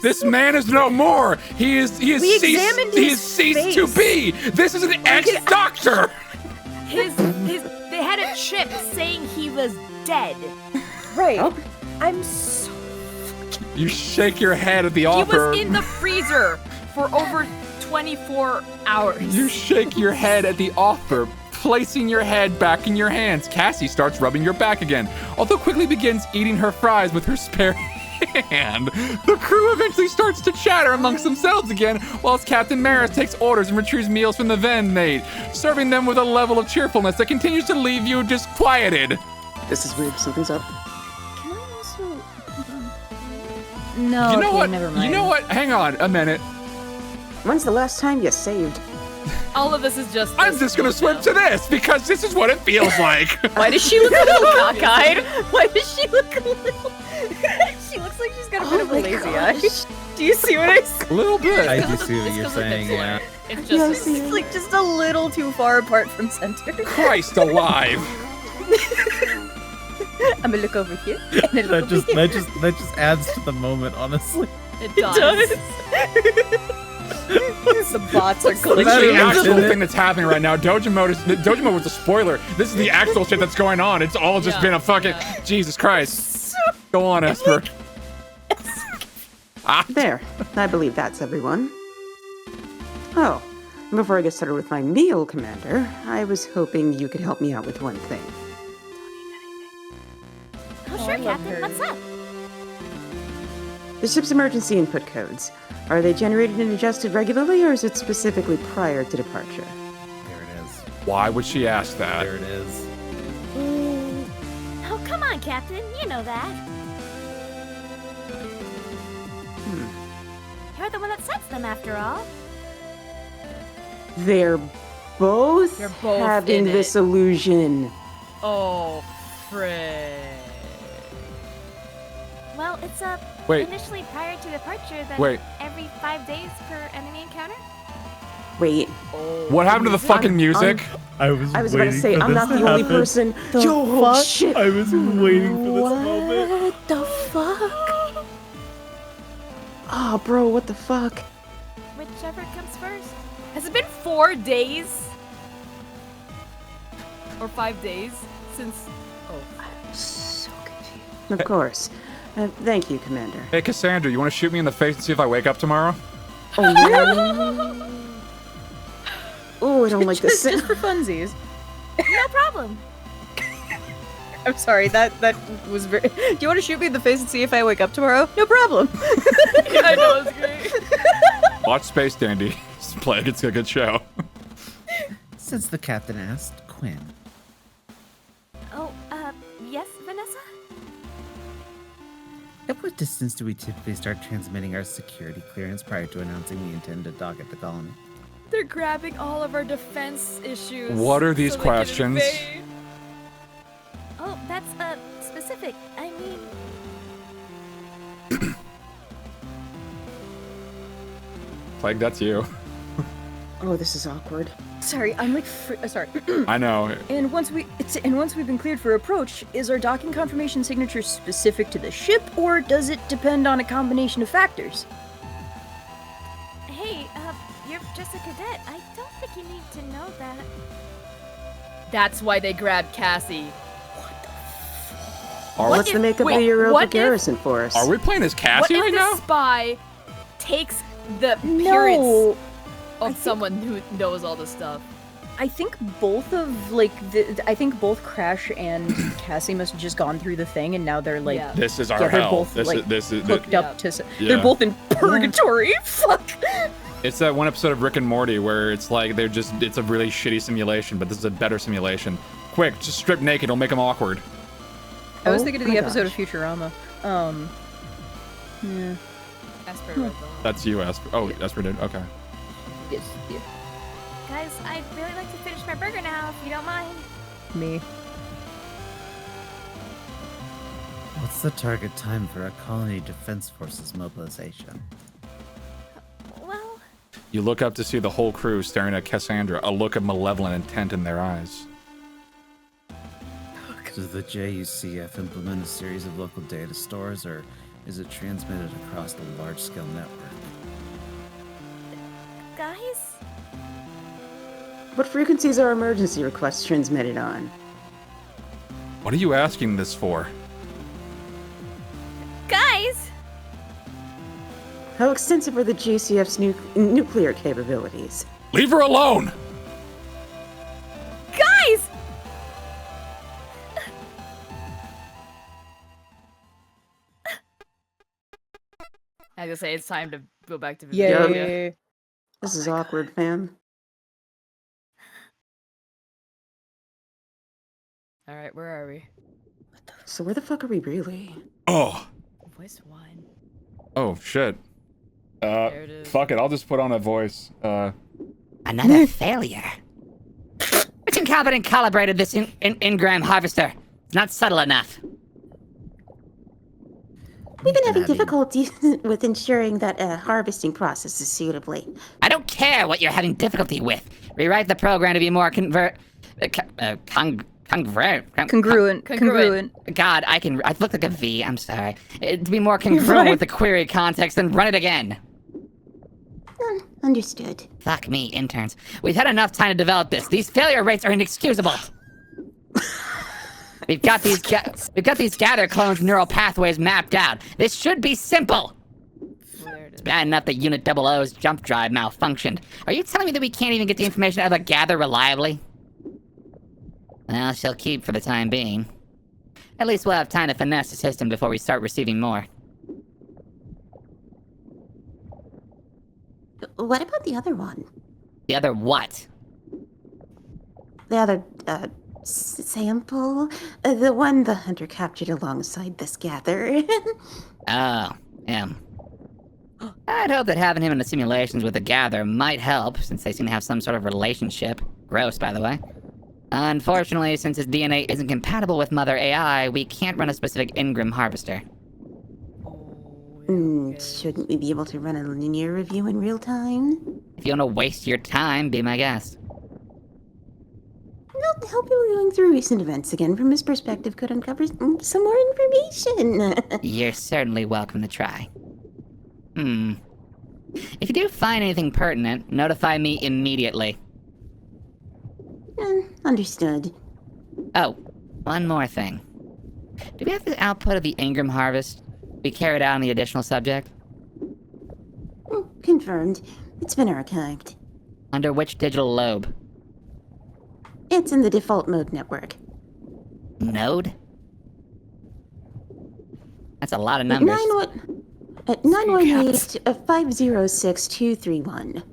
This man is no more. He is We examined he his has ceased to face. be. This is an ex-doctor. They had a chip saying he was dead. Right. Oh. I'm so. You shake your head at the He offer. was in the freezer for over 24 hours. You shake your head at the offer, placing your head back in your hands. Cassie starts rubbing your back again, although quickly begins eating her fries with her spare hand. The crew eventually starts to chatter amongst themselves again, whilst Captain Maris takes orders and retrieves meals from the vendmaid, serving them with a level of cheerfulness that continues to leave you disquieted. This is weird. Something's up. Can I also? No. You know okay, what? Never mind. You know what? Hang on a minute. When's the last time you saved? All of this is just. I'm just gonna swim to this because this is what it feels like. Why does she look a little cockeyed? Why does she look a little? She looks like she's got a bit of a lazy eye. Do you see what I see? A little bit. I do see what you're saying, yeah. It's just. Yes. It's like just a little too far apart from center. Christ alive. I'm gonna look over here. And then look over here. That just adds to the moment, honestly. It It does. The bots are This is glitching. the actual Isn't it? thing that's happening right now. Dojo mode was a spoiler. This is the actual shit that's going on. It's all just Yeah, been a fucking yeah. Jesus Christ. Go on, Esper. There. I believe that's everyone. Oh, before I get started with my meal, Commander, I was hoping you could help me out with one thing. Oh, I sure, love Captain. her. What's up? The ship's emergency input codes. Are they generated and adjusted regularly, or is it specifically prior to departure? There it is. Why would she ask that? There it is. Oh, come on, Captain. You know that. You're the one that sets them, after all. They're both, They're both having in this it. illusion. Oh, frick. Well, it's Wait. initially prior to departure, then Wait. every 5 days per enemy encounter. Wait, What happened to the fucking music? I was I was about to say, I'm not the only person. Yo, fuck? shit. I was waiting for this moment. What the fuck? Oh, bro, what the fuck? Whichever comes first. Has it been 4 days? Or 5 days since. Oh. So confused. Of course. Thank you, Commander. Hey, Cassandra, you want to shoot me in the face and see if I wake up tomorrow? Oh, yeah. Oh, I don't like this. Just for funsies. No problem. I'm sorry, that was very. Do you want to shoot me in the face and see if I wake up tomorrow? No problem. I know, it's great. Watch Space Dandy. It's Plague. It's a good show. Since the captain asked, Quinn. Oh, yes, Vanessa? At what distance do we typically start transmitting our security clearance prior to announcing we intend to dock at the colony? They're grabbing all of our defense issues. What are these so they can questions? invade. Oh, that's specific. I mean, Like, that's you. Oh, this is awkward. Sorry, I'm like, sorry. I know. And once we've been cleared for approach, is our docking confirmation signature specific to the ship, or does it depend on a combination of factors? hey, you're just a cadet. I don't think you need to know that. That's why they grabbed Cassie. What's the makeup of your Europa garrison force? Are we playing as Cassie What right if now? the spy takes the appearance No, of someone who knows all this stuff? I think both both Crash and Cassie must have just gone through the thing, and now they're like, Yeah. This is our they're hell. both like this is hooked Yeah. up to. Yeah. They're both in purgatory. Fuck. It's that one episode of Rick and Morty where it's like it's a really shitty simulation, but this is a better simulation. Quick, just strip naked, it'll make them awkward. I was Oh thinking of my the episode gosh. of Futurama. Yeah. Esper read them. That's you, Esper. Oh, Esper did. Okay. Yes. Yeah. Guys, I'd really like to finish my burger now, if you don't mind. Me. What's the target time for a colony defense forces mobilization? Well, You look up to see the whole crew staring at Cassandra, a look of malevolent intent in their eyes. Does the JUCF implement a series of local data stores, or is it transmitted across the large-scale network? guys? What frequencies are emergency requests transmitted on? What are you asking this for? Guys! How extensive are the JCF's nuclear capabilities? Leave her alone! Guys! I was gonna say it's time to go back to Yay. Virginia. This is awkward, fam. All right, where are we? So where the fuck are we really? Oh. Voice one. Oh, shit. There it is. Fuck it, I'll just put on a voice. Another failure. Which incompetent calibrated this Ingram harvester? It's not subtle enough. We've been having difficulty with ensuring that harvesting processes suitably. I don't care what you're having difficulty with. Rewrite the program to be more congruent. God, I look like a V, I'm sorry. To be more congruent with the query context, then run it again. Understood. Fuck me, interns. We've had enough time to develop this. These failure rates are inexcusable. We've got these gather clones neural pathways mapped out. This should be simple. It's bad enough that Unit 00's jump drive malfunctioned. Are you telling me that we can't even get the information out of the gather reliably? Well, she'll keep for the time being. At least we'll have time to finesse the system before we start receiving more. What about the other one? The other what? The other, sample? The one the hunter captured alongside this gather. Oh, him. I'd hope that having him in the simulations with the gather might help, since they seem to have some sort of relationship. Gross, by the way. Unfortunately, since his DNA isn't compatible with Mother AI, we can't run a specific Ingram harvester. Shouldn't we be able to run a linear review in real time? If you want to waste your time, be my guest. I'll help you going through recent events again. From his perspective, could uncover some more information. You're certainly welcome to try. If you do find anything pertinent, notify me immediately. Understood. Oh, one more thing. Do we have the output of the Ingram harvest we carried out on the additional subject? Confirmed. It's been archived. Under which digital lobe? It's in the default mode network. Node? That's a lot of numbers. 918-506-231.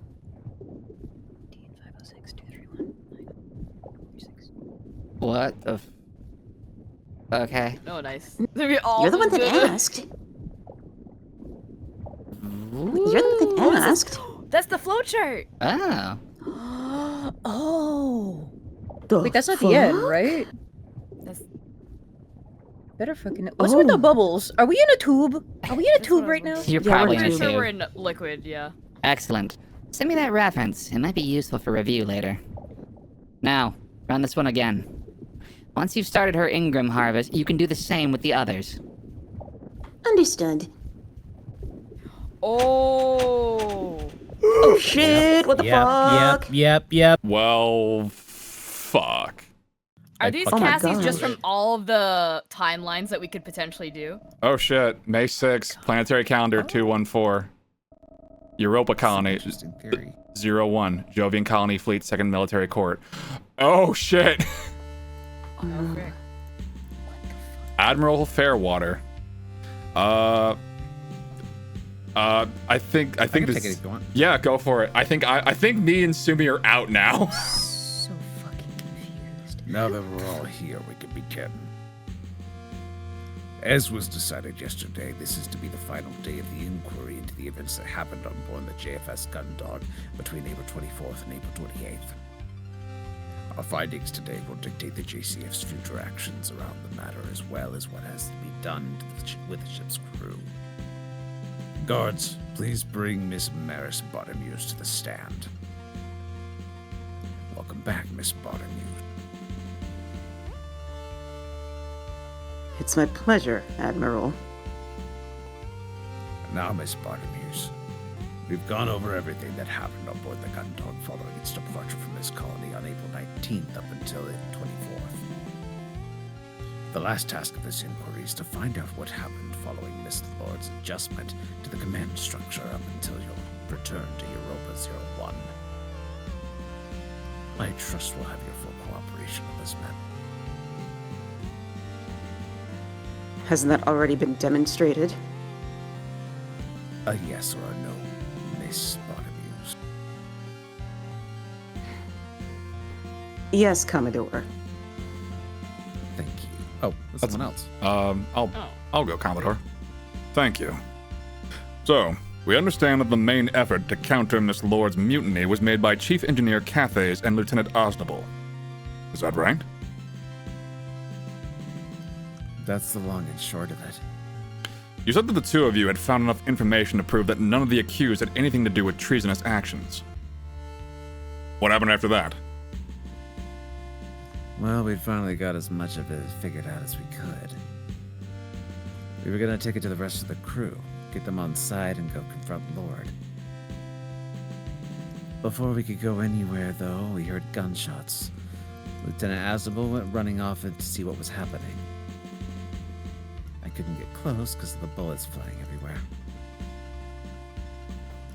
What the Okay. Oh, nice. You're the one that asked. asked. That's the flowchart. Oh. Oh. The Wait, that's not the end, fuck? right? That's, Better fucking. What's with the Oh. bubbles? Are we in a tube? Are we in a That's what tube I right was now? You're Yeah, probably we're in pretty a sure tube. we're in liquid, yeah. Excellent. Send me that reference. It might be useful for review later. Now, run this one again. Once you've started her Ingram harvest, you can do the same with the others. Understood. Oh. Oh shit! What the fuck? Yep. Well, fuck. Are these Oh my Cassies just gosh. from all of the timelines that we could potentially do? Oh shit. May 6th, planetary calendar 214. Europa colony Interesting theory. 01. Jovian colony fleet, 2nd military court. Oh shit. Oh, frick. Admiral Fairwater. I think I can this. take it if you want. Yeah, go for it. I think me and Sumi are out now. So fucking confused. Now that we're all here, we can begin. As was decided yesterday, this is to be the final day of the inquiry into the events that happened on board the JFS Gundog between April 24th and April 28th. Our findings today will dictate the JCF's future actions around the matter, as well as what has to be done with the ship's crew. Guards, please bring Miss Maris Bottomuse to the stand. Welcome back, Miss Bottomuse. It's my pleasure, Admiral. Now, Miss Bottomuse, we've gone over everything that happened on board the Gundog following its departure from this colony on April 19th up until the 24th. The last task of this inquiry is to find out what happened following Miss Lord's adjustment to the command structure up until your return to Europa 01. I trust we'll have your full cooperation on this matter. Hasn't that already been demonstrated? A yes or a no, Miss Bottomuse. Yes, Commodore. Thank you. Oh, there's someone else. I'll go, Commodore. Thank you. So, we understand that the main effort to counter Miss Lord's mutiny was made by Chief Engineer Cathays and Lieutenant Osnable. Is that right? That's the long and short of it. You said that the two of you had found enough information to prove that none of the accused had anything to do with treasonous actions. What happened after that? Well, we'd finally got as much of it figured out as we could. We were gonna take it to the rest of the crew, get them on side, and go confront Lord. Before we could go anywhere, though, we heard gunshots. Lieutenant Azabel went running off to see what was happening. I couldn't get close because of the bullets flying everywhere.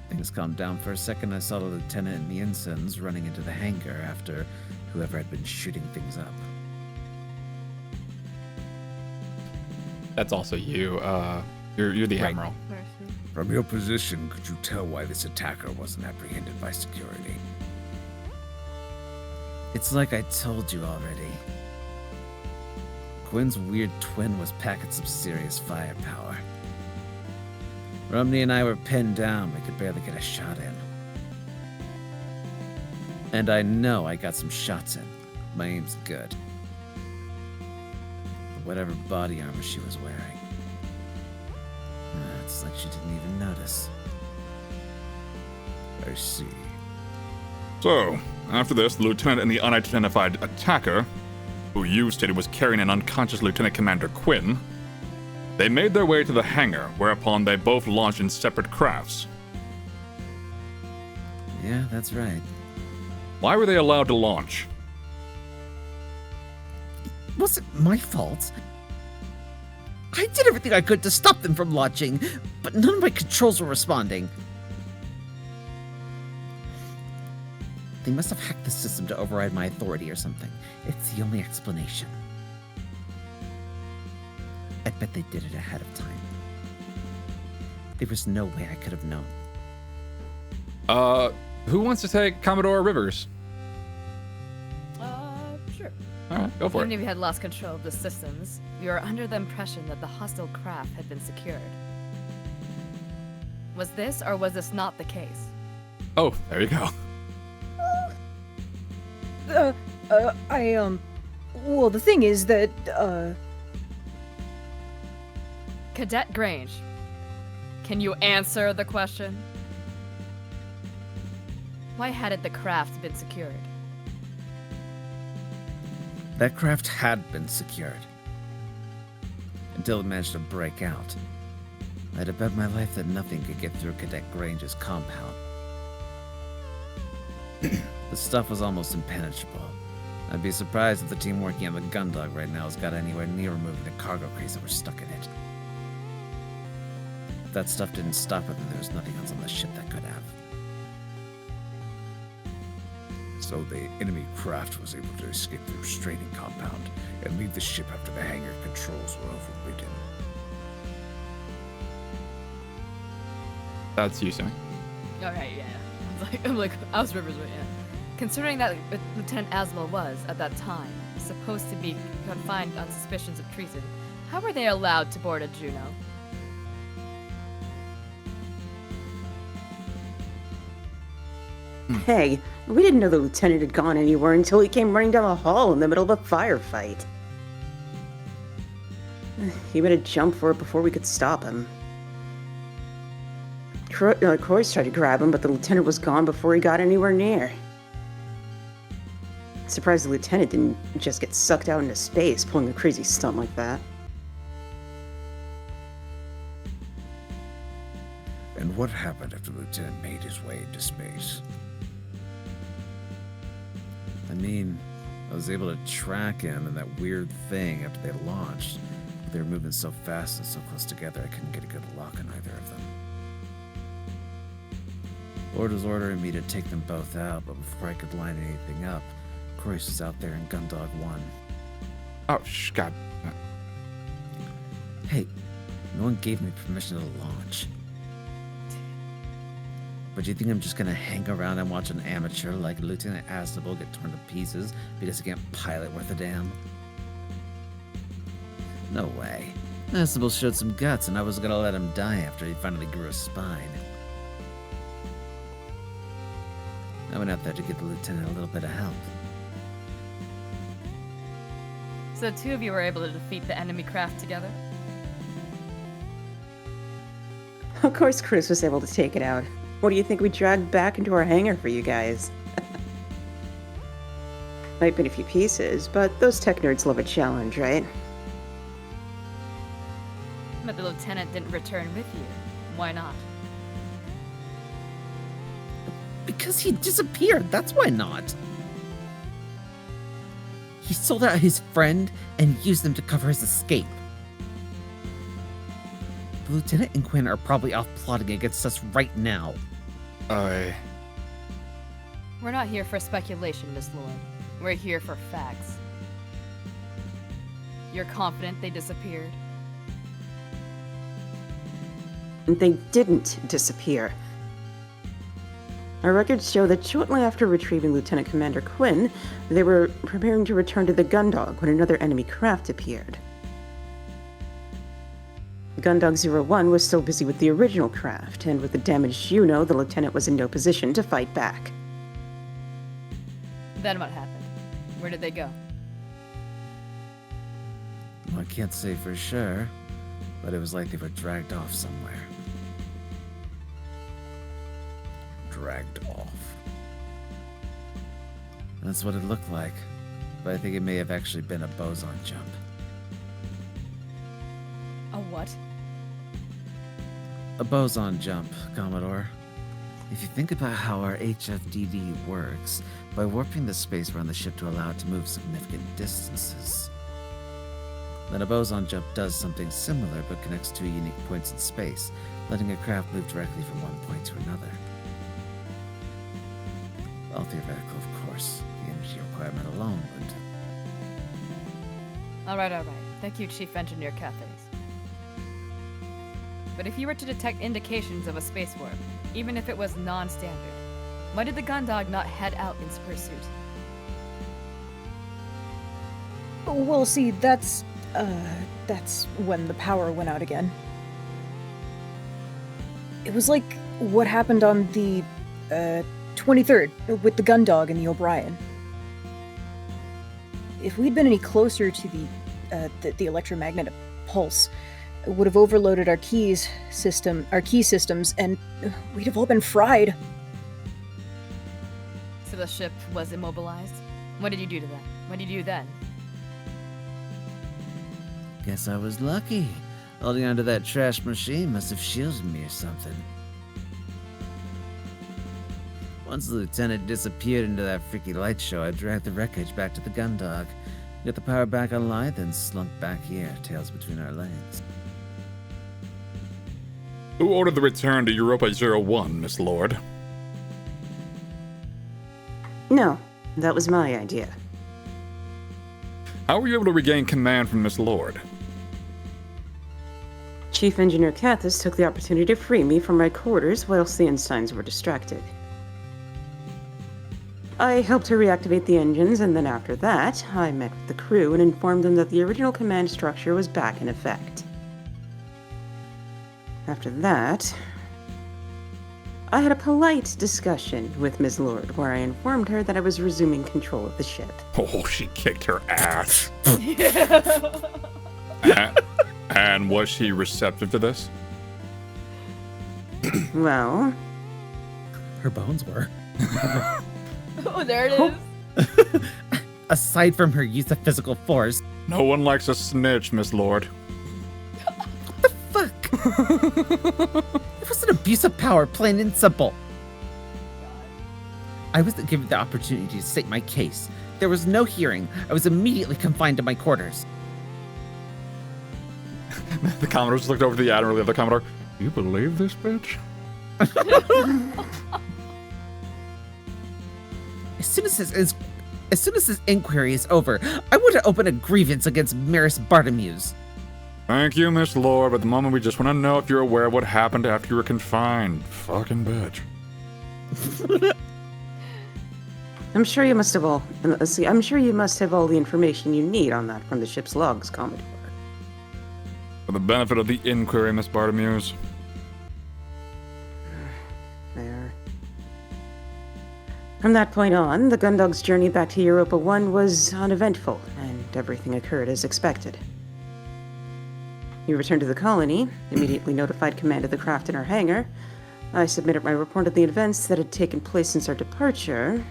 Things calmed down for a second. I saw the lieutenant and the ensigns running into the hangar after whoever had been shooting things up. That's also you. You're the Admiral. From your position, could you tell why this attacker wasn't apprehended by security? It's like I told you already. Quinn's weird twin was packing some serious firepower. Romney and I were pinned down. We could barely get a shot in. And I know I got some shots in. My aim's good. But whatever body armor she was wearing, it's like she didn't even notice. I see. So, after this, the lieutenant and the unidentified attacker, who you stated was carrying an unconscious Lieutenant Commander Quinn, they made their way to the hangar, whereupon they both launched in separate crafts. Yeah, that's right. Why were they allowed to launch? It wasn't my fault. I did everything I could to stop them from launching, but none of my controls were responding. They must have hacked the system to override my authority or something. It's the only explanation. I bet they did it ahead of time. There was no way I could have known. Who wants to take Commodore Rivers? Sure. Alright, go for Even it. if you had lost control of the systems, you were under the impression that the hostile craft had been secured. Was this or was this not the case? Oh, there you go. Well, the thing is that, Cadet Grange, can you answer the question? Why hadn't the craft been secured? That craft had been secured. Until it managed to break out. I'd have bet my life that nothing could get through Cadet Grange's compound. The stuff was almost impenetrable. I'd be surprised if the team working on the Gundog right now has got anywhere near removing the cargo crates that were stuck in it. If that stuff didn't stop it, then there was nothing else on the ship that could have. So the enemy craft was able to escape the restraining compound and leave the ship after the hangar controls were overridden. That's you, Sammy. Alright, yeah. I was Rivers, yeah. Considering that Lieutenant Asmal was, at that time, supposed to be confined on suspicions of treason, how were they allowed to board a Juno? Hey, we didn't know the lieutenant had gone anywhere until he came running down the hall in the middle of a firefight. He made a jump for it before we could stop him. Croix tried to grab him, but the lieutenant was gone before he got anywhere near. Surprised the lieutenant didn't just get sucked out into space, pulling a crazy stunt like that. And what happened after the lieutenant made his way into space? I mean, I was able to track him and that weird thing after they launched. But they were moving so fast and so close together, I couldn't get a good lock on either of them. Lord was ordering me to take them both out, but before I could line anything up, Croix was out there in Gundog 1. Oh, God. Hey, no one gave me permission to launch. But do you think I'm just gonna hang around and watch an amateur like Lieutenant Asnable get torn to pieces because he can't pilot worth a damn? No way. Asnable showed some guts, and I was gonna let him die after he finally grew a spine. I went out there to give the lieutenant a little bit of help. So the two of you were able to defeat the enemy craft together? Of course Chris was able to take it out. What do you think we dragged back into our hangar for you guys? Might be in a few pieces, but those tech nerds love a challenge, right? But the lieutenant didn't return with you. Why not? Because he disappeared, that's why not. He sold out his friend and used them to cover his escape. The lieutenant and Quinn are probably off plotting against us right now. We're not here for speculation, Miss Lloyd. We're here for facts. You're confident they disappeared? They didn't disappear. Our records show that shortly after retrieving Lieutenant Commander Quinn, they were preparing to return to the Gundog when another enemy craft appeared. Gundog 01 was still busy with the original craft, and with the damaged Juno, the lieutenant was in no position to fight back. Then what happened? Where did they go? Well, I can't say for sure, but it was like they were dragged off somewhere. Dragged off. That's what it looked like, but I think it may have actually been a boson jump. A what? A boson jump, Commodore. If you think about how our HFDD works, by warping the space around the ship to allow it to move significant distances, then a boson jump does something similar but connects two unique points in space, letting a craft move directly from one point to another. All theoretical, of course. The energy requirement alone would... Alright. Thank you, Chief Engineer Cathays. But if you were to detect indications of a space warp, even if it was non-standard, why did the Gundog not head out in pursuit? Well, see, that's when the power went out again. It was like what happened on the 23rd with the gun dog and the O'Brien. If we'd been any closer to the electromagnetic pulse, it would have overloaded our key systems, and we'd have all been fried. So the ship was immobilized? What did you do to that? What did you do then? Guess I was lucky. Holding onto that trash machine must have shielded me or something. Once the lieutenant disappeared into that freaky light show, I dragged the wreckage back to the gun dog. Got the power back online, then slunk back here, tails between our legs. Who ordered the return to Europa 01, Miss Lord? No, that was my idea. How were you able to regain command from Miss Lord? Chief Engineer Kathis took the opportunity to free me from my quarters whilst the Einsteins were distracted. I helped her reactivate the engines, and then after that, I met with the crew and informed them that the original command structure was back in effect. After that, I had a polite discussion with Ms. Lord, where I informed her that I was resuming control of the ship. Oh, she kicked her ass. And was she receptive to this? Well, Her bones were. Oh, there it is. Aside from her use of physical force. No one likes a snitch, Miss Lord. Fuck! It was an abuse of power, plain and simple. I wasn't given the opportunity to state my case. There was no hearing. I was immediately confined to my quarters. The Commodore just looked over to the Admiral, the other Commodore. You believe this bitch? As soon as this inquiry is over, I want to open a grievance against Maris Bartomuse. Thank you, Miss Lord, but at the moment we just want to know if you're aware of what happened after you were confined. Fucking bitch. I'm sure you must have all the information you need on that from the ship's logs, Commodore. For the benefit of the inquiry, Miss Bartomuse. There. From that point on, the Gundog's journey back to Europa 1 was uneventful, and everything occurred as expected. He returned to the colony, immediately notified command of the craft in our hangar. I submitted my report of the events that had taken place since our departure.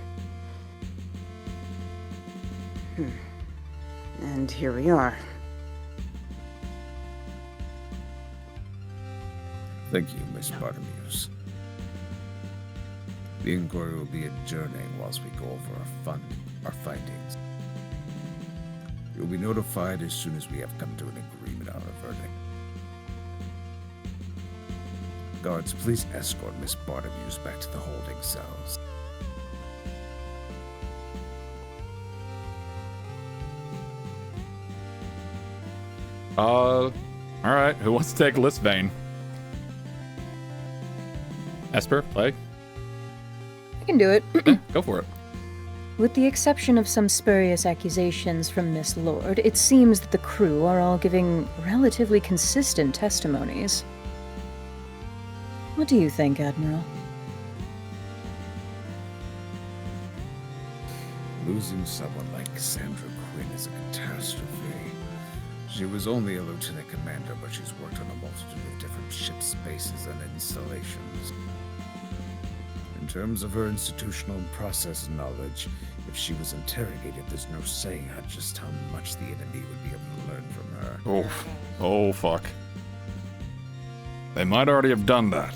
And here we are. Thank you, Miss Bartomuse. The inquiry will be adjourning whilst we go over our findings. You'll be notified as soon as we have come to an agreement on a verdict. Guards, please escort Miss Bartomuse back to the holding cells. Alright, who wants to take Listvane? Esper, play? I can do it. Go for it. With the exception of some spurious accusations from Miss Lord, it seems that the crew are all giving relatively consistent testimonies. What do you think, Admiral? Losing someone like Sandra Quinn is a catastrophe. She was only a lieutenant commander, but she's worked on a multitude of different ship spaces and installations. In terms of her institutional and process knowledge, if she was interrogated, there's no saying just how much the enemy would be able to learn from her. Oh, fuck. They might already have done that.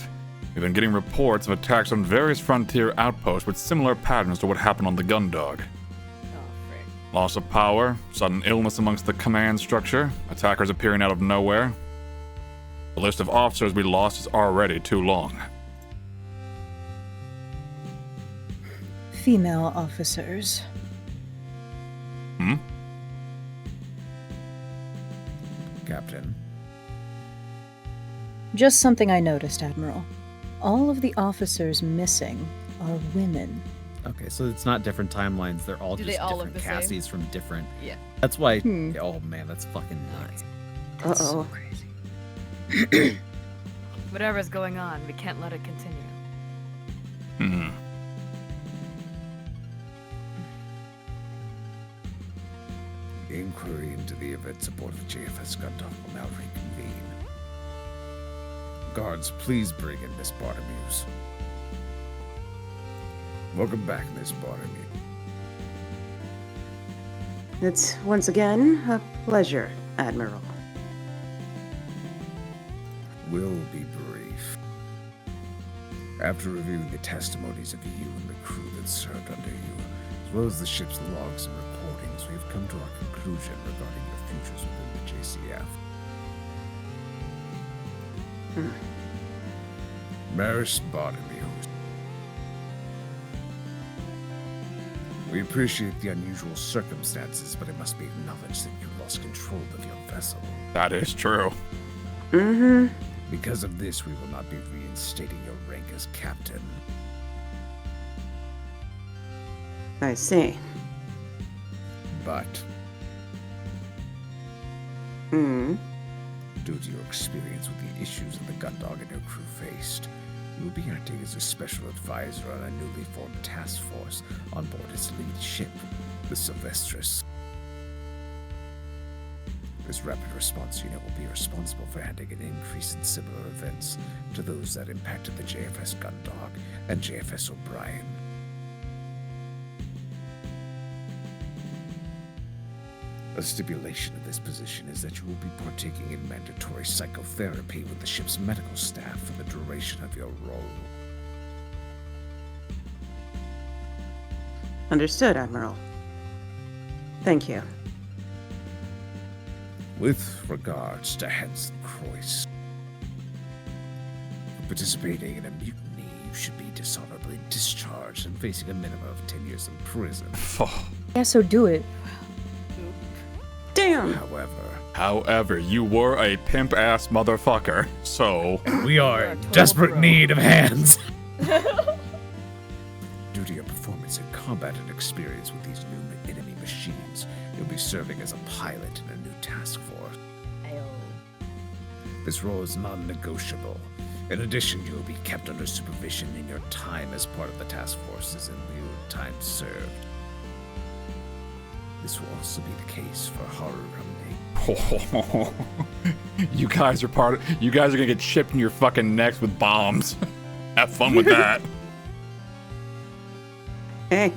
We've been getting reports of attacks on various frontier outposts with similar patterns to what happened on the Gundog. Loss of power, sudden illness amongst the command structure, attackers appearing out of nowhere. The list of officers we lost is already too long. Female officers. Captain. Just something I noticed, Admiral. All of the officers missing are women. Okay, so it's not different timelines. They're all Do just they all different look the same? Cassies from different. Yeah. That's why. Oh man, that's fucking nuts. Uh-oh. Whatever's going on, we can't let it continue. Hmm. The inquiry into the events aboard the JFS Gundog will now reconvene. Guards, please bring in Miss Bartomuse. Welcome back, Miss Bartomuse. It's once again a pleasure, Admiral. We'll be brief. After reviewing the testimonies of you and the crew that served under you, as well as the ship's logs and recordings, we have come to our conclusion regarding your futures within the JCF. Maris Bartomuse. We appreciate the unusual circumstances, but it must be acknowledged that you lost control of your vessel. That is true. Mm-hmm. Because of this, we will not be reinstating your rank as captain. I see. But, Hmm. due to your experience with the issues that the Gundog and your crew faced, you will be acting as a special advisor on a newly formed task force on board its lead ship, the Sylvestris. This rapid response unit will be responsible for handling an increase in similar events to those that impacted the JFS Gundog and JFS O'Brien. A stipulation of this position is that you will be partaking in mandatory psychotherapy with the ship's medical staff for the duration of your role. Understood, Admiral. Thank you. With regards to Hansen Croyce, for participating in a mutiny, you should be dishonorably discharged and facing a minimum of 10 years in prison. Yeah, so do it. Damn! However, you were a pimp-ass motherfucker, so... we are in desperate need of hands! Due to your performance in combat and experience with these new enemy machines, you'll be serving as a pilot in a new task force. This role is non-negotiable. In addition, you'll be kept under supervision in your time as part of the task forces in lieu of time served. This will also be the case for Haru Ramne. You guys are gonna get chipped in your fucking necks with bombs. Have fun with that. Hey,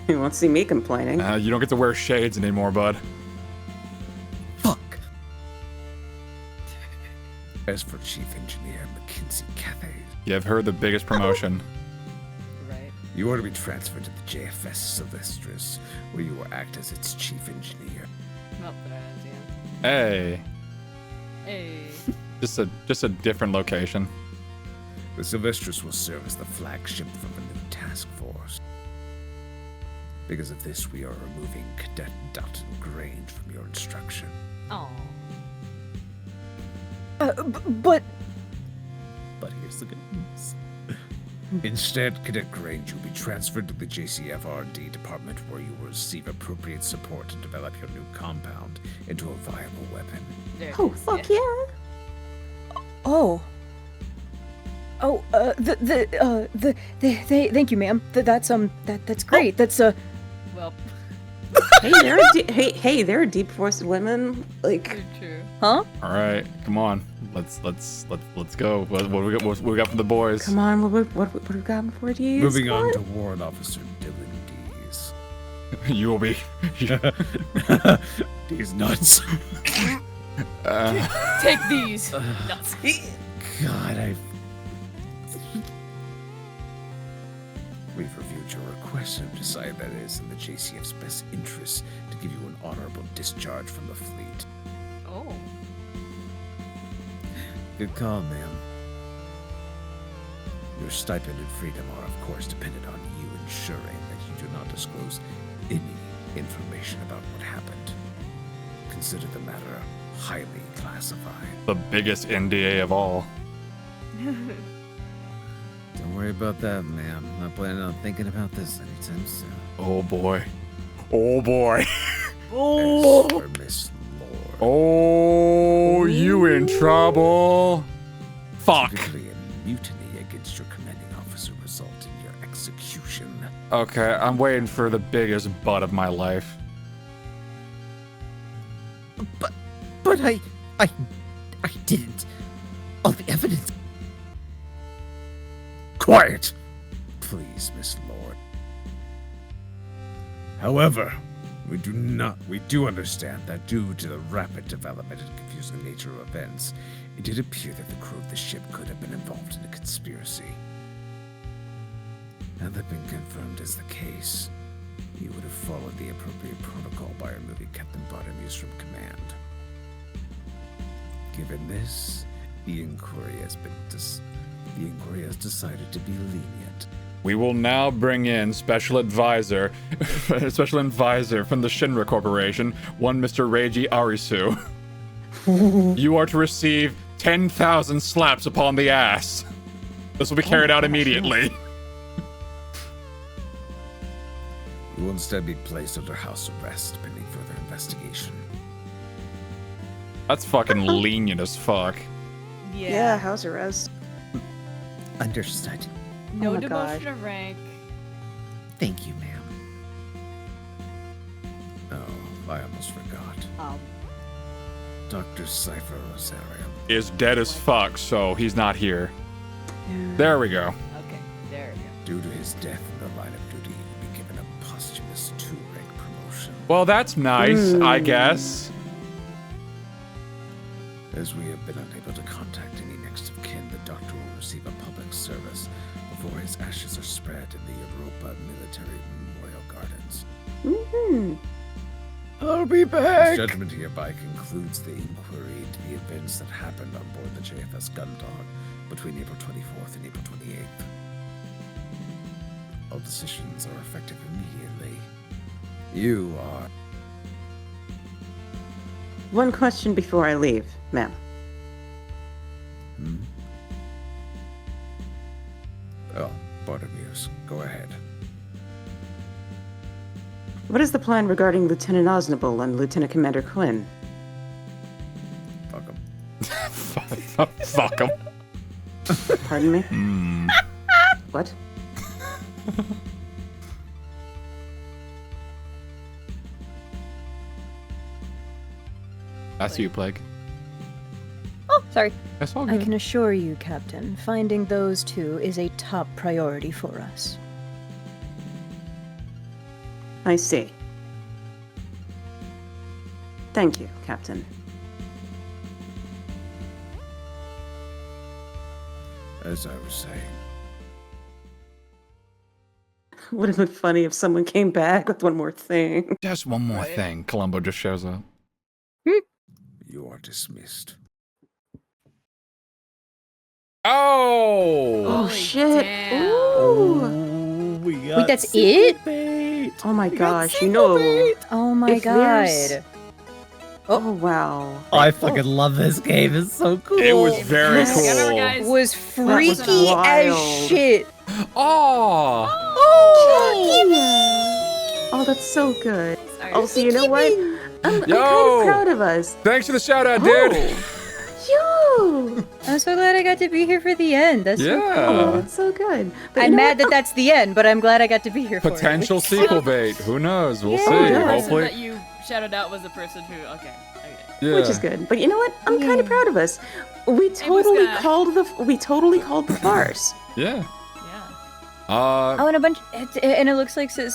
you won't see me complaining. You don't get to wear shades anymore, bud. Fuck! As for Chief Engineer Mackenzie Cathay, You have heard the biggest promotion. Right. you are to be transferred to the JFS Sylvestris, where you will act as its chief engineer. Not bad, yeah. Hey, Hey. just a different location. The Sylvestris will serve as the flagship for the new task force. Because of this, we are removing Cadet Dalton Grange from your instruction. Oh. But But here's the good news. Instead, Cadet Grange will be transferred to the JCF R&D department, where you will receive appropriate support to develop your new compound into a viable weapon. There it Oh, is, fuck yeah. yeah! Thank you, ma'am. That's great. That's Well, Hey, there are deep voiced women. Like, true. huh? All right, come on, let's go. What we got for the boys? come on, what we got for you? Moving on to Warrant Officer Dylan Dees. You will be. These nuts. Take these. Nuts. God, We've reviewed your request and decided that it is in the JCF's best interest to give you an honorable discharge from the fleet. Oh. Good call, ma'am. Your stipend and freedom are, of course, dependent on you ensuring that you do not disclose any information about what happened. Consider the matter highly classified. The biggest NDA of all. Don't worry about that, ma'am. I'm not planning on thinking about this anytime soon. Oh boy. Oh boy. As for Miss Lord, Oh, you in trouble. Fuck. typically in mutiny against your commanding officer result in your execution. Okay, I'm waiting for the biggest butt of my life. But I didn't. All the evidence. Quiet! Please, Miss Lord. However, we do understand that due to the rapid development and confusing nature of events, it did appear that the crew of the ship could have been involved in a conspiracy. Had that been confirmed as the case, you would have followed the appropriate protocol by removing Captain Bartolmeus from command. Given this, the inquiry has decided to be lenient. We will now bring in special advisor from the Shinra Corporation, one Mr. Reiji Arisu. You are to receive 10,000 slaps upon the ass. This will be carried out immediately. You will instead be placed under house arrest pending further investigation. That's fucking lenient as fuck. Yeah, house arrest. Understood. No Oh my demotion God. of rank. Thank you, ma'am. Oh, I almost forgot. Dr. Cypher Rosario. Is dead as fuck, so he's not here. There we go. Okay, there we go. Due to his death in the line of duty, he will be given a posthumous 2-rank promotion. Well, that's nice, I guess. As we have been unable to contact any next of kin, the doctor will receive a public service before his ashes are spread in the Europa Military Memorial Gardens. Mm-hmm. I'll be back! This judgment hereby concludes the inquiry into the events that happened on board the JFS Gundog between April 24th and April 28th. All decisions are effective immediately. You are... One question before I leave, ma'am. Oh, Bartolmeus, go ahead. What is the plan regarding Lieutenant Osnable and Lieutenant Commander Quinn? Fuck him. Fuck him. Pardon me? What? That's you, Plague. Oh, sorry. That's all I good. can assure you, Captain, finding those two is a top priority for us. I see. Thank you, Captain. As I was saying, Would have been funny if someone came back with one more thing. Just one more thing. Columbo just shows up. you are dismissed. Oh! Oh, shit. damn. Ooh. We got Wait, that's it? Oh my gosh, you know. Oh my If there's- god. Oh, wow. I fucking love this game. It's so cool. It was very Yes. Remember, cool. guys? Was freaky as wild. shit. Oh! Oh, that's so good. Sorry. Oh, so you know what? I'm kind Yo. of proud of us. Thanks for the shout out, dude. Yo! I'm so glad I got to be here for the end. That's so Yeah. cool. Oh, that's so good. But I'm you know mad what? that that's the end, but I'm glad I got to be here for Potential it. sequel bait. Who knows? We'll Yeah. see. Oh, The yeah. person Hopefully. that you shouted out was the person who. Okay. Yeah. Which is good. But you know what? I'm kind of proud of us. We was totally good. called the farce. Yeah. Yeah. Oh, and a bunch, and it looks like some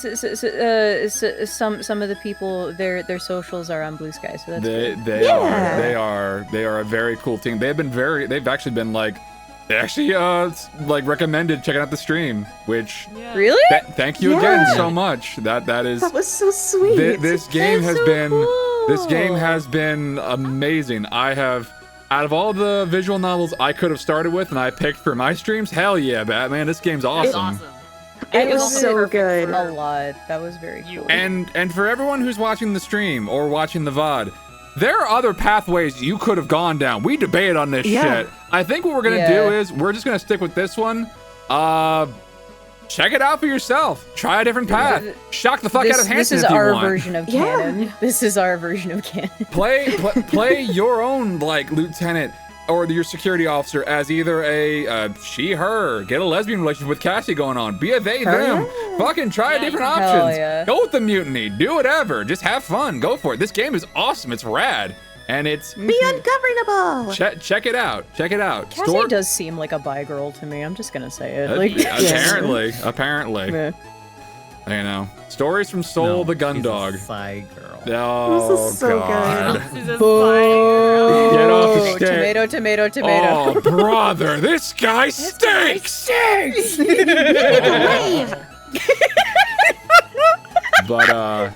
of the people, their socials are on Blue Sky, so that's good. They Yeah. are a very cool team. They've actually been like recommended checking out the stream, which Yeah. Really? thank you again Yeah. so much. That is That was so sweet. this game That's has so been cool. this game has been amazing. I have out of all the visual novels I could have started with and I picked for my streams, hell yeah, Batman, this game's That's awesome. awesome. It was also so perfect good. for- A lot. That was very cool. And for everyone who's watching the stream or watching the VOD, there are other pathways you could have gone down. We debated on this Yeah. shit. I think what we're gonna Yeah. do is we're just gonna stick with this one. Check it out for yourself. Try a different path. Shock the fuck out of This Hanson is if you our want. version of Yeah. canon. This is our version of canon. Play your own like lieutenant. or your security officer as either a she, her, get a lesbian relationship with Cassie going on, be a they, them, fucking try different Hell options. yeah. Go with the mutiny, do whatever, just have fun, go for it. This game is awesome, it's rad, and it's Be ungovernable. check it out, check it out. Cassie does seem like a bi girl to me. I'm just gonna say it. Apparently. Yeah. You know, stories from Soul the Gun Dog. Side girl. Oh, This is so God. She's a Boo. Get off the stage. Tomato, tomato, tomato. Oh, brother, this guy stinks. But I'm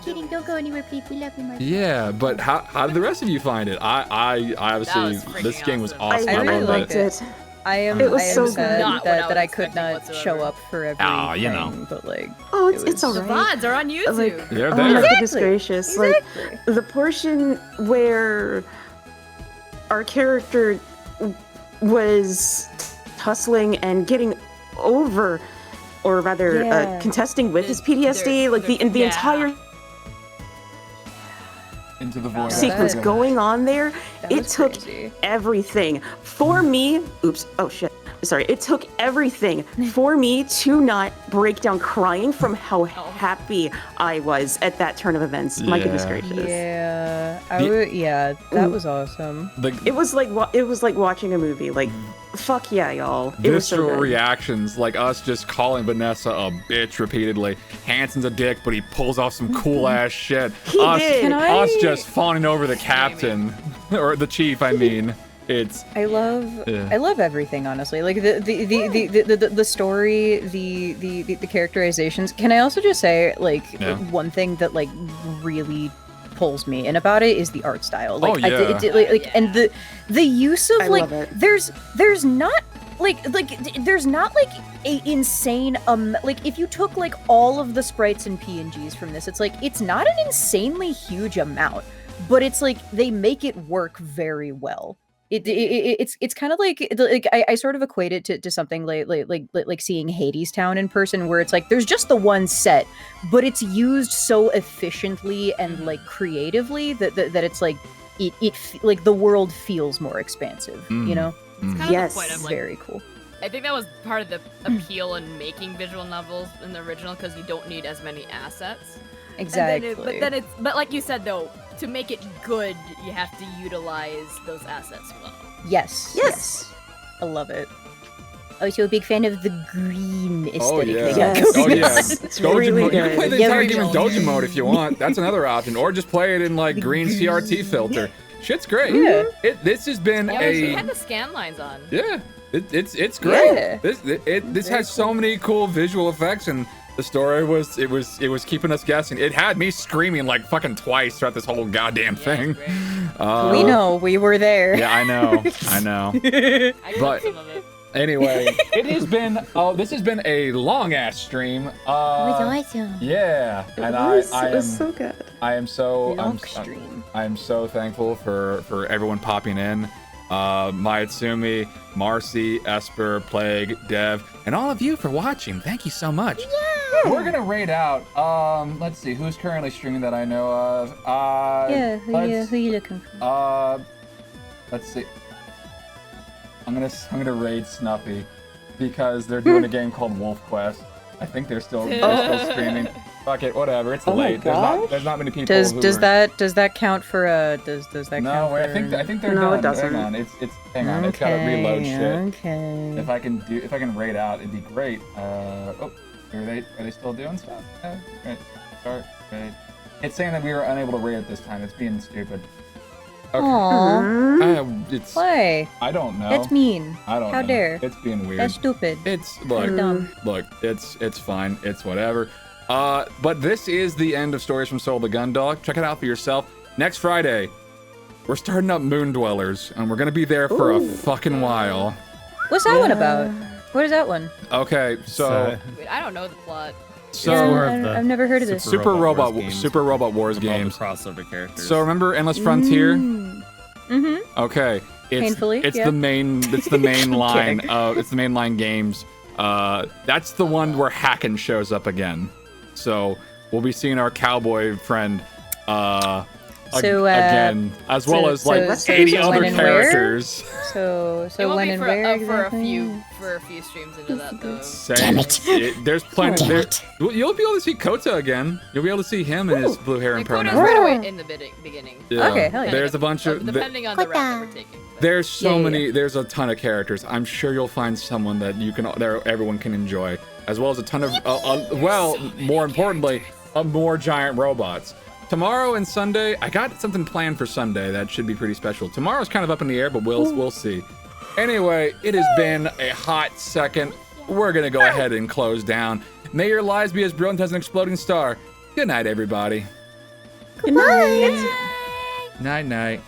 kidding. Don't go anywhere, please. We love you, Mark. yeah, but how did the rest of you find it? I obviously freaking this game was awesome. awesome. I really loved liked it. I am. It was I am so sad good. Not what I that I was could expecting not whatsoever. show up for everything. Ah, you know. But like, Oh, it's was- all The right. VODs are on YouTube. Like, They're oh there. my goodness gracious! Exactly. Like the portion where our character was tussling and getting over, or rather, Yeah. contesting with his PTSD, like the yeah. entire Into the void. sequence going on there, That it was took crazy. everything for me. Oops. Oh shit. Sorry. It took everything for me to not break down crying from how happy I was at that turn of events. My goodness Yeah. gracious. Yeah, The- that was awesome. It was like watching a movie. Like, fuck yeah, y'all. It was so Visceral good. reactions, like us just calling Vanessa a bitch repeatedly. Hanson's a dick, but he pulls off some cool ass shit. He us, did. Can us just fawning over the captain, or the chief. I mean, it's I love Yeah. I love everything, honestly. Like the story, the characterizations. Can I also just say, like, Yeah. one thing that like really pulls me in about it is the art style. Like, Oh, yeah. and the use of I like love it. there's not there's not like a insane like if you took like all of the sprites and PNGs from this, it's like it's not an insanely huge amount, but it's like they make it work very well. It's kind of like I sort of equate it to something like seeing Hades Town in person, where it's like there's just the one set, but it's used so efficiently and like creatively that it's like like the world feels more expansive, you know? It's kind Yes. of the point of like, Very cool. I think that was part of the appeal in making visual novels in the original, because you don't need as many assets. Exactly. But like you said though, to make it good, you have to utilize those assets well. Yes. I love it. Also a big fan of the green aesthetic. oh yeah, Yes. oh yeah. It's Dojo really mode. You can good. play the Yeah, entire very game in cool. Dojo mode if you want. That's another option, or just play it in like green CRT filter. Shit's great. Yeah. This has been Yeah, we a had the scan lines on. yeah. It's great. Yeah. This has so many cool visual effects, and the story was keeping us guessing. It had me screaming like fucking twice throughout this whole goddamn thing. We know, we were there. Yeah, I know. I But- got some of it. Anyway, this has been a long ass stream. It was awesome. Yeah, It and was, I it was am so good. I am so Long stream. I'm so thankful for everyone popping in. Maitsumi, Marcy, Esper, Plague, Dev, and all of you for watching. Thank you so much. We're gonna raid out. Let's see who's currently streaming that I know of. Who you looking for? Let's see. I'm gonna raid Snuffy because they're doing a game called Wolf Quest. I think they're still streaming. Fuck it, whatever. It's Oh my late. gosh. There's not many people. Does who does are- that count for does that No, count wait, for... I think they're No, done. it doesn't. Hang on, it's hang on. It's gotta reload shit. Okay. If I can raid out, it'd be great. Are they still doing stuff? Yeah. Right. Start raid. It's saying that we were unable to raid at this time. It's being stupid. Okay. Aww. It's Why? I don't know. That's mean. I don't know. How dare. It's being weird. That's stupid. it's That's look dumb. look it's fine. It's whatever. But this is the end of Stories from Soul the Gun Dog. Check it out for yourself. Next Friday, we're starting up Moon Dwellers, and we're gonna be there for a fucking while. What's that one about? What is that one? Okay, so Wait, I don't know the plot. more of the I've never heard of this. Super Robot Wars games. Super Robot Wars With all the games. crossover characters. So remember Endless Frontier? Mm-hmm. Okay, it's Painfully, it's yeah. the main line. kidding. It's the mainline games. That's the one where Hacken shows up again. So we'll be seeing our cowboy friend So, again, as well as like so 80 when other and where? characters. So It won't when be and for, where for exactly? a few streams into that though. Damn it. There's plenty. Damn There, it. you'll be able to see Kota again. You'll be able to see him and his blue hair and Kota's pronouns. right away in the beginning. Yeah. Okay, hell yeah. There's a bunch of. Depending on the route that we're taking. There's so Yeah, many. There's a ton of characters. I'm sure you'll find someone that you can. That everyone can enjoy, as well as a ton of. Well, more importantly, more giant robots. Tomorrow and Sunday, I got something planned for Sunday that should be pretty special. Tomorrow's kind of up in the air, but we'll see. Anyway, it has been a hot second. We're gonna go ahead and close down. May your lives be as brilliant as an exploding star. Good night, everybody. Good night. Night, night.